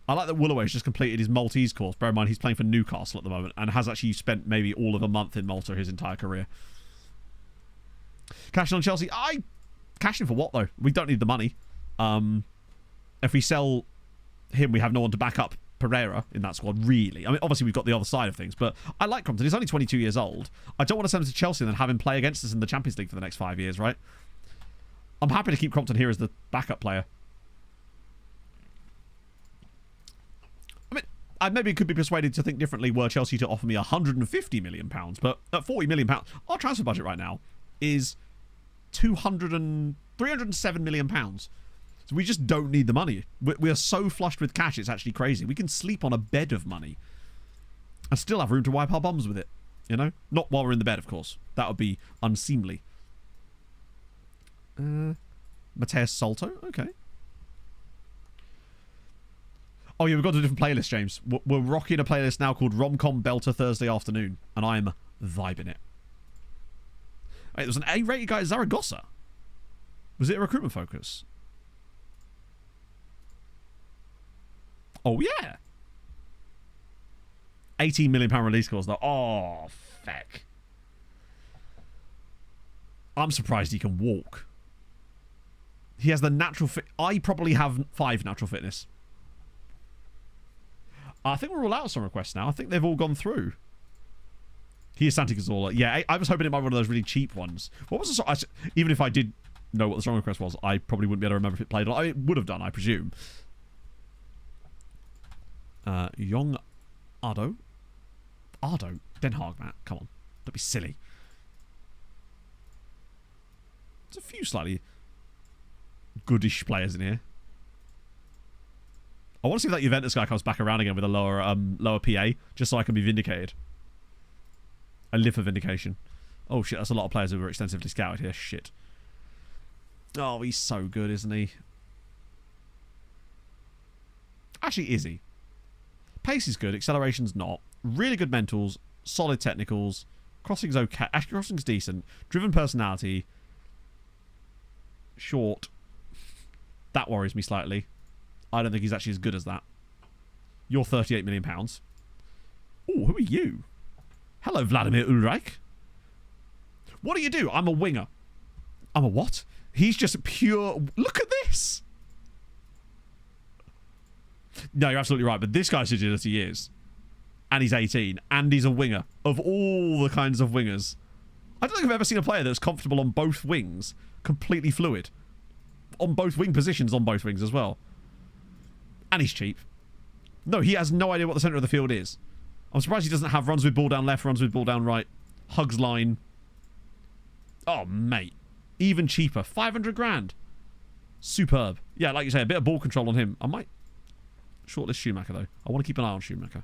I like that Woolaway's just completed his Maltese course. Bear in mind, he's playing for Newcastle at the moment and has actually spent maybe all of a month in Malta his entire career. Cashing on Chelsea. Cashing for what, though? We don't need the money. If we sell him, we have no one to back up Pereira in that squad, really. I mean, obviously, we've got the other side of things, but I like Crompton. He's only 22 years old. I don't want to send him to Chelsea and then have him play against us in the Champions League for the next 5 years, right? I'm happy to keep Crompton here as the backup player. I mean, I maybe could be persuaded to think differently were Chelsea to offer me £150 million, but at £40 million, our transfer budget right now is £307 million. So we just don't need the money. We are so flushed with cash, it's actually crazy. We can sleep on a bed of money and still have room to wipe our bums with it. You know? Not while we're in the bed, of course. That would be unseemly. Mateus Salto? Okay. Oh yeah, we've got a different playlist, James. We're rocking a playlist now called Romcom Belter Thursday Afternoon, and I'm vibing it. Wait, there was an A-rated guy at Zaragoza. Was it a recruitment focus? Oh, yeah. £18 million release clause, though. Oh, feck. I'm surprised he can walk. He has the natural fit. I probably have 5 natural fitness. I think we're all out of some requests now. I think they've all gone through. He is Santi Cazorla. Yeah, I was hoping it might be one of those really cheap ones. What was the song? Even if I did know what the song request was, I probably wouldn't be able to remember if it played. It would have done, I presume. Young Ardo. Ardo? Den Haag, Matt. Come on. Don't be silly. There's a few slightly goodish players in here. I want to see if that Juventus guy comes back around again with a lower PA, just so I can be vindicated. I live for vindication. Oh shit, that's a lot of players who were extensively scouted here. Shit. Oh, he's so good, isn't he? Actually, is he? Pace is good, acceleration's not. Really good mentals, solid technicals. Crossing's okay. Actually, crossing's decent. Driven personality. Short. That worries me slightly. I don't think he's actually as good as that. You're £38 million. Oh, who are you? Hello, Vladimir Ulreich. What do you do? I'm a winger. I'm a what? He's just pure... Look at this! No, you're absolutely right, but this guy's agility is. And he's 18. And he's a winger. Of all the kinds of wingers. I don't think I've ever seen a player that's comfortable on both wings. Completely fluid. On both wing positions, on both wings as well. And he's cheap. No, he has no idea what the centre of the field is. I'm surprised he doesn't have runs with ball down left, runs with ball down right. Hugs line. Oh, mate. Even cheaper. 500 grand. Superb. Yeah, like you say, a bit of ball control on him. I might shortlist Schumacher, though. I want to keep an eye on Schumacher.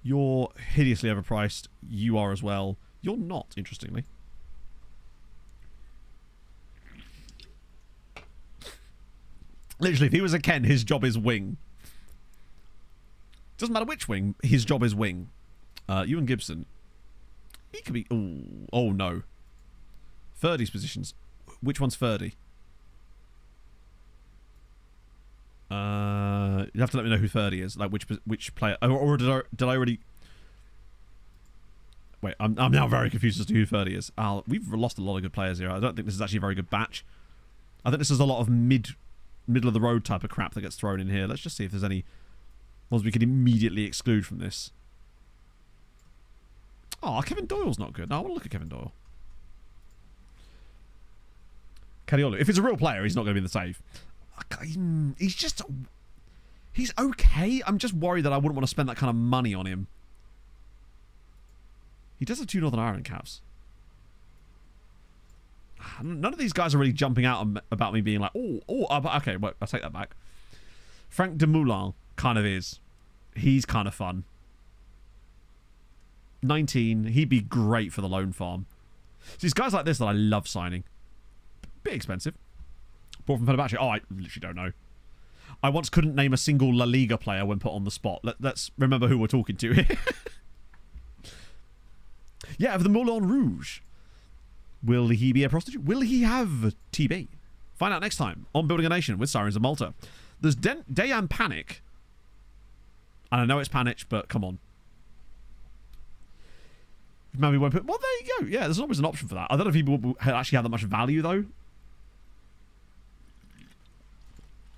You're hideously overpriced. You are as well. You're not, interestingly. Literally, if he was a Ken, his job is wing. Doesn't matter which wing, his job is wing. Ewan Gibson. He could be... Ooh, oh, no. Ferdy's positions. Which one's Ferdy? You have to let me know who Ferdy is. Like, which player... Or did I already... Wait, I'm now very confused as to who Ferdy is. We've lost a lot of good players here. I don't think this is actually a very good batch. I think this is a lot of middle of the road type of crap that gets thrown in here. Let's just see if there's any ones we could immediately exclude from this. Oh, Kevin Doyle's not good. No, I want to look at Kevin Doyle. Cariolo. If it's a real player, he's not going to be in the save. He's just... He's okay. I'm just worried that I wouldn't want to spend that kind of money on him. He does have 2 Northern Ireland caps. None of these guys are really jumping out about me being like, okay, well, I'll take that back. Frank de Moulin kind of is. He's kind of fun. 19. He'd be great for the loan farm. So these guys like this that I love signing. Bit expensive. Bought from Fenerbahce. Oh, I literally don't know. I once couldn't name a single La Liga player when put on the spot. Let's remember who we're talking to here. Yeah, of the Moulin Rouge. Will he be a prostitute? Will he have TB? Find out next time on Building a Nation with Sirens of Malta. There's Dejan Panic. And I know it's Panic, but come on. Maybe won't put... Well, there you go. Yeah, there's always an option for that. I don't know if people will actually have that much value, though.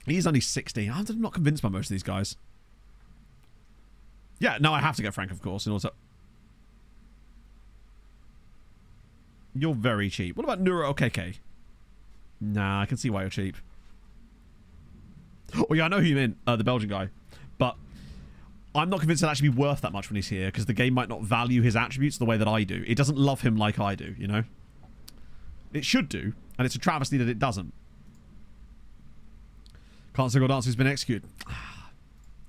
He's only 16. I'm not convinced by most of these guys. Yeah, no, I have to get Frank, of course, in order to... You're very cheap. What about Nuro Okeke? Nah, I can see why you're cheap. Oh, yeah, I know who you mean. The Belgian guy. But I'm not convinced it'll actually be worth that much when he's here, because the game might not value his attributes the way that I do. It doesn't love him like I do, you know? It should do, and it's a travesty that it doesn't. Can't single dance who's been executed.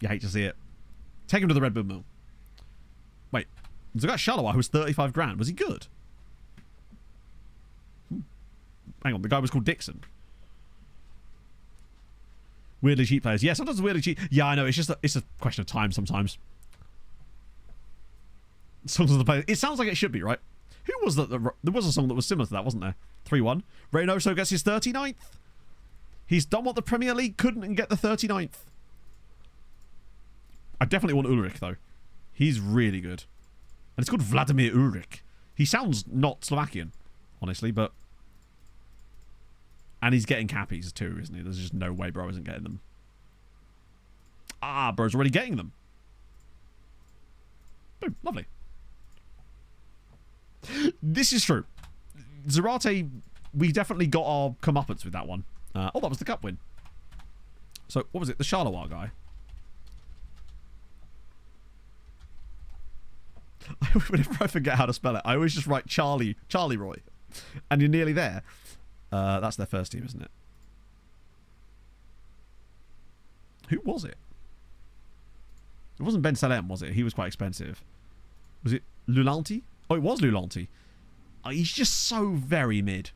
You hate to see it. Take him to the Red Bull Mill. Wait, there's a guy Shalawa who was 35 grand. Was he good? Hang on, the guy was called Dixon. Weirdly cheap players. Yeah, sometimes weirdly cheap. Yeah, I know. It's just it's a question of time sometimes. Songs of the players. It sounds like it should be, right? Who was that? There was a song that was similar to that, wasn't there? 3-1. Reynoso gets his 39th. He's done what the Premier League couldn't and get the 39th. I definitely want Ulrich, though. He's really good. And it's called Vladimir Ulrich. He sounds not Slovakian, honestly, but... And he's getting cappies too, isn't he? There's just no way bro isn't getting them. Ah, bro's already getting them. Boom, lovely. This is true. Zarate, we definitely got our comeuppance with that one. That was the cup win. So, what was it? The Charleroi guy. Whenever I forget how to spell it, I always just write Charlie Roy. And you're nearly there. That's their first team, isn't it? Who was it? It wasn't Ben Salem, was it? He was quite expensive. Was it Lulanti? Oh, it was Lulanti. Oh, he's just so very mid.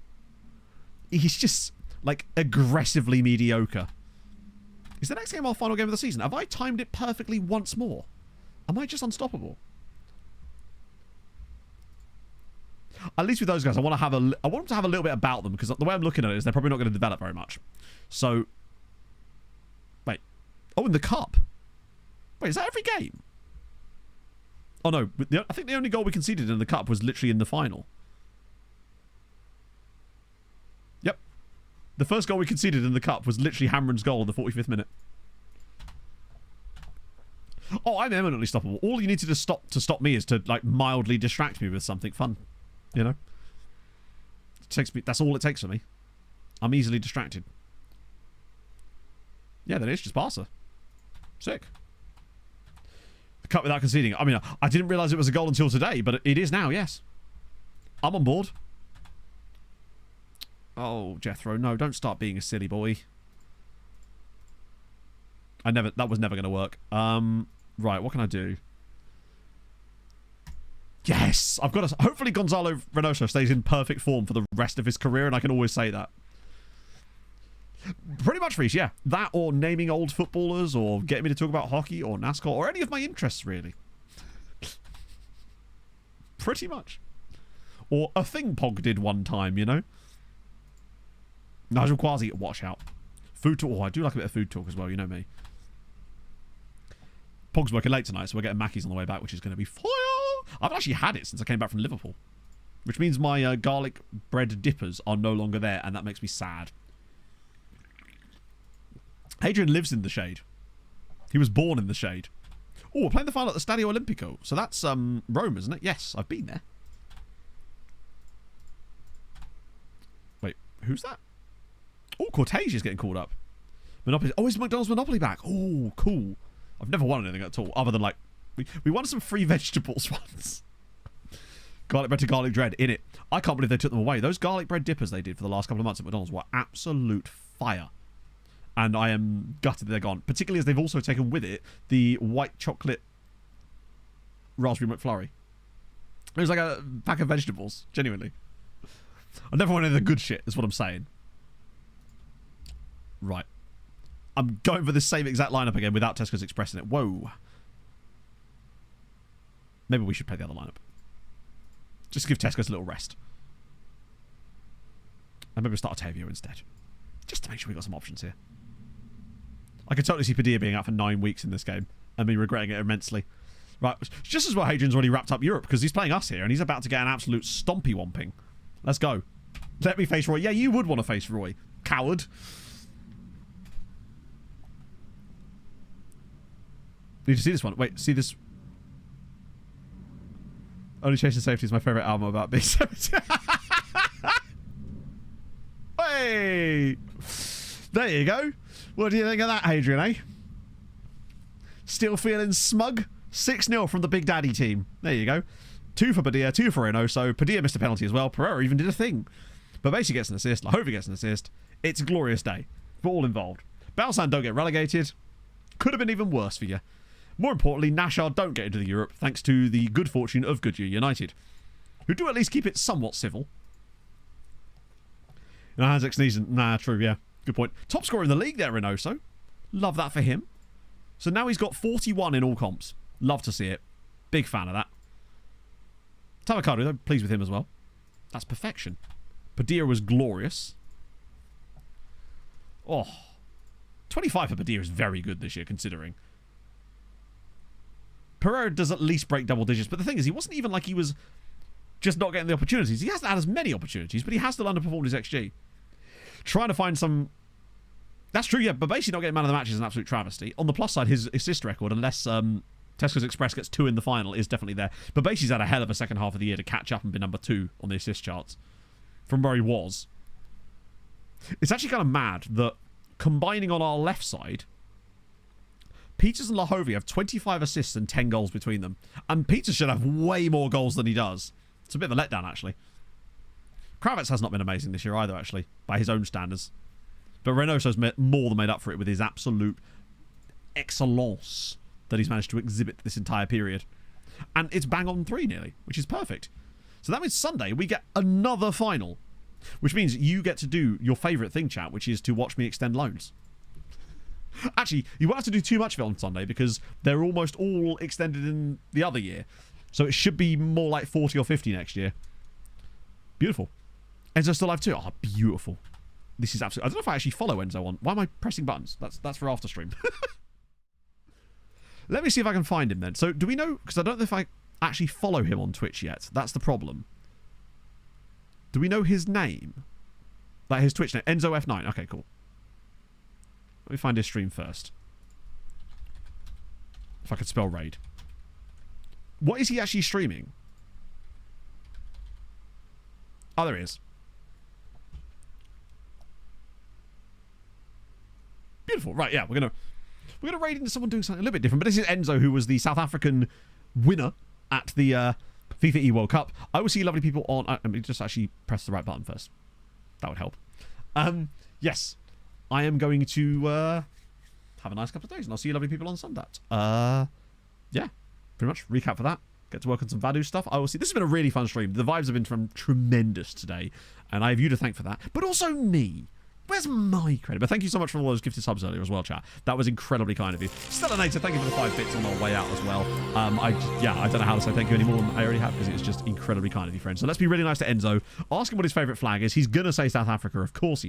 He's just, like, aggressively mediocre. Is the next game our final game of the season? Have I timed it perfectly once more? Am I just unstoppable? At least with those guys, I want them to have a little bit about them, because the way I'm looking at it is they're probably not going to develop very much. So, wait. Oh, in the cup. Wait, is that every game? Oh no, I think the only goal we conceded in the cup was literally in the final. Yep. The first goal we conceded in the cup was literally Hamren's goal in the 45th minute. Oh, I'm eminently stoppable. All you need to stop me is to, like, mildly distract me with something fun. You know? That's all it takes for me. I'm easily distracted. Yeah, that is just Barca. Sick. The cup without conceding. I mean, I didn't realise it was a goal until today, but it is now, yes. I'm on board. Oh, Jethro, no, don't start being a silly boy. That was never going to work. Right, what can I do? Yes! I've got to... Hopefully Gonzalo Reynoso stays in perfect form for the rest of his career, and I can always say that. Pretty much, Reece, yeah. That or naming old footballers, or getting me to talk about hockey, or NASCAR, or any of my interests, really. Pretty much. Or a thing Pog did one time, you know? Nigel Quasi, watch out. Food talk. Oh, I do like a bit of food talk as well, you know me. Pog's working late tonight, so we're getting Mackey's on the way back, which is going to be fire. I've actually had it since I came back from Liverpool. Which means my garlic bread dippers are no longer there, and that makes me sad. Hadrian lives in the shade. He was born in the shade. Oh, we're playing the final at the Stadio Olimpico. So that's Rome, isn't it? Yes, I've been there. Wait, who's that? Oh, Cortege is getting called up. Monopoly. Oh, is McDonald's Monopoly back? Oh, cool. I've never won anything at all, other than, like, we won some free vegetables once. Garlic bread to garlic dread in it. I can't believe they took them away. Those garlic bread dippers they did for the last couple of months at McDonald's were absolute fire. And I am gutted they're gone. Particularly as they've also taken with it the white chocolate raspberry McFlurry. It was like a pack of vegetables, genuinely. I never wanted the good shit, is what I'm saying. Right. I'm going for the same exact lineup again without Tesco's Express in it. Whoa. Maybe we should play the other lineup. Just give Tesco's a little rest. And maybe we'll start Otavio instead. Just to make sure we got some options here. I could totally see Padilla being out for 9 weeks in this game and me regretting it immensely. Right, just as well Hadrian's already wrapped up Europe because he's playing us here and he's about to get an absolute stompy womping. Let's go. Let me face Roy. Yeah, you would want to face Roy. Coward. Need to see this one. Wait, see this. Only Chasing Safety is my favourite album about being 70. Hey! There you go. What do you think of that, Hadrian, eh? Still feeling smug? 6-0 from the Big Daddy team. There you go. 2 for Padilla, 2 for Reynoso. Padilla missed a penalty as well. Pereira even did a thing. But basically gets an assist. Lahovi gets an assist. It's a glorious day for all involved. Balsan don't get relegated. Could have been even worse for you. More importantly, Nashard don't get into the Europe thanks to the good fortune of Goodyear United, who do at least keep it somewhat civil. And Hanzik sneezing. Nah, true, yeah. Good point. Top scorer in the league there, Reynoso. Love that for him. So now he's got 41 in all comps. Love to see it. Big fan of that. Tavakadu, though, pleased with him as well. That's perfection. Padilla was glorious. Oh. 25 for Padilla is very good this year, considering. Pereira does at least break double digits, but the thing is, he wasn't even like he was just not getting the opportunities. He hasn't had as many opportunities, but he has still underperformed his XG. Trying to find some... That's true, yeah, but basically not getting man of the match is an absolute travesty. On the plus side, his assist record, unless Tesco's Express gets 2 in the final, is definitely there. But basically he's had a hell of a second half of the year to catch up and be number 2 on the assist charts. from where he was. It's actually kind of mad that combining on our left side, Peters and Lahovie have 25 assists and 10 goals between them. And Peters should have way more goals than he does. It's a bit of a letdown, actually. Kravitz has not been amazing this year either, actually, by his own standards. But Reynoso's more than made up for it with his absolute excellence that he's managed to exhibit this entire period. And it's bang on 3 nearly, which is perfect. So that means Sunday we get another final, which means you get to do your favourite thing, chat, which is to watch me extend loans. Actually, you won't have to do too much of it on Sunday because they're almost all extended in the other year. So it should be more like 40 or 50 next year. Beautiful. Enzo still live too. Oh, beautiful. This is absolutely... I don't know if I actually follow Enzo on... Why am I pressing buttons? That's for after stream. Let me see if I can find him then. So do we know... Because I don't know if I actually follow him on Twitch yet. That's the problem. Do we know his name? Like his Twitch name? Enzo F9. Okay, cool. Let me find his stream first. If I could spell raid. What is he actually streaming? Oh, there he is. Beautiful. Right, yeah, we're gonna raid into someone doing something a little bit different. But this is Enzo, who was the South African winner at the FIFA E World Cup. I will see lovely people on... Let me just actually press the right button first. That would help. Yes. I am going to have a nice couple of days, and I'll see you lovely people on Sunday. Yeah, pretty much. Recap for that. Get to work on some Vadu stuff. I will see. This has been a really fun stream. The vibes have been tremendous today, and I have you to thank for that. But also me. Where's my credit? But thank you so much for all those gifted subs earlier as well, chat. That was incredibly kind of you. Stella Nature, thank you for the 5 bits on our way out as well. I don't know how to say thank you anymore than I already have because it's just incredibly kind of you, friends. So let's be really nice to Enzo. Ask him what his favourite flag is. He's going to say South Africa, of course he is.